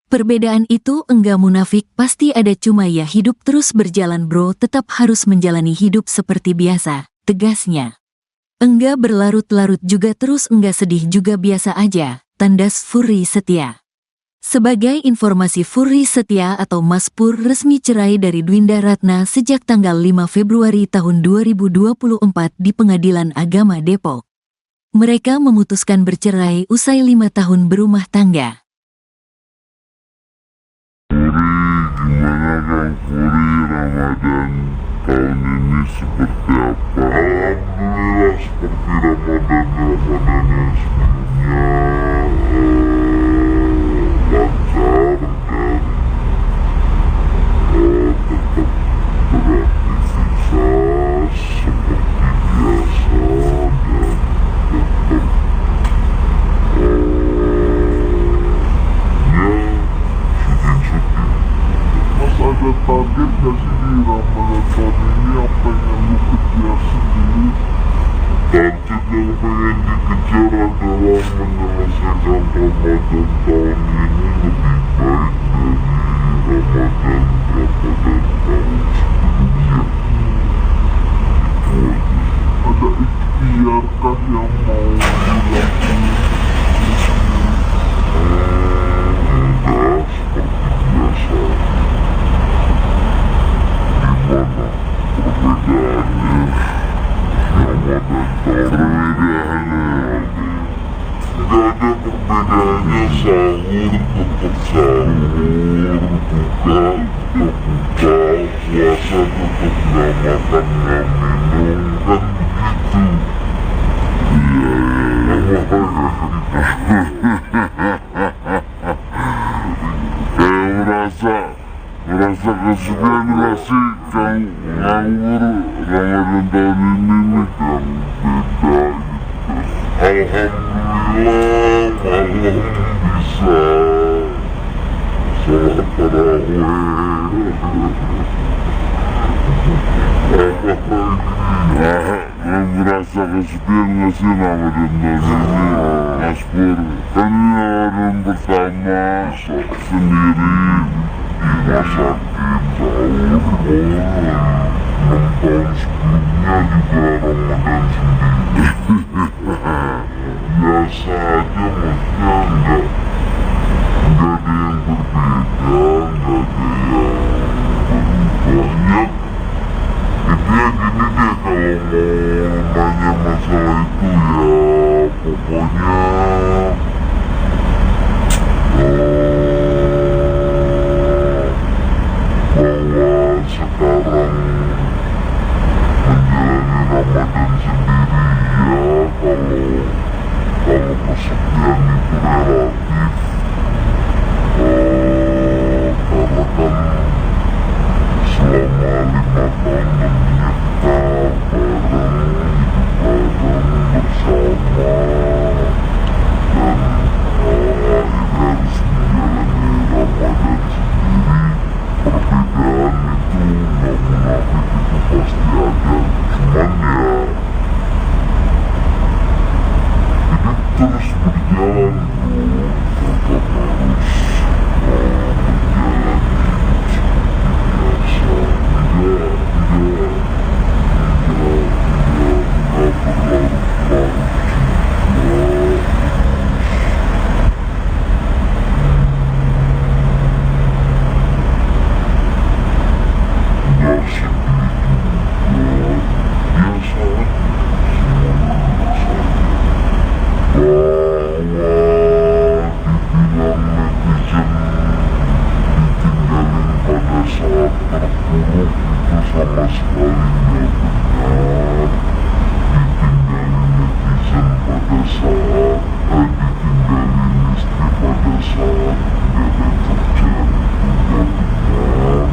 Perbedaan itu enggak munafik, pasti ada, cuma ya hidup terus berjalan bro, tetap harus menjalani hidup seperti biasa, tegasnya. Enggak berlarut-larut juga terus enggak sedih juga biasa aja, tandas Furi Setia. Sebagai informasi Furi Setia atau Mas Pur resmi cerai dari Dwinda Ratna sejak tanggal 5 Februari tahun 2024 di Pengadilan Agama Depok. Mereka memutuskan bercerai usai 5 tahun berumah tangga. Gimana Kang Furi, Ramadan tahun ini seperti apa? Alhamdulillah seperti Ramadan yang sebelumnya, lancar dan tetap beraktivitas seperti biasa dan tetap ada target gak sih di Ramadan tahun ini yang pengen lu kejar sendiri? Target yang pengen dikejar adalah menyelesaikan Ramadan tahun ini lebih baik dari Ramadan tahun sebelumnya. Itu aja. Ada ikhtiarkah yang mau dilakukan? Enggak, seperti biasa. Perbedaannya nggak ada perbedaannya, sahur tetap sahur, buka tetap buka, puasa tetap nggak makan nggak minum, kan begitu. Merasa kesepian gak sih Kang nganggur Ramadan tahun ini nih yang beda gitu. Alhamdulillah malam bisa sholat tarawih. Merasa kesepian gak sih Ramadan tahun ini Mas Pur? Kan ini Ramadan pertama sendiri di rumah sakit tahun 6 tahun sebelumnya juga Ramadan sendiri. Biasa aja, maksudnya enggak ada yang berbeda, enggak ada yang berubah. Intinya gini deh, kalau mau nanya masalah itu ya pokoknya buruk itu sama sekali nggak benar. Ditinggalin netizen pada saat ditinggalin istri pada saat nggak ada kerjaan itu nggak benar.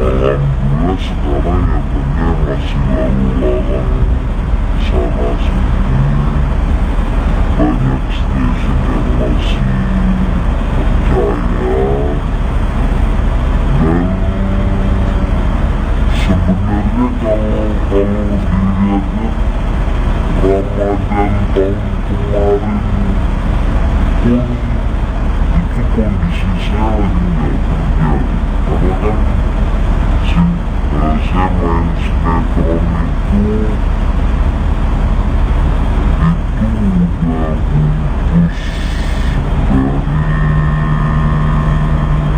Alhamdulillah sekarang ya benda masih lalu lalang sana sini, banyak stasiun yang masih percaya. Dan sebenarnya kalau dilihat-lihat Ramadan tahun kemarin pun itu kondisi saya lagi nggak terjadi, karena kan saya main sinetron itu udah putus dari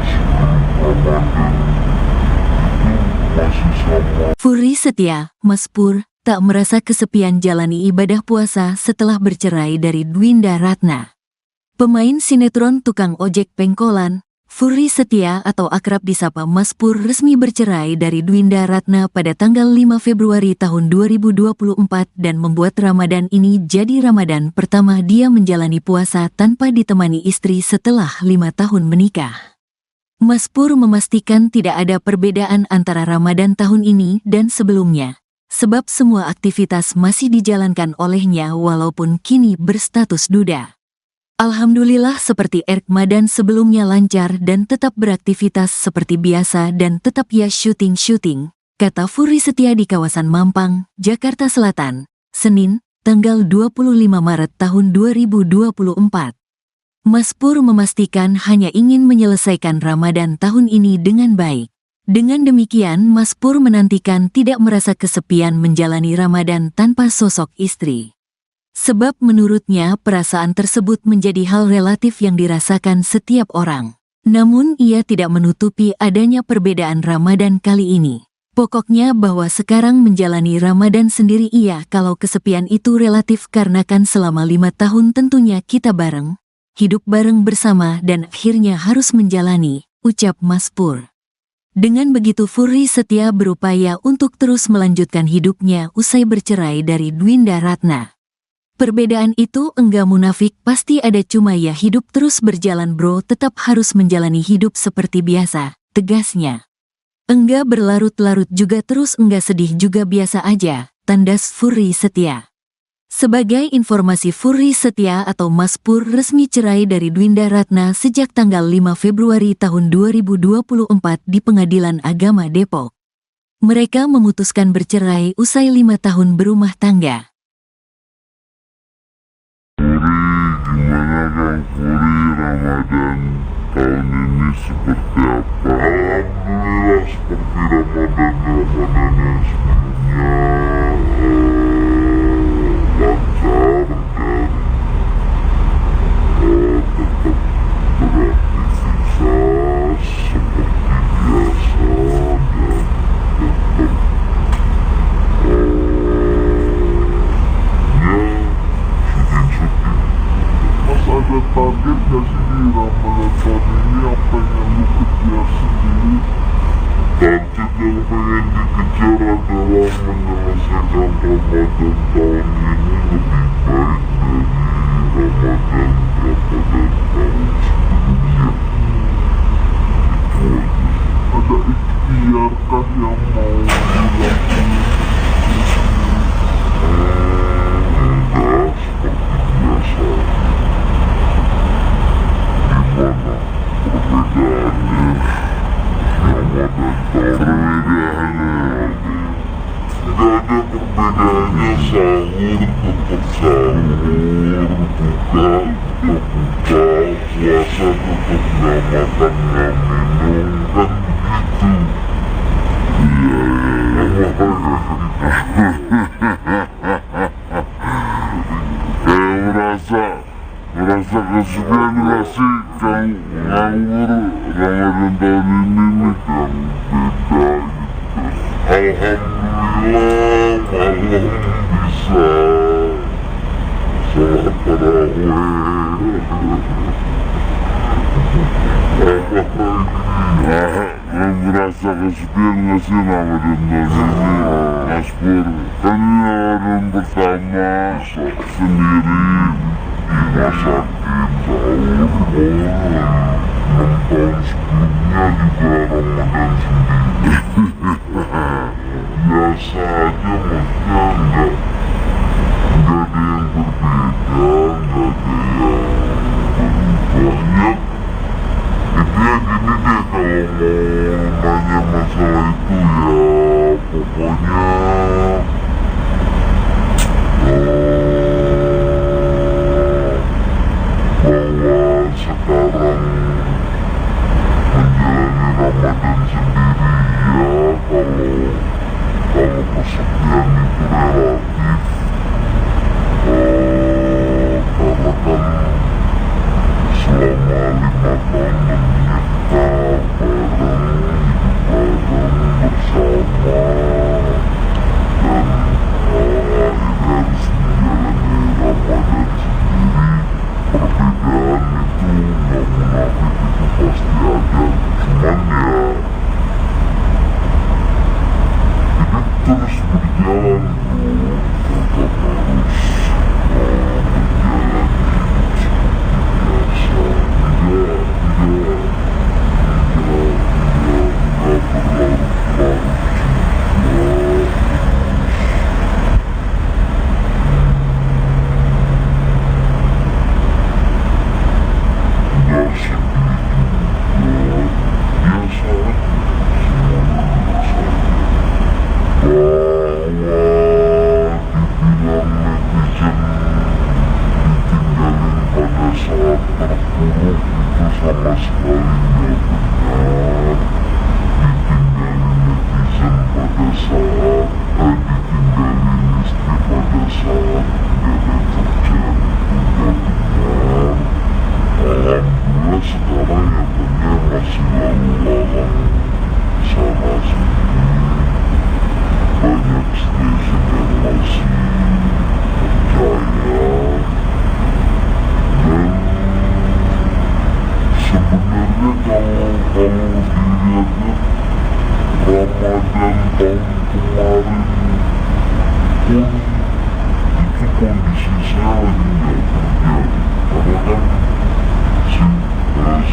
sebelum Ramadan, itu masih sama. Furi Setia, Mas Pur, tak merasa kesepian jalani ibadah puasa setelah bercerai dari Dwinda Ratna. Pemain sinetron tukang ojek pengkolan, Furi Setia atau akrab disapa Mas Pur resmi bercerai dari Dwinda Ratna pada tanggal 5 Februari tahun 2024 dan membuat Ramadan ini jadi Ramadan pertama dia menjalani puasa tanpa ditemani istri setelah 5 tahun menikah. Mas Pur memastikan tidak ada perbedaan antara Ramadan tahun ini dan sebelumnya, sebab semua aktivitas masih dijalankan olehnya walaupun kini berstatus duda. Alhamdulillah seperti Ramadan sebelumnya lancar dan tetap beraktivitas seperti biasa dan tetap ya syuting, kata Furi Setia di kawasan Mampang, Jakarta Selatan, Senin, tanggal 25 Maret tahun 2024. Mas Pur memastikan hanya ingin menyelesaikan Ramadan tahun ini dengan baik. Dengan demikian Mas Pur menantikan tidak merasa kesepian menjalani Ramadan tanpa sosok istri. Sebab menurutnya perasaan tersebut menjadi hal relatif yang dirasakan setiap orang. Namun ia tidak menutupi adanya perbedaan Ramadan kali ini. Pokoknya bahwa sekarang menjalani Ramadan sendiri iya kalau kesepian itu relatif karena kan selama 5 tahun tentunya kita bareng, hidup bareng bersama dan akhirnya harus menjalani, ucap Mas Pur. Dengan begitu Furi Setia berupaya untuk terus melanjutkan hidupnya usai bercerai dari Dwinda Ratna. Perbedaan itu enggak munafik, pasti ada, cuma ya hidup terus berjalan bro, tetap harus menjalani hidup seperti biasa, tegasnya. Enggak berlarut-larut juga terus enggak sedih juga biasa aja, tandas Furi Setia. Sebagai informasi Furi Setia atau Mas Pur resmi cerai dari Dwinda Ratna sejak tanggal 5 Februari tahun 2024 di Pengadilan Agama Depok. Mereka memutuskan bercerai usai 5 tahun berumah tangga. Gimana Kang Furi, Ramadan tahun ini seperti apa? Alhamdulillah seperti Ramadan yang sebelumnya, lancar dan tetap beraktivitas seperti biasa dan tetap ada target gak sih di Ramadan tahun ini yang pengen lu kejar sendiri? Target yang pengen dikejar adalah menyelesaikan Ramadan tahun ini lebih baik dari Ramadan tahun sebelumnya. Itu aja. Ada ikhtiarkah yang mau dilakukan? Enggak, seperti biasa. Gimana perbedaannya Ramadan perbedaannya? Gak ada perbedaannya, sahur tetap sahur, buka tetap buka, puasa tetap gak makan gak minum, kan begitu. Merasa kesepian gak sih Kang nganggur Ramadan tahun ini nih Kang, beda gitu. Alhamdulillah malam bisa sholat tarawih. Merasa kesepian gak sih Ramadan tahun ini Mas Pur? Kan ini Ramadan pertama sendiri di masakin tahun 6 tahun sebelumnya juga Ramadan sendiri. Biasa aja maksudnya nggak ada yang berbeda, nggak ada yang banyak. Intinya gini deh, kalau mau nanya masalah itu ya pokoknya bahwa sekarang menjalani Ramadan sendiri ya kalau kesepian itu relatif, karena kan selama 5 tahun tentunya kita bareng, hidup bareng bersama, dan akhirnya harus menjalani Ramadan sendiri. Perbedaan itu nggak munafik, itu pasti ada, cuman ya hidup terus berjalan bro, tetap harus menjalani hidup seperti biasa, tidak berlarut-larut juga, nggak sedih juga, biasa aja, semuanya biasa aja. Bahwa dibilang netizen ditinggalin pada saat terpuruk itu sama sekali nggak benar. Ditinggalin netizen pada saat ditinggalin istri pada saat nggak ada kerjaan itu nggak benar. Alhamdulillah sekarang ya banyak masih lalu lalang sana sini, banyak stasiun yang masih percaya, dan sebenarnya kalau dilihat-lihat Ramadan tahun kemarin pun itu kondisi saya lagi nggak kerja, karena kan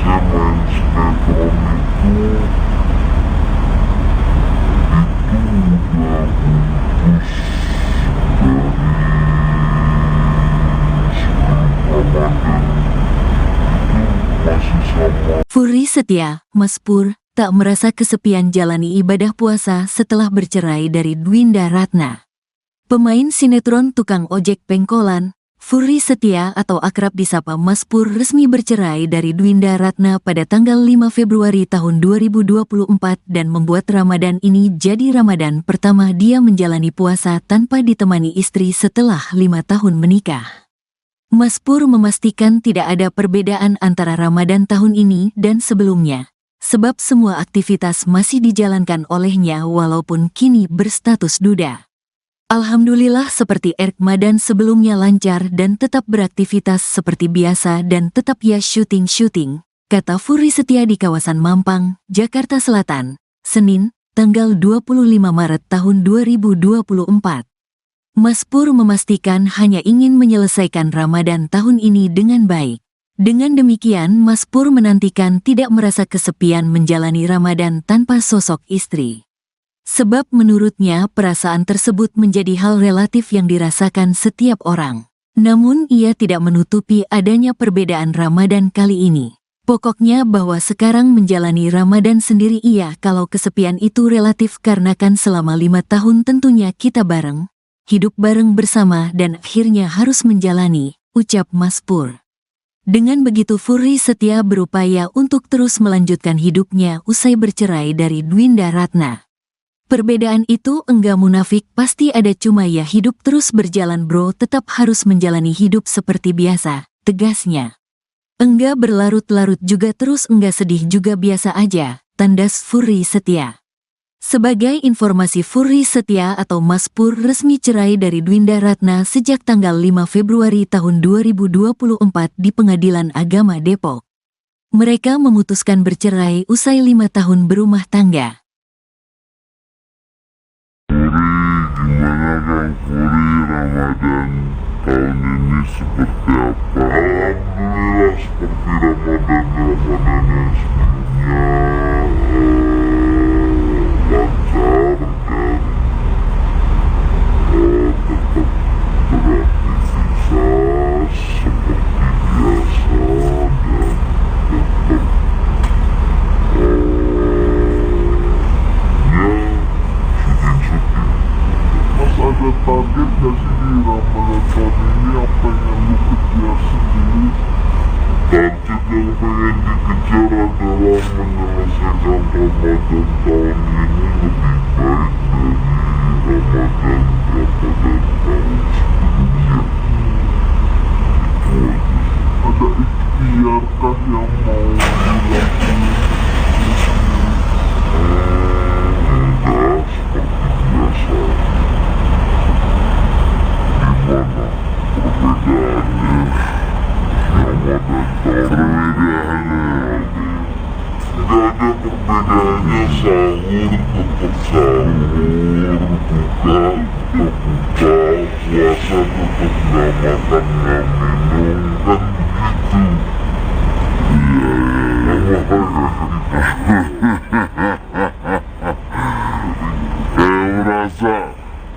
saya main sinetron itu udah putus dari sebelum Ramadan, itu masih sama. Furi Setia, Mas Pur, tak merasa kesepian jalani ibadah puasa setelah bercerai dari Dwinda Ratna. Pemain sinetron tukang ojek pengkolan, Furi Setia atau akrab disapa Mas Pur resmi bercerai dari Dwinda Ratna pada tanggal 5 Februari tahun 2024 dan membuat Ramadan ini jadi Ramadan pertama dia menjalani puasa tanpa ditemani istri setelah 5 tahun menikah. Mas Pur memastikan tidak ada perbedaan antara Ramadan tahun ini dan sebelumnya, sebab semua aktivitas masih dijalankan olehnya walaupun kini berstatus duda. Alhamdulillah seperti Ramadan sebelumnya lancar dan tetap beraktivitas seperti biasa dan tetap ya syuting-syuting, kata Furi Setia di kawasan Mampang, Jakarta Selatan, Senin, tanggal 25 Maret tahun 2024. Mas Pur memastikan hanya ingin menyelesaikan Ramadan tahun ini dengan baik. Dengan demikian Mas Pur menantikan tidak merasa kesepian menjalani Ramadan tanpa sosok istri. Sebab menurutnya perasaan tersebut menjadi hal relatif yang dirasakan setiap orang. Namun ia tidak menutupi adanya perbedaan Ramadan kali ini. Pokoknya bahwa sekarang menjalani Ramadan sendiri ia kalau kesepian itu relatif karena kan selama 5 tahun tentunya kita bareng, hidup bareng bersama dan akhirnya harus menjalani, ucap Mas Pur. Dengan begitu Furi Setia berupaya untuk terus melanjutkan hidupnya usai bercerai dari Dwinda Ratna. Perbedaan itu enggak munafik, pasti ada, cuma ya hidup terus berjalan bro, tetap harus menjalani hidup seperti biasa, tegasnya. Enggak berlarut-larut juga terus enggak sedih juga biasa aja, tandas Furi Setia. Sebagai informasi Furi Setia atau Mas Pur resmi cerai dari Dwinda Ratna sejak tanggal 5 Februari tahun 2024 di Pengadilan Agama Depok. Mereka memutuskan bercerai usai 5 tahun berumah tangga. gimana Kang Furi, Ramadan tahun ini seperti apa? Alhamdulillah seperti Ramadan yang sebelumnya, lancar dan tetap beraktivitas seperti biasa dan tetap Mas, ada target gak sih di Ramadan tahun ini yang pengen lu kejar sendiri? Target yang pengen dikejar adalah menyelesaikan Ramadan tahun ini lebih baik dari Ramadan tahun sebelumnya. Itu aja. Ada ikhtiarkah yang mau dilakukan? Enggak, seperti biasa. Gimana perbedaannya Ramadan tahun ini? Gak ada perbedaannya, sahur tetap sahur, buka tetap buka, puasa tetap gak makan gak minum, kan begitu.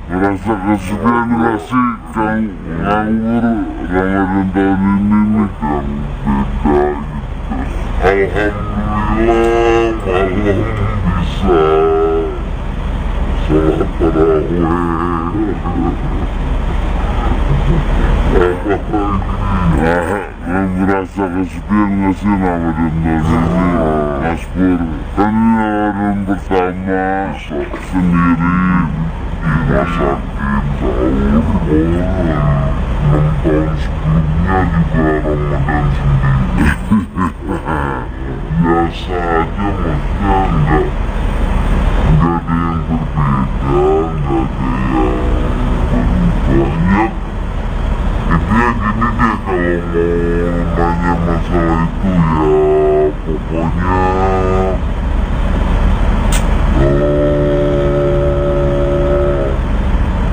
Merasa kesepian gak sih Kang nganggur Ramadan tahun ini nih Kang? Beda gitu. Alhamdulillah malam bisa sholat tarawih. Merasa kesepian gak sih Ramadan tahun ini Mas Pur? Kan ini Ramadan pertama sendiri di rumah sakit, sahur, 6 tahun sebelumnya juga Ramadan sendiri. Biasa aja, maksudnya enggak ada yang berbeda, enggak ada yang berubah. Ya, intinya gini deh, kalau mau nanya masalah itu ya pokoknya bahwa sekarang menjalani Ramadan sendiri ya, kalau kesepian itu relatif, karena kan selama 5 tahun menikah bareng, hidup bareng bersama,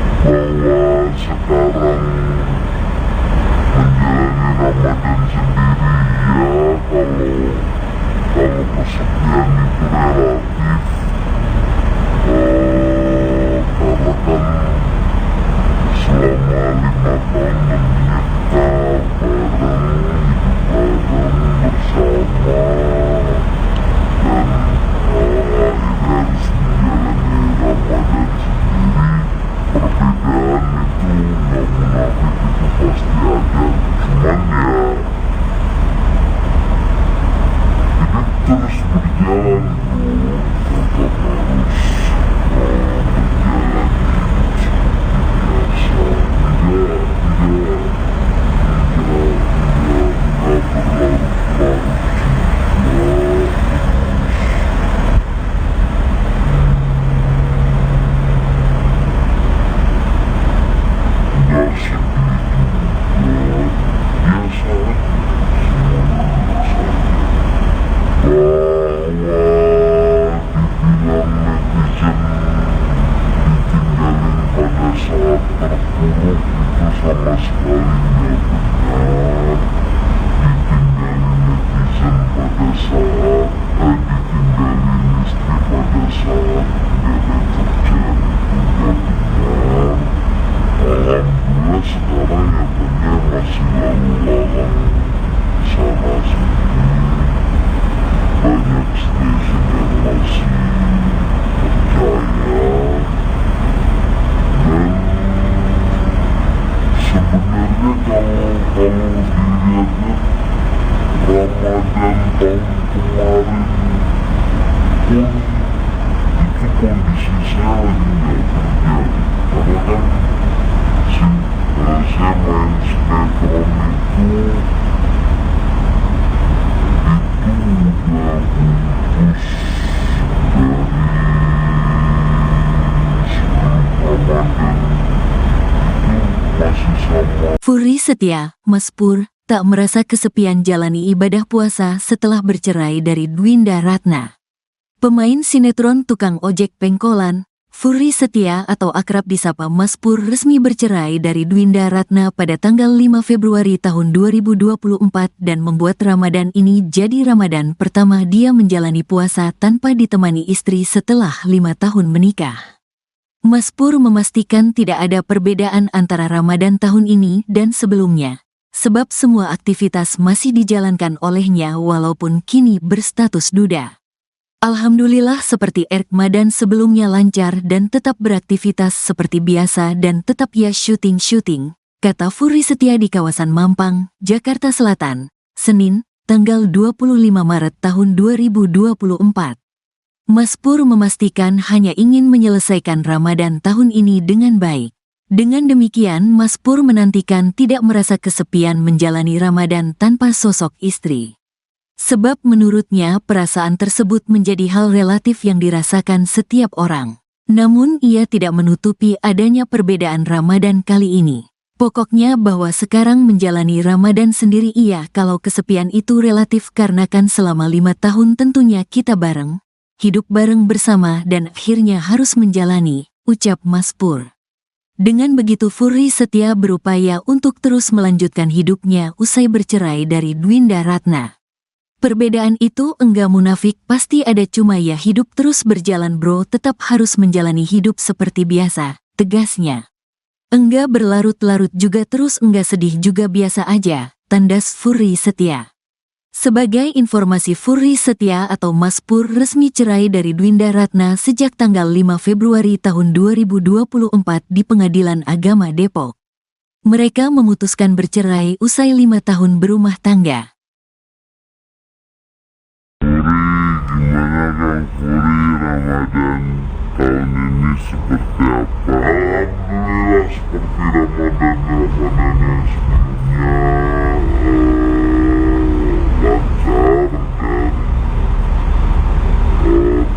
dan akhirnya harus menjalani Ramadan sendiri. Perbedaan itu nggak munafik, itu pasti ada, cuman ya hidup terus berjalan bro, tetap harus berjalan hidup seperti biasa, tidak berlarut-larut juga. Gak sedih juga, biasa aja, semuanya biasa aja. Bahwa dibilang netizen ditinggalin pada saat terpuruk itu sama sekali nggak benar. Ditinggalin netizen pada saat ditinggalin istri pada saat nggak ada kerjaan itu nggak benar. Alhamdulillah sekarang nyatanya masih lalu lalang sana sini, banyak stasiun yang masih percaya, dan sebenarnya kalau dilihatnya Ramadan tahun kemarin pun itu kondisi saya lagi nggak kerja, karena kan saya main sinetron itu udah putus dari sebelum Ramadan, itu masih sama. Furi Setia, Mas Pur, tak merasa kesepian jalani ibadah puasa setelah bercerai dari Dwinda Ratna. Pemain sinetron tukang ojek pengkolan, Furry Setia atau akrab disapa Mas Pur resmi bercerai dari Dwinda Ratna pada tanggal 5 Februari tahun 2024 dan membuat Ramadan ini jadi Ramadan pertama dia menjalani puasa tanpa ditemani istri setelah 5 tahun menikah. Mas Pur memastikan tidak ada perbedaan antara Ramadan tahun ini dan sebelumnya, sebab semua aktivitas masih dijalankan olehnya walaupun kini berstatus duda. Alhamdulillah seperti Ramadan sebelumnya lancar dan tetap beraktivitas seperti biasa dan tetap ya syuting, kata Furry Setia di kawasan Mampang, Jakarta Selatan, Senin, tanggal 25 Maret tahun 2024. Mas Pur memastikan hanya ingin menyelesaikan Ramadan tahun ini dengan baik. Dengan demikian Mas Pur menantikan tidak merasa kesepian menjalani Ramadan tanpa sosok istri. Sebab menurutnya perasaan tersebut menjadi hal relatif yang dirasakan setiap orang. Namun ia tidak menutupi adanya perbedaan Ramadan kali ini. Pokoknya bahwa sekarang menjalani Ramadan sendiri ia kalau kesepian itu relatif karena kan selama 5 tahun tentunya kita bareng, hidup bareng bersama dan akhirnya harus menjalani, ucap Mas Pur. Dengan begitu Furry Setia berupaya untuk terus melanjutkan hidupnya usai bercerai dari Dwinda Ratna. Perbedaan itu enggak munafik, pasti ada, cuma ya hidup terus berjalan bro, tetap harus menjalani hidup seperti biasa, tegasnya. Enggak berlarut-larut juga terus enggak sedih juga biasa aja, tandas Furry Setia. Sebagai informasi Furry Setia atau Mas Pur resmi cerai dari Dwinda Ratna sejak tanggal 5 Februari tahun 2024 di Pengadilan Agama Depok. Mereka memutuskan bercerai usai 5 tahun berumah tangga. Gimana Kang Furry, Ramadan tahun ini seperti apa? Alhamdulillah seperti Ramadan yang sebelumnya, lancar dan tetap beraktivitas seperti biasa dan tetap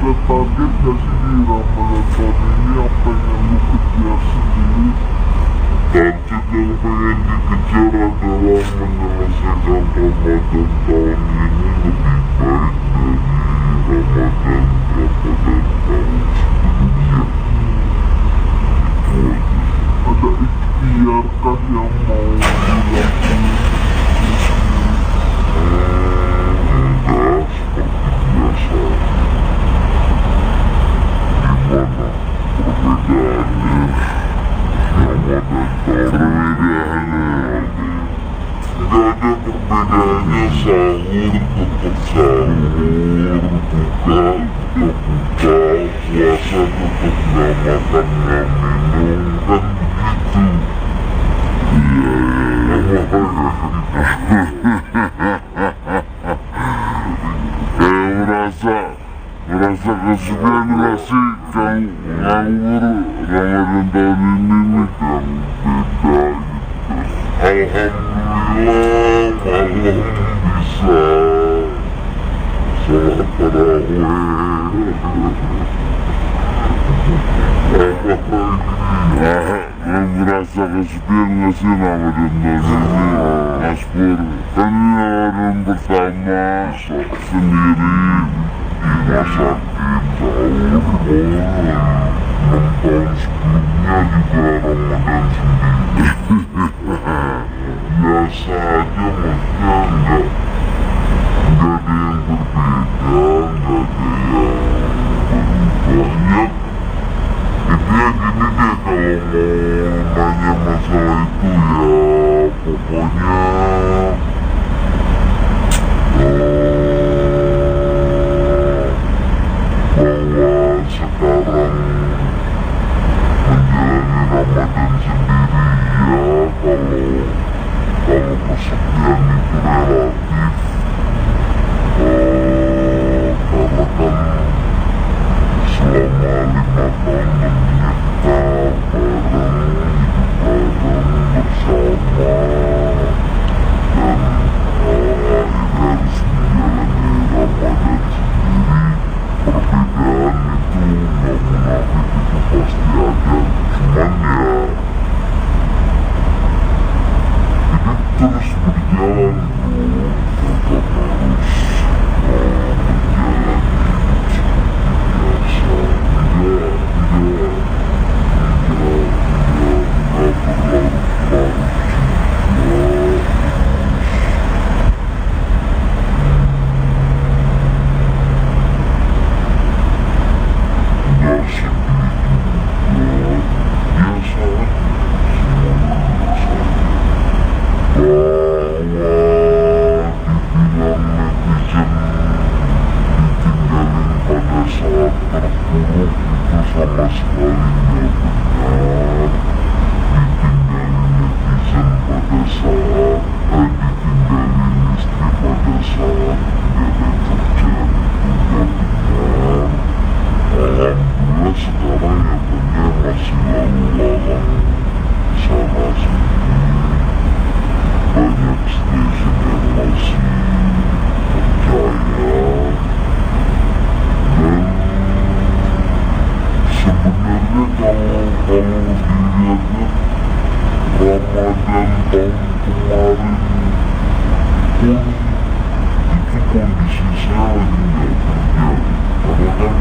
ada target gak sih di Ramadan tahun ini yang pengen lu kejar sendiri? Target yang pengen dikejar adalah menyelesaikan Ramadan tahun ini lebih baik dari Ramadan tahun sebelumnya. Itu aja. Ada ikhtiar kah yang mau dilakukan? Enggak, seperti biasa. Perbedaannya nggak ada perbedaannya, sahur tetap sahur, buka tetap buka, puasa tetap nggak makan nggak minum, kan begitu. Merasa kesepian gak sih Kang nganggur Ramadan tahun ini nih Kang, beda gitu. Alhamdulillah malam bisa sholat tarawih. Merasa kesepian gak sih Ramadan tahun ini Mas Pur? Kan ini Ramadan pertama sendiri di rumah sakit, sahur, 6 tahun sebelumnya juga Ramadan sendiri. Biasa aja, maksudnya enggak ada yang berbeda, enggak ada yang berubah. Ya, intinya gini deh, kalau mau nanya masalah itu ya pokoknya bahwa sekarang menjalani Ramadan sendiri ya, kalau kesepian itu relatif, terpuruk itu sama sekali nggak benar. Ditinggalin netizen pada saat ditinggalin istri pada saat nggak ada kerjaan itu nggak benar. Alhamdulillah sekarang ya benar masih lalu lalang sana sini, banyak stasiun yang masih percaya. Dan sebenarnya kalau dilihatnya Ramadan tahun kemarin pun itu kondisi saya lagi nggak kerja, karena kan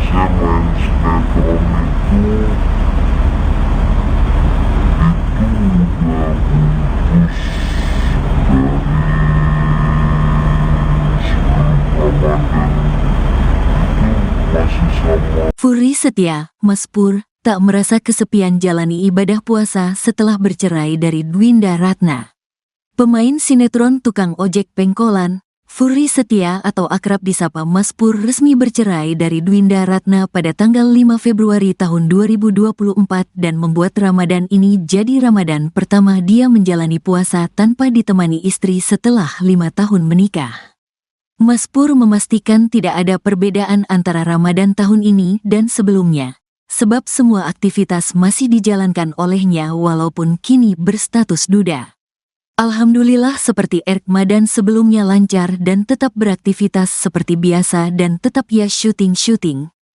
saya main sinetron itu udah putus dari sebelum Ramadan, itu masih sama. Furi Setia, Mas Pur, tak merasa kesepian jalani ibadah puasa setelah bercerai dari Dwinda Ratna. Pemain sinetron tukang ojek pengkolan, Furi Setia atau akrab disapa Mas Pur resmi bercerai dari Dwinda Ratna pada tanggal 5 Februari tahun 2024 dan membuat Ramadan ini jadi Ramadan pertama dia menjalani puasa tanpa ditemani istri setelah 5 tahun menikah. Mas Pur memastikan tidak ada perbedaan antara Ramadan tahun ini dan sebelumnya, sebab semua aktivitas masih dijalankan olehnya walaupun kini berstatus duda. Alhamdulillah seperti Ramadan sebelumnya lancar dan tetap beraktivitas seperti biasa dan tetap ya syuting,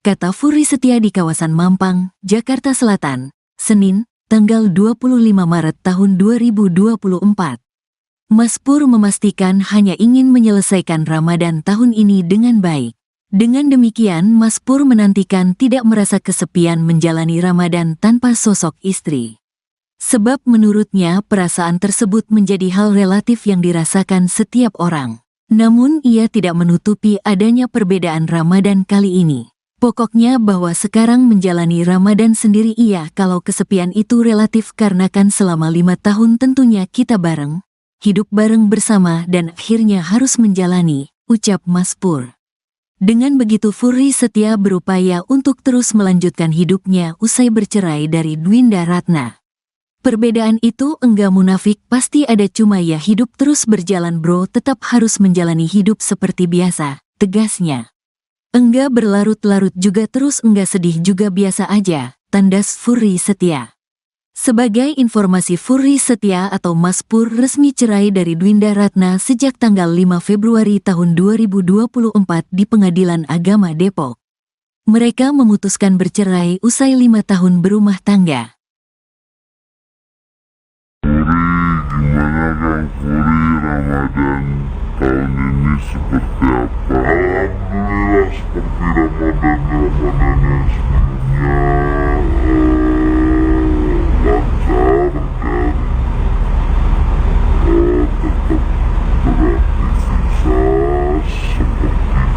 kata Furi Setia di kawasan Mampang, Jakarta Selatan, Senin, tanggal 25 Maret tahun 2024. Mas Pur memastikan hanya ingin menyelesaikan Ramadan tahun ini dengan baik. Dengan demikian, Mas Pur menantikan tidak merasa kesepian menjalani Ramadan tanpa sosok istri. Sebab menurutnya perasaan tersebut menjadi hal relatif yang dirasakan setiap orang. Namun ia tidak menutupi adanya perbedaan Ramadan kali ini. Pokoknya bahwa sekarang menjalani Ramadan sendiri iya kalau kesepian itu relatif karena kan selama 5 tahun tentunya kita bareng, hidup bareng bersama dan akhirnya harus menjalani, ucap Mas Pur. Dengan begitu Furi Setia berupaya untuk terus melanjutkan hidupnya usai bercerai dari Dwinda Ratna. Perbedaan itu enggak munafik, pasti ada, cuma ya hidup terus berjalan bro, tetap harus menjalani hidup seperti biasa, tegasnya. Enggak berlarut-larut juga terus enggak sedih juga biasa aja, tandas Furi Setia. Sebagai informasi, Furi Setia atau Mas Pur resmi cerai dari Dwinda Ratna sejak tanggal 5 Februari tahun 2024 di Pengadilan Agama Depok. Mereka memutuskan bercerai usai 5 tahun berumah tangga. Gimana Kang Furi, Ramadan tahun ini seperti apa? Alhamdulillah seperti Ramadan yang sebelumnya, lancar dan tetap beraktivitas seperti biasa dan tetap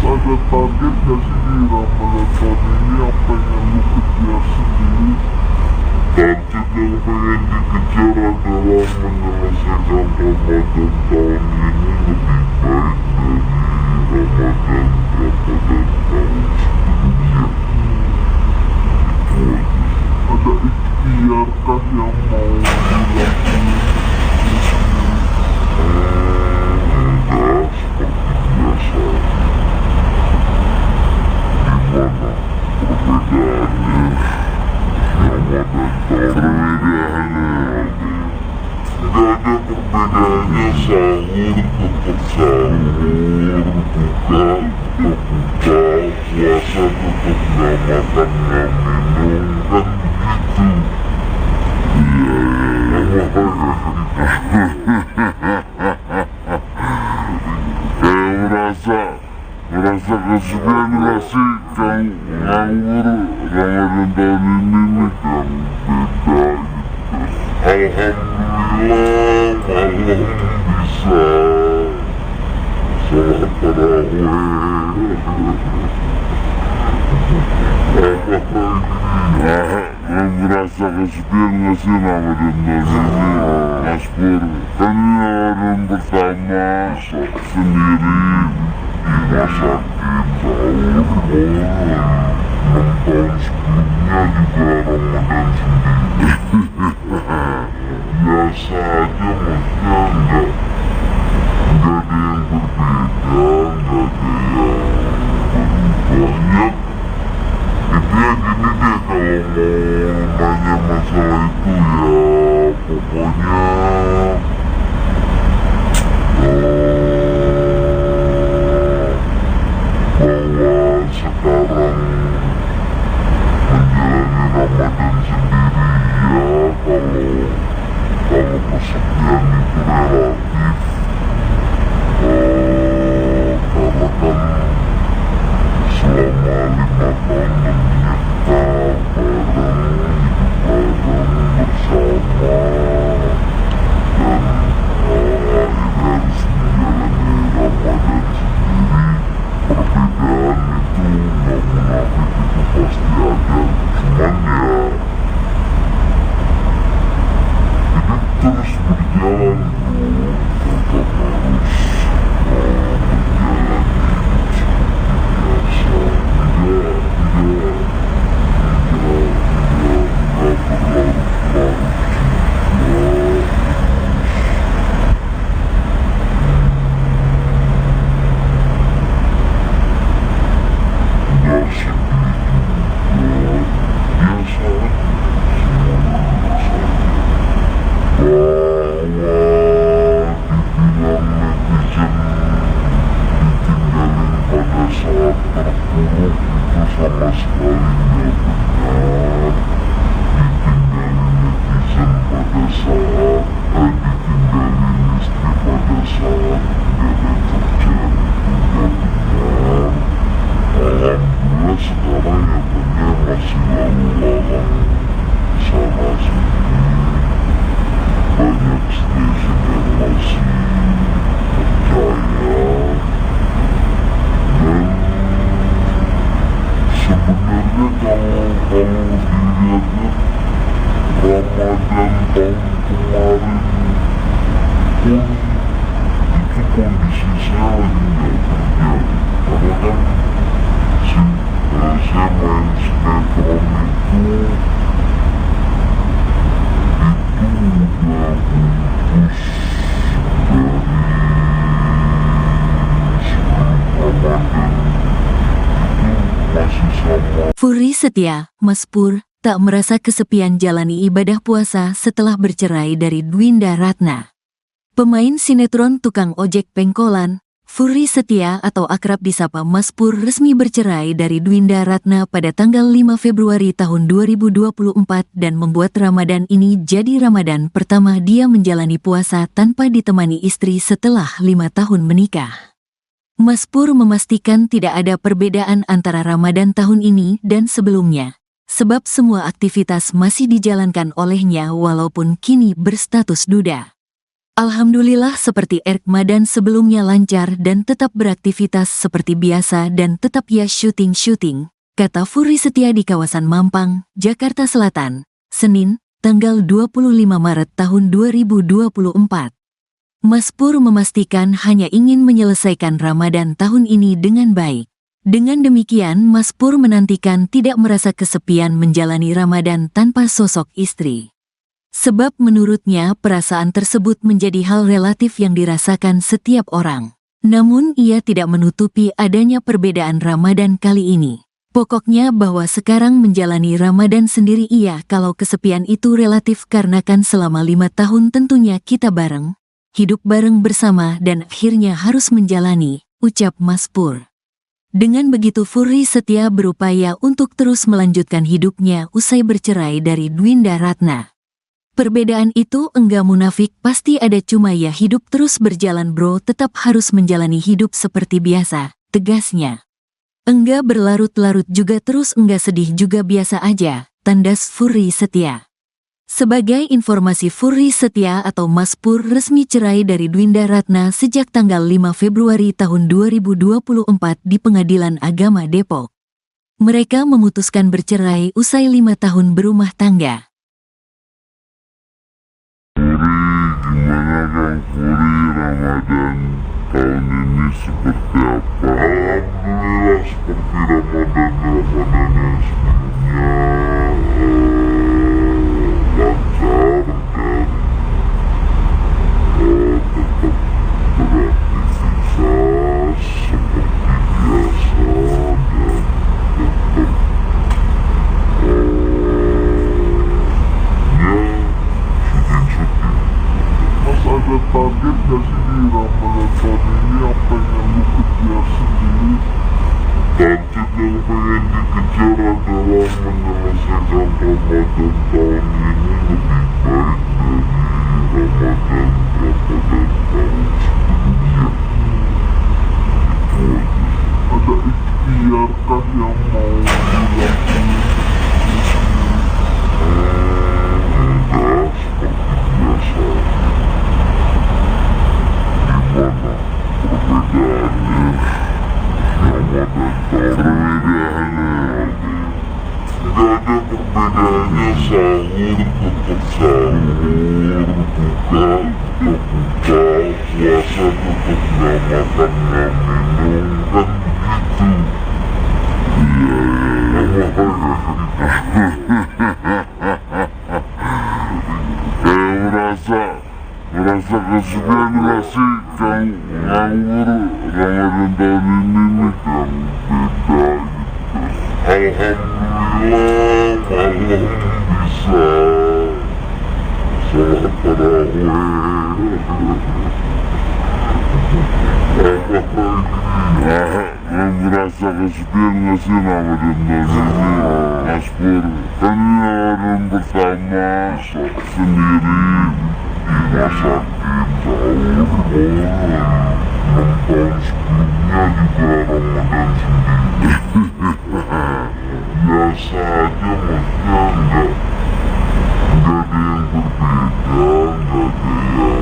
ada target gak sih di Ramadan tahun ini yang pengen lu kejar sendiri? Target yang pengen dikejar adalah menyelesaikan Ramadan tahun ini lebih baik dari Ramadan tahun sebelumnya. Itu aja. Ada ikhtiarkah yang mau dilakukan? Enggak, seperti biasa. Gimana perbedaannya Ramadan perbedaannya? Gak ada perbedaannya, sahur tetap sahur, buka tetap buka, puasa tetap gak makan gak minum, kan begitu. Merasa kesepian gak sih Kang nganggur Ramadan tahun ini nih Kang, beda gitu. Alhamdulillah malam bisa sholat tarawih. Merasa kesepian gak sih Ramadan tahun ini, Mas Pur? Kan ini Ramadan pertama sendiri dimasakin sahur. 6 tahun sebelumnya juga Ramadan sendiri. Biasa aja, maksudnya enggak ada yang berbeda, enggak ada yang banyak. Intinya gini deh, kalau mau nanya masalah itu ya pokoknya bahwa sekarang menjalani Ramadan sendiri ya, kalau kesepian itu relatif, karena kan selama 5 tahun tentunya kita bareng, hidup bareng bersama, dan akhirnya harus menjalani Ramadan sendiri. Perbedaan itu nggak munafik, itu pasti ada, cuman ya hidup terus berjalan bro, tetap harus menjalani hidup seperti biasa, tidak berlarut-larut juga. Nggak sedih juga, biasa aja, semuanya biasa aja. Bahwa dibilang netizen ditinggalin pada saat terpuruk itu sama sekali nggak benar. Ditinggalin netizen pada saat ditinggalin istri pada saat nggak ada kerjaan itu nggak benar. Alhamdulillah sekarang ya benar, masih lalu lalang sana sini, banyak stasiun yang masih percaya, dan sebenarnya kalau dilihat-lihat Ramadan tahun kemarin pun itu kondisi saya lagi nggak kerja, karena kan saya main sinetron itu udah putus dari sebelum Ramadan, itu masih sama. Furi Setia, Mas Pur, tak merasa kesepian jalani ibadah puasa setelah bercerai dari Dwinda Ratna. Pemain sinetron tukang ojek pengkolan, Furi Setia atau akrab disapa Mas Pur resmi bercerai dari Dwinda Ratna pada tanggal 5 Februari tahun 2024 dan membuat Ramadan ini jadi Ramadan pertama dia menjalani puasa tanpa ditemani istri setelah 5 tahun menikah. Mas Pur memastikan tidak ada perbedaan antara Ramadan tahun ini dan sebelumnya, sebab semua aktivitas masih dijalankan olehnya walaupun kini berstatus duda. Alhamdulillah seperti Ramadan sebelumnya lancar dan tetap beraktivitas seperti biasa dan tetap ya syuting, kata Furi Setia di kawasan Mampang, Jakarta Selatan, Senin, tanggal 25 Maret tahun 2024. Mas Pur memastikan hanya ingin menyelesaikan Ramadan tahun ini dengan baik. Dengan demikian Mas Pur menantikan tidak merasa kesepian menjalani Ramadan tanpa sosok istri. Sebab menurutnya perasaan tersebut menjadi hal relatif yang dirasakan setiap orang. Namun ia tidak menutupi adanya perbedaan Ramadan kali ini. Pokoknya bahwa sekarang menjalani Ramadan sendiri iya kalau kesepian itu relatif karena kan selama 5 tahun tentunya kita bareng, hidup bareng bersama dan akhirnya harus menjalani, ucap Mas Pur. Dengan begitu Furi Setia berupaya untuk terus melanjutkan hidupnya usai bercerai dari Dwinda Ratna. Perbedaan itu enggak munafik, pasti ada, cuma ya hidup terus berjalan bro, tetap harus menjalani hidup seperti biasa, tegasnya. Enggak berlarut-larut juga terus enggak sedih juga biasa aja, tandas Furi Setia. Sebagai informasi Furi Setia atau Mas Pur resmi cerai dari Dwinda Ratna sejak tanggal 5 Februari tahun 2024 di Pengadilan Agama Depok. Mereka memutuskan bercerai usai 5 tahun berumah tangga. Gimana Kang Furi, Ramadan tahun ini seperti apa? Alhamdulillah seperti Ramadan yang sebelumnya, lancar dan tetap beraktivitas seperti biasa dan tetap Mas ada target gak sih di Ramadan tahun ini yang pengen lu kejar sendiri? Target yang pengen dikejar adalah menyelesaikan Ramadan tahun ini lebih baik dari Ramadan tahun sebelumnya. Itu aja. Ada ikhtiarkah yang mau dilakukan? Enggak, seperti biasa. Gimana perbedaannya Ramadan tahun ini? Gak ada perbedaannya, sahur tetap sahur, buka tetap buka, puasa tetap gak makan gak minum, kan begitu. Iya, merasa kesepian gak sih Kang nganggur Ramadan tahun ini nih Kang? Beda gitu. Alhamdulillah malam bisa sholat tarawih. Merasa kesepian gak sih Ramadan tahun ini Mas Pur? Kan ini Ramadan pertama sendiri rumah sakit sahur, 6 tahun sebelumnya juga Ramadan sendiri. Biasa aja, maksudnya enggak ada yang berbeda, enggak ada yang banyak.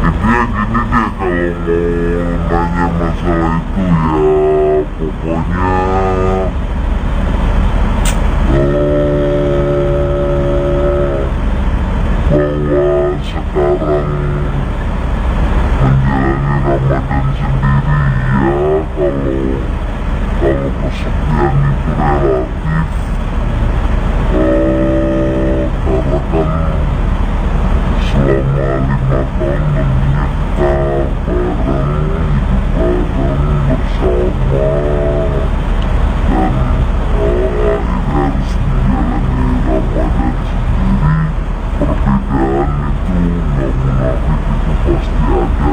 Intinya gini deh, kalau mau nanya masalah itu ya pokoknya bahwa sekarang menjalani Ramadan sendiri ya, kalau kesepian itu relatif, karena kan selama 5 tahun menikah bareng, hidup bareng bersama, dan akhirnya harus menjalani Ramadan sendiri. Perbedaan itu nggak munafik, itu pasti ada, cuman ya hidup terus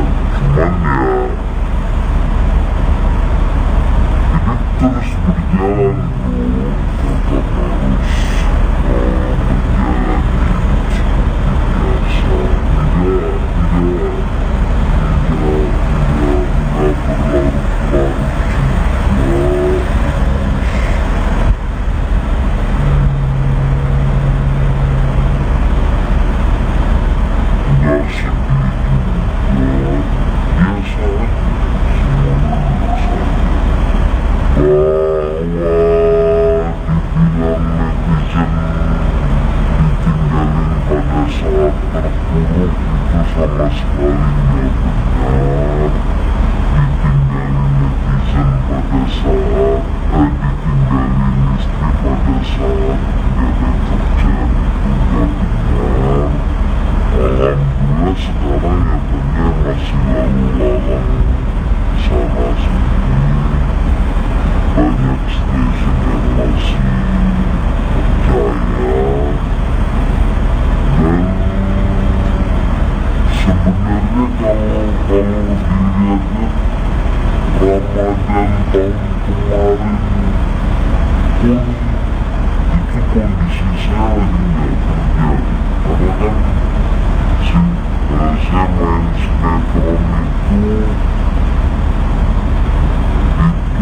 berjalan bro, tetap harus menjalani hidup seperti biasa, tidak berlarut-larut juga. Sama sekali nggak benar. Ditinggalin netizen pada saat ditinggalin istri pada saat nggak ada kerjaan itu nggak benar. Alhamdulillah sekarang ya benar, masih lalu lalang sana sini, banyak stasiun yang masih percaya. Dan sebenarnya kalau dilihatnya Ramadan tahun kemarin pun itu kondisi saya lagi nggak kerja, karena kan saya main sinetron itu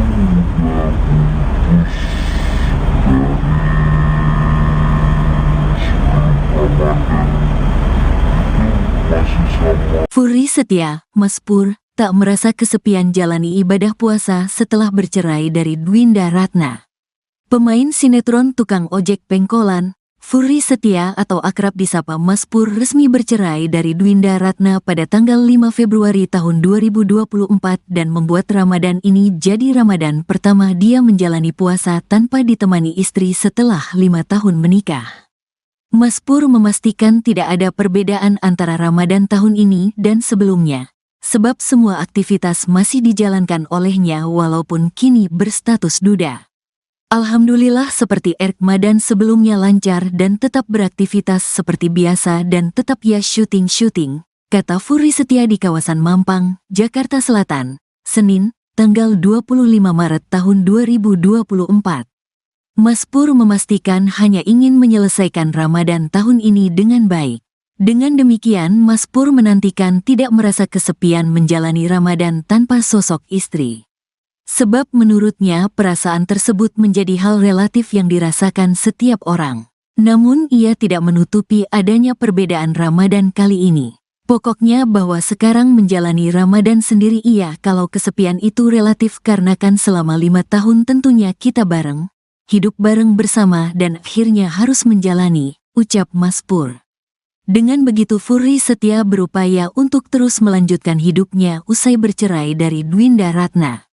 udah putus dari sebelum Ramadan. Furi Setia, Mas Pur, tak merasa kesepian jalani ibadah puasa setelah bercerai dari Dwinda Ratna. Pemain sinetron tukang ojek pengkolan, Furry Setia atau akrab disapa Mas Pur resmi bercerai dari Dwinda Ratna pada tanggal 5 Februari tahun 2024 dan membuat Ramadan ini jadi Ramadan pertama dia menjalani puasa tanpa ditemani istri setelah 5 tahun menikah. Mas Pur memastikan tidak ada perbedaan antara Ramadan tahun ini dan sebelumnya, sebab semua aktivitas masih dijalankan olehnya walaupun kini berstatus duda. Alhamdulillah seperti Ramadan sebelumnya lancar dan tetap beraktivitas seperti biasa dan tetap ya syuting, kata Furry Setia di kawasan Mampang, Jakarta Selatan, Senin, tanggal 25 Maret tahun 2024. Mas Pur memastikan hanya ingin menyelesaikan Ramadan tahun ini dengan baik. Dengan demikian Mas Pur menantikan tidak merasa kesepian menjalani Ramadan tanpa sosok istri. Sebab menurutnya perasaan tersebut menjadi hal relatif yang dirasakan setiap orang. Namun ia tidak menutupi adanya perbedaan Ramadan kali ini. Pokoknya bahwa sekarang menjalani Ramadan sendiri kalau kesepian itu relatif karena kan selama 5 tahun tentunya kita bareng, hidup bareng bersama dan akhirnya harus menjalani, ucap Mas Pur. Dengan begitu Furry Setia berupaya untuk terus melanjutkan hidupnya usai bercerai dari Dwinda Ratna.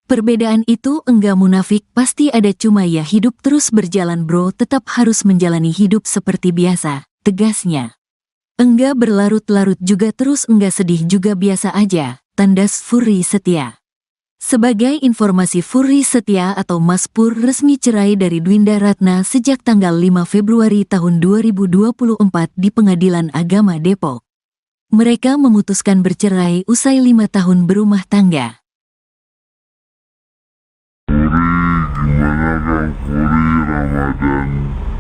Perbedaan itu enggak munafik, pasti ada, cuma ya hidup terus berjalan bro, tetap harus menjalani hidup seperti biasa, tegasnya. Enggak berlarut-larut juga terus enggak sedih juga biasa aja, tandas Furry Setia. Sebagai informasi Furry Setia atau Mas Pur resmi cerai dari Dwinda Ratna sejak tanggal 5 Februari tahun 2024 di Pengadilan Agama Depok. Mereka memutuskan bercerai usai 5 tahun berumah tangga. Gimana Kang Furry, Ramadan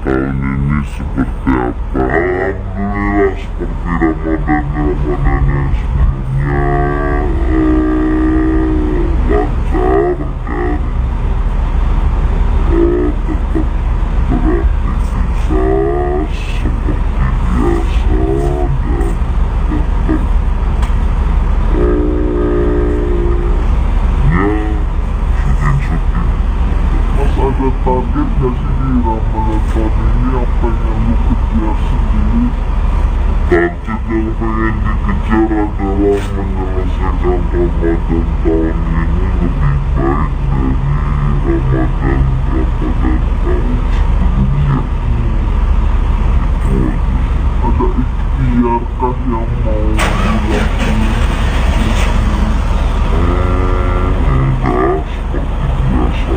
tahun ini seperti apa? Alhamdulillah seperti Ramadan yang sebelumnya, lancar dan tetap beraktivitas seperti biasa dan tetap ada target gak sih di Ramadan tahun ini yang pengen lu kejar sendiri? Target yang pengen dikejar adalah menyelesaikan Ramadan tahun ini lebih baik dari Ramadan tahun sebelumnya. Itu aja. Ada ikhtiarkah yang mau dilakukan? Enggak, seperti biasa.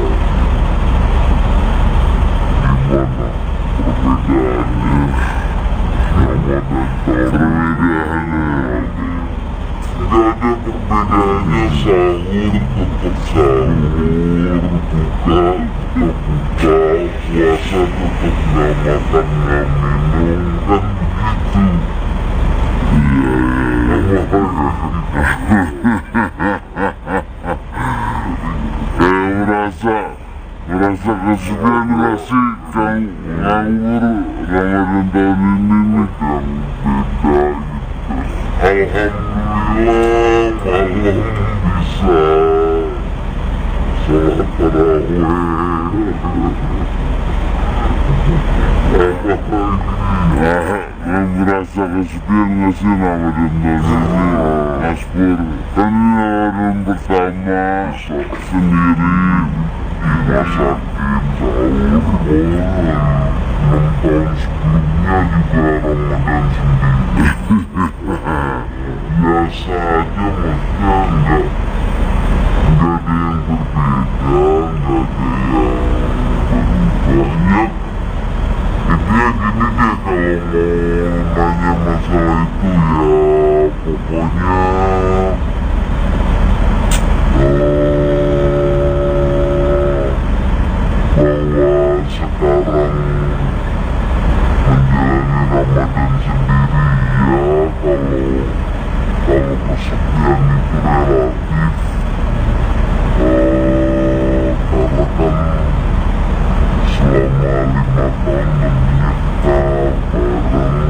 Gimana perbedaannya Ramadan perbedaannya? Tidak ada perbedaannya, sahur tetap sahur, buka tetap buka, puasa tetap nggak makan nggak minum, kan begitu. Merasa kesepian gak sih Kang nganggur Ramadan tahun ini nih Kang, beda gitu. Alhamdulillah malam bisa sholat tarawih. Merasa kesepian gak sih Ramadan tahun ini Mas Pur? Kan ini Ramadan pertama sendiri rumah sakit, sahur, 6 tahun sebelumnya juga Ramadan sendiri. Biasa aja, maksudnya enggak ada yang berbeda, enggak ada yang banyak. Intinya gini deh, kalau mau nanya masalah itu ya pokoknya bahwa sekarang menjalani Ramadan sendiri ya, kalau kesepian itu relatif, karena kan selama 5 tahun menikah bareng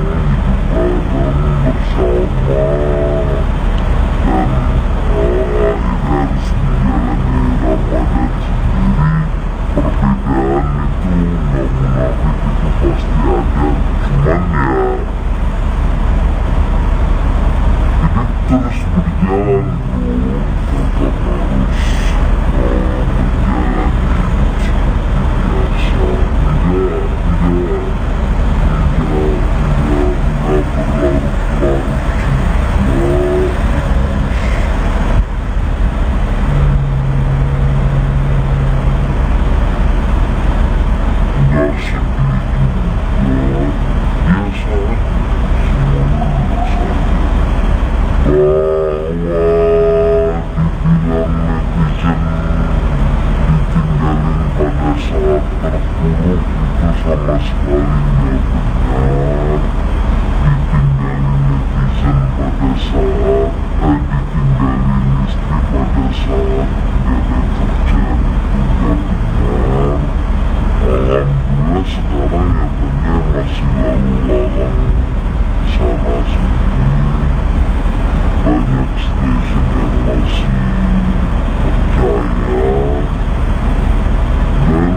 sama sekali nggak benar ditinggalin netizen pada saat ditinggalin istri pada saat nggak ada kerjaan itu nggak benar. Alhamdulillah sekarang ya benar masih lalu lalang sana sini, banyak stasiun yang masih percaya. Dan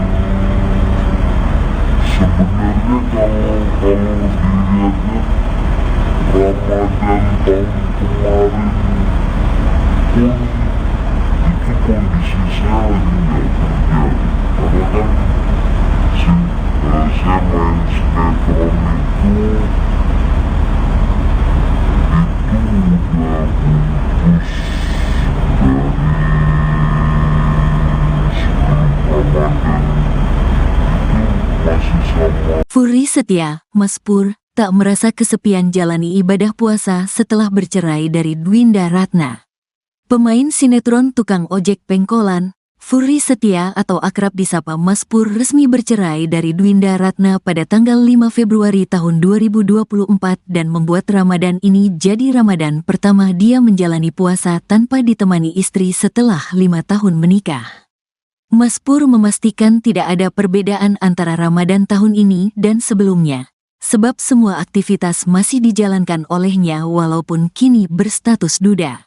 sebenarnya kalau dilihatnya Ramadan tahun kemarin pun itu kondisi saya lagi nggak kerja, karena kan saya main sinetron itu udah putus dari sebelum Ramadan, itu masih sama. Furi Setia, Mas Pur, tak merasa kesepian jalani ibadah puasa setelah bercerai dari Dwinda Ratna. Pemain sinetron tukang ojek pengkolan, Furi Setia atau akrab disapa Mas Pur resmi bercerai dari Dwinda Ratna pada tanggal 5 Februari tahun 2024 dan membuat Ramadan ini jadi Ramadan pertama dia menjalani puasa tanpa ditemani istri setelah 5 tahun menikah. Mas Pur memastikan tidak ada perbedaan antara Ramadan tahun ini dan sebelumnya, sebab semua aktivitas masih dijalankan olehnya walaupun kini berstatus duda.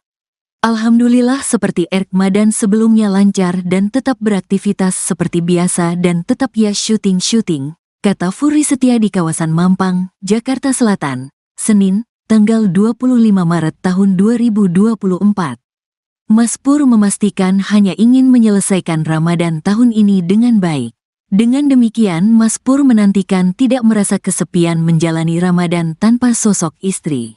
Alhamdulillah seperti Ramadan sebelumnya lancar dan tetap beraktivitas seperti biasa dan tetap ya syuting-syuting, kata Furi Setia di kawasan Mampang, Jakarta Selatan, Senin, tanggal 25 Maret tahun 2024. Mas Pur memastikan hanya ingin menyelesaikan Ramadan tahun ini dengan baik. Dengan demikian Mas Pur menantikan tidak merasa kesepian menjalani Ramadan tanpa sosok istri.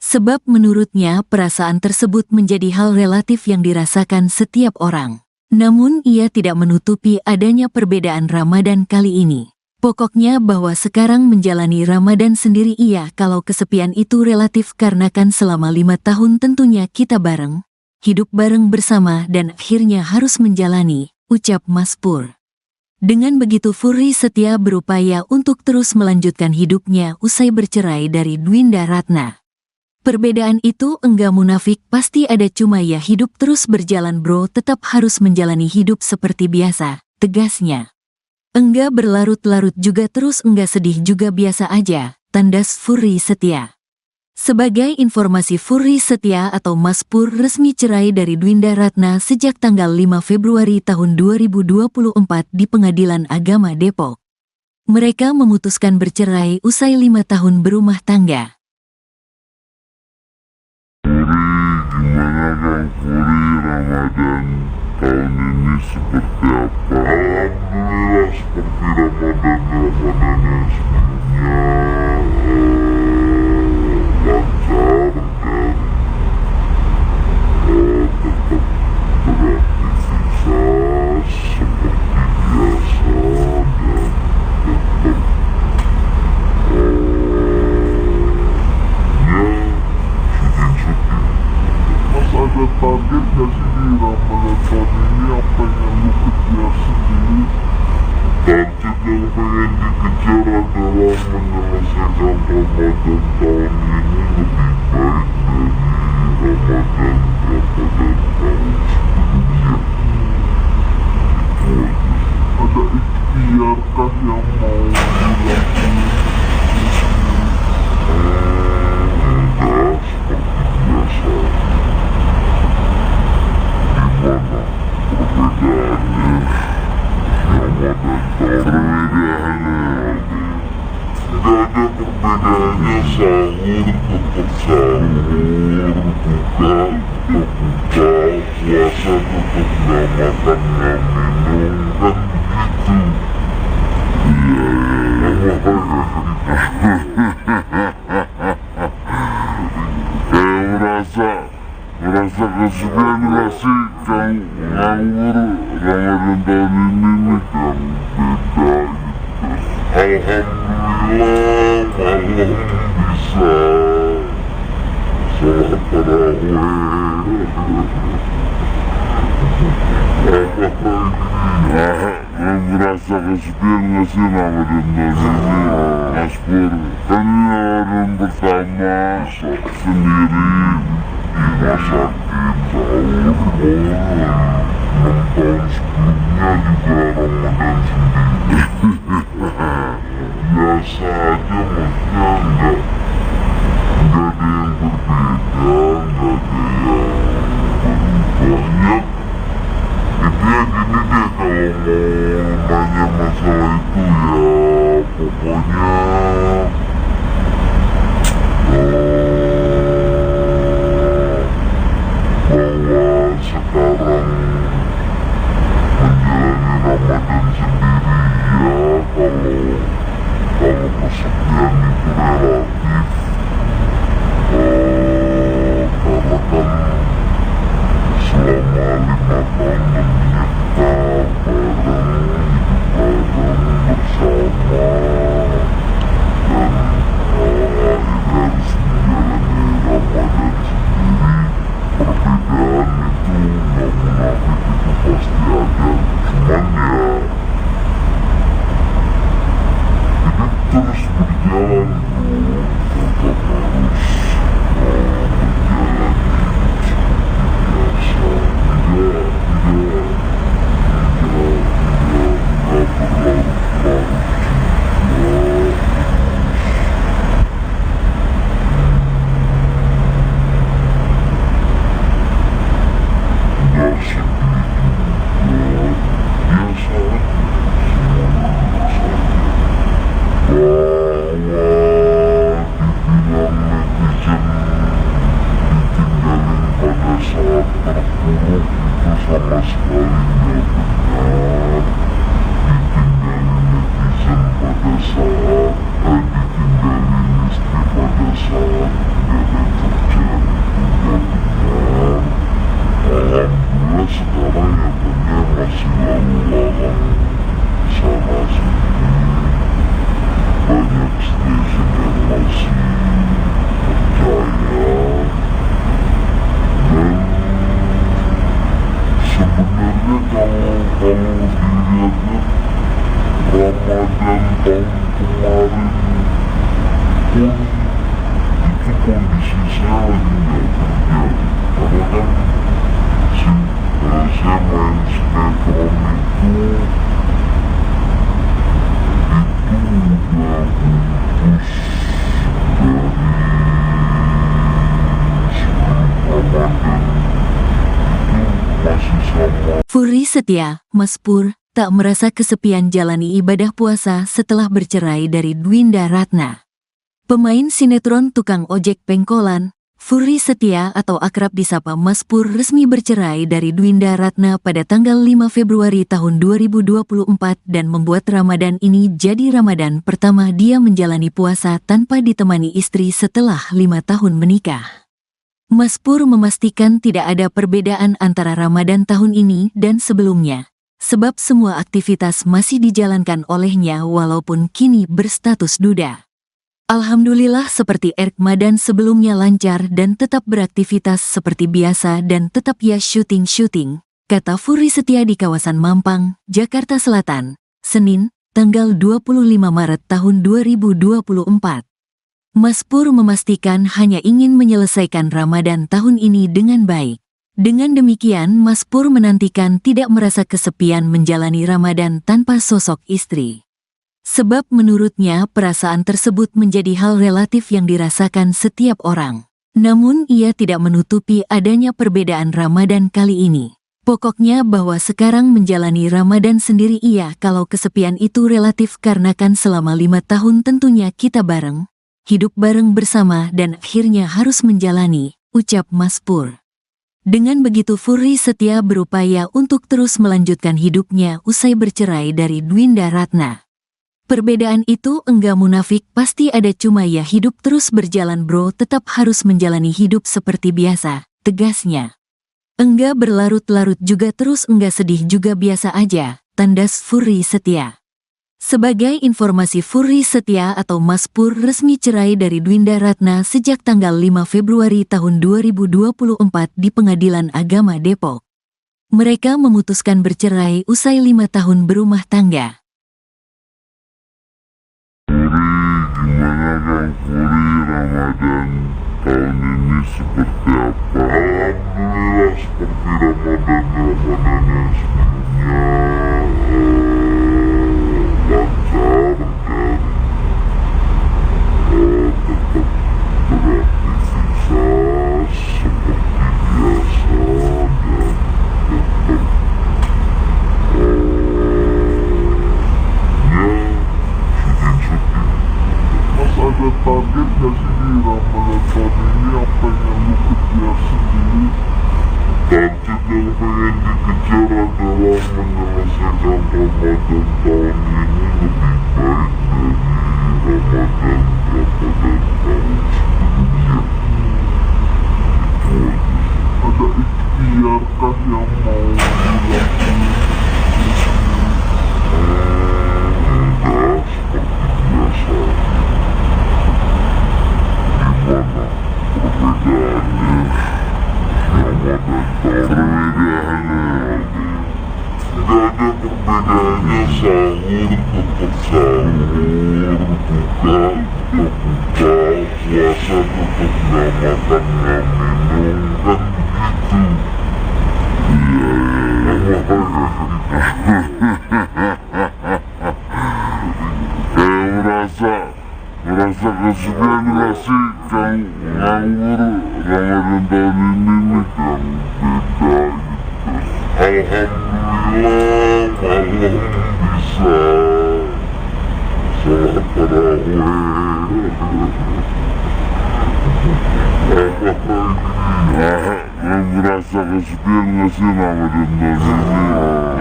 Sebab menurutnya perasaan tersebut menjadi hal relatif yang dirasakan setiap orang. Namun ia tidak menutupi adanya perbedaan Ramadan kali ini. Pokoknya bahwa sekarang menjalani Ramadan sendiri iya kalau kesepian itu relatif karena kan selama 5 tahun tentunya kita bareng, hidup bareng bersama dan akhirnya harus menjalani, ucap Mas Pur. Dengan begitu Furi Setia berupaya untuk terus melanjutkan hidupnya usai bercerai dari Dwinda Ratna. Perbedaan itu enggak munafik, pasti ada, cuma ya hidup terus berjalan bro, tetap harus menjalani hidup seperti biasa, tegasnya. Enggak berlarut-larut juga terus enggak sedih juga biasa aja, tandas Furi Setia. Sebagai informasi Furi Setia atau Mas Pur resmi cerai dari Dwinda Ratna sejak tanggal 5 Februari tahun 2024 di Pengadilan Agama Depok. Mereka memutuskan bercerai usai 5 tahun berumah tangga. Gimana Kang Furi, Ramadan tahun ini seperti apa? Alhamdulillah seperti Ramadan yang sebelumnya, lancar dan tetap beraktivitas seperti biasa dan tetap ada target gak sih di Ramadan tahun ini yang pengen lu kejar sendiri? Target yang pengen dikejar adalah menyelesaikan Ramadan tahun ini lebih baik dari Ramadan tahun sebelumnya. Itu aja. Ada ikhtiar kah yang mau dilakukan? Enggak, seperti biasa. Perbedaannya nggak ada perbedaannya, sahur tetap sahur, buka tetap buka, puasa tetap nggak makan nggak minum, kan begitu. Kayak merasa kesepian gak sih kalau nganggur Ramadan tahun ini nih yang beda gitu. Alhamdulillah malam bisa sholat tarawih Merasa kesepian gak sih Ramadan tahun ini, Mas Pur? Kan ini Ramadan pertama sendiri di rumah sakit sahur. 6 tahun sebelumnya juga Ramadan sendiri. Biasa aja, maksudnya nggak ada yang berbeda, nggak ada yang berubah. Intinya gini deh, kalau mau nanya masalah itu ya pokoknya bahwa sekarang menjalani Ramadan sendiri ya, kalau kesepian itu relatif, karena kan selama 5 tahun tentunya kita bareng bersama, dan akhirnya harus menjalani Ramadan sendiri. Perbedaan itu nggak munafik, itu pasti ada, cuman ya hidup terus berjalan bro, tetap harus menjalani hidup seperti biasa, tidak berlarut-larut juga, nggak sedih juga, biasa aja, semuanya biasa aja. Bahwa dibilang netizen ditinggalin pada saat terpuruk itu sama sekali nggak benar. Ditinggalin netizen pada saat ditinggalin istri pada saat nggak ada kerjaan itu nggak benar. Alhamdulillah sekarang nyatanya masih lalu lalang sana sini, banyak stasiun yang masih percaya, dan sebenarnya kalau dilihat-lihat Ramadan tahun kemarin pun itu kondisi saya lagi nggak kerja, karena kan saya main sinetron itu udah putus dari sebelum Ramadan, itu masih sama. Furi setia, Mas Pur, tak merasa kesepian jalani ibadah puasa setelah bercerai dari Dwinda Ratna. Pemain sinetron tukang ojek pengkolan, Furi Setia atau akrab disapa Mas Pur resmi bercerai dari Dwinda Ratna pada tanggal 5 Februari tahun 2024 dan membuat Ramadan ini jadi Ramadan pertama dia menjalani puasa tanpa ditemani istri setelah 5 tahun menikah. Mas Pur memastikan tidak ada perbedaan antara Ramadan tahun ini dan sebelumnya, sebab semua aktivitas masih dijalankan olehnya walaupun kini berstatus duda. Alhamdulillah seperti Ramadan sebelumnya lancar dan tetap beraktivitas seperti biasa dan tetap ya syuting, kata Furi Setia di kawasan Mampang, Jakarta Selatan, Senin, tanggal 25 Maret tahun 2024. Mas Pur memastikan hanya ingin menyelesaikan Ramadan tahun ini dengan baik. Dengan demikian Mas Pur menantikan tidak merasa kesepian menjalani Ramadan tanpa sosok istri. Sebab menurutnya perasaan tersebut menjadi hal relatif yang dirasakan setiap orang. Namun ia tidak menutupi adanya perbedaan Ramadan kali ini. Pokoknya bahwa sekarang menjalani Ramadan sendiri iya kalau kesepian itu relatif karena kan selama 5 tahun tentunya kita bareng, hidup bareng bersama dan akhirnya harus menjalani, ucap Mas Pur. Dengan begitu Furi Setia berupaya untuk terus melanjutkan hidupnya usai bercerai dari Dwinda Ratna. Perbedaan itu enggak munafik, pasti ada, cuma ya hidup terus berjalan bro, tetap harus menjalani hidup seperti biasa, tegasnya. Enggak berlarut-larut juga terus enggak sedih juga biasa aja, tandas Furi Setia. Sebagai informasi Furi Setia atau Mas Pur resmi cerai dari Dwinda Ratna sejak tanggal 5 Februari tahun 2024 di Pengadilan Agama Depok. Mereka memutuskan bercerai usai 5 tahun berumah tangga. Gimana Kang Furi, Ramadan tahun ini seperti apa? Alhamdulillah seperti Ramadan yang sebelumnya, lancar dan tetap beraktivitas seperti biasa dan tetap Mas ada target gak sih di Ramadan tahun ini yang pengen lu kejar sendiri? Target yang pengen dikejar adalah menyelesaikan Ramadan tahun ini lebih baik dari Ramadan tahun sebelumnya. Itu aja. Ada ikhtiarkah yang mau dilakukan? Enggak, seperti biasa. Gimana perbedaannya Ramadan perbedaannya? Gak ada perbedaannya, sahur tetap sahur, buka tetap buka, puasa tetap gak makan gak minum, kan begitu. Merasa kesepian gak sih Kang nganggur Ramadan tahun ini nih Kang? Beda gitu. Alhamdulillah malam bisa sholat tarawih. Merasa kesepian gak sih Ramadan tahun ini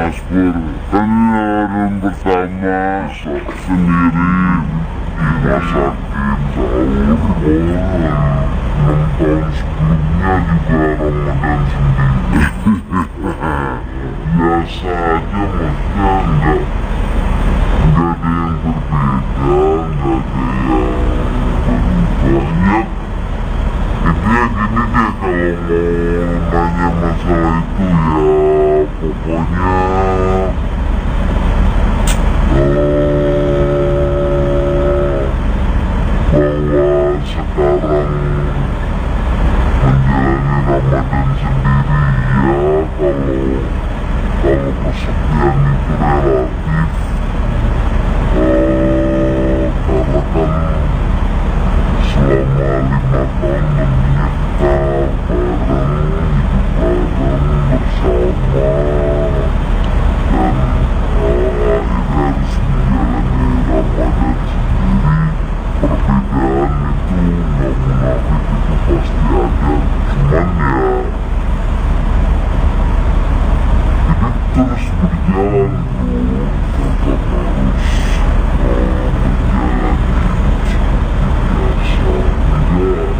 Mas Pur? Kan ini Ramadan pertama sendiri di rumah sakit, sahur, 6 tahun sebelumnya juga Ramadan sendiri. Biasa aja, maksudnya enggak ada yang berbeda, enggak ada yang banyak. Intinya gini deh, kalau mau nanya masalah itu ya pokoknya bahwa sekarang menjalani Ramadan sendiri ya, kalau kesepian itu relatif, karena kan selama 5 tahun menikah bareng, hidup bareng bersama, dan akhirnya harus menjalani Ramadan sendiri. Perbedaan itu nggak munafik, itu pasti ada, cuman ya hidup terus berjalan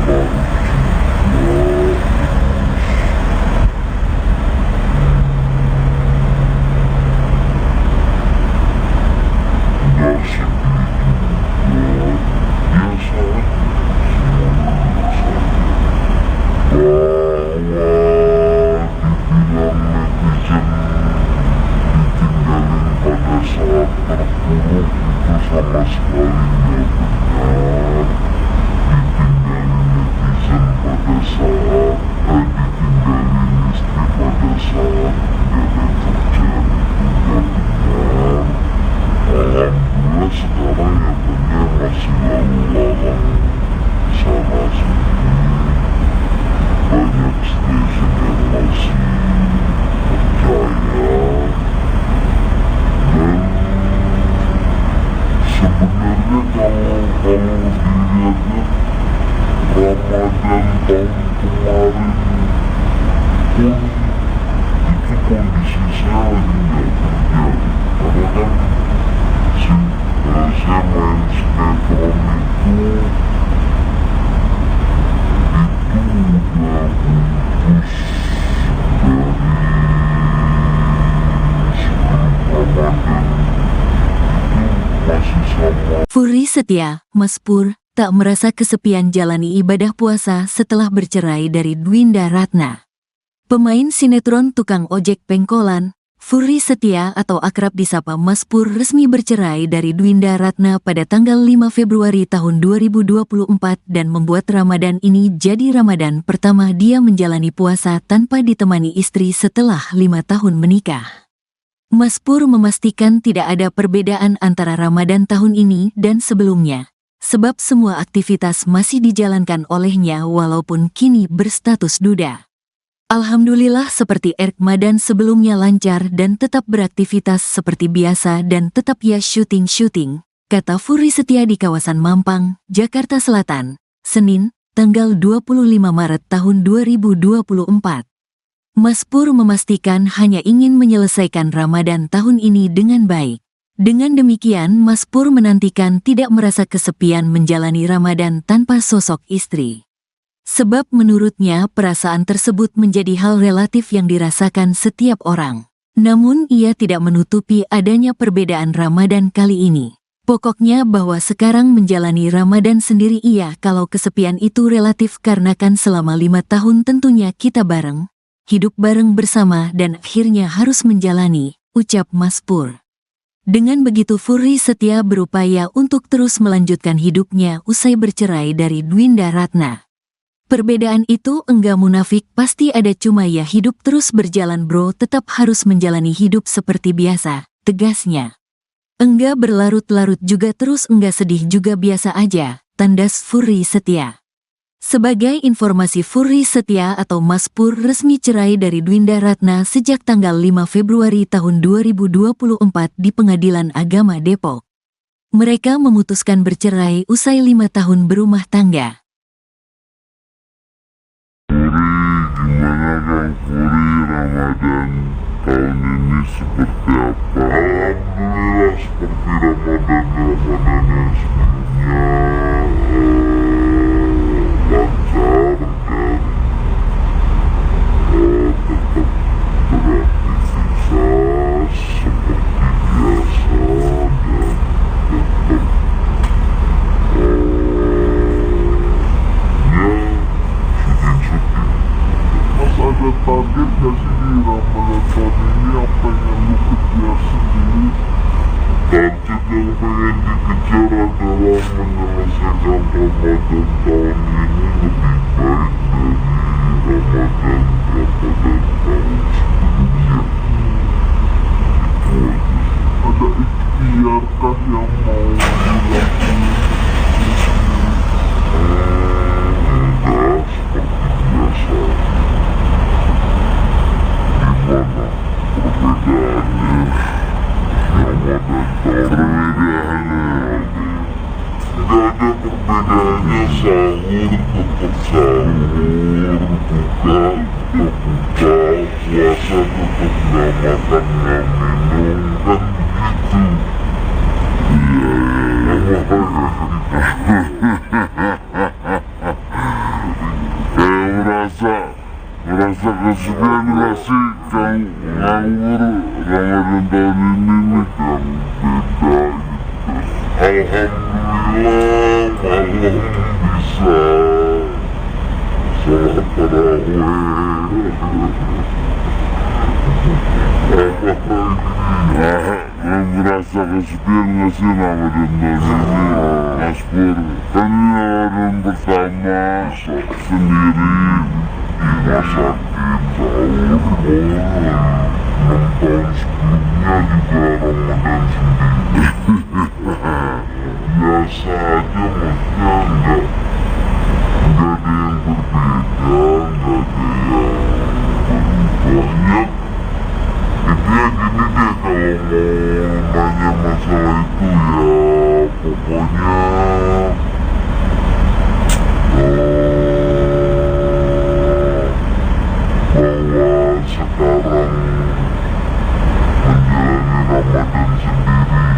bro, tetap harus menjalani hidup seperti biasa, tidak berlarut-larut juga. Sama sekali nggak benar. Ditinggalin netizen pada saat ditinggalin istri pada saat nggak ada kerjaan itu nggak benar. Alhamdulillah sekarang ya banyak masih lalu lalang sana sini, banyak stasiun yang masih percaya. Dan sebenarnya kalau dilihat-lihat Ramadan tahun kemarin pun itu kondisi saya lagi nggak kerja, karena kan saya main sinetron itu udah putus dari sebelum Ramadan. Furi Setia, Mas Pur, tak merasa kesepian jalani ibadah puasa setelah bercerai dari Dwinda Ratna. Pemain sinetron tukang ojek pengkolan, Furi Setia atau akrab disapa Mas Pur resmi bercerai dari Dwinda Ratna pada tanggal 5 Februari tahun 2024 dan membuat Ramadan ini jadi Ramadan pertama dia menjalani puasa tanpa ditemani istri setelah 5 tahun menikah. Mas Pur memastikan tidak ada perbedaan antara Ramadan tahun ini dan sebelumnya, sebab semua aktivitas masih dijalankan olehnya walaupun kini berstatus duda. Alhamdulillah seperti Ramadan sebelumnya lancar dan tetap beraktivitas seperti biasa dan tetap ya syuting, kata Furi Setia di kawasan Mampang, Jakarta Selatan, Senin, tanggal 25 Maret tahun 2024. Mas Pur memastikan hanya ingin menyelesaikan Ramadan tahun ini dengan baik. Dengan demikian Mas Pur menantikan tidak merasa kesepian menjalani Ramadan tanpa sosok istri. Sebab menurutnya perasaan tersebut menjadi hal relatif yang dirasakan setiap orang. Namun ia tidak menutupi adanya perbedaan Ramadan kali ini. Pokoknya bahwa sekarang menjalani Ramadan sendiri kalau kesepian itu relatif karena kan selama 5 tahun tentunya kita bareng, hidup bareng bersama dan akhirnya harus menjalani, ucap Mas Pur. Dengan begitu Furi Setia berupaya untuk terus melanjutkan hidupnya usai bercerai dari Dwinda Ratna. Perbedaan itu enggak munafik, pasti ada, cuma ya hidup terus berjalan bro, tetap harus menjalani hidup seperti biasa, tegasnya. Enggak berlarut-larut juga terus enggak sedih juga biasa aja, tandas Furi Setia. Sebagai informasi Furi Setia atau Mas Pur resmi cerai dari Dwinda Ratna sejak tanggal 5 Februari tahun 2024 di Pengadilan Agama Depok. Mereka memutuskan bercerai usai 5 tahun berumah tangga. Gimana Kang Furi, Ramadan tahun ini seperti apa? Alhamdulillah seperti Ramadan yang sebelumnya, lancar dan tetap beraktivitas seperti biasa dan tetap ada target gak sih di Ramadan tahun ini yang pengen lu kejar sendiri? Target yang pengen dikejar adalah menyelesaikan Ramadan tahun ini lebih baik dari Ramadan tahun sebelumnya. Itu aja. Ada ikhtiarkah yang mau dilakukan? Enggak, seperti biasa. Gimana perbedaannya Ramadan perbedaannya? Tidak ada perbedaannya, sahur tetap sahur, buka tetap buka, puasa tetap nggak makan nggak minum, kan begitu. Merasa kesepian gak sih Kang nganggur Ramadan tahun ini nih yang beda gitu. Alhamdulillah malam bisa sholat tarawih. Merasa kesepian gak sih Ramadan tahun ini Mas Pur? Kan ini Ramadan pertama sendiri rumah sakit, sahur, 6 tahun sebelumnya juga Ramadan sendiri. Biasa aja, maksudnya enggak ada yang berbeda, enggak ada yang banyak. Intinya gini deh, kalau mau nanya masalah itu ya pokoknya bahwa sekarang menjalani Ramadan sendiri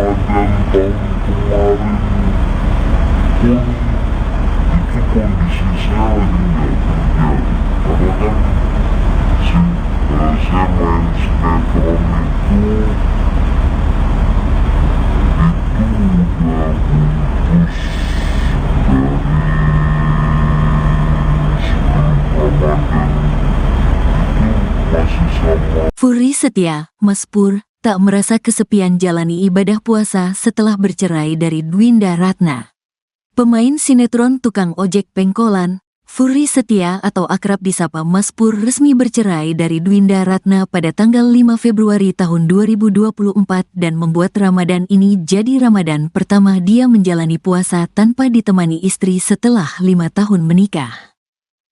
Ramadan tahun kemarin pun itu kondisi saya lagi nggak kerja, karena kan saya main sinetron itu udah putus dari sebelum Ramadan, itu masih sama. Furi Setia, Mas Pur, tak merasa kesepian jalani ibadah puasa setelah bercerai dari Dwinda Ratna. Pemain sinetron tukang ojek pengkolan, Furi Setia atau akrab disapa Mas Pur resmi bercerai dari Dwinda Ratna pada tanggal 5 Februari tahun 2024 dan membuat Ramadan ini jadi Ramadan pertama dia menjalani puasa tanpa ditemani istri setelah 5 tahun menikah.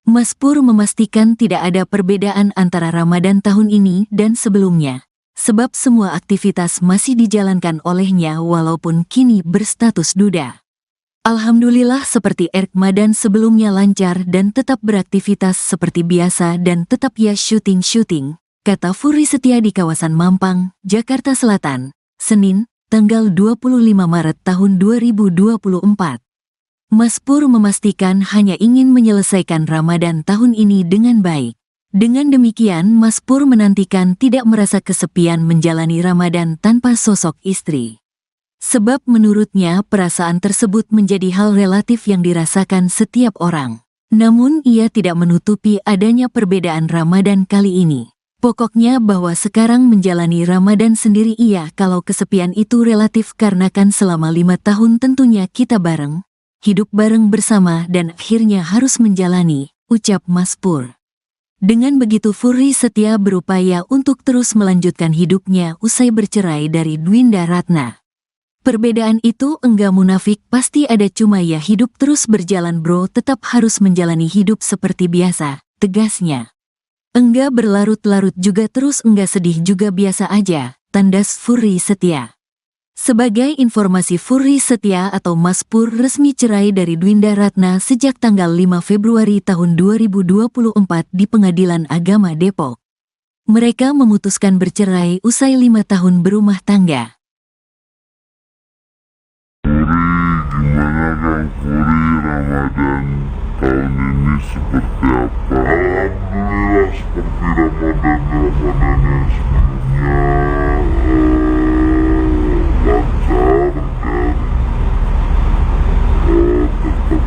Mas Pur memastikan tidak ada perbedaan antara Ramadan tahun ini dan sebelumnya, sebab semua aktivitas masih dijalankan olehnya walaupun kini berstatus duda. Alhamdulillah seperti Ramadan sebelumnya lancar dan tetap beraktivitas seperti biasa dan tetap ya syuting-syuting, kata Furi Setia di kawasan Mampang, Jakarta Selatan, Senin, tanggal 25 Maret tahun 2024. Mas Pur memastikan hanya ingin menyelesaikan Ramadan tahun ini dengan baik. Dengan demikian, Mas Pur menantikan tidak merasa kesepian menjalani Ramadan tanpa sosok istri. Sebab menurutnya perasaan tersebut menjadi hal relatif yang dirasakan setiap orang. Namun ia tidak menutupi adanya perbedaan Ramadan kali ini. Pokoknya bahwa sekarang menjalani Ramadan sendiri kalau kesepian itu relatif karena kan selama 5 tahun tentunya kita bareng, hidup bareng bersama dan akhirnya harus menjalani, ucap Mas Pur. Dengan begitu Furi Setia berupaya untuk terus melanjutkan hidupnya usai bercerai dari Dwinda Ratna. Perbedaan itu enggak munafik, pasti ada, cuma ya hidup terus berjalan bro, tetap harus menjalani hidup seperti biasa, tegasnya. Enggak berlarut-larut juga terus enggak sedih juga biasa aja, tandas Furi Setia. Sebagai informasi, Furi Setia atau Mas Pur resmi cerai dari Dwinda Ratna sejak tanggal 5 Februari tahun 2024 di Pengadilan Agama Depok. Mereka memutuskan bercerai usai 5 tahun berumah tangga. Gimana Kang Furi, Ramadan tahun ini seperti apa? Alhamdulillah seperti Ramadan yang sebelumnya, lancar dan tetap beraktivitas seperti biasa dan tetap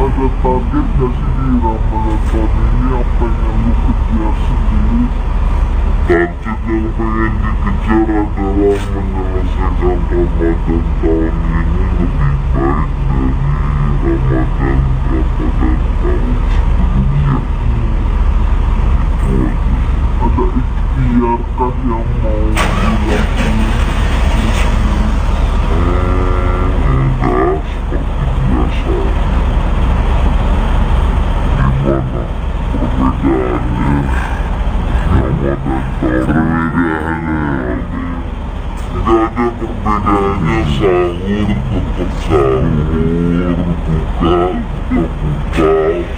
ada target gak sih di Ramadan tahun ini yang pengen lu kejar sendiri? Target yang pengen dikejar adalah menyelesaikan Ramadan tahun ini lebih baik dari Ramadan tahun sebelumnya. Itu aja. Ada ikhtiar kah yang mau dilakukan? Enggak, seperti biasa. Perbedaannya nggak ada perbedaannya, sahur tetap sahur, buka tetap buka,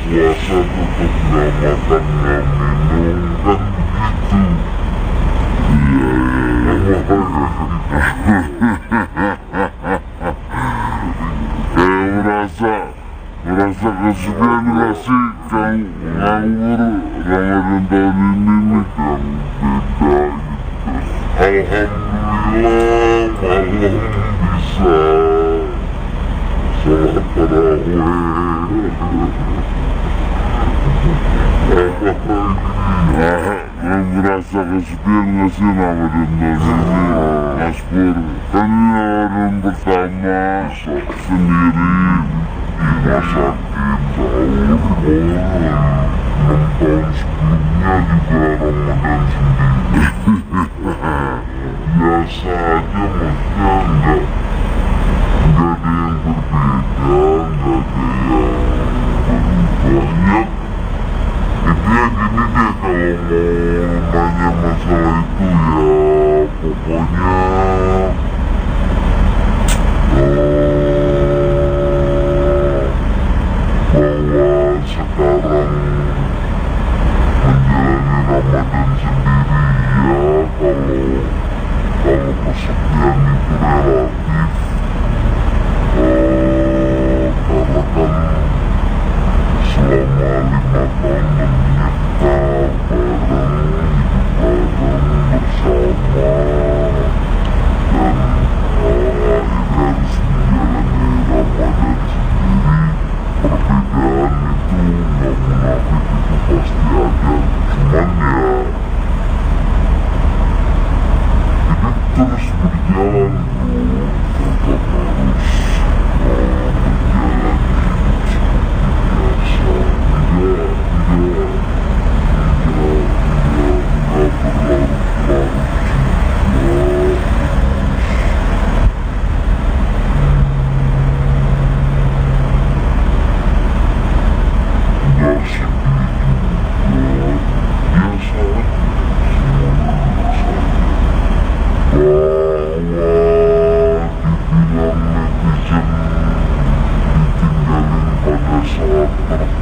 puasa tetap nggak makan nggak minum, kan begitu. Merasa kesepian gak sih Kang nganggur Ramadan tahun ini nih yang beda gitu. Alhamdulillah malam bisa sholat tarawih. Merasa kesepian gak sih Ramadan tahun ini Mas Pur? Kan ini Ramadan pertama sendiri di rumah sakit, sahur, 6 tahun sebelumnya juga Ramadan sendiri. Biasa aja, maksudnya enggak ada yang berbeda, enggak ada yang banyak. Intinya gini deh, kalau mau nanya masalah itu ya pokoknya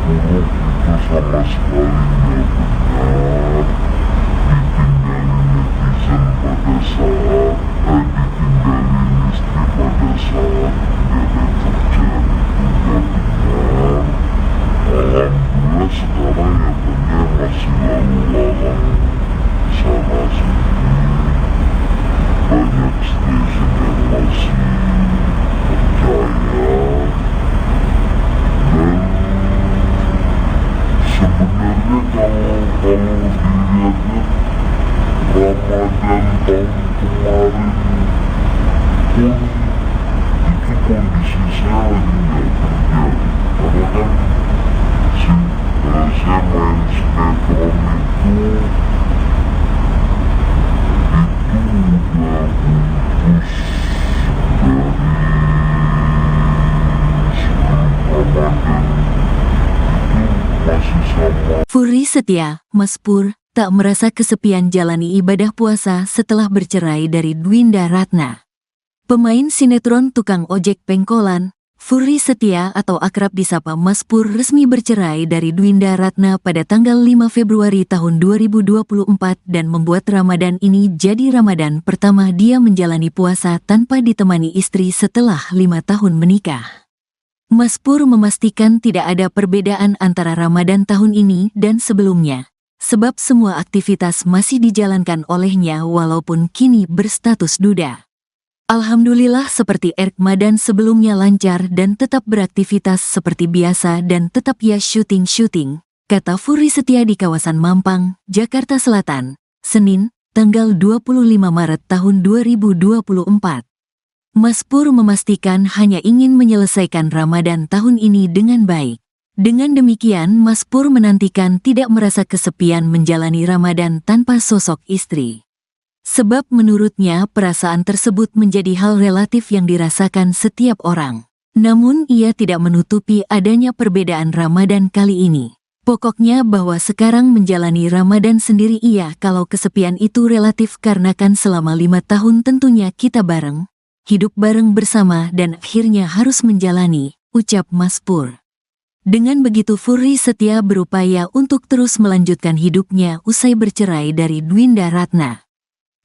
buruk itu sama sekali nggak benar. Ditinggalin netizen pada saat ditinggalin istri pada saat nggak ada kerjaan itu nggak benar. Alhamdulillah sekarang ya benar masih lalu lalang sana sini, banyak stasiun yang masih percaya. Dan sebenarnya kalau dilihat-lihat Ramadan tahun kemarin pun itu kondisi saya lagi nggak kerja, karena kan saya main sinetron itu udah putus dari sebelum Ramadan, itu masih sama. Furi Setia, Mas Pur, tak merasa kesepian jalani ibadah puasa setelah bercerai dari Dwinda Ratna. Pemain sinetron tukang ojek pengkolan, Furi Setia atau akrab disapa Mas Pur resmi bercerai dari Dwinda Ratna pada tanggal 5 Februari tahun 2024 dan membuat Ramadan ini jadi Ramadan pertama dia menjalani puasa tanpa ditemani istri setelah 5 tahun menikah. Mas Pur memastikan tidak ada perbedaan antara Ramadan tahun ini dan sebelumnya, sebab semua aktivitas masih dijalankan olehnya walaupun kini berstatus duda. Alhamdulillah seperti Ramadan sebelumnya lancar dan tetap beraktivitas seperti biasa dan tetap ya syuting, kata Furi Setia di kawasan Mampang, Jakarta Selatan, Senin, tanggal 25 Maret tahun 2024. Mas Pur memastikan hanya ingin menyelesaikan Ramadan tahun ini dengan baik. Dengan demikian, Mas Pur menantikan tidak merasa kesepian menjalani Ramadan tanpa sosok istri. Sebab menurutnya perasaan tersebut menjadi hal relatif yang dirasakan setiap orang. Namun ia tidak menutupi adanya perbedaan Ramadan kali ini. Pokoknya bahwa sekarang menjalani Ramadan sendiri iya kalau kesepian itu relatif karena kan selama 5 tahun tentunya kita bareng, hidup bareng bersama dan akhirnya harus menjalani, ucap Mas Pur. Dengan begitu Furi Setia berupaya untuk terus melanjutkan hidupnya usai bercerai dari Dwinda Ratna.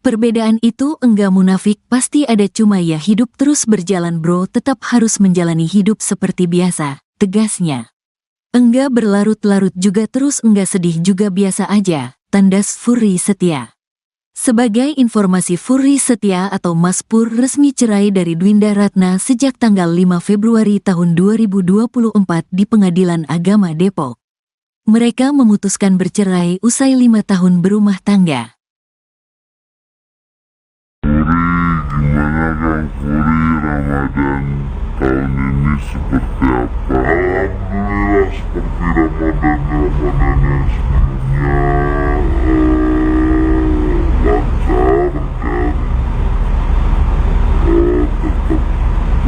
Perbedaan itu enggak munafik, pasti ada, cuma ya hidup terus berjalan bro, tetap harus menjalani hidup seperti biasa, tegasnya. Enggak berlarut-larut juga terus enggak sedih juga biasa aja, tandas Furi Setia. Sebagai informasi, Furi Setia atau Mas Pur resmi cerai dari Dwinda Ratna sejak tanggal 5 Februari tahun 2024 di Pengadilan Agama Depok. Mereka memutuskan bercerai usai 5 tahun berumah tangga. Gimana Kang Furi, Ramadan tahun ini seperti apa? Alhamdulillah seperti Ramadan yang sebelumnya, lancar dan tetap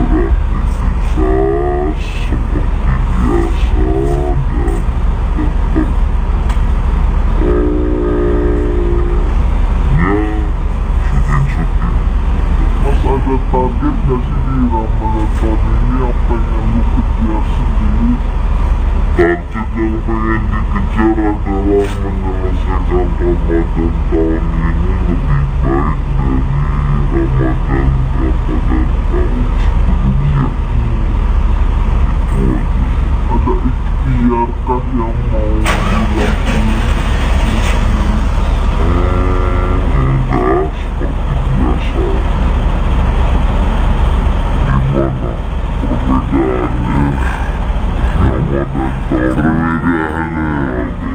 beraktivitas seperti biasa dan tetap ada target gak sih di Ramadan tahun ini yang pengen lu kejar sendiri? Target yang pengen dikejar adalah menyelesaikan Ramadan tahun ini lebih baik dari Ramadan tahun sebelumnya. Itu aja. Ada ikhtiar kah yang mau dilakukan? Enggak, seperti biasa. Gimana perbedaannya Ramadan tahun ini?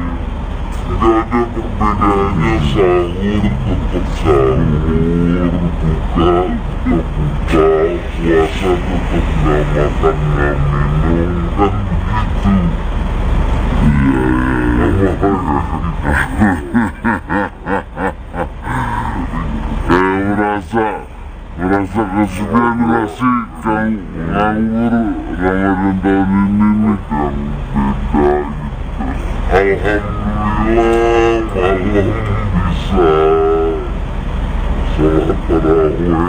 Gak ada perbedaannya, sahur tetap sahur, buka tetap buka, puasa tetap gak makan gak minum, kan begitu. Iya, kayak merasa kesepian gak sih kalau nganggur Ramadan tahun ini nih kan beda gitu. Alhamdulillah malam bisa sholat tarawih.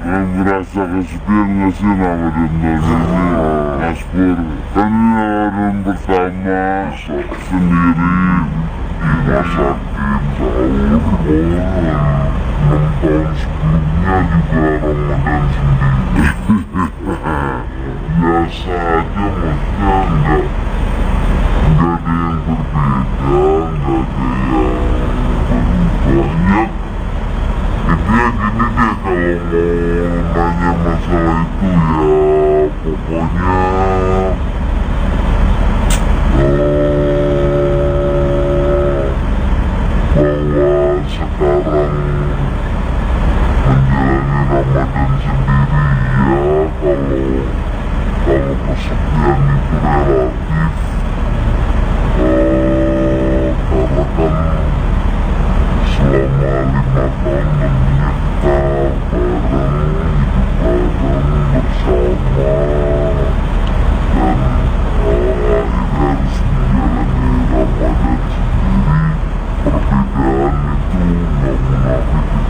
Merasa kesepian gak sih Ramadan tahun ini, Mas Pur? Kan ini Ramadan pertama sendiri di masakin sahur. 6 tahun sebelumnya juga Ramadan sendiri. Biasa aja, maksudnya nggak ada yang berbeda, nggak ada yang banyak. Intinya gini deh, kalau mau nanya masalah itu ya pokoknya bahwa sekarang menjalani Ramadan sendiri ya, kalau kesepian itu relatif, karena kan selama 5 tahun kita bareng, hidup bareng bersama, dan akhirnya harus menjalani Ramadan sendiri.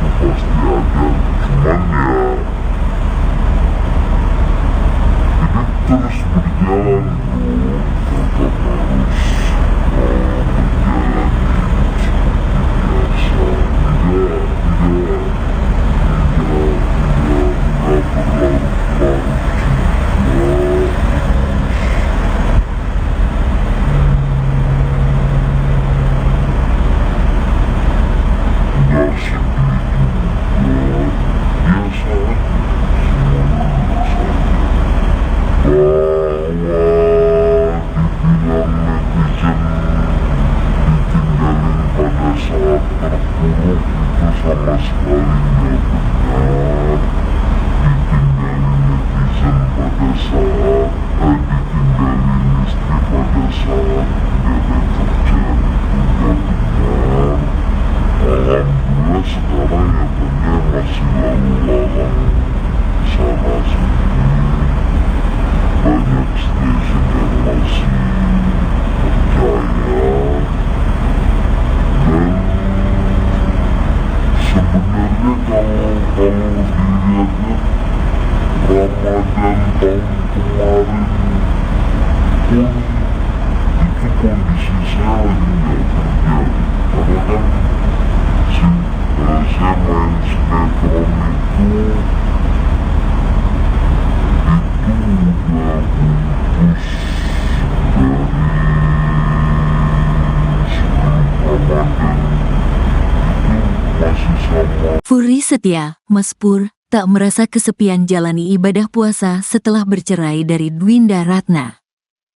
Perbedaan itu nggak munafik, itu pasti ada, cuman ya hidup terus berjalan bro, tetap harus menjalani hidup seperti biasa. Nggak berlarut-larut juga, nggak sedih juga, biasa aja, semuanya biasa aja. Bahwa dibilang netizen ditinggalin pada saat terpuruk itu sama sekali nggak benar. Ditinggalin netizen pada saat ditinggalin istri pada saat nggak ada kerjaan itu nggak benar. Alhamdulillah sekarang ya benar, masih lalu lalang sana sini, banyak stasiun yang masih percaya. Dan sebenarnya kalau dilihat-lihat Ramadan tahun kemarin pun itu kondisi saya lagi nggak kerja, karena kan saya main sinetron itu udah putus dari sebelum Ramadan, itu masih sama. Furi setia, Mas Pur, tak merasa kesepian jalani ibadah puasa setelah bercerai dari Dwinda Ratna.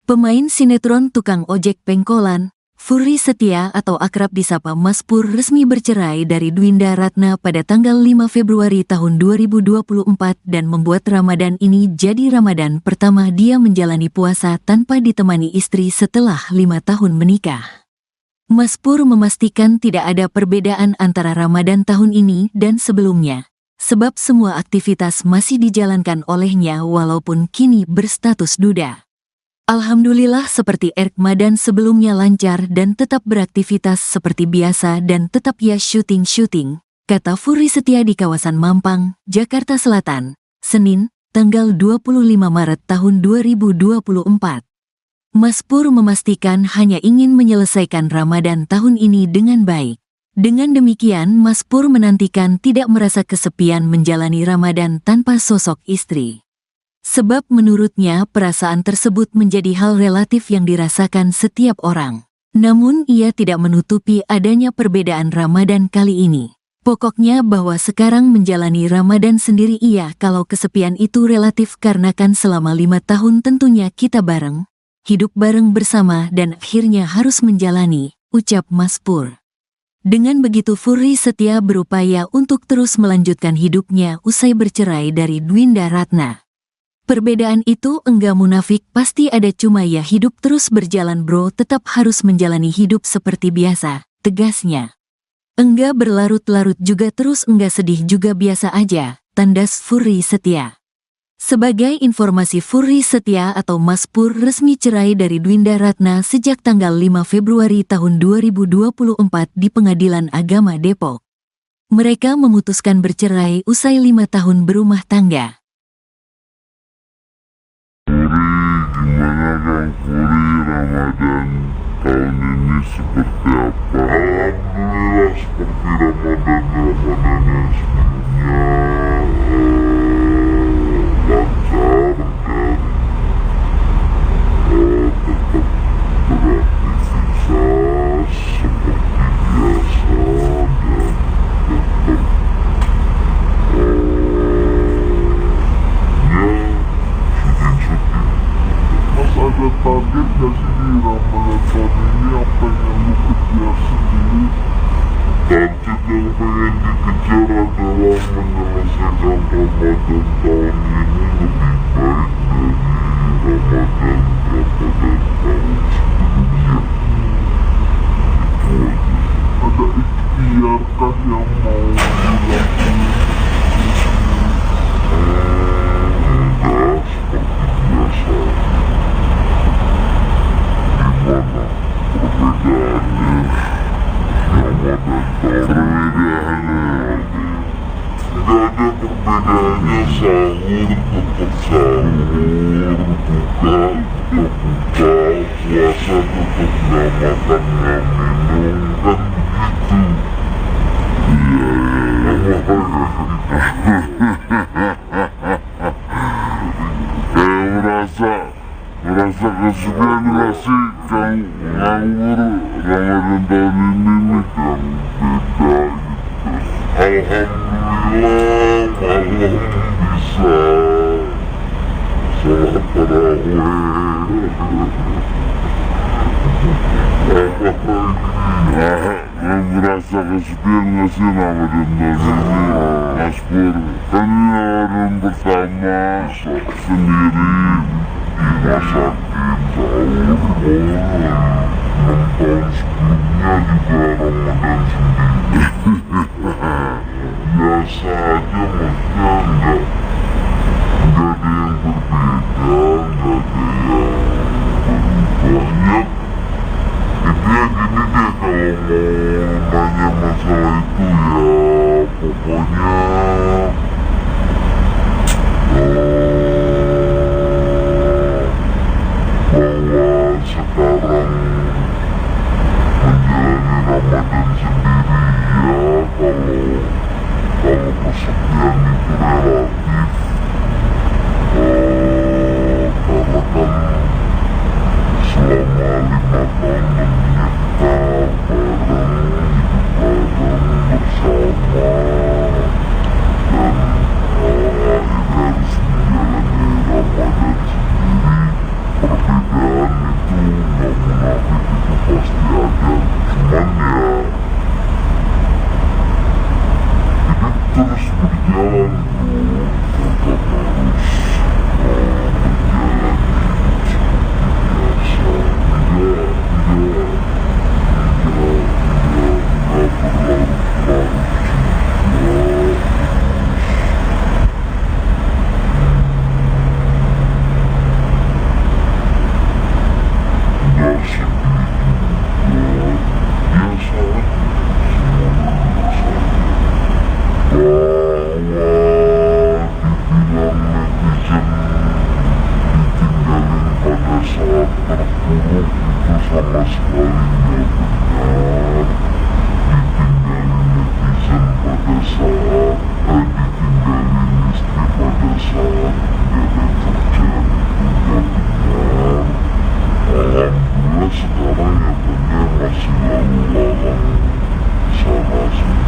Pemain sinetron tukang ojek pengkolan, Furi Setia atau akrab disapa Mas Pur resmi bercerai dari Dwinda Ratna pada tanggal 5 Februari tahun 2024 dan membuat Ramadan ini jadi Ramadan pertama dia menjalani puasa tanpa ditemani istri setelah 5 tahun menikah. Mas Pur memastikan tidak ada perbedaan antara Ramadan tahun ini dan sebelumnya, sebab semua aktivitas masih dijalankan olehnya walaupun kini berstatus duda. Alhamdulillah seperti Ramadan sebelumnya lancar dan tetap beraktivitas seperti biasa dan tetap ya syuting, kata Furi Setia di kawasan Mampang, Jakarta Selatan, Senin, tanggal 25 Maret tahun 2024. Mas Pur memastikan hanya ingin menyelesaikan Ramadan tahun ini dengan baik. Dengan demikian Mas Pur menantikan tidak merasa kesepian menjalani Ramadan tanpa sosok istri. Sebab menurutnya perasaan tersebut menjadi hal relatif yang dirasakan setiap orang. Namun ia tidak menutupi adanya perbedaan Ramadan kali ini. Pokoknya bahwa sekarang menjalani Ramadan sendiri iya kalau kesepian itu relatif karena kan selama 5 tahun tentunya kita bareng, hidup bareng bersama dan akhirnya harus menjalani, ucap Mas Pur. Dengan begitu Furi Setia berupaya untuk terus melanjutkan hidupnya usai bercerai dari Dwinda Ratna. Perbedaan itu enggak munafik, pasti ada, cuma ya hidup terus berjalan bro, tetap harus menjalani hidup seperti biasa, tegasnya. Enggak berlarut-larut juga terus enggak sedih juga biasa aja, tandas Furi Setia. Sebagai informasi Furi Setia atau Mas Pur resmi cerai dari Dwinda Ratna sejak tanggal 5 Februari tahun 2024 di Pengadilan Agama Depok. Mereka memutuskan bercerai usai 5 tahun berumah tangga. Gimana Kang Furi, Ramadan tahun ini seperti apa? Alhamdulillah seperti Ramadan yang sebelumnya, lancar dan tetap beraktivitas seperti biasa dan tetap Mas ada target gak sih di Ramadan tahun ini yang pengen lu kejar sendiri? Target yang pengen dikejar adalah menyelesaikan Ramadan tahun ini lebih baik dari Ramadan tahun sebelumnya. Itu aja. Ada ikhtiarkah yang mau dilakukan? Enggak, seperti biasa. Gimana perbedaannya Ramadan perbedaannya? Gak ada perbedaannya, sahur tetap sahur, buka tetap buka, puasa tetap gak makan gak minum, kan begitu. Merasa kesepian gak sih Kang nganggur Ramadan tahun ini nih Kang? Beda gitu. Alhamdulillah malam bisa sholat tarawih. Merasa kesepian gak sih Ramadan tahun ini Mas Pur? Kan ini Ramadan pertama sendiri rumah sakit, sahur, 6 tahun sebelumnya juga Ramadan sendiri. Biasa aja, maksudnya enggak ada yang berbeda, enggak ada yang banyak. Intinya gini deh, kalau mau nanya masalah itu ya pokoknya bahwa sekarang menjalani Ramadan sendiri ya, kalau kesepian itu relatif, karena kan selama 5 tahun kita bareng, hidup bareng bersama, dan akhirnya harus menjalani Ramadan sendiri. Perbedaan itu nggak munafik, itu pasti ada, cuman ya hidup terus berjalan bro, tetap harus menjalani hidup seperti biasa, tidak berlarut-larut juga. Sama sekali nggak benar. Ditinggalin netizen pada saat ditinggalin istri pada saat nggak ada kerjaan itu nggak benar. Alhamdulillah sekarang ya benar, masih lalu lalang sana sini,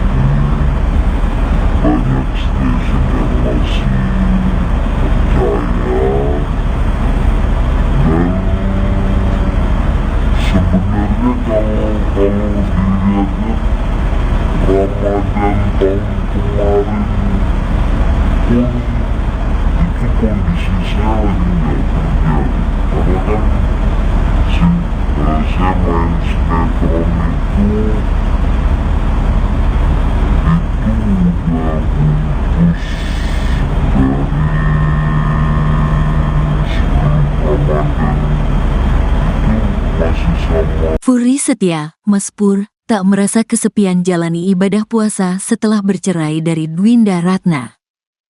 banyak stasiun yang masih percaya. Dan sebenarnya kalau dilihatnya Ramadan tahun kemarin pun itu kondisi saya lagi nggak kerja, karena kan saya main sinetron itu udah putus dari sebelum Ramadan. Masih sama. Furi Setia, Mas Pur, tak merasa kesepian jalani ibadah puasa setelah bercerai dari Dwinda Ratna.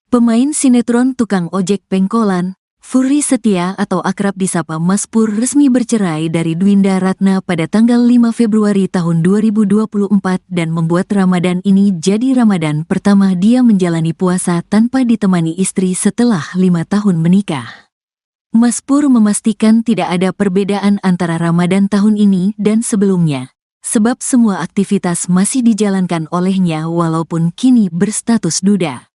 Pemain sinetron tukang ojek pengkolan, Furry Setia atau akrab disapa Mas Pur resmi bercerai dari Dwinda Ratna pada tanggal 5 Februari tahun 2024 dan membuat Ramadan ini jadi Ramadan pertama dia menjalani puasa tanpa ditemani istri setelah 5 tahun menikah. Mas Pur memastikan tidak ada perbedaan antara Ramadan tahun ini dan sebelumnya, sebab semua aktivitas masih dijalankan olehnya walaupun kini berstatus duda.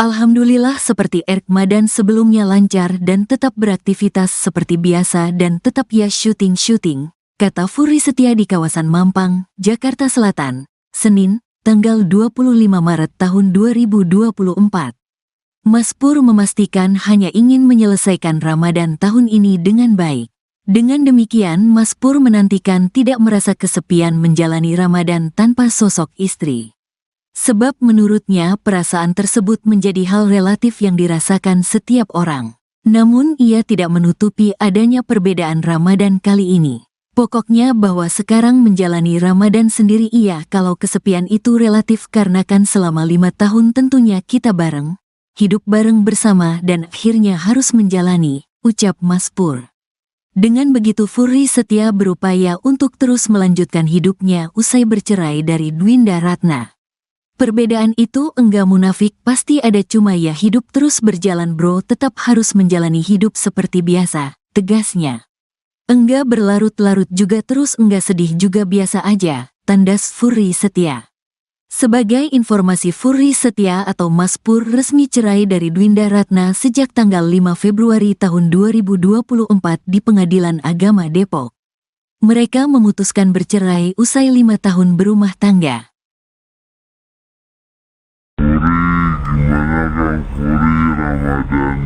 Alhamdulillah seperti Ramadan sebelumnya lancar dan tetap beraktivitas seperti biasa dan tetap ya syuting, kata Furry Setia di kawasan Mampang, Jakarta Selatan, Senin, tanggal 25 Maret tahun 2024. Mas Pur memastikan hanya ingin menyelesaikan Ramadan tahun ini dengan baik. Dengan demikian Mas Pur menantikan tidak merasa kesepian menjalani Ramadan tanpa sosok istri. Sebab menurutnya perasaan tersebut menjadi hal relatif yang dirasakan setiap orang. Namun ia tidak menutupi adanya perbedaan Ramadan kali ini. Pokoknya bahwa sekarang menjalani Ramadan sendiri kalau kesepian itu relatif karena kan selama 5 tahun tentunya kita bareng, hidup bareng bersama dan akhirnya harus menjalani, ucap Mas Pur. Dengan begitu Furry Setia berupaya untuk terus melanjutkan hidupnya usai bercerai dari Dwinda Ratna. Perbedaan itu enggak munafik, pasti ada, cuma ya hidup terus berjalan bro, tetap harus menjalani hidup seperti biasa, tegasnya. Enggak berlarut-larut juga terus enggak sedih juga biasa aja, tandas Furry Setia. Sebagai informasi Furry Setia atau Mas Pur resmi cerai dari Dwinda Ratna sejak tanggal 5 Februari tahun 2024 di Pengadilan Agama Depok. Mereka memutuskan bercerai usai 5 tahun berumah tangga. Gimana Kang Furry, Ramadan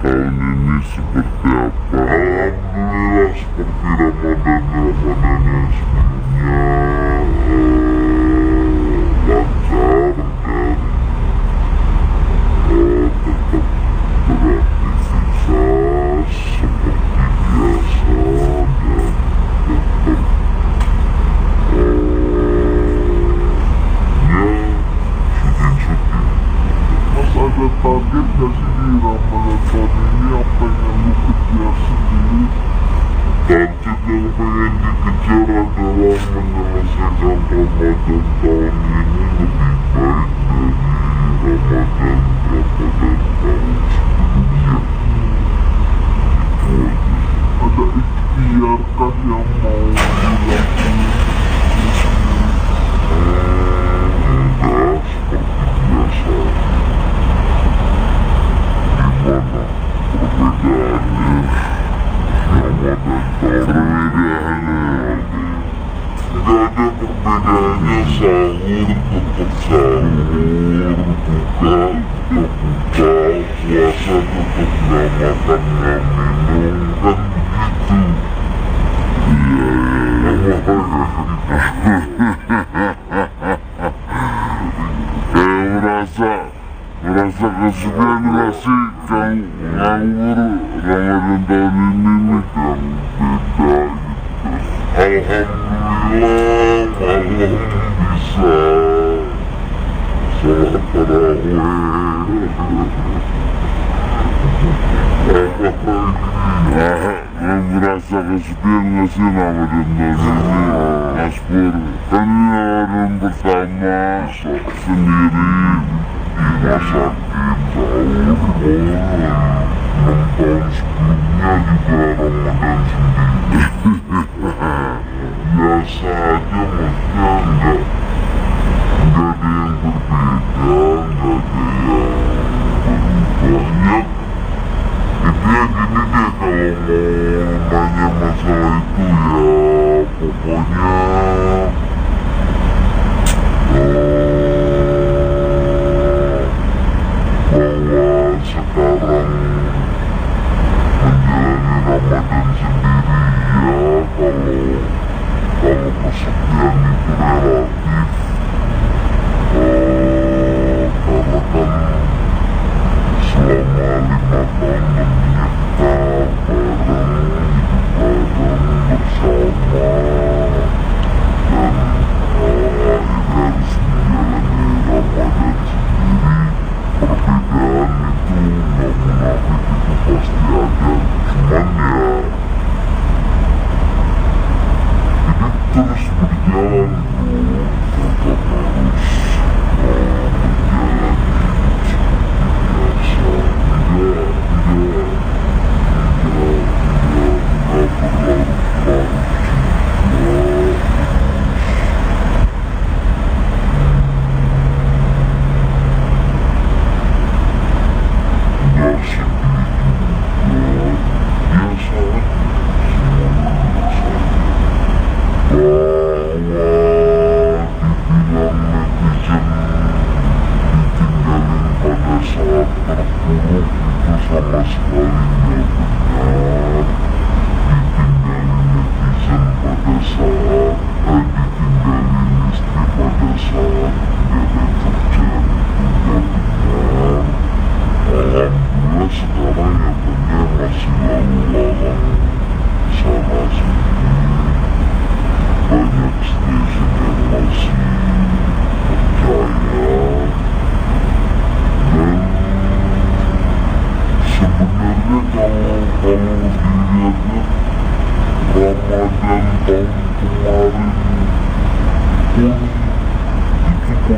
tahun ini seperti apa? Alhamdulillah seperti Ramadan yang sebelumnya, lancar dan tetap beraktivitas seperti biasa dan tetap ada target gak sih di Ramadan tahun ini yang pengen lu kejar sendiri? Target yang pengen dikejar adalah menyelesaikan Ramadan tahun ini lebih baik dari Ramadan tahun sebelumnya. Itu aja. Ada ikhtiarkah yang mau dilakukan? Enggak, seperti biasa. Perbedaannya nggak ada perbedaannya, sahur tetap sahur, buka tetap buka, puasa tetap nggak makan nggak minum, kan begitu. Merasa kesepian gak sih Kang nganggur Ramadan tahun ini nih Kang, beda gitu. Alhamdulillah malam bisa sholat tarawih. Merasa kesepian gak sih Ramadan tahun ini Mas Pur? Kan ini Ramadan pertama sendiri di rumah sakit, sahur, 6 tahun sebelumnya juga Ramadan sendiri. Biasa aja, maksudnya enggak ada yang berbeda, enggak ada yang berubah. Ya, intinya gini deh, kalau mau nanya masalah itu ya pokoknya bahwa sekarang menjalani Ramadan sendiri ya, kalau kesepian itu relatif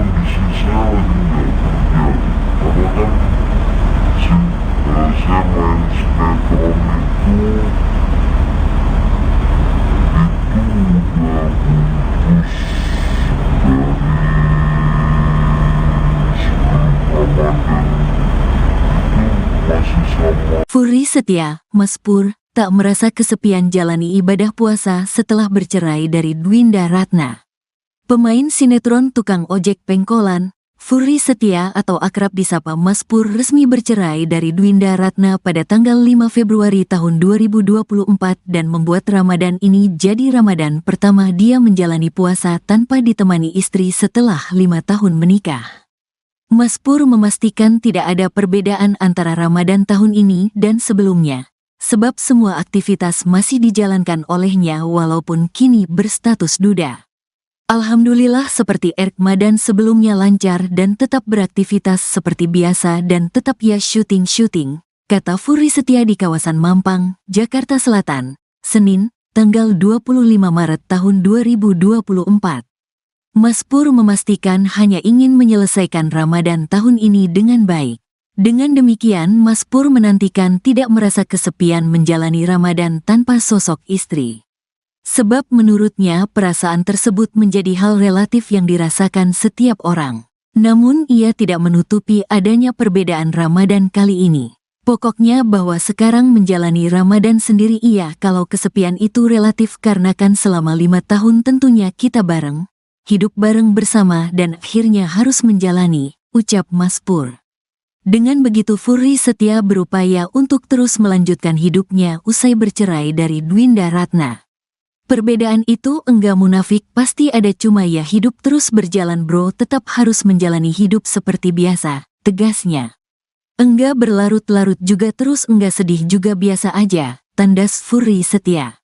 kondisi saya lagi nggak kerja, karena kan saya main sinetron itu udah putus dari sebelum Ramadan, itu masih sama. Furi Setia, Mas Pur, tak merasa kesepian jalani ibadah puasa setelah bercerai dari Dwinda Ratna. Pemain sinetron tukang ojek pengkolan, Furi Setia atau akrab disapa Mas Pur resmi bercerai dari Dwinda Ratna pada tanggal 5 Februari tahun 2024 dan membuat Ramadan ini jadi Ramadan pertama dia menjalani puasa tanpa ditemani istri setelah 5 tahun menikah. Mas Pur memastikan tidak ada perbedaan antara Ramadan tahun ini dan sebelumnya, sebab semua aktivitas masih dijalankan olehnya walaupun kini berstatus duda. Alhamdulillah seperti Ramadan sebelumnya lancar dan tetap beraktivitas seperti biasa dan tetap ya syuting, kata Furi Setia di kawasan Mampang, Jakarta Selatan, Senin, tanggal 25 Maret tahun 2024. Mas Pur memastikan hanya ingin menyelesaikan Ramadan tahun ini dengan baik. Dengan demikian, Mas Pur menantikan tidak merasa kesepian menjalani Ramadan tanpa sosok istri. Sebab menurutnya perasaan tersebut menjadi hal relatif yang dirasakan setiap orang. Namun ia tidak menutupi adanya perbedaan Ramadan kali ini. Pokoknya bahwa sekarang menjalani Ramadan sendiri iya kalau kesepian itu relatif karena kan selama 5 tahun tentunya kita bareng, hidup bareng bersama dan akhirnya harus menjalani, ucap Mas Pur. Dengan begitu Furi Setia berupaya untuk terus melanjutkan hidupnya usai bercerai dari Dwinda Ratna. Perbedaan itu enggak munafik, pasti ada, cuma ya hidup terus berjalan bro, tetap harus menjalani hidup seperti biasa, tegasnya. Enggak berlarut-larut juga terus enggak sedih juga biasa aja, tandas Furi Setia.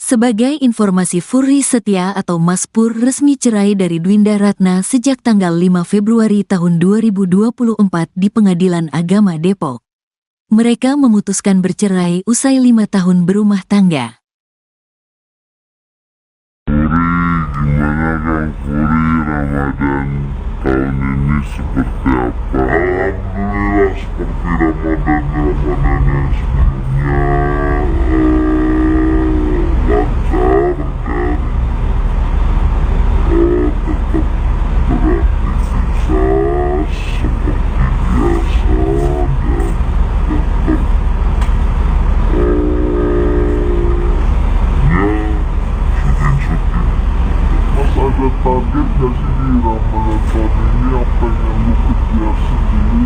Sebagai informasi, Furi Setia atau Mas Pur resmi cerai dari Dwinda Ratna sejak tanggal 5 Februari tahun 2024 di Pengadilan Agama Depok. Mereka memutuskan bercerai usai 5 tahun berumah tangga. Gimana Kang Furi, Ramadan tahun ini seperti apa? Alhamdulillah seperti Ramadan yang sebelumnya, lancar dan tetap beraktivitas seperti biasa dan tetap ada target gak sih di Ramadan tahun ini yang pengen lu kejar sendiri?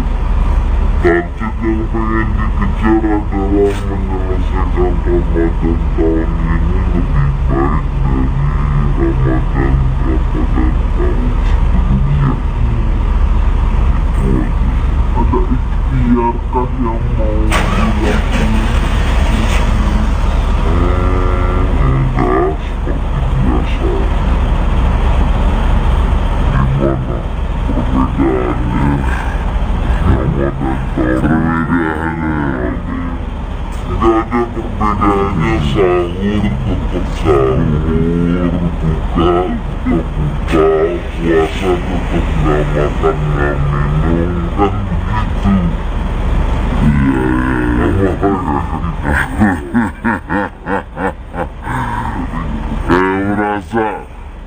Target yang pengen dikejar adalah menyelesaikan Ramadan tahun ini lebih baik dari Ramadan tahun sebelumnya. Itu aja. Ada ikhtiarkah yang mau dilakukan? Enggak, seperti biasa. Perbedaannya Ramadan nggak ada perbedaannya, sahur tetap sahur, buka tetap buka, puasa tetap nggak makan nggak minum, kan begitu.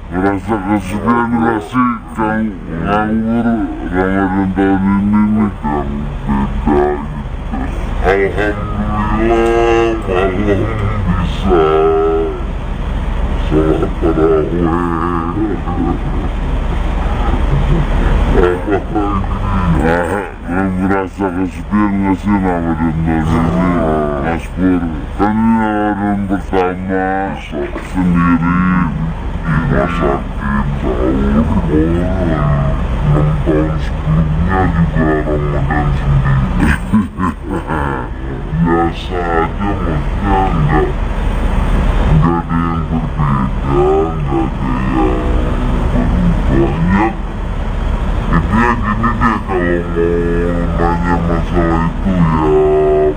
Merasa kesepian gak sih Kang nganggur Ramadan tahun ini nih Kang, beda gitu. Alhamdulillah malam bisa sholat tarawih. Merasa kesepian gak sih Ramadan tahun ini Mas Pur? Kan ini Ramadan pertama sendiri di rumah sakit, sahur, 6 tahun sebelumnya juga Ramadan sendiri. Biasa aja, maksudnya enggak ada yang berbeda, enggak ada yang berubah. Ya, intinya gini deh, kalau mau nanya masalah itu ya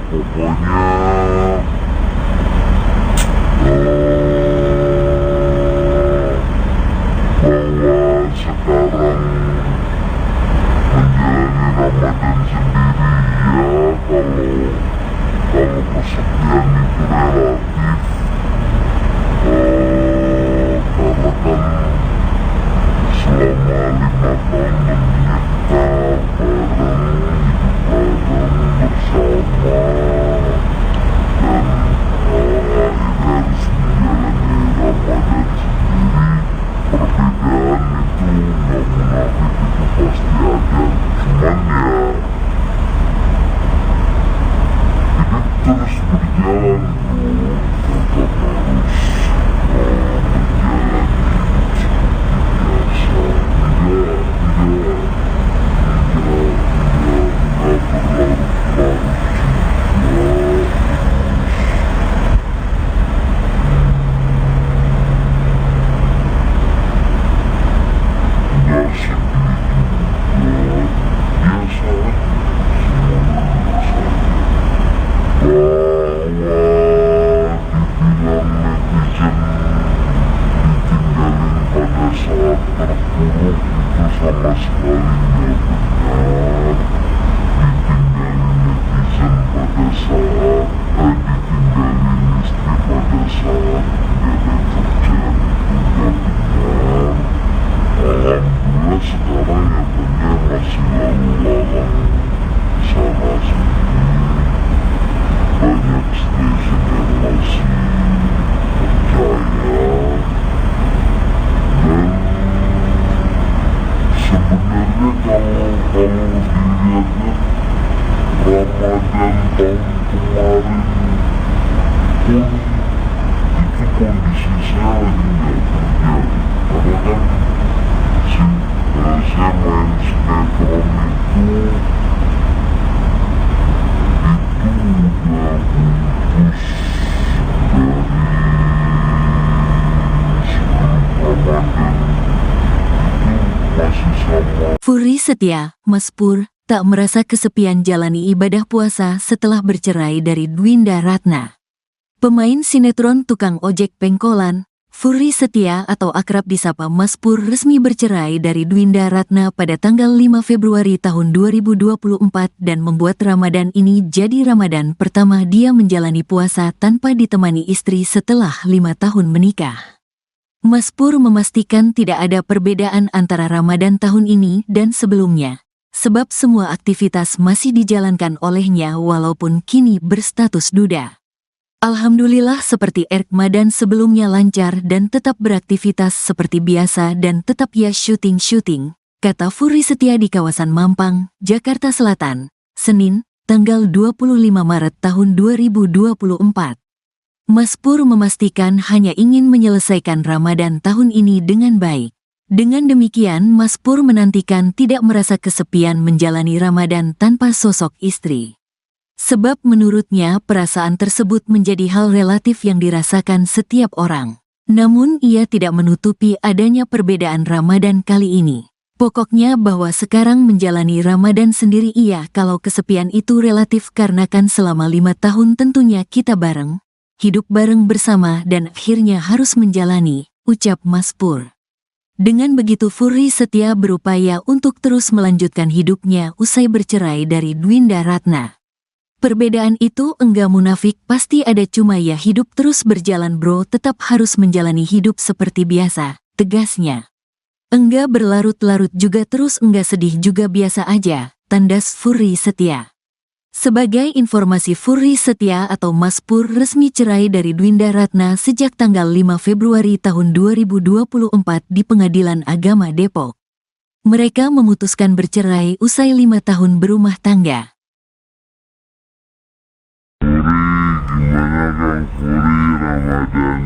pokoknya bahwa sekarang Alhamdulillah sekarang nyatanya masih lalu lalang sana sini, banyak stasiun yang masih percaya. Dan sebenarnya kalau dilihatnya Ramadan tahun kemarin pun itu kondisi saya lagi nggak kerja, karena kan saya main sinetron itu udah putus dari sebelum Ramadan, itu masih sama. Furi Setia, Mas Pur, tak merasa kesepian jalani ibadah puasa setelah bercerai dari Dwinda Ratna. Pemain sinetron tukang ojek pengkolan, Furi Setia atau akrab disapa Mas Pur resmi bercerai dari Dwinda Ratna pada tanggal 5 Februari tahun 2024 dan membuat Ramadan ini jadi Ramadan pertama dia menjalani puasa tanpa ditemani istri setelah 5 tahun menikah. Mas Pur memastikan tidak ada perbedaan antara Ramadan tahun ini dan sebelumnya, sebab semua aktivitas masih dijalankan olehnya walaupun kini berstatus duda. Alhamdulillah seperti Ramadan sebelumnya lancar dan tetap beraktivitas seperti biasa dan tetap ya syuting, kata Furi Setia di kawasan Mampang, Jakarta Selatan, Senin, tanggal 25 Maret tahun 2024. Mas Pur memastikan hanya ingin menyelesaikan Ramadan tahun ini dengan baik. Dengan demikian Mas Pur menantikan tidak merasa kesepian menjalani Ramadan tanpa sosok istri. Sebab menurutnya perasaan tersebut menjadi hal relatif yang dirasakan setiap orang. Namun ia tidak menutupi adanya perbedaan Ramadan kali ini. Pokoknya bahwa sekarang menjalani Ramadan sendiri iya kalau kesepian itu relatif karena kan selama 5 tahun tentunya kita bareng, hidup bareng bersama dan akhirnya harus menjalani, ucap Mas Pur. Dengan begitu Furi Setia berupaya untuk terus melanjutkan hidupnya usai bercerai dari Dwinda Ratna. Perbedaan itu enggak munafik, pasti ada, cuma ya hidup terus berjalan bro, tetap harus menjalani hidup seperti biasa, tegasnya. Enggak berlarut-larut juga terus enggak sedih juga biasa aja, tandas Furi Setia. Sebagai informasi Furi Setia atau Mas Pur resmi cerai dari Dwinda Ratna sejak tanggal 5 Februari tahun 2024 di Pengadilan Agama Depok. Mereka memutuskan bercerai usai 5 tahun berumah tangga. Gimana Kang Furi, Ramadan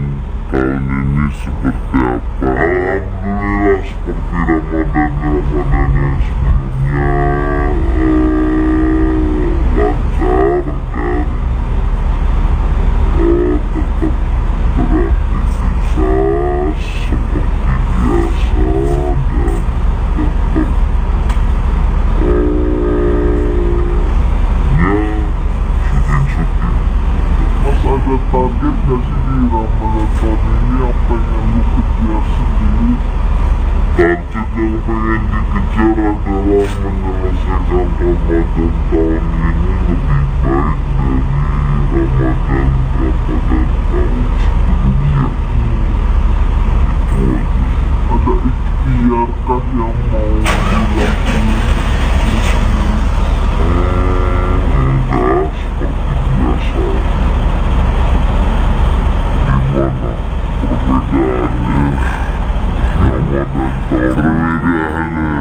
tahun ini seperti apa? Alhamdulillah seperti Ramadan yang sebelumnya, lancar dan tetap beraktivitas seperti biasa dan tetap ada target gak sih di Ramadan tahun ini yang pengen lu kejar sendiri? Target yang pengen dikejar adalah menyelesaikan Ramadan tahun ini lebih baik dari Ramadan tahun sebelumnya. Itu aja. Ada ikhtiarkah yang mau dilakukan? Enggak, seperti biasa. Perbedaannya Ramadan perbedaannya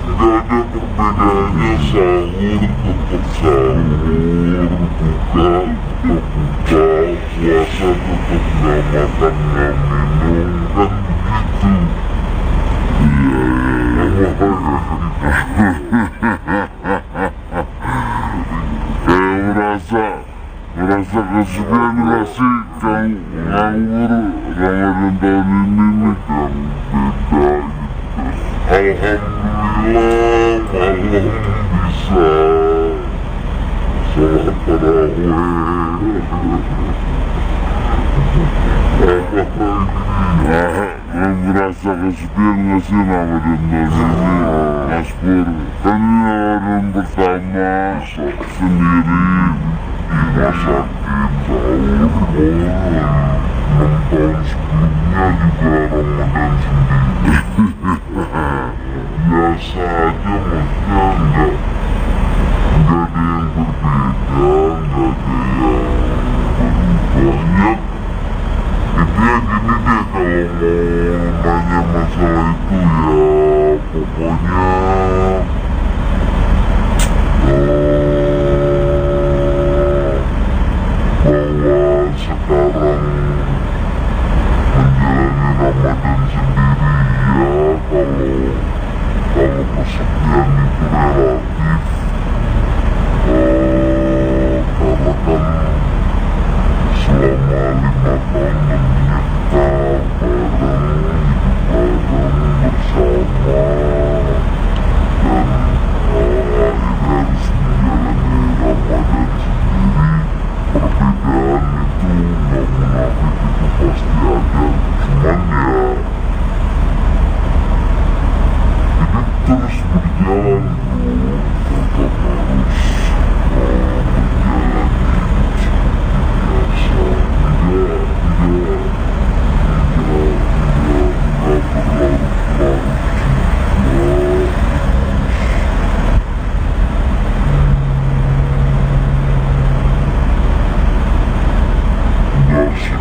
nggak ada perbedaannya, sahur tetap sahur, buka tetap buka, puasa tetap nggak makan nggak minum, kan begitu. Iya merasa kesepian gak sih Kang nganggur Ramadan tahun ini nih Kang, beda gitu. Alhamdulillah malam bisa sholat tarawih. Merasa kesepian gak sih Ramadan tahun ini? Mas Pur, kan lebaran pertama sendiri di rumah sakit tahun 6 tahun sebelumnya juga Ramadan sendiri. Biasa aja, maksudnya enggak ada yang berbeda, enggak ada yang banyak. Itu ya gini deh, kalau mau nanya masalah itu ya pokoknya bahwa sekarang menjalani Ramadan sendiri ya, kalau kesepian itu relatif, karena kan selama 5 tahun kita bareng, bersama, dan akhirnya harus menjalani Ramadan sendiri. Perbedaan itu nggak munafik, itu pasti ada, cuman ya hidup terus berjalan bro, tetap harus menjalani hidup seperti biasa, enggak berlarut-larut juga.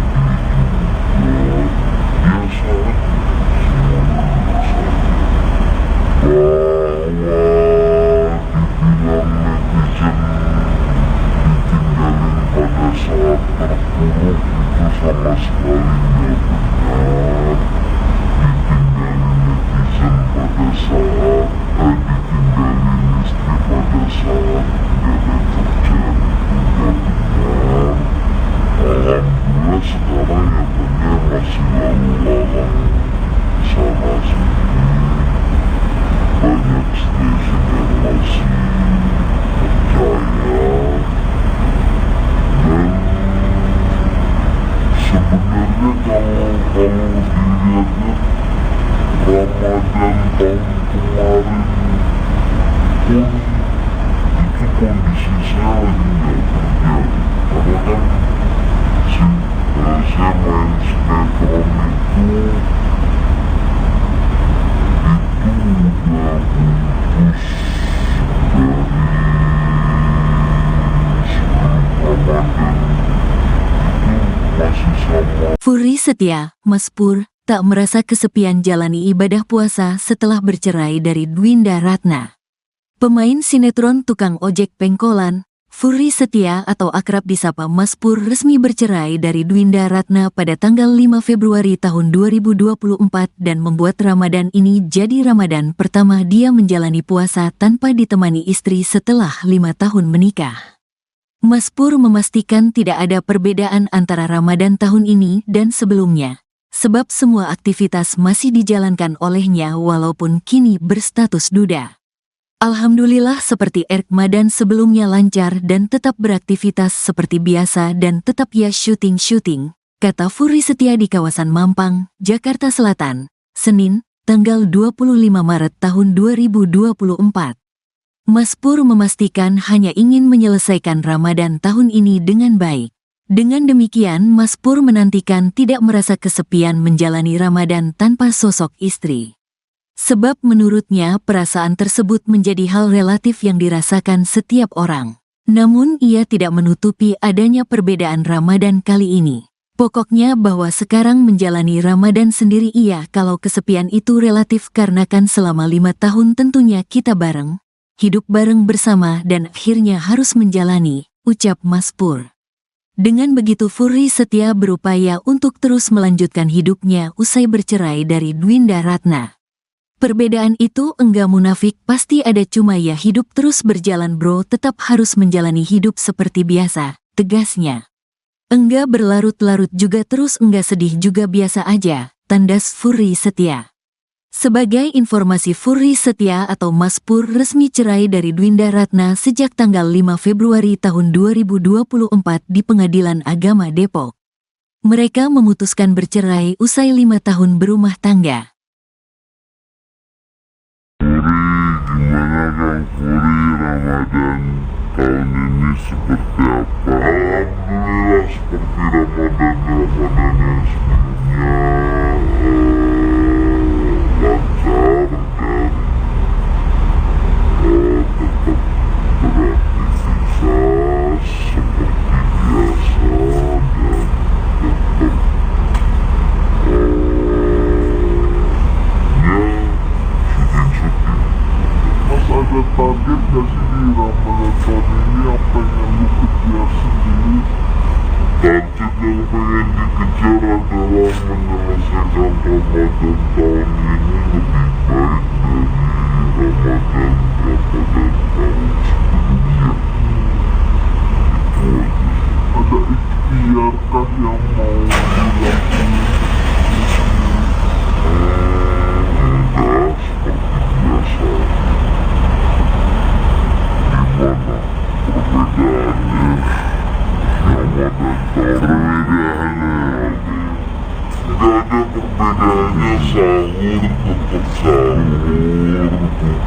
Enggak sedih juga, biasa aja, semuanya biasa aja. Bahwa dibilang netizen ditinggalin pada saat terpuruk itu sama sekali nggak benar. Ditinggalin netizen pada saat ditinggalin istri pada saat nggak ada kerjaan itu nggak benar. Alhamdulillah sekarang ya benar, masih lalu lalang sana sini, banyak stasiun yang masih percaya. Dan sebenarnya kalau dilihat-lihat Ramadan tahun kemarin pun itu kondisi saya lagi nggak kerja, karena kan saya main sinetron itu udah putus dari sebelum Ramadan, itu masih sama. Furi setia, Mas Pur, tak merasa kesepian jalani ibadah puasa setelah bercerai dari Dwinda Ratna. Pemain sinetron tukang ojek pengkolan, Furi Setia atau akrab disapa Mas Pur resmi bercerai dari Dwinda Ratna pada tanggal 5 Februari tahun 2024 dan membuat Ramadan ini jadi Ramadan pertama dia menjalani puasa tanpa ditemani istri setelah 5 tahun menikah. Mas Pur memastikan tidak ada perbedaan antara Ramadan tahun ini dan sebelumnya, sebab semua aktivitas masih dijalankan olehnya walaupun kini berstatus duda. Alhamdulillah seperti Ramadan sebelumnya lancar dan tetap beraktivitas seperti biasa dan tetap ya syuting, kata Furi Setia di kawasan Mampang, Jakarta Selatan, Senin, tanggal 25 Maret tahun 2024. Mas Pur memastikan hanya ingin menyelesaikan Ramadan tahun ini dengan baik. Dengan demikian Mas Pur menantikan tidak merasa kesepian menjalani Ramadan tanpa sosok istri. Sebab menurutnya perasaan tersebut menjadi hal relatif yang dirasakan setiap orang. Namun ia tidak menutupi adanya perbedaan Ramadan kali ini. Pokoknya bahwa sekarang menjalani Ramadan sendiri iya kalau kesepian itu relatif karena kan selama 5 tahun tentunya kita bareng, hidup bareng bersama dan akhirnya harus menjalani, ucap Mas Pur. Dengan begitu Furi Setia berupaya untuk terus melanjutkan hidupnya usai bercerai dari Dwinda Ratna. Perbedaan itu enggak munafik, pasti ada, cuma ya hidup terus berjalan bro, tetap harus menjalani hidup seperti biasa, tegasnya. Enggak berlarut-larut juga terus enggak sedih juga biasa aja, tandas Furi Setia. Sebagai informasi Furi Setia atau Mas Pur resmi cerai dari Dwinda Ratna sejak tanggal 5 Februari tahun 2024 di Pengadilan Agama Depok. Mereka memutuskan bercerai usai 5 tahun berumah tangga. Furi Bang Furi, Ramadan tahun ini seperti apa? Alhamdulillah seperti Ramadan yang sebelumnya, lancar dan tetap beraktivitas seperti biasa dan tetap Mas ada target gak sih di Ramadan tahun ini yang pengen lu kejar sendiri? Target yang pengen dikejar adalah menyelesaikan Ramadan tahun ini lebih baik dari Ramadan tahun sebelumnya. Itu aja. Ada ikhtiarkah yang mau dilakukan? Enggak, seperti biasa. Gimana perbedaannya Ramadan perbedaannya? Gak ada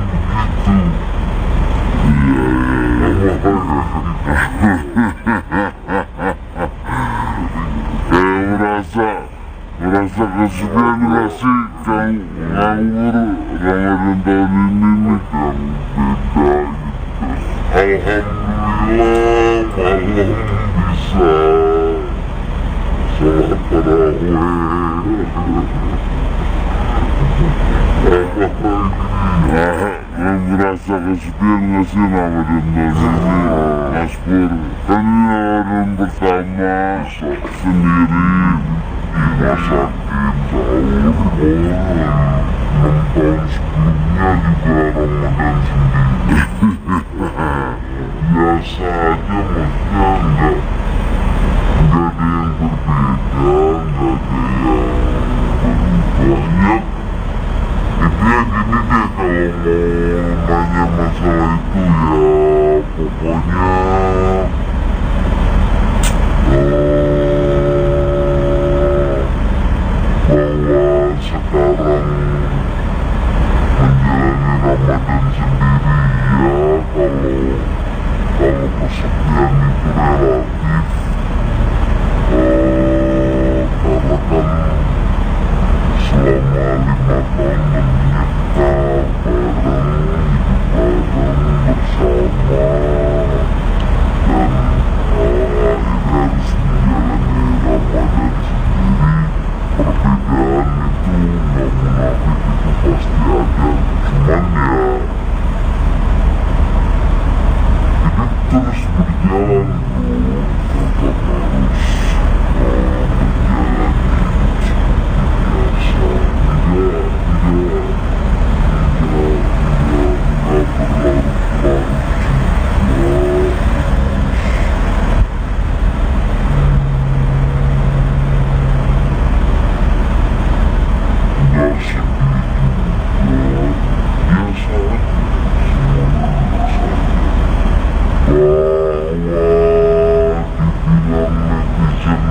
perbedaannya, sahur tetap sahur, buka tetap buka, puasa tetap gak makan gak minum, kan begitu. Merasa kesepian gak sih kang nganggur Ramadan tahun ini nih yang beda gitu. Alhamdulillah malam bisa sholat tarawih. Merasa kesepian gak sih Ramadan tahun ini Mas Pur? Kan ini Ramadan pertama sendiri di rumah sakit sahur, 6 tahun sebelumnya juga Ramadan sendiri. Biasa aja, maksudnya enggak ada yang berbeda, enggak ada yang banyak. Intinya gini deh, kalau mau nanya masalah itu ya pokoknya bahwa sekarang menjalani Ramadan sendiri ya, kalau kesepian itu relatif, karena kan selama 5 tahun menikah bareng, hidup bareng bersama, dan akhirnya harus menjalani Ramadan sendiri. Perbedaan itu nggak munafik, itu pasti ada, cuman ya hidup terus berjalan bro, tetap harus menjalani hidup seperti biasa, tidak berlarut-larut juga. Gak sedih juga, biasa aja, semuanya biasa aja. Bahwa dibilang netizen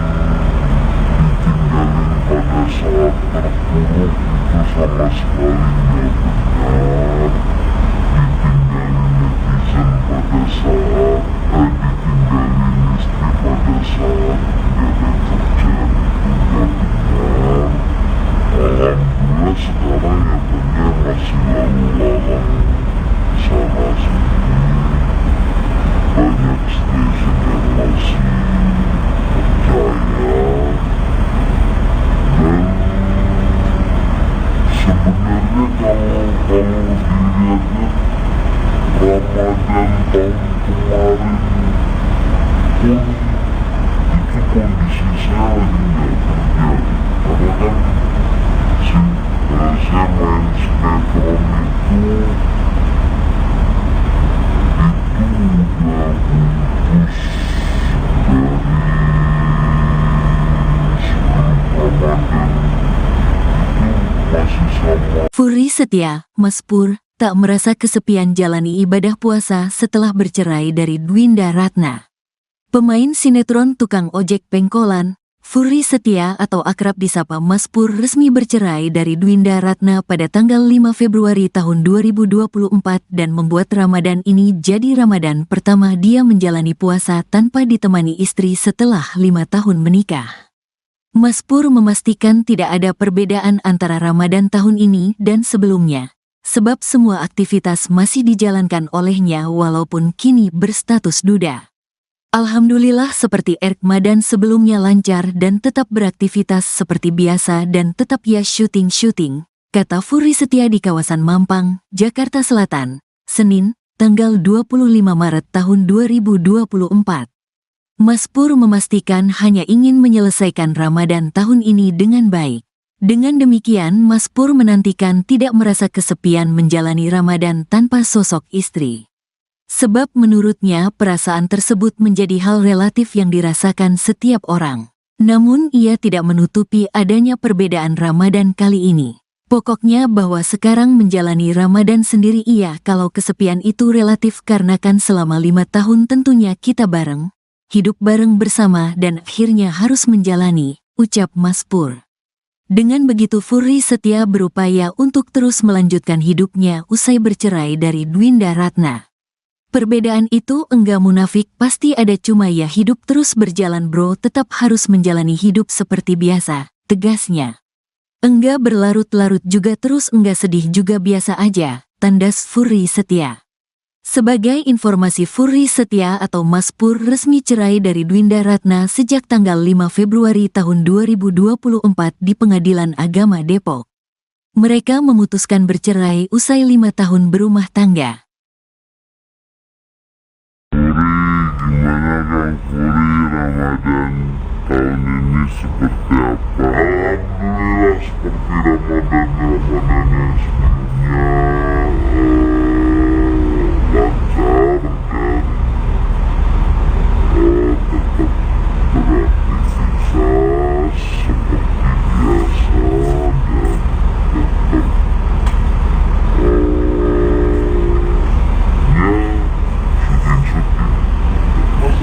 ditinggalin pada saat terpuruk itu sama sekali nggak benar. Ditinggalin netizen pada saat ditinggalin istri pada saat nggak ada kerjaan itu nggak benar. Alhamdulillah sekarang ya banyak masih lalu lalang sana sini, banyak stasiun yang masih percaya, dan sebenarnya kalau dilihat-lihat Ramadan tahun kemarin pun itu kondisi saya lagi nggak kerja, karena kan saya main sinetron itu udah putus dari sebelum Ramadan, itu masih sama. Furi setia, Mas Pur, tak merasa kesepian jalani ibadah puasa setelah bercerai dari Dwinda Ratna. Pemain sinetron tukang ojek pengkolan, Furry Setia atau akrab disapa Mas Pur resmi bercerai dari Dwinda Ratna pada tanggal 5 Februari tahun 2024 dan membuat Ramadan ini jadi Ramadan pertama dia menjalani puasa tanpa ditemani istri setelah 5 tahun menikah. Mas Pur memastikan tidak ada perbedaan antara Ramadan tahun ini dan sebelumnya, sebab semua aktivitas masih dijalankan olehnya walaupun kini berstatus duda. Alhamdulillah seperti Ramadan sebelumnya lancar dan tetap beraktivitas seperti biasa dan tetap ya syuting, kata Furry Setia di kawasan Mampang, Jakarta Selatan, Senin, tanggal 25 Maret tahun 2024. Mas Pur memastikan hanya ingin menyelesaikan Ramadan tahun ini dengan baik. Dengan demikian Mas Pur menantikan tidak merasa kesepian menjalani Ramadan tanpa sosok istri. Sebab menurutnya perasaan tersebut menjadi hal relatif yang dirasakan setiap orang. Namun ia tidak menutupi adanya perbedaan Ramadan kali ini. Pokoknya bahwa sekarang menjalani Ramadan sendiri kalau kesepian itu relatif karena kan selama 5 tahun tentunya kita bareng, hidup bareng bersama dan akhirnya harus menjalani, ucap Mas Pur. Dengan begitu Furry Setia berupaya untuk terus melanjutkan hidupnya usai bercerai dari Dwinda Ratna. Perbedaan itu enggak munafik, pasti ada, cuma ya hidup terus berjalan bro, tetap harus menjalani hidup seperti biasa, tegasnya. Enggak berlarut-larut juga terus enggak sedih juga biasa aja, tandas Furry Setia. Sebagai informasi Furry Setia atau Mas Pur resmi cerai dari Dwinda Ratna sejak tanggal 5 Februari tahun 2024 di Pengadilan Agama Depok. Mereka memutuskan bercerai usai 5 tahun berumah tangga. Gimana Kang Furry, Ramadan tahun ini seperti apa? Alhamdulillah seperti Ramadan yang sebelumnya, lancar dan tetap beraktivitas seperti biasa dan tetap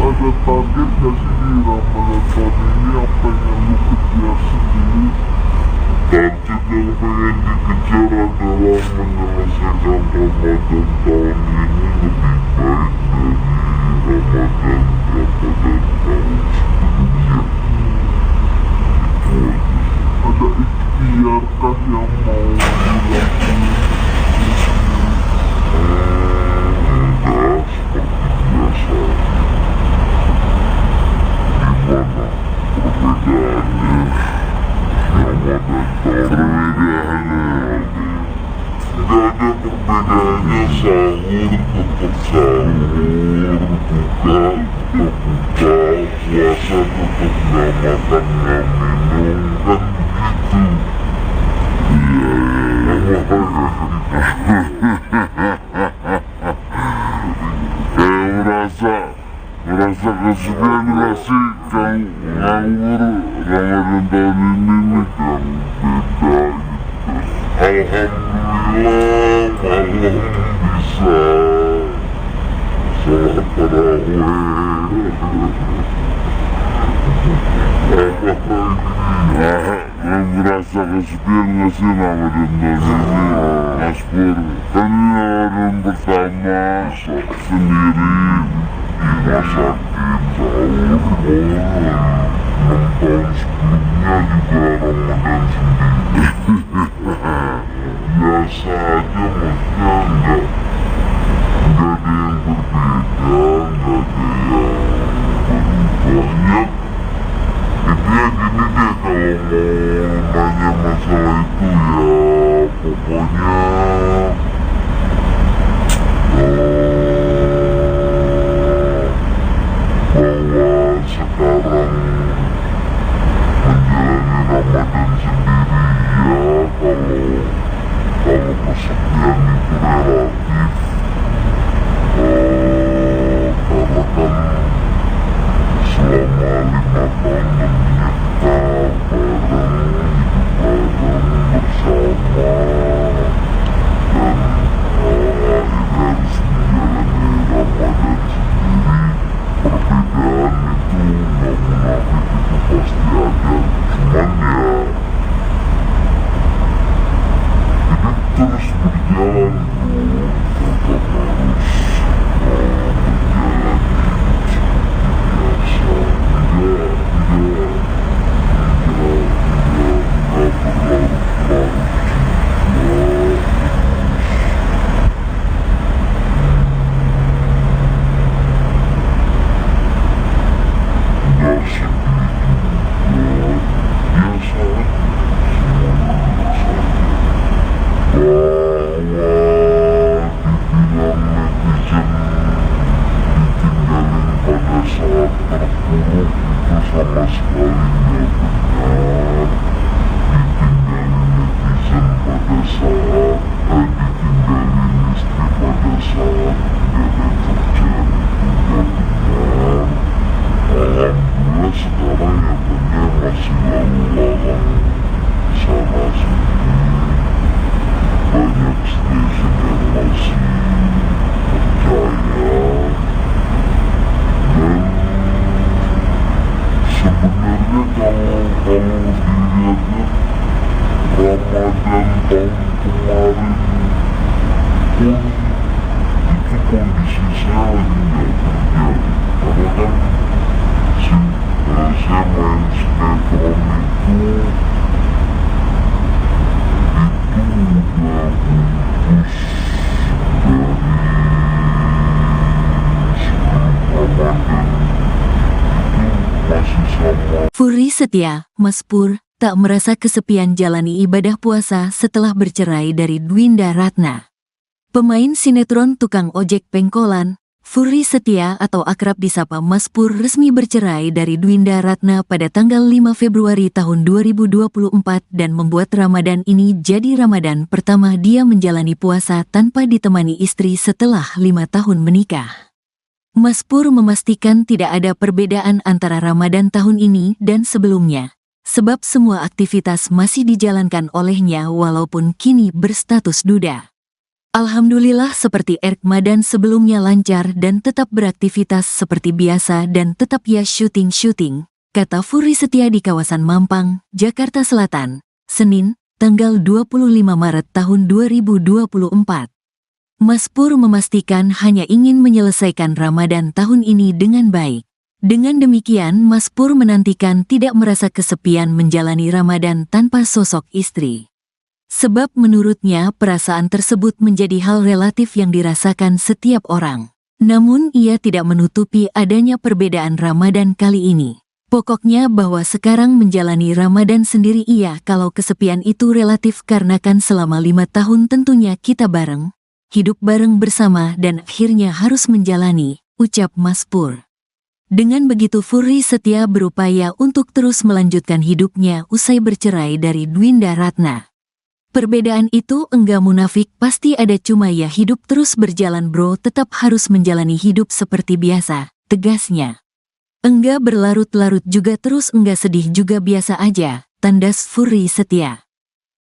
ada target gak sih di Ramadan tahun ini yang pengen lu kejar sendiri? Target yang pengen dikejar adalah menyelesaikan Ramadan tahun ini lebih baik dari Ramadan tahun sebelumnya. Itu aja. Ada ikhtiarkah yang mau dilakukan? Enggak, seperti biasa. Gimana perbedaannya Ramadan perbedaannya? Gak ada perbedaannya, sahur tetap sahur, buka tetap buka, puasa tetap gak makan gak minum, kan begitu. Merasa kesepian gak sih Kang nganggur Ramadan tahun ini nih Kang, beda gitu. Alhamdulillah malam bisa sholat tarawih. Merasa kesepian gak sih Ramadan tahun ini Mas Pur? Kan ini Ramadan pertama sendiri di rumah sakit, sahur, 6 tahun sebelumnya juga Ramadan sendiri. Biasa aja, maksudnya enggak ada yang berbeda, enggak ada yang banyak. Intinya gini deh, kalau mau nanya masalah itu ya pokoknya bahwa sekarang menjalani Ramadan sendiri ya, kalau kesepian itu relatif, karena kan selama 5 tahun menikah bareng, hidup bareng bersama. kemarin pun itu kondisi saya lagi nggak kerja, karena kan saya main sinetron itu udah putus dari sebelum Ramadan, itu masih sama. Furi Setia, Mas Pur, tak merasa kesepian jalani ibadah puasa setelah bercerai dari Dwinda Ratna. Pemain sinetron tukang ojek pengkolan, Furi Setia atau akrab disapa Mas Pur resmi bercerai dari Dwinda Ratna pada tanggal 5 Februari tahun 2024 dan membuat Ramadan ini jadi Ramadan pertama dia menjalani puasa tanpa ditemani istri setelah 5 tahun menikah. Mas Pur memastikan tidak ada perbedaan antara Ramadan tahun ini dan sebelumnya, sebab semua aktivitas masih dijalankan olehnya walaupun kini berstatus duda. Alhamdulillah seperti Ramadan sebelumnya lancar dan tetap beraktivitas seperti biasa dan tetap ya syuting, kata Furi Setia di kawasan Mampang, Jakarta Selatan, Senin, tanggal 25 Maret tahun 2024. Mas Pur memastikan hanya ingin menyelesaikan Ramadan tahun ini dengan baik. Dengan demikian, Mas Pur menantikan tidak merasa kesepian menjalani Ramadan tanpa sosok istri. Sebab menurutnya perasaan tersebut menjadi hal relatif yang dirasakan setiap orang. Namun ia tidak menutupi adanya perbedaan Ramadan kali ini. Pokoknya bahwa sekarang menjalani Ramadan sendiri iya kalau kesepian itu relatif karena kan selama 5 tahun tentunya kita bareng, hidup bareng bersama dan akhirnya harus menjalani, ucap Mas Pur. Dengan begitu Furi Setia berupaya untuk terus melanjutkan hidupnya usai bercerai dari Dwinda Ratna. Perbedaan itu enggak munafik, pasti ada, cuma ya hidup terus berjalan bro, tetap harus menjalani hidup seperti biasa, tegasnya. Enggak berlarut-larut juga terus enggak sedih juga biasa aja, tandas Furi Setia.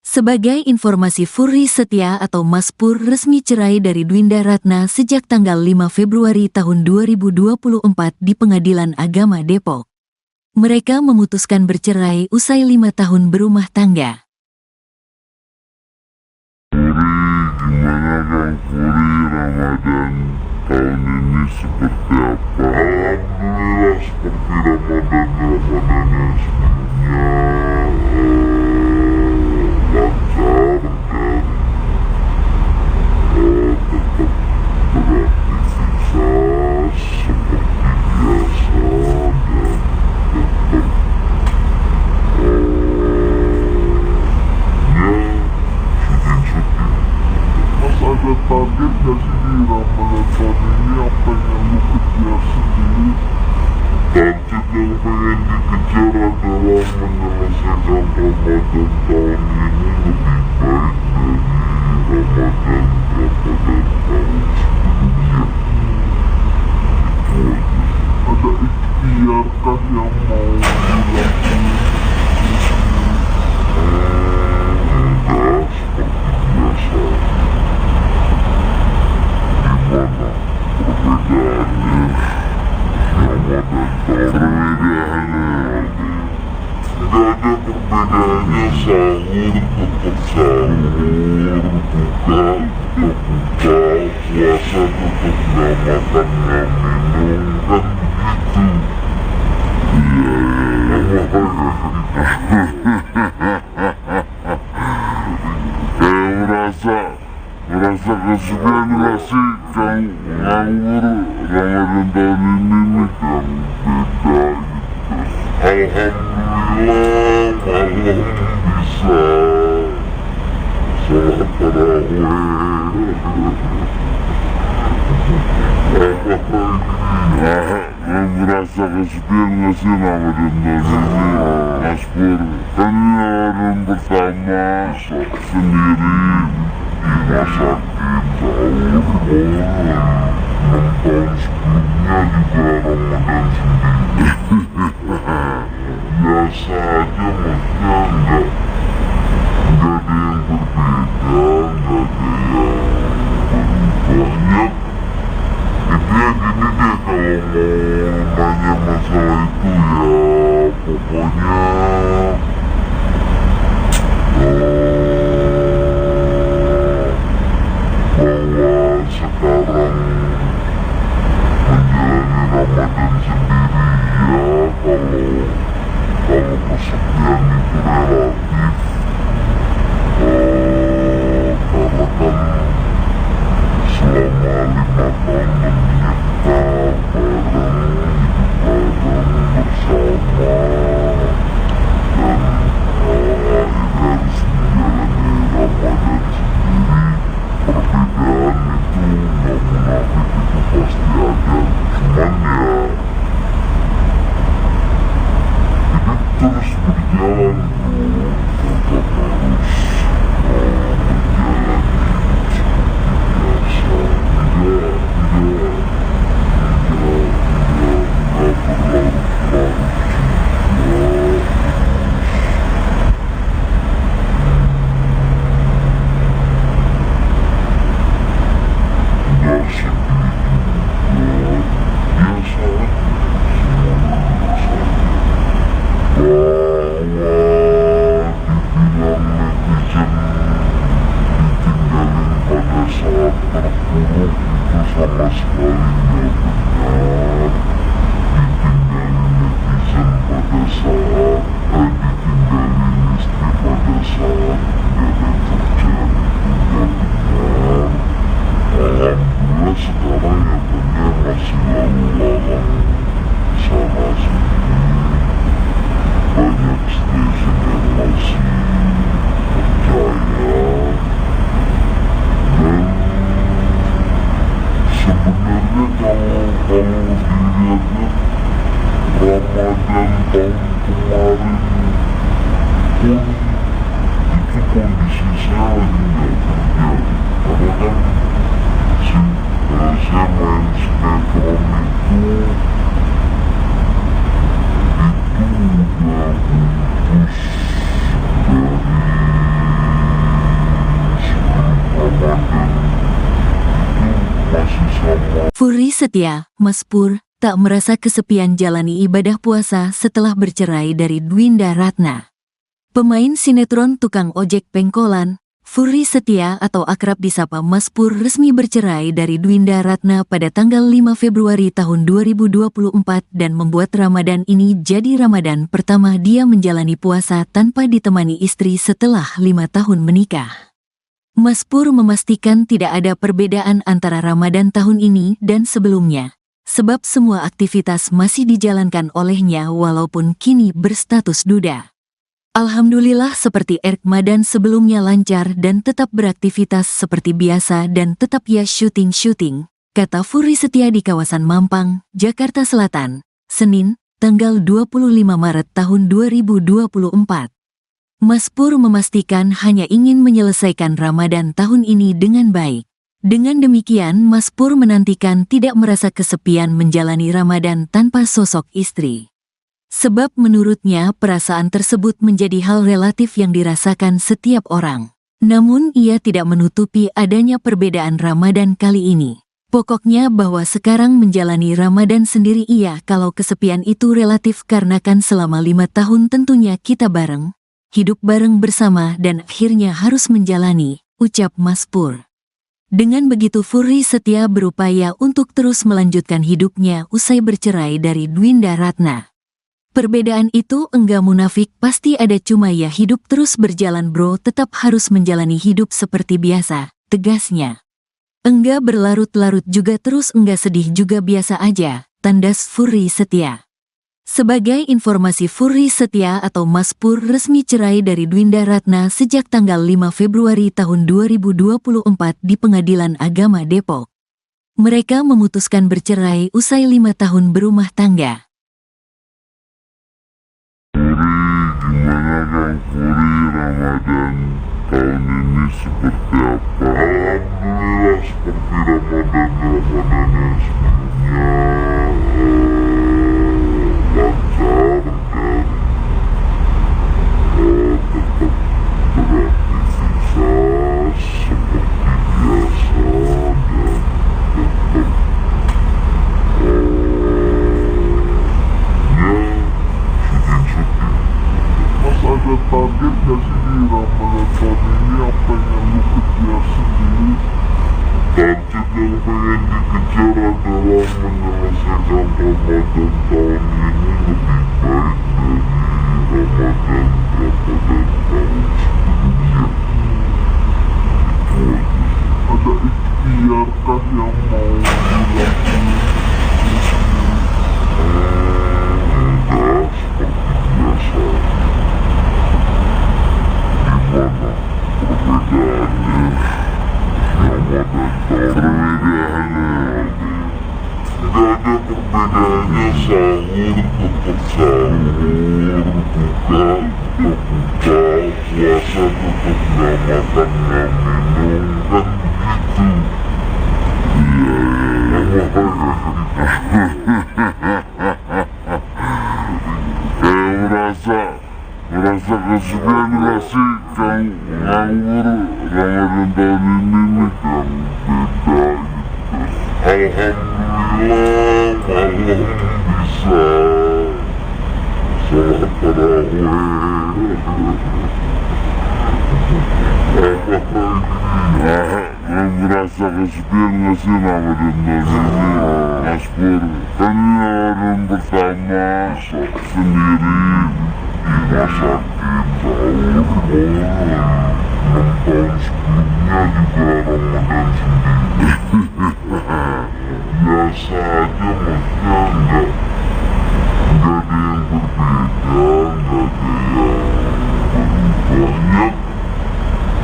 Sebagai informasi, Furi Setia atau Mas Pur resmi cerai dari Dwinda Ratna sejak tanggal 5 Februari tahun 2024 di Pengadilan Agama Depok. Mereka memutuskan bercerai usai 5 tahun berumah tangga. Gimana Kang Furi, Ramadan tahun ini seperti apa? Alhamdulillah seperti Ramadan yang sebelumnya, lancar dan tetap beraktivitas seperti biasa dan tetap ada target gak sih di Ramadan tahun ini yang pengen lu kejar sendiri? Target yang pengen dikejar adalah menyelesaikan Ramadan tahun ini lebih baik dari Ramadan tahun sebelumnya. Itu aja. Ada ikhtiarkah yang mau dilakukan? Enggak, seperti biasa. Gimana perbedaannya Ramadan tahun ini? Gak ada perbedaannya, sahur tetap sahur, buka tetap buka, puasa tetap gak makan gak minum, kan begitu. Merasa kesepian gak sih Kang nganggur Ramadan tahun ini nih Kang, beda gitu. Alhamdulillah malam bisa sholat tarawih. Merasa kesepian gak sih Ramadan tahun ini Mas Pur? Kan ini Ramadan pertama sendiri di rumah sakit, sahur boleh. 6 tahun sebelumnya juga Ramadan sendiri. Biasa aja, maksudnya enggak ada yang berbeda, enggak ada yang berubah. Intinya gini deh, kalau mau nanya masalah itu ya pokoknya kondisi saya lagi nggak kerja, karena kan saya main sinetron itu udah putus dari sebelum Ramadan, itu masih sama. Furi Setia, Mas Pur, tak merasa kesepian jalani ibadah puasa setelah bercerai dari Dwinda Ratna. Pemain sinetron tukang ojek pengkolan, Furi Setia atau akrab disapa Mas Pur resmi bercerai dari Dwinda Ratna pada tanggal 5 Februari tahun 2024 dan membuat Ramadan ini jadi Ramadan pertama dia menjalani puasa tanpa ditemani istri setelah 5 tahun menikah. Mas Pur memastikan tidak ada perbedaan antara Ramadan tahun ini dan sebelumnya, sebab semua aktivitas masih dijalankan olehnya walaupun kini berstatus duda. Alhamdulillah seperti Ramadan sebelumnya lancar dan tetap beraktivitas seperti biasa dan tetap ya syuting-syuting, kata Furi Setia di kawasan Mampang, Jakarta Selatan, Senin, tanggal 25 Maret tahun 2024. Mas Pur memastikan hanya ingin menyelesaikan Ramadan tahun ini dengan baik. Dengan demikian Mas Pur menantikan tidak merasa kesepian menjalani Ramadan tanpa sosok istri. Sebab menurutnya perasaan tersebut menjadi hal relatif yang dirasakan setiap orang. Namun ia tidak menutupi adanya perbedaan Ramadan kali ini. Pokoknya bahwa sekarang menjalani Ramadan sendiri kalau kesepian itu relatif karena kan selama 5 tahun tentunya kita bareng, hidup bareng bersama dan akhirnya harus menjalani, ucap Mas Pur. Dengan begitu Furi Setia berupaya untuk terus melanjutkan hidupnya usai bercerai dari Dwinda Ratna. Perbedaan itu enggak munafik, pasti ada, cuma ya hidup terus berjalan bro, tetap harus menjalani hidup seperti biasa, tegasnya. Enggak berlarut-larut juga terus enggak sedih juga biasa aja, tandas Furi Setia. Sebagai informasi Furi Setia atau Mas Pur resmi cerai dari Dwinda Ratna sejak tanggal 5 Februari tahun 2024 di Pengadilan Agama Depok. Mereka memutuskan bercerai usai 5 tahun berumah tangga. Gimana Kang Furi, Ramadan tahun ini seperti apa? Alhamdulillah seperti Ramadan yang sebelumnya, lancar dan tetap beraktivitas seperti biasa dan tetap ada target gak sih di Ramadan tahun ini yang pengen lu kejar sendiri? Target yang pengen dikejar adalah menyelesaikan Ramadan tahun ini lebih baik dari Ramadan tahun sebelumnya. Itu aja. Ada ikhtiar kah yang mau dilakukan? Enggak, seperti biasa. Gimana perbedaannya Ramadan nggak ada perbedaannya, sahur tetap sahur, buka tetap buka, puasa tetap nggak makan nggak minum, kan begitu. Merasa kesepian gak sih Kang nganggur Ramadan tahun ini nih yang beda gitu. Alhamdulillah malam bisa sholat tarawih. Merasa kesepian gak sih Ramadan tahun ini Mas Pur? Kan ini Ramadan pertama sendiri di rumah sakit, sahur, 6 tahun sebelumnya juga Ramadan sendiri. Biasa aja, maksudnya enggak ada yang berbeda, enggak ada yang banyak.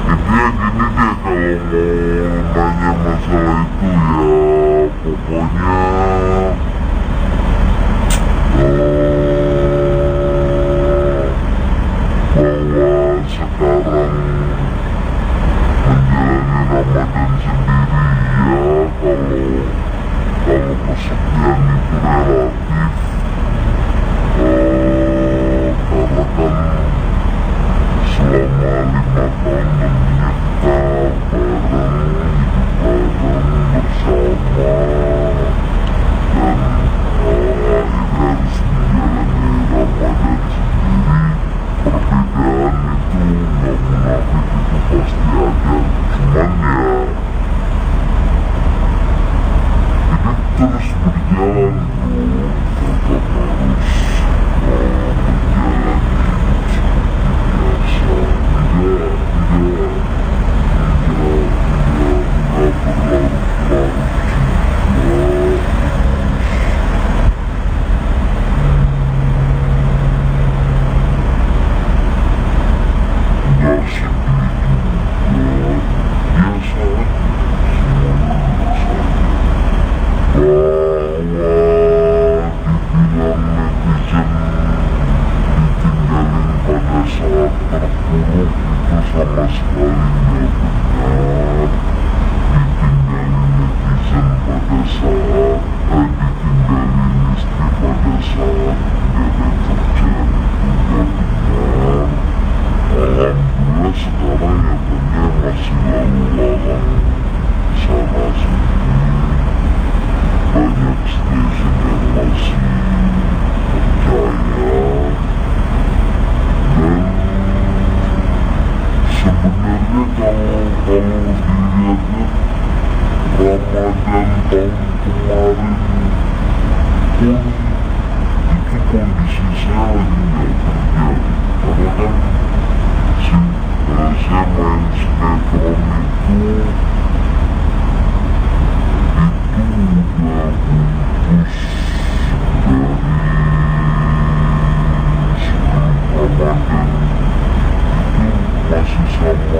Intinya gini deh, kalau mau nanya masalah itu ya pokoknya bahwa sekarang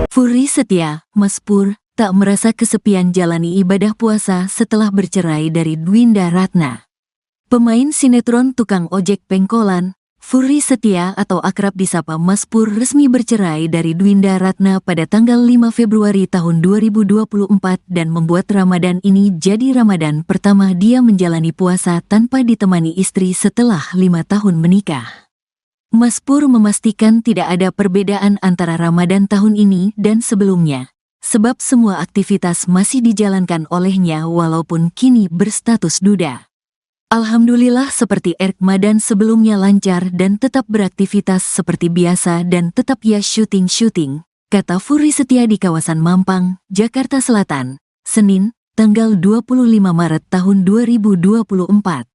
Furi setia, Mas Pur, tak merasa kesepian jalani ibadah puasa setelah bercerai dari Dwinda Ratna. Pemain sinetron tukang ojek pengkolan, Furi Setia atau akrab disapa Mas Pur resmi bercerai dari Dwinda Ratna pada tanggal 5 Februari tahun 2024 dan membuat Ramadan ini jadi Ramadan pertama dia menjalani puasa tanpa ditemani istri setelah 5 tahun menikah. Mas Pur memastikan tidak ada perbedaan antara Ramadan tahun ini dan sebelumnya, sebab semua aktivitas masih dijalankan olehnya walaupun kini berstatus duda. Alhamdulillah seperti Ramadan sebelumnya lancar dan tetap beraktivitas seperti biasa dan tetap ya syuting, kata Furi Setia di kawasan Mampang, Jakarta Selatan, Senin, tanggal 25 Maret tahun 2024.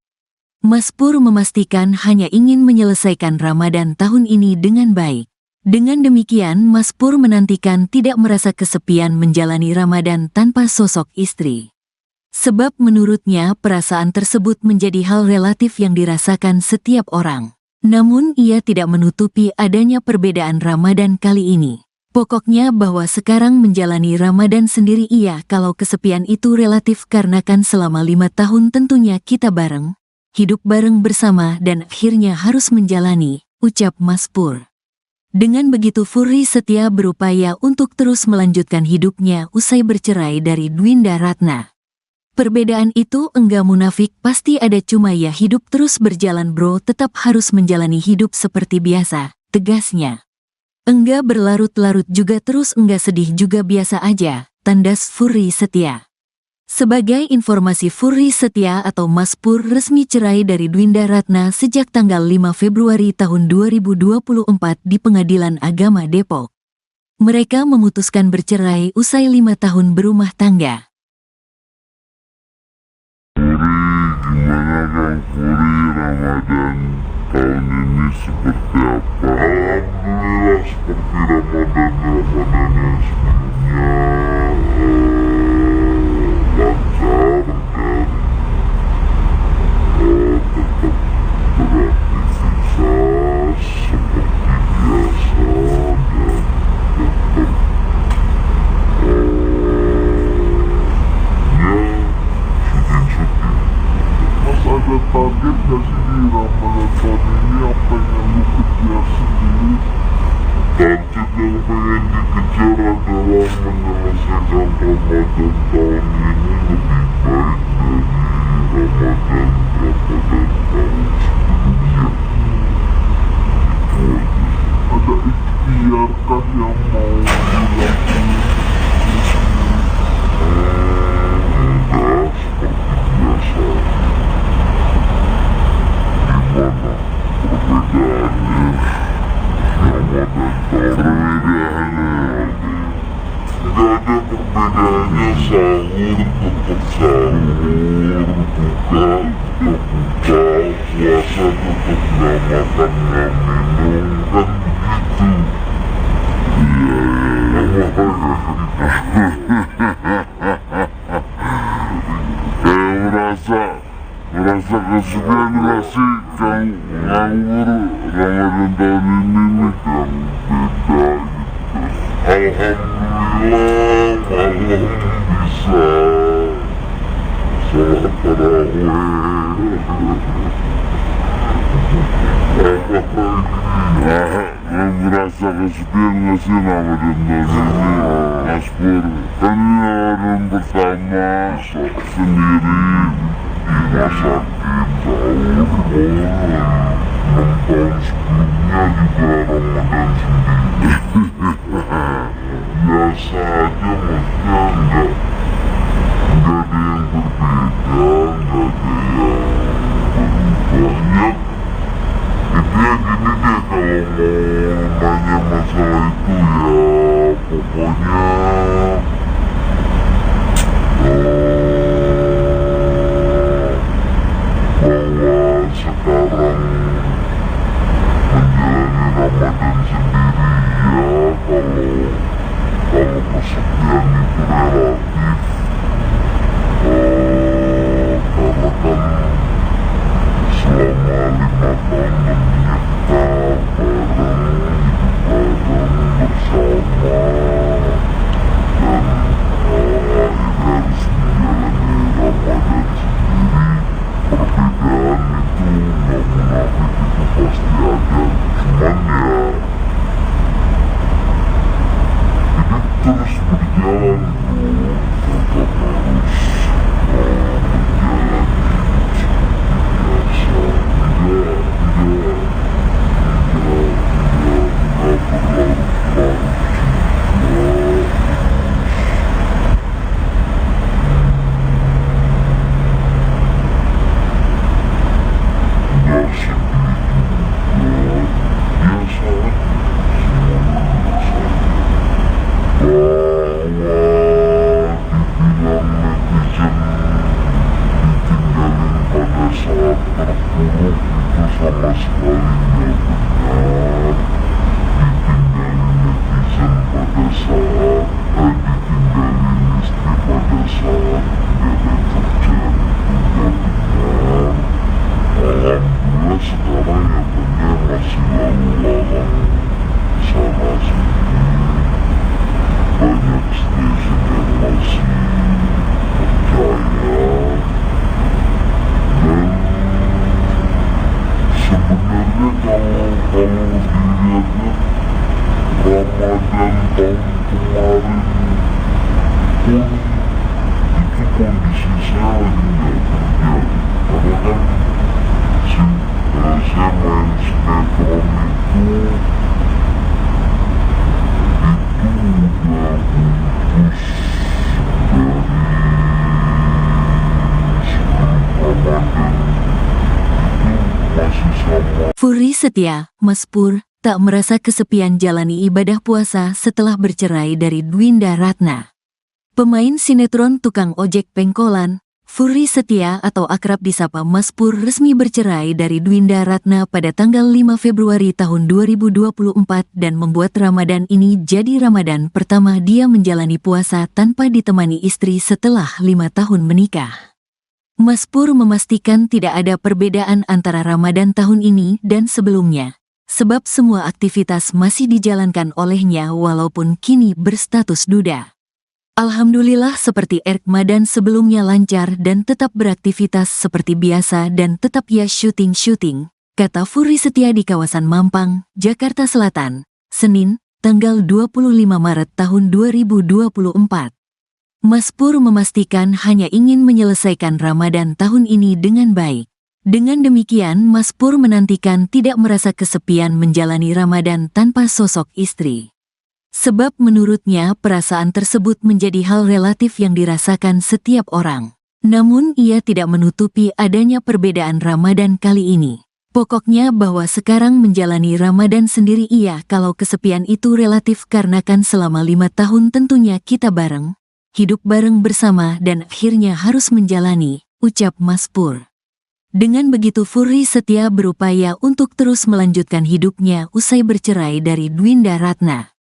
Mas Pur memastikan hanya ingin menyelesaikan Ramadan tahun ini dengan baik. Dengan demikian, Mas Pur menantikan tidak merasa kesepian menjalani Ramadan tanpa sosok istri. Sebab menurutnya perasaan tersebut menjadi hal relatif yang dirasakan setiap orang. Namun ia tidak menutupi adanya perbedaan Ramadan kali ini. Pokoknya bahwa sekarang menjalani Ramadan sendiri kalau kesepian itu relatif karena kan selama 5 tahun tentunya kita bareng. Hidup bareng bersama dan akhirnya harus menjalani, ucap Mas Pur. Dengan begitu Furi Setia berupaya untuk terus melanjutkan hidupnya usai bercerai dari Dwinda Ratna. Perbedaan itu enggak munafik, pasti ada, cuma ya hidup terus berjalan bro, tetap harus menjalani hidup seperti biasa, tegasnya. Enggak berlarut-larut juga terus enggak sedih juga biasa aja, tandas Furi Setia. Sebagai informasi, Furi Setia atau Mas Pur resmi cerai dari Dwinda Ratna sejak tanggal 5 Februari tahun 2024 di Pengadilan Agama Depok. Mereka memutuskan bercerai usai 5 tahun berumah tangga. Gimana Kang Furi, Ramadan tahun ini seperti apa? Alhamdulillah seperti Ramadan yang sebelumnya. Lancar dan tetap beraktivitas seperti biasa dan tetap syuting-syuting. Mas ada target gak sih di Ramadan tahun ini yang pengen lu kejar sendiri? Target yang pengen dikejar adalah menyelesaikan Ramadan tahun ini lebih baik dari Ramadan tahun sebelumnya. Itu aja. Ada biarkan yang mau dilakukan enggak seperti biasa. Gimana perbedaannya? Perbedaannya nggak ada perbedaannya. Sahur tetap sahur, buka tetap buka, puasa tetap nggak makan nggak minum, kan begitu. Kayak merasa kesepian nggak sih kalau nganggur Ramadan tahun ini nih, yang beda gitu. Alhamdulillah malam bisa sholat tarawih. Merasa kesepian nggak sih Ramadan tahun ini, Mas Pur? Kan ini Ramadan pertama sendiri di rumah sakit, tahu 6 tahun sebelumnya juga Ramadan sendiri. Biasa aja, maksudnya nggak ada yang berbeda, nggak ada yang banyak. Intinya gini deh, kalau mau nanya masalah itu ya pokoknya bahwa sekarang menjalani Ramadan sendiri ya, kalau kesepian itu relatif, karena kan selama 5 tahun menyekap bareng bersama, dan akhirnya harus menjalani Ramadan sendiri. Perbedaan itu nggak munafik, itu pasti ada, cuman ya hidup terus berjalan bro, tetap harus menjalani hidup seperti biasa. Nggak berlarut-larut juga, nggak sedih juga, biasa aja, semuanya biasa aja. Bahwa dibilang netizen ditinggalin pada saat terpuruk itu sama sekali nggak benar. Ditinggalin netizen pada saat ditinggalin istri pada saat nggak ada kerjaan itu nggak benar. Alhamdulillah sekarang ya benar, masih lalu lalang sana sini, banyak stasiun yang masih percaya. Dan sebenarnya kalau dilihat-lihat Ramadan tahun kemarin pun itu kondisi saya lagi nggak kerja, karena kan saya main sinetron itu udah putus dari sebelum Ramadan, itu masih sama. Furi Setia, Mas Pur, tak merasa kesepian jalani ibadah puasa setelah bercerai dari Dwinda Ratna. Pemain sinetron tukang ojek pengkolan, Furi Setia atau akrab disapa Mas Pur resmi bercerai dari Dwinda Ratna pada tanggal 5 Februari tahun 2024 dan membuat Ramadan ini jadi Ramadan pertama dia menjalani puasa tanpa ditemani istri setelah 5 tahun menikah. Mas Pur memastikan tidak ada perbedaan antara Ramadan tahun ini dan sebelumnya, sebab semua aktivitas masih dijalankan olehnya walaupun kini berstatus duda. Alhamdulillah seperti Ramadan sebelumnya lancar dan tetap beraktivitas seperti biasa dan tetap ya syuting-syuting, kata Furi Setia di kawasan Mampang, Jakarta Selatan, Senin, tanggal 25 Maret tahun 2024. Mas Pur memastikan hanya ingin menyelesaikan Ramadan tahun ini dengan baik. Dengan demikian, Mas Pur menantikan tidak merasa kesepian menjalani Ramadan tanpa sosok istri. Sebab menurutnya perasaan tersebut menjadi hal relatif yang dirasakan setiap orang. Namun ia tidak menutupi adanya perbedaan Ramadan kali ini. Pokoknya bahwa sekarang menjalani Ramadan sendiri kalau kesepian itu relatif karena kan selama 5 tahun tentunya kita bareng, hidup bareng bersama dan akhirnya harus menjalani, ucap Mas Pur. Dengan begitu Furry Setia berupaya untuk terus melanjutkan hidupnya usai bercerai dari Dwinda Ratna.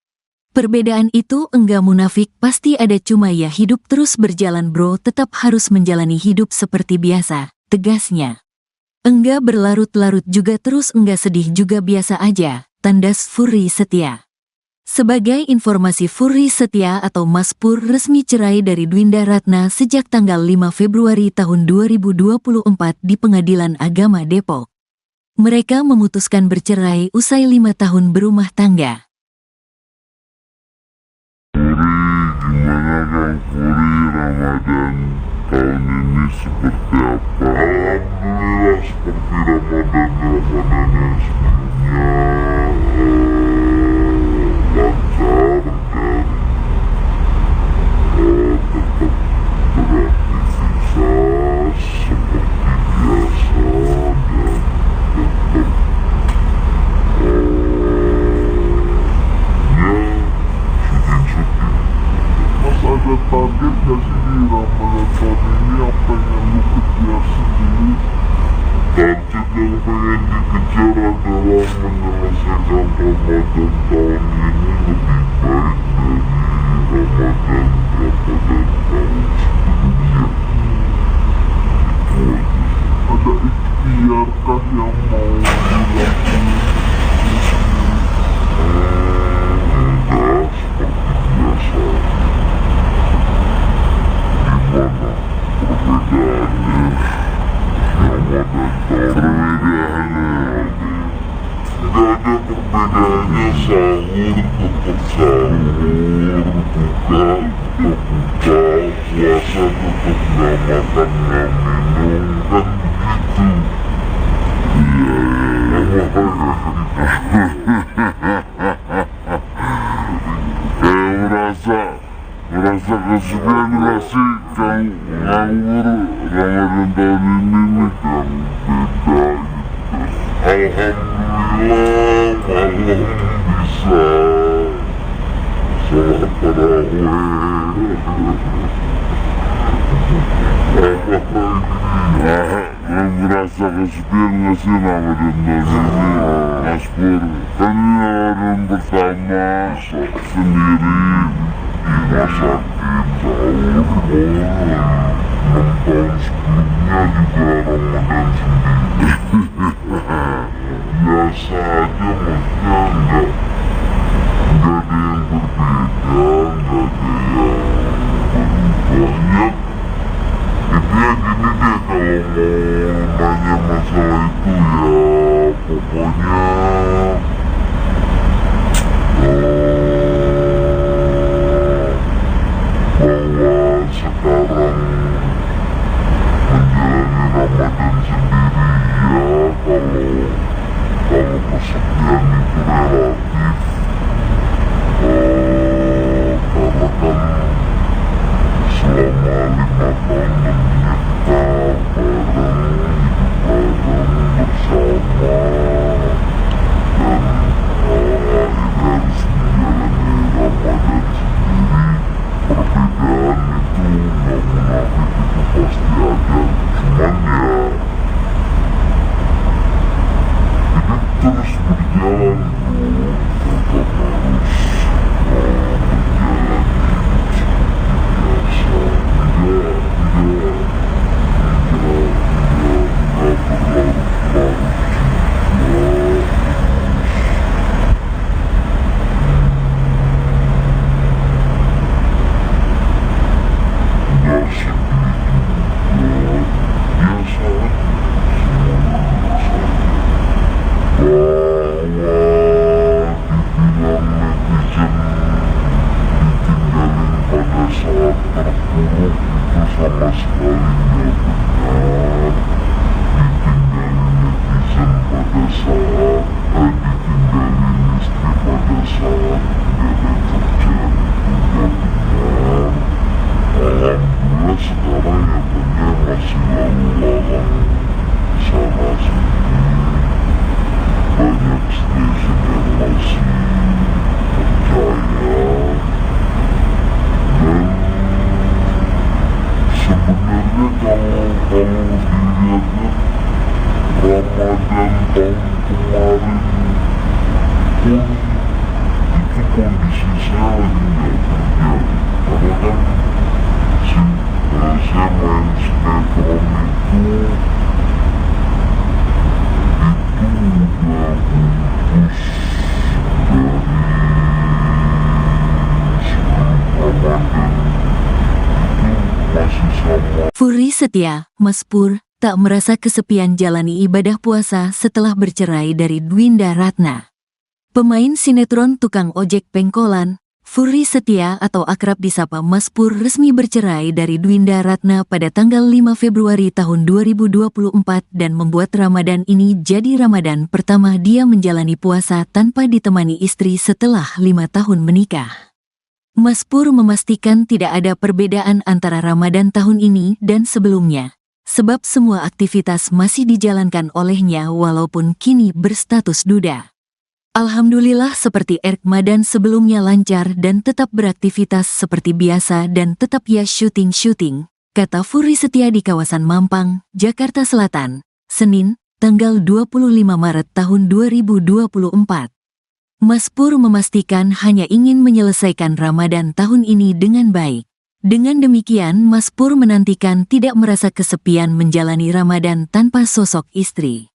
Perbedaan itu enggak munafik, pasti ada, cuma ya hidup terus berjalan bro, tetap harus menjalani hidup seperti biasa, tegasnya. Enggak berlarut-larut juga terus enggak sedih juga biasa aja, tandas Furry Setia. Sebagai informasi, Furry Setia atau Mas Pur resmi cerai dari Dwinda Ratna sejak tanggal 5 Februari tahun 2024 di Pengadilan Agama Depok. Mereka memutuskan bercerai usai 5 tahun berumah tangga. Gimana Kang Furi, Ramadan tahun ini seperti apa? Alhamdulillah seperti Ramadan yang sebelumnya, lancar dan tetap beraktivitas seperti biasa dan tetap syuting-syuting. Mas ada target gak sih di Ramadan tahun ini yang pengen lu kejar sendiri? Target yang pengen dikejar adalah menyelesaikan Ramadan tahun ini lebih baik dari Ramadan tahun sebelumnya. Itu aja. Ada ikhtiarkah yang mau dilakukan? Enggak, seperti biasa. Gimana perbedaannya? Gak ada perbedaannya, sahur tetap sahur, buka tetap buka, puasa tetap gak makan gak minum, kan begitu. Merasa kesepian gak sih Kang nganggur Ramadan tahun ini nih Kang, beda gitu. Alhamdulillah malam bisa sholat tarawih. Merasa kesepian gak sih Ramadan tahun ini Mas Pur? Kan ini Ramadan pertama sendiri di rumah sakit, sahur, 6 tahun sebelumnya juga Ramadan sendiri. Biasa aja, maksudnya enggak ada yang berbeda, enggak ada yang berubah. Intinya gini deh, kalau mau nanya masalah itu ya pokoknya bahwa sekarang menjalani Ramadan sendiri ya, kalau kesepian itu relatif, karena kan selama 5 tahun tentunya kita bareng, bersama, dan akhirnya harus menjalani Ramadan sendiri. Perbedaan itu nggak munafik, itu pasti ada, cuman ya hidup terus berjalan bro, tetap harus menjalani hidup seperti biasa, tidak berlarut-larut juga. Sama sekali nggak benar, ditinggalin bersama. Furi Setia, Mas Pur, tak merasa kesepian jalani ibadah puasa setelah bercerai dari Dwinda Ratna. Pemain sinetron tukang ojek pengkolan, Furi Setia atau akrab disapa Mas Pur resmi bercerai dari Dwinda Ratna pada tanggal 5 Februari tahun 2024 dan membuat Ramadan ini jadi Ramadan pertama dia menjalani puasa tanpa ditemani istri setelah 5 tahun menikah. Mas Pur memastikan tidak ada perbedaan antara Ramadan tahun ini dan sebelumnya, sebab semua aktivitas masih dijalankan olehnya walaupun kini berstatus duda. Alhamdulillah seperti Ramadan sebelumnya lancar dan tetap beraktivitas seperti biasa dan tetap ya syuting-syuting, kata Furi Setia di kawasan Mampang, Jakarta Selatan, Senin, tanggal 25 Maret tahun 2024. Mas Pur memastikan hanya ingin menyelesaikan Ramadan tahun ini dengan baik. Dengan demikian Mas Pur menantikan tidak merasa kesepian menjalani Ramadan tanpa sosok istri.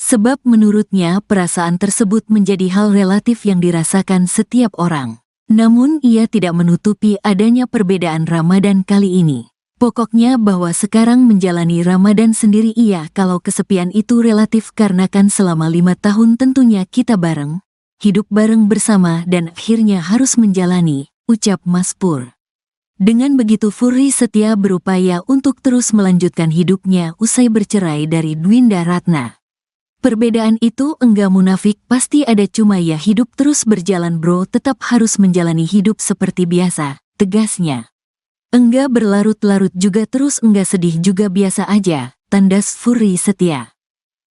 Sebab menurutnya perasaan tersebut menjadi hal relatif yang dirasakan setiap orang. Namun ia tidak menutupi adanya perbedaan Ramadan kali ini. Pokoknya bahwa sekarang menjalani Ramadan sendiri kalau kesepian itu relatif karena kan selama 5 tahun tentunya kita bareng, hidup bareng bersama dan akhirnya harus menjalani, ucap Mas Pur. Dengan begitu Furi Setia berupaya untuk terus melanjutkan hidupnya usai bercerai dari Dwinda Ratna. Perbedaan itu enggak munafik, pasti ada, cuma ya hidup terus berjalan bro, tetap harus menjalani hidup seperti biasa, tegasnya. Enggak berlarut-larut juga terus enggak sedih juga biasa aja, tandas Furi Setia.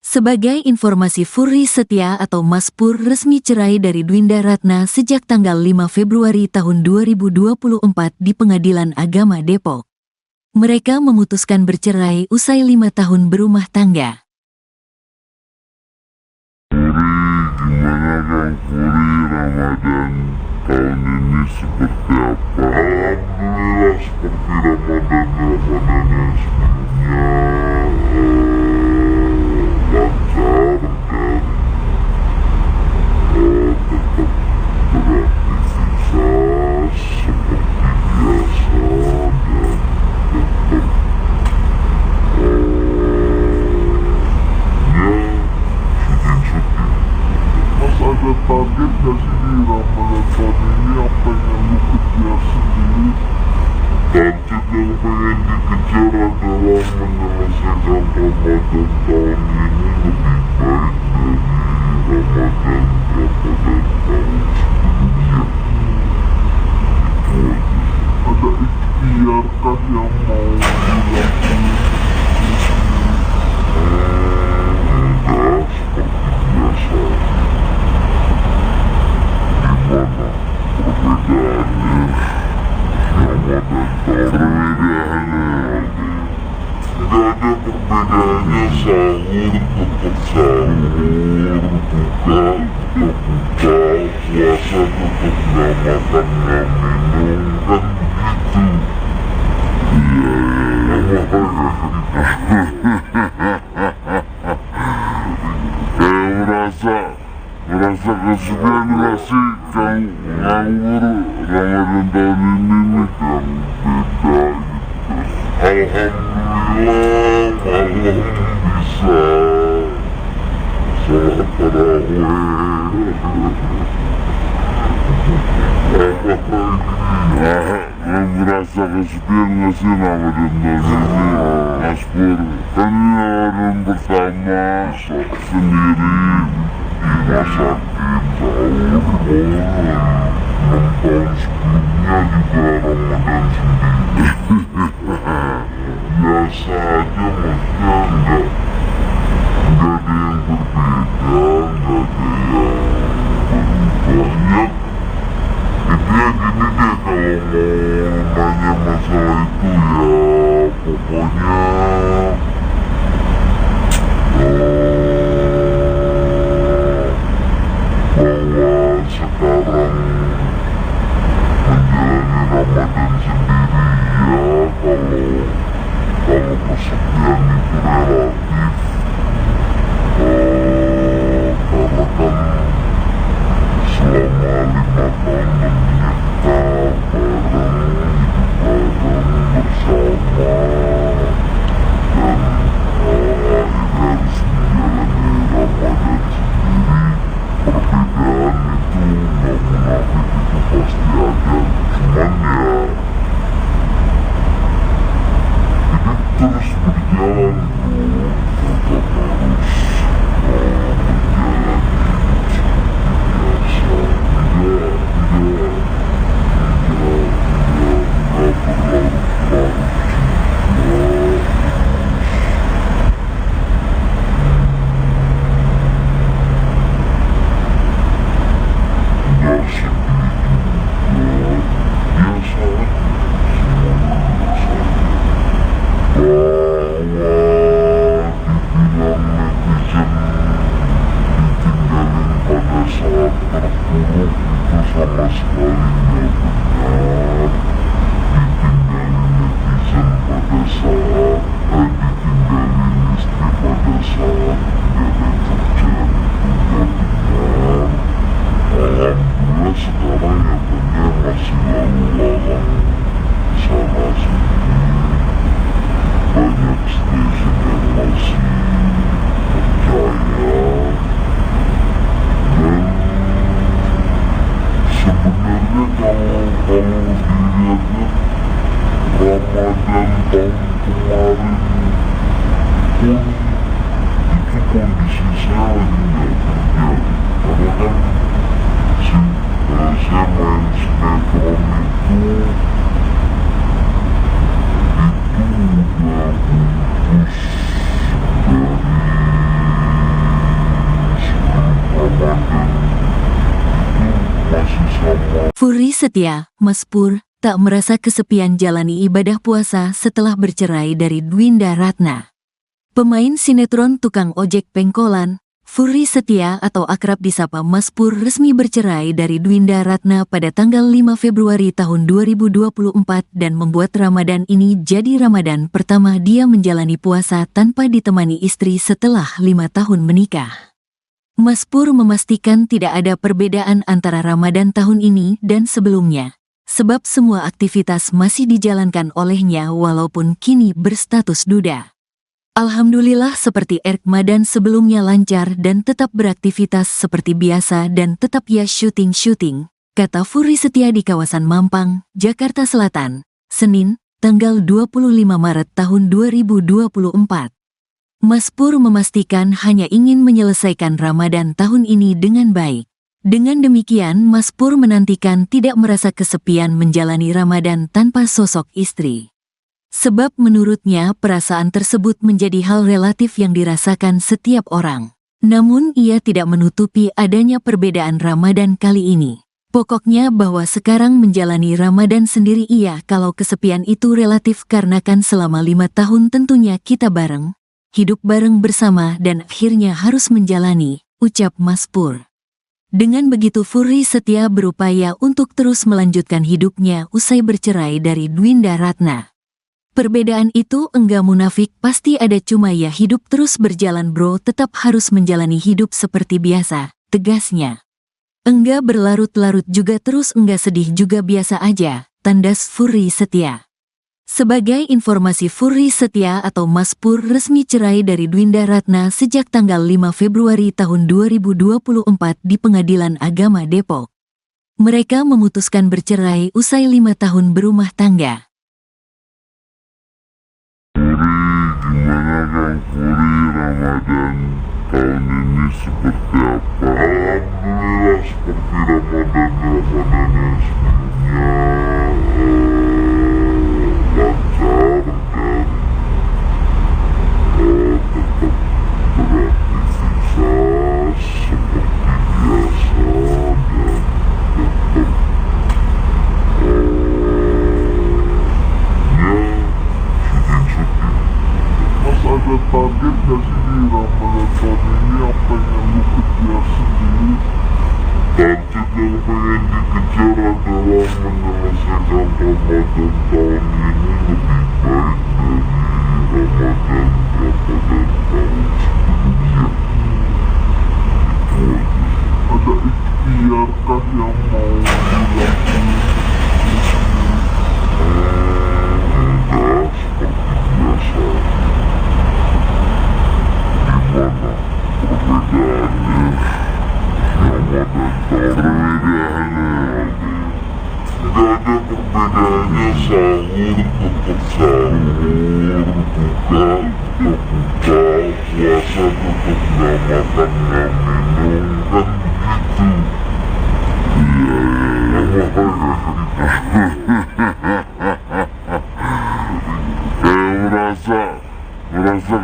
Sebagai informasi Furi Setia atau Mas Pur resmi cerai dari Dwinda Ratna sejak tanggal 5 Februari tahun 2024 di Pengadilan Agama Depok. Mereka memutuskan bercerai usai 5 tahun berumah tangga. Gimana Kang Furi, Ramadan tahun ini seperti apa? Alhamdulillah seperti Ramadan yang sebelumnya, lancar dan tetap beraktivitas seperti biasa dan tetap ada target gak sih di Ramadan tahun ini yang pengen lu kejar sendiri? Target yang pengen dikejar adalah menyelesaikan Ramadan tahun ini lebih baik dari Ramadan tahun sebelumnya. Itu aja. Ada ikhtiar kah yang mau dilakukan? Enggak, seperti biasa. Perbedaannya nggak ada perbedaannya, sahur tetap sahur, buka tetap buka, puasa tetap nggak makan nggak minum, kan begitu. Merasa kesepian gak sih Kang nganggur Ramadan tahun ini nih yang beda gitu. Alhamdulillah malam bisa sholat tarawih. Merasa kesepian gak sih Ramadan tahun ini Mas Pur? Kan ini Ramadan pertama sendiri di rumah sakit, sahur, 6 tahun sebelumnya juga Ramadan sendiri. Biasa aja, maksudnya enggak ada yang berbeda, enggak ada yang banyak. Intinya gini deh, kalau mau nanya masalah itu ya pokoknya bahwa sekarang menjalani Ramadan sendiri ya, kalau kesepian itu relatif, karena kan selama 5 tahun menikah bareng, hidup bareng bersama. lalu lalang sana sini, banyak stasiun yang masih percaya. Dan sebenarnya kalau dilihatnya Ramadan tahun kemarin pun itu kondisi saya lagi nggak terjadi, karena kan saya main sinetron itu udah putus dari sebelum Ramadan, itu masih sama. Furi Setia, Mas Pur, tak merasa kesepian jalani ibadah puasa setelah bercerai dari Dwinda Ratna. Pemain sinetron tukang ojek pengkolan, Furi Setia atau akrab disapa Mas Pur resmi bercerai dari Dwinda Ratna pada tanggal 5 Februari tahun 2024 dan membuat Ramadan ini jadi Ramadan pertama dia menjalani puasa tanpa ditemani istri setelah 5 tahun menikah. Mas Pur memastikan tidak ada perbedaan antara Ramadan tahun ini dan sebelumnya, sebab semua aktivitas masih dijalankan olehnya walaupun kini berstatus duda. Alhamdulillah seperti Ramadan sebelumnya lancar dan tetap beraktivitas seperti biasa dan tetap ya syuting, kata Furi Setia di kawasan Mampang, Jakarta Selatan, Senin, tanggal 25 Maret tahun 2024. Mas Pur memastikan hanya ingin menyelesaikan Ramadan tahun ini dengan baik. Dengan demikian, Mas Pur menantikan tidak merasa kesepian menjalani Ramadan tanpa sosok istri. Sebab menurutnya perasaan tersebut menjadi hal relatif yang dirasakan setiap orang. Namun ia tidak menutupi adanya perbedaan Ramadan kali ini. Pokoknya bahwa sekarang menjalani Ramadan sendiri iya kalau kesepian itu relatif karena kan selama 5 tahun tentunya kita bareng, hidup bareng bersama dan akhirnya harus menjalani, ucap Mas Pur. Dengan begitu Furi Setia berupaya untuk terus melanjutkan hidupnya usai bercerai dari Dwinda Ratna. Perbedaan itu enggak munafik, pasti ada, cuma ya hidup terus berjalan bro, tetap harus menjalani hidup seperti biasa, tegasnya. Enggak berlarut-larut juga terus enggak sedih juga biasa aja, tandas Furi Setia. Sebagai informasi, Furi Setia atau Mas Pur resmi cerai dari Dwinda Ratna sejak tanggal 5 Februari tahun 2024 di Pengadilan Agama Depok. Mereka memutuskan bercerai usai 5 tahun berumah tangga. Gimana Kang Furi, Ramadan tahun ini seperti apa? Alhamdulillah seperti Ramadan yang sebelumnya, lancar dan tetap beraktivitas seperti biasa dan tetap Mas, ada target gak sih di Ramadan tahun ini yang pengen lu kejar sendiri? Target yang pengen dikejar adalah menyelesaikan Ramadan tahun ini lebih baik dari Ramadan tahun sebelumnya. Itu aja. Ada ikhtiarkah yang mau dilakukan? Enggak, seperti biasa. Gimana perbedaannya Ramadan perbedaannya? Gak ada perbedaannya, sahur tetap sahur, buka tetap buka, puasa tetap gak makan gak minum, kan begitu. Merasa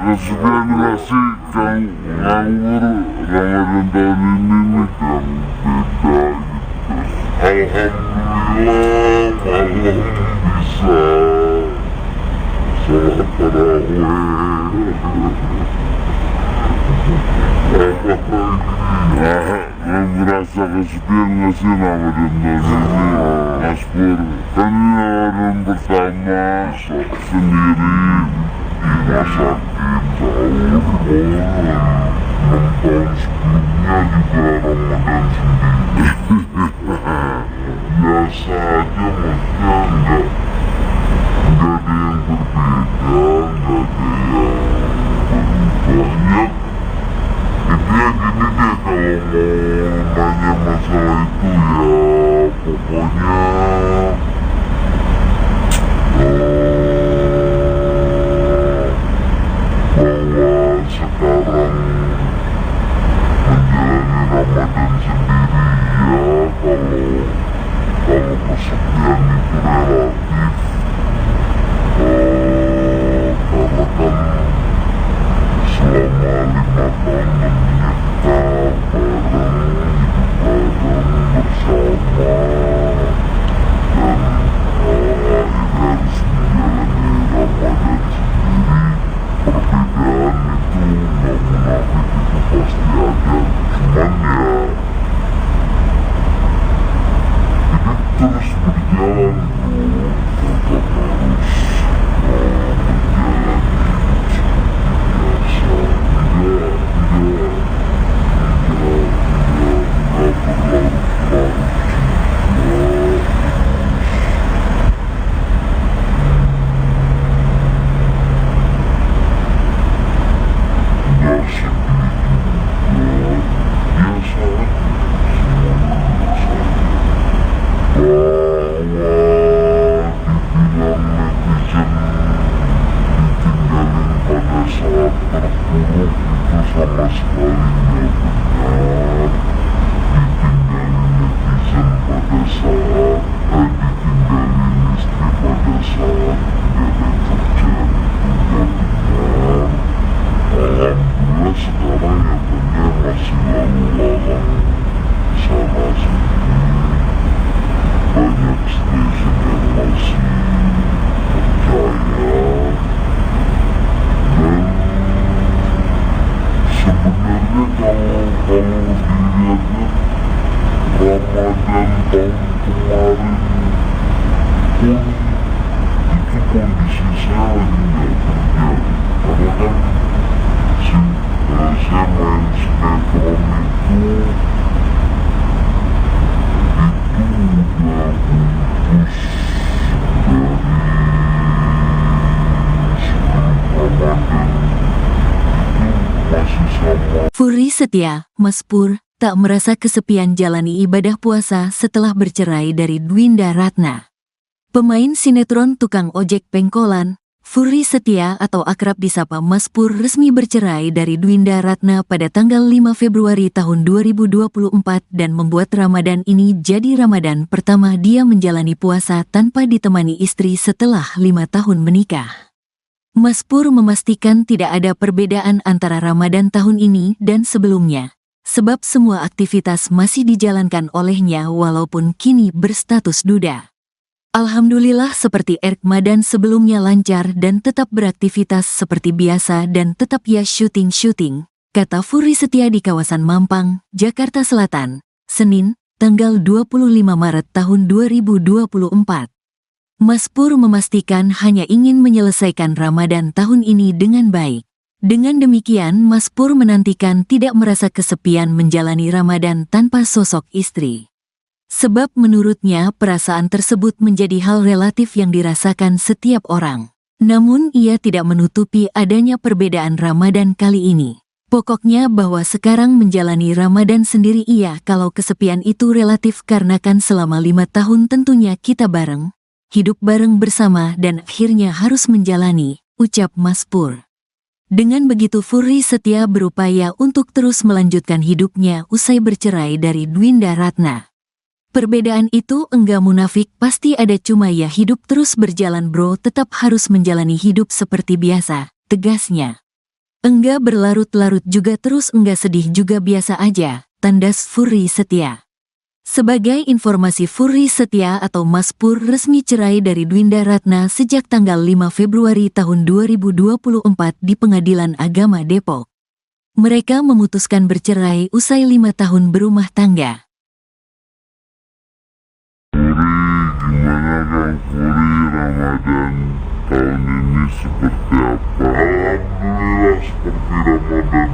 kesepian gak sih Kang nganggur Ramadan tahun ini nih Kang, beda gitu. Alhamdulillah malam bisa sholat tarawih. Merasa kesepian gak sih Ramadan tahun ini Mas Pur? Kan ini Ramadan pertama sendiri di rumah sakit, tahun 6 tahun sebelumnya juga Ramadan sendiri. Ya biasa aja, maksudnya nggak ada yang berbeda, nggak ada yang banyak. Intinya gini deh, kalau mau nanya masalah itu ya pokoknya bahwa sekarang menjalani Ramadan sendiri ya, kalau kesepian itu relatif, karena kan selama 5 tahun kita bareng, hidup bareng bersama, dan akhirnya harus menjalani Ramadan sendiri. Perbedaan itu nggak munafik, itu pasti ada, cuman ya hidup terus berjalan bro, tetap harus menjalani hidup seperti biasa, tidak berlarut-larut juga, nggak sedih juga, biasa aja, semuanya biasa aja. Bahwa dibilang netizen ditinggalin pada saat terpuruk itu sama sekali nggak benar. Ditinggalin netizen pada saat ditinggalin istri pada saat nggak ada kerjaan itu nggak benar. Alhamdulillah sekarang ya benar, masih lalu lalang sana sini, banyak stasiun yang masih percaya, dan sebenarnya kalau dilihat-lihat Ramadan tahun kemarin pun itu kondisi saya lagi nggak kerja, karena kan saya main sinetron itu udah putus dari sebelum Ramadan, itu masih sama. Furi Setia, Mas Pur, tak merasa kesepian jalani ibadah puasa setelah bercerai dari Dwinda Ratna. Pemain sinetron tukang ojek pengkolan, Furi Setia atau akrab disapa Mas Pur resmi bercerai dari Dwinda Ratna pada tanggal 5 Februari tahun 2024 dan membuat Ramadan ini jadi Ramadan pertama dia menjalani puasa tanpa ditemani istri setelah 5 tahun menikah. Mas Pur memastikan tidak ada perbedaan antara Ramadan tahun ini dan sebelumnya, sebab semua aktivitas masih dijalankan olehnya walaupun kini berstatus duda. Alhamdulillah seperti Ramadan sebelumnya lancar dan tetap beraktivitas seperti biasa dan tetap ya syuting, kata Furi Setia di kawasan Mampang, Jakarta Selatan, Senin, tanggal 25 Maret tahun 2024. Mas Pur memastikan hanya ingin menyelesaikan Ramadan tahun ini dengan baik. Dengan demikian Mas Pur menantikan tidak merasa kesepian menjalani Ramadan tanpa sosok istri. Sebab menurutnya perasaan tersebut menjadi hal relatif yang dirasakan setiap orang. Namun ia tidak menutupi adanya perbedaan Ramadan kali ini. Pokoknya bahwa sekarang menjalani Ramadan sendiri iya kalau kesepian itu relatif karena kan selama 5 tahun tentunya kita bareng, hidup bareng bersama dan akhirnya harus menjalani, ucap Mas Pur. Dengan begitu Furi Setia berupaya untuk terus melanjutkan hidupnya usai bercerai dari Dwinda Ratna. Perbedaan itu enggak munafik, pasti ada, cuma ya hidup terus berjalan bro, tetap harus menjalani hidup seperti biasa, tegasnya. Enggak berlarut-larut juga terus enggak sedih juga biasa aja, tandas Furi Setia. Sebagai informasi Furi Setia atau Mas Pur resmi cerai dari Dwinda Ratna sejak tanggal 5 Februari tahun 2024 di Pengadilan Agama Depok. Mereka memutuskan bercerai usai 5 tahun berumah tangga. Gimana Kang Furi, Ramadan tahun ini seperti apa? Alhamdulillah seperti Ramadan